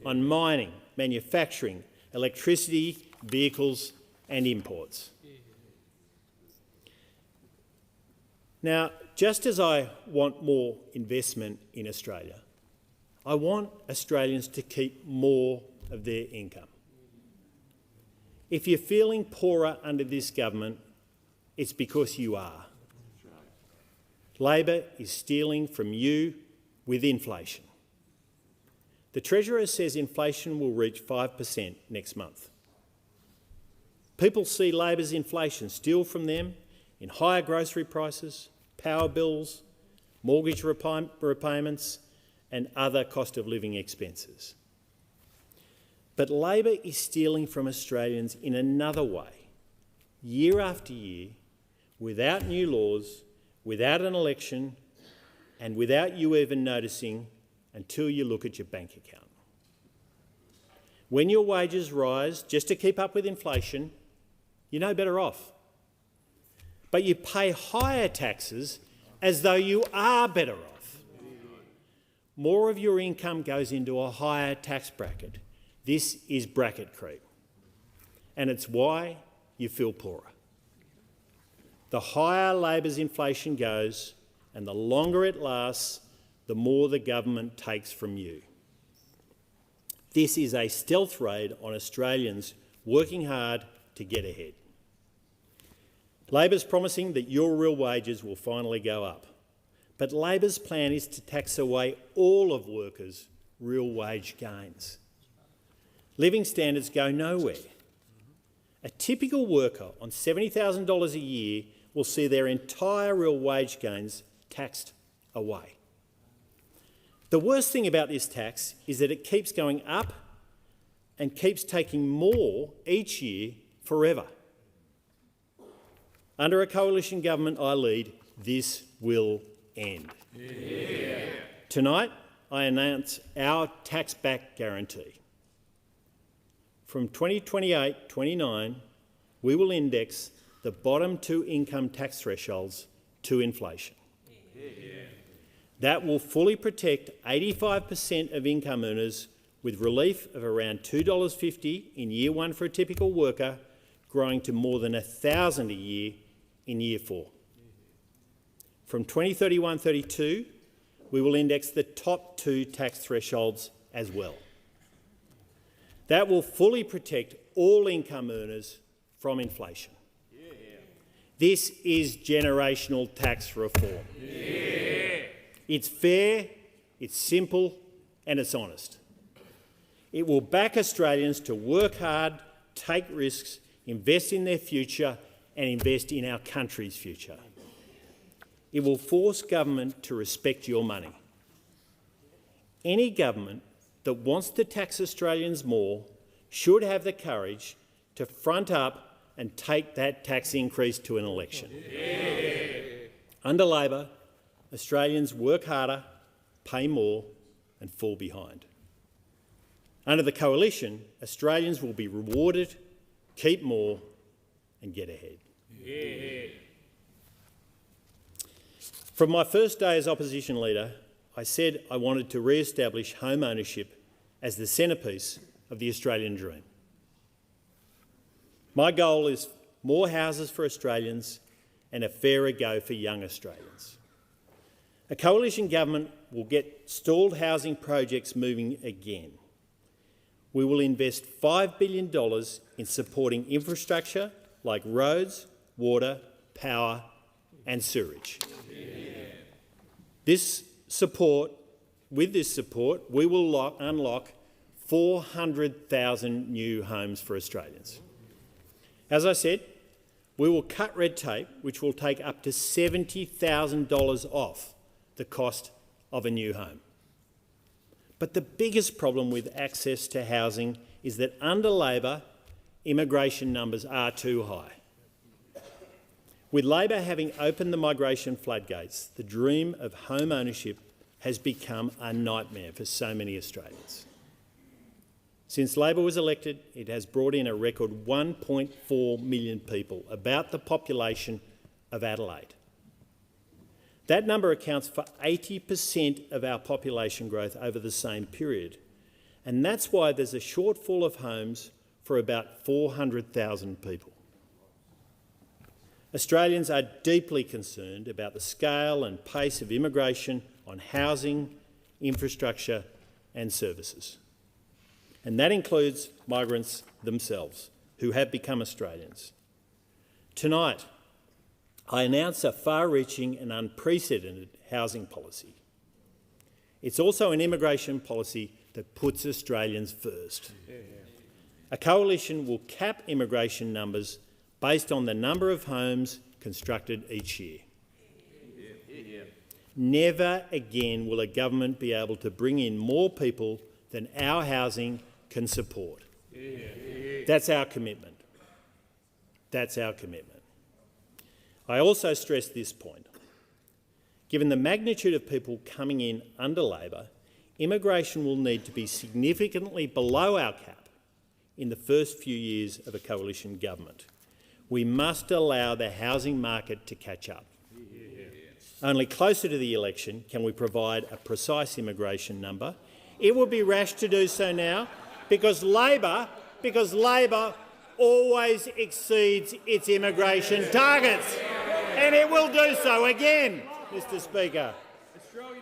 on mining, manufacturing, electricity vehicles and imports. Now, just as I want more investment in Australia, I want Australians to keep more of their income. If you're feeling poorer under this government, it's because you are. Labor is stealing from you with inflation. The Treasurer says inflation will reach 5% next month. People see Labor's inflation steal from them in higher grocery prices, power bills, mortgage repayments and other cost of living expenses. But Labor is stealing from Australians in another way, year after year, without new laws, without an election and without you even noticing until you look at your bank account. When your wages rise just to keep up with inflation, you're no better off. But you pay higher taxes as though you are better off. More of your income goes into a higher tax bracket. This is bracket creep. And it's why you feel poorer. The higher Labor's inflation goes and the longer it lasts, the more the government takes from you. This is a stealth raid on Australians working hard to get ahead. Labor's promising that your real wages will finally go up, but Labor's plan is to tax away all of workers' real wage gains. Living standards go nowhere. A typical worker on $70,000 a year will see their entire real wage gains taxed away. The worst thing about this tax is that it keeps going up and keeps taking more each year forever. Under a coalition government I lead, this will end. Yeah. Tonight, I announce our tax-back guarantee. From 2028-29, we will index the bottom two income tax thresholds to inflation. Yeah. That will fully protect 85% of income earners with relief of around $2.50 in year one for a typical worker, growing to more than $1,000 a year in year four. From 2031-32, we will index the top two tax thresholds as well. That will fully protect all income earners from inflation. Yeah. This is generational tax reform. Yeah. It's fair, it's simple and it's honest. It will back Australians to work hard, take risks, invest in their future and invest in our country's future. It will force government to respect your money. Any government that wants to tax Australians more should have the courage to front up and take that tax increase to an election. Yeah. Under Labor, Australians work harder, pay more and fall behind. Under the Coalition, Australians will be rewarded, keep more and get ahead. Yeah. From my first day as opposition leader, I said I wanted to re-establish home ownership as the centrepiece of the Australian dream. My goal is more houses for Australians and a fairer go for young Australians. A coalition government will get stalled housing projects moving again. We will invest $5 billion in supporting infrastructure like roads, water, power and sewerage. With this support, we will unlock 400,000 new homes for Australians. As I said, we will cut red tape, which will take up to $70,000 off the cost of a new home. But the biggest problem with access to housing is that under Labor, immigration numbers are too high. With Labor having opened the migration floodgates, the dream of home ownership has become a nightmare for so many Australians. Since Labor was elected, it has brought in a record 1.4 million people, about the population of Adelaide. That number accounts for 80% of our population growth over the same period. And that's why there's a shortfall of homes for about 400,000 people. Australians are deeply concerned about the scale and pace of immigration on housing, infrastructure and services. And that includes migrants themselves, who have become Australians. Tonight, I announce a far-reaching and unprecedented housing policy. It's also an immigration policy that puts Australians first. A coalition will cap immigration numbers based on the number of homes constructed each year. Never again will a government be able to bring in more people than our housing can support. That's our commitment. That's our commitment. I also stress this point. Given the magnitude of people coming in under Labor, immigration will need to be significantly below our cap in the first few years of a coalition government. We must allow the housing market to catch up. Only closer to the election can we provide a precise immigration number. It would be rash to do so now because Labor always exceeds its immigration targets. And it will do so again, Mr Speaker.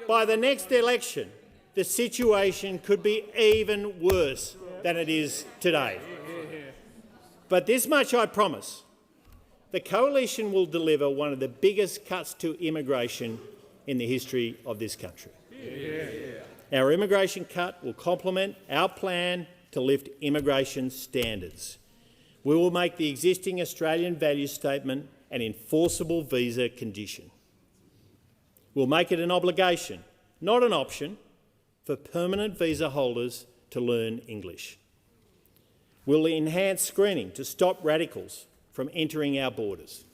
By the next election, the situation could be even worse than it is today. But this much I promise. The coalition will deliver one of the biggest cuts to immigration in the history of this country. Our immigration cut will complement our plan to lift immigration standards. We will make the existing Australian Values Statement an enforceable visa condition. We'll make it an obligation, not an option, for permanent visa holders to learn English. We'll enhance screening to stop radicals from entering our borders.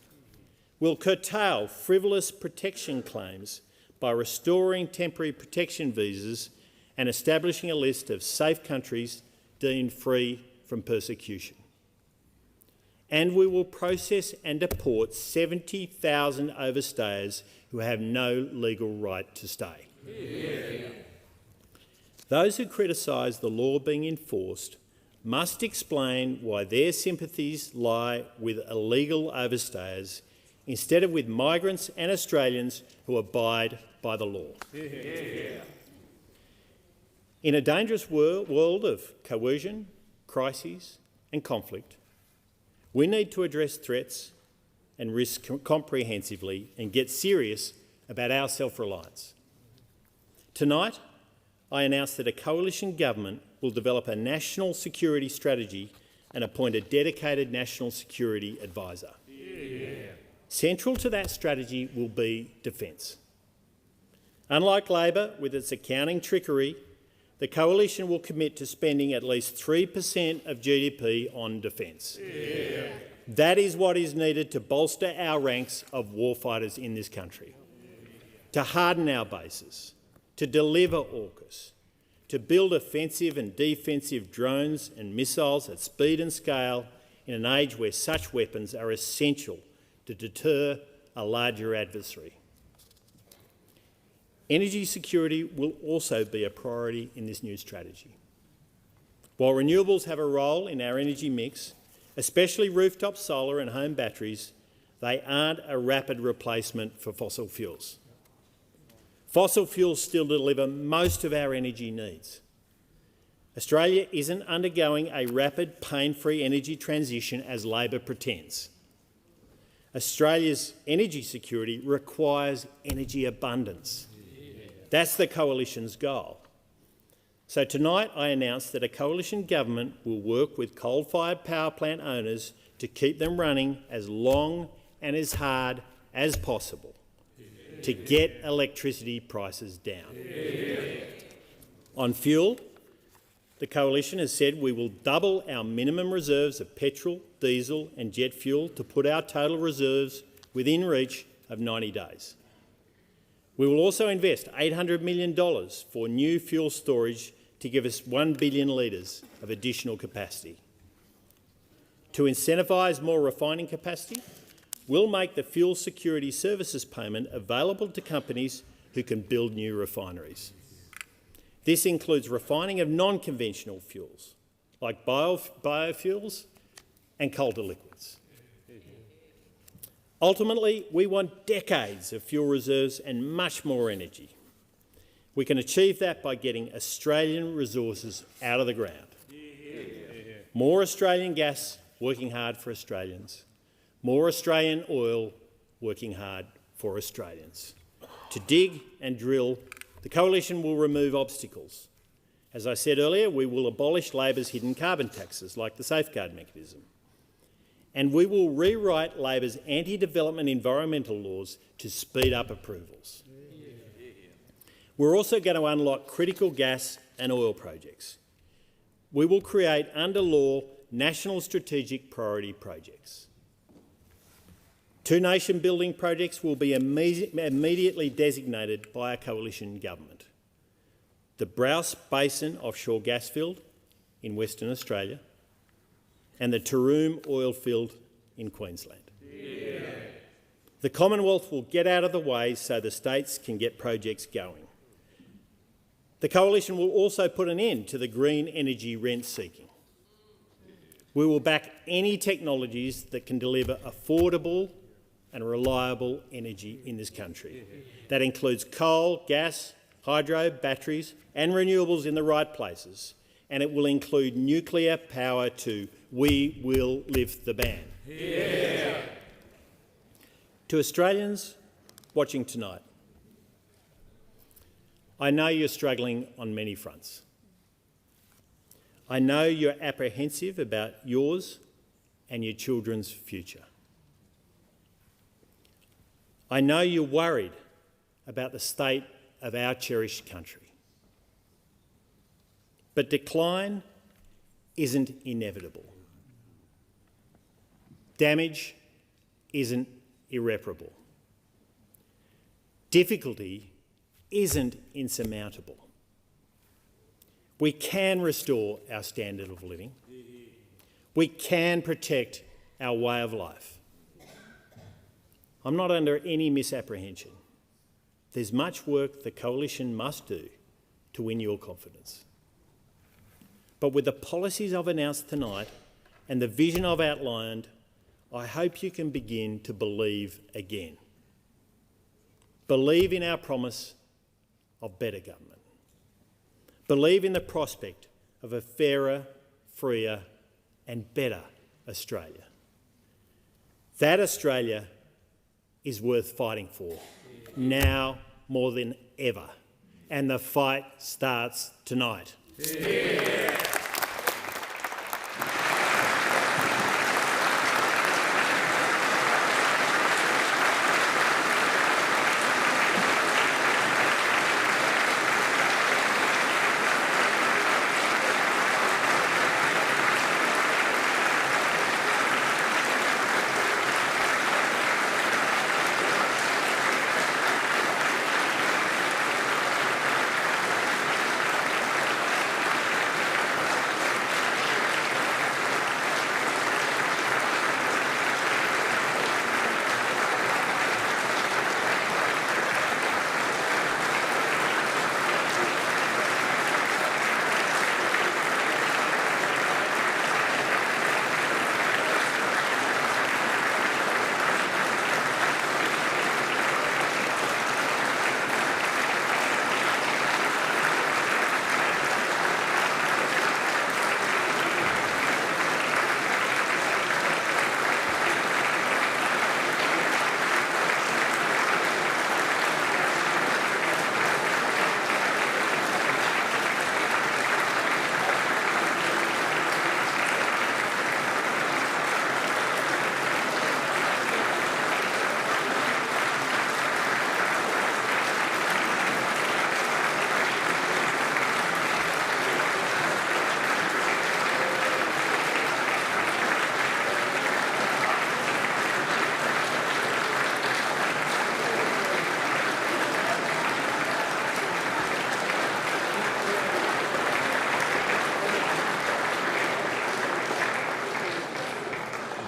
We'll curtail frivolous protection claims by restoring temporary protection visas and establishing a list of safe countries deemed free from persecution. And we will process and deport 70,000 overstayers who have no legal right to stay. Those who criticise the law being enforced must explain why their sympathies lie with illegal overstayers instead of with migrants and Australians who abide by the law. In a dangerous world of coercion, crises and conflict, we need to address threats and risks comprehensively and get serious about our self-reliance. Tonight, I announce that a coalition government will develop a national security strategy and appoint a dedicated national security advisor. Central to that strategy will be defence. Unlike Labor, with its accounting trickery, the coalition will commit to spending at least 3% of GDP on defence. That is what is needed to bolster our ranks of warfighters in this country, to harden our bases, to deliver AUKUS, to build offensive and defensive drones and missiles at speed and scale in an age where such weapons are essential to deter a larger adversary. Energy security will also be a priority in this new strategy. While renewables have a role in our energy mix, especially rooftop solar and home batteries, they aren't a rapid replacement for fossil fuels. Fossil fuels still deliver most of our energy needs. Australia isn't undergoing a rapid, pain-free energy transition as Labor pretends. Australia's energy security requires energy abundance. That's the coalition's goal. So tonight I announce that a coalition government will work with coal-fired power plant owners to keep them running as long and as hard as possible to get electricity prices down. On fuel, the coalition has said we will double our minimum reserves of petrol, diesel and jet fuel to put our total reserves within reach of 90 days. We will also invest $800 million for new fuel storage to give us 1 billion litres of additional capacity. To incentivise more refining capacity, we'll make the Fuel Security Services payment available to companies who can build new refineries. This includes refining of non-conventional fuels, like biofuels and coal to liquids. Ultimately, we want decades of fuel reserves and much more energy. We can achieve that by getting Australian resources out of the ground. More Australian gas working hard for Australians. More Australian oil working hard for Australians. To dig and drill, the Coalition will remove obstacles. As I said earlier, we will abolish Labor's hidden carbon taxes, like the safeguard mechanism. And we will rewrite Labor's anti-development environmental laws to speed up approvals. We're also going to unlock critical gas and oil projects. We will create, under law, national strategic priority projects. 2 nation-building projects will be immediately designated by a coalition government. The Browse Basin offshore gas field in Western Australia and the Taroom oil field in Queensland. Yeah. The Commonwealth will get out of the way so the states can get projects going. The Coalition will also put an end to the green energy rent-seeking. We will back any technologies that can deliver affordable and reliable energy in this country. That includes coal, gas, hydro, batteries and renewables in the right places, and it will include nuclear power too. We will lift the ban. Yeah. To Australians watching tonight, I know you're struggling on many fronts. I know you're apprehensive about yours and your children's future. I know you're worried about the state of our cherished country. But decline isn't inevitable. Damage isn't irreparable. Difficulty isn't insurmountable. We can restore our standard of living. We can protect our way of life. I'm not under any misapprehension. There's much work the Coalition must do to win your confidence. But with the policies I've announced tonight and the vision I've outlined, I hope you can begin to believe again. Believe in our promise of better government. Believe in the prospect of a fairer, freer and better Australia. That Australia is worth fighting for, now more than ever. And the fight starts tonight. Yeah.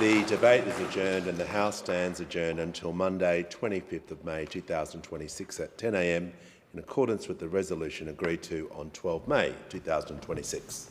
The debate is adjourned and the House stands adjourned until Monday, 25th of May 2026 at 10 a.m. in accordance with the resolution agreed to on 12 May 2026.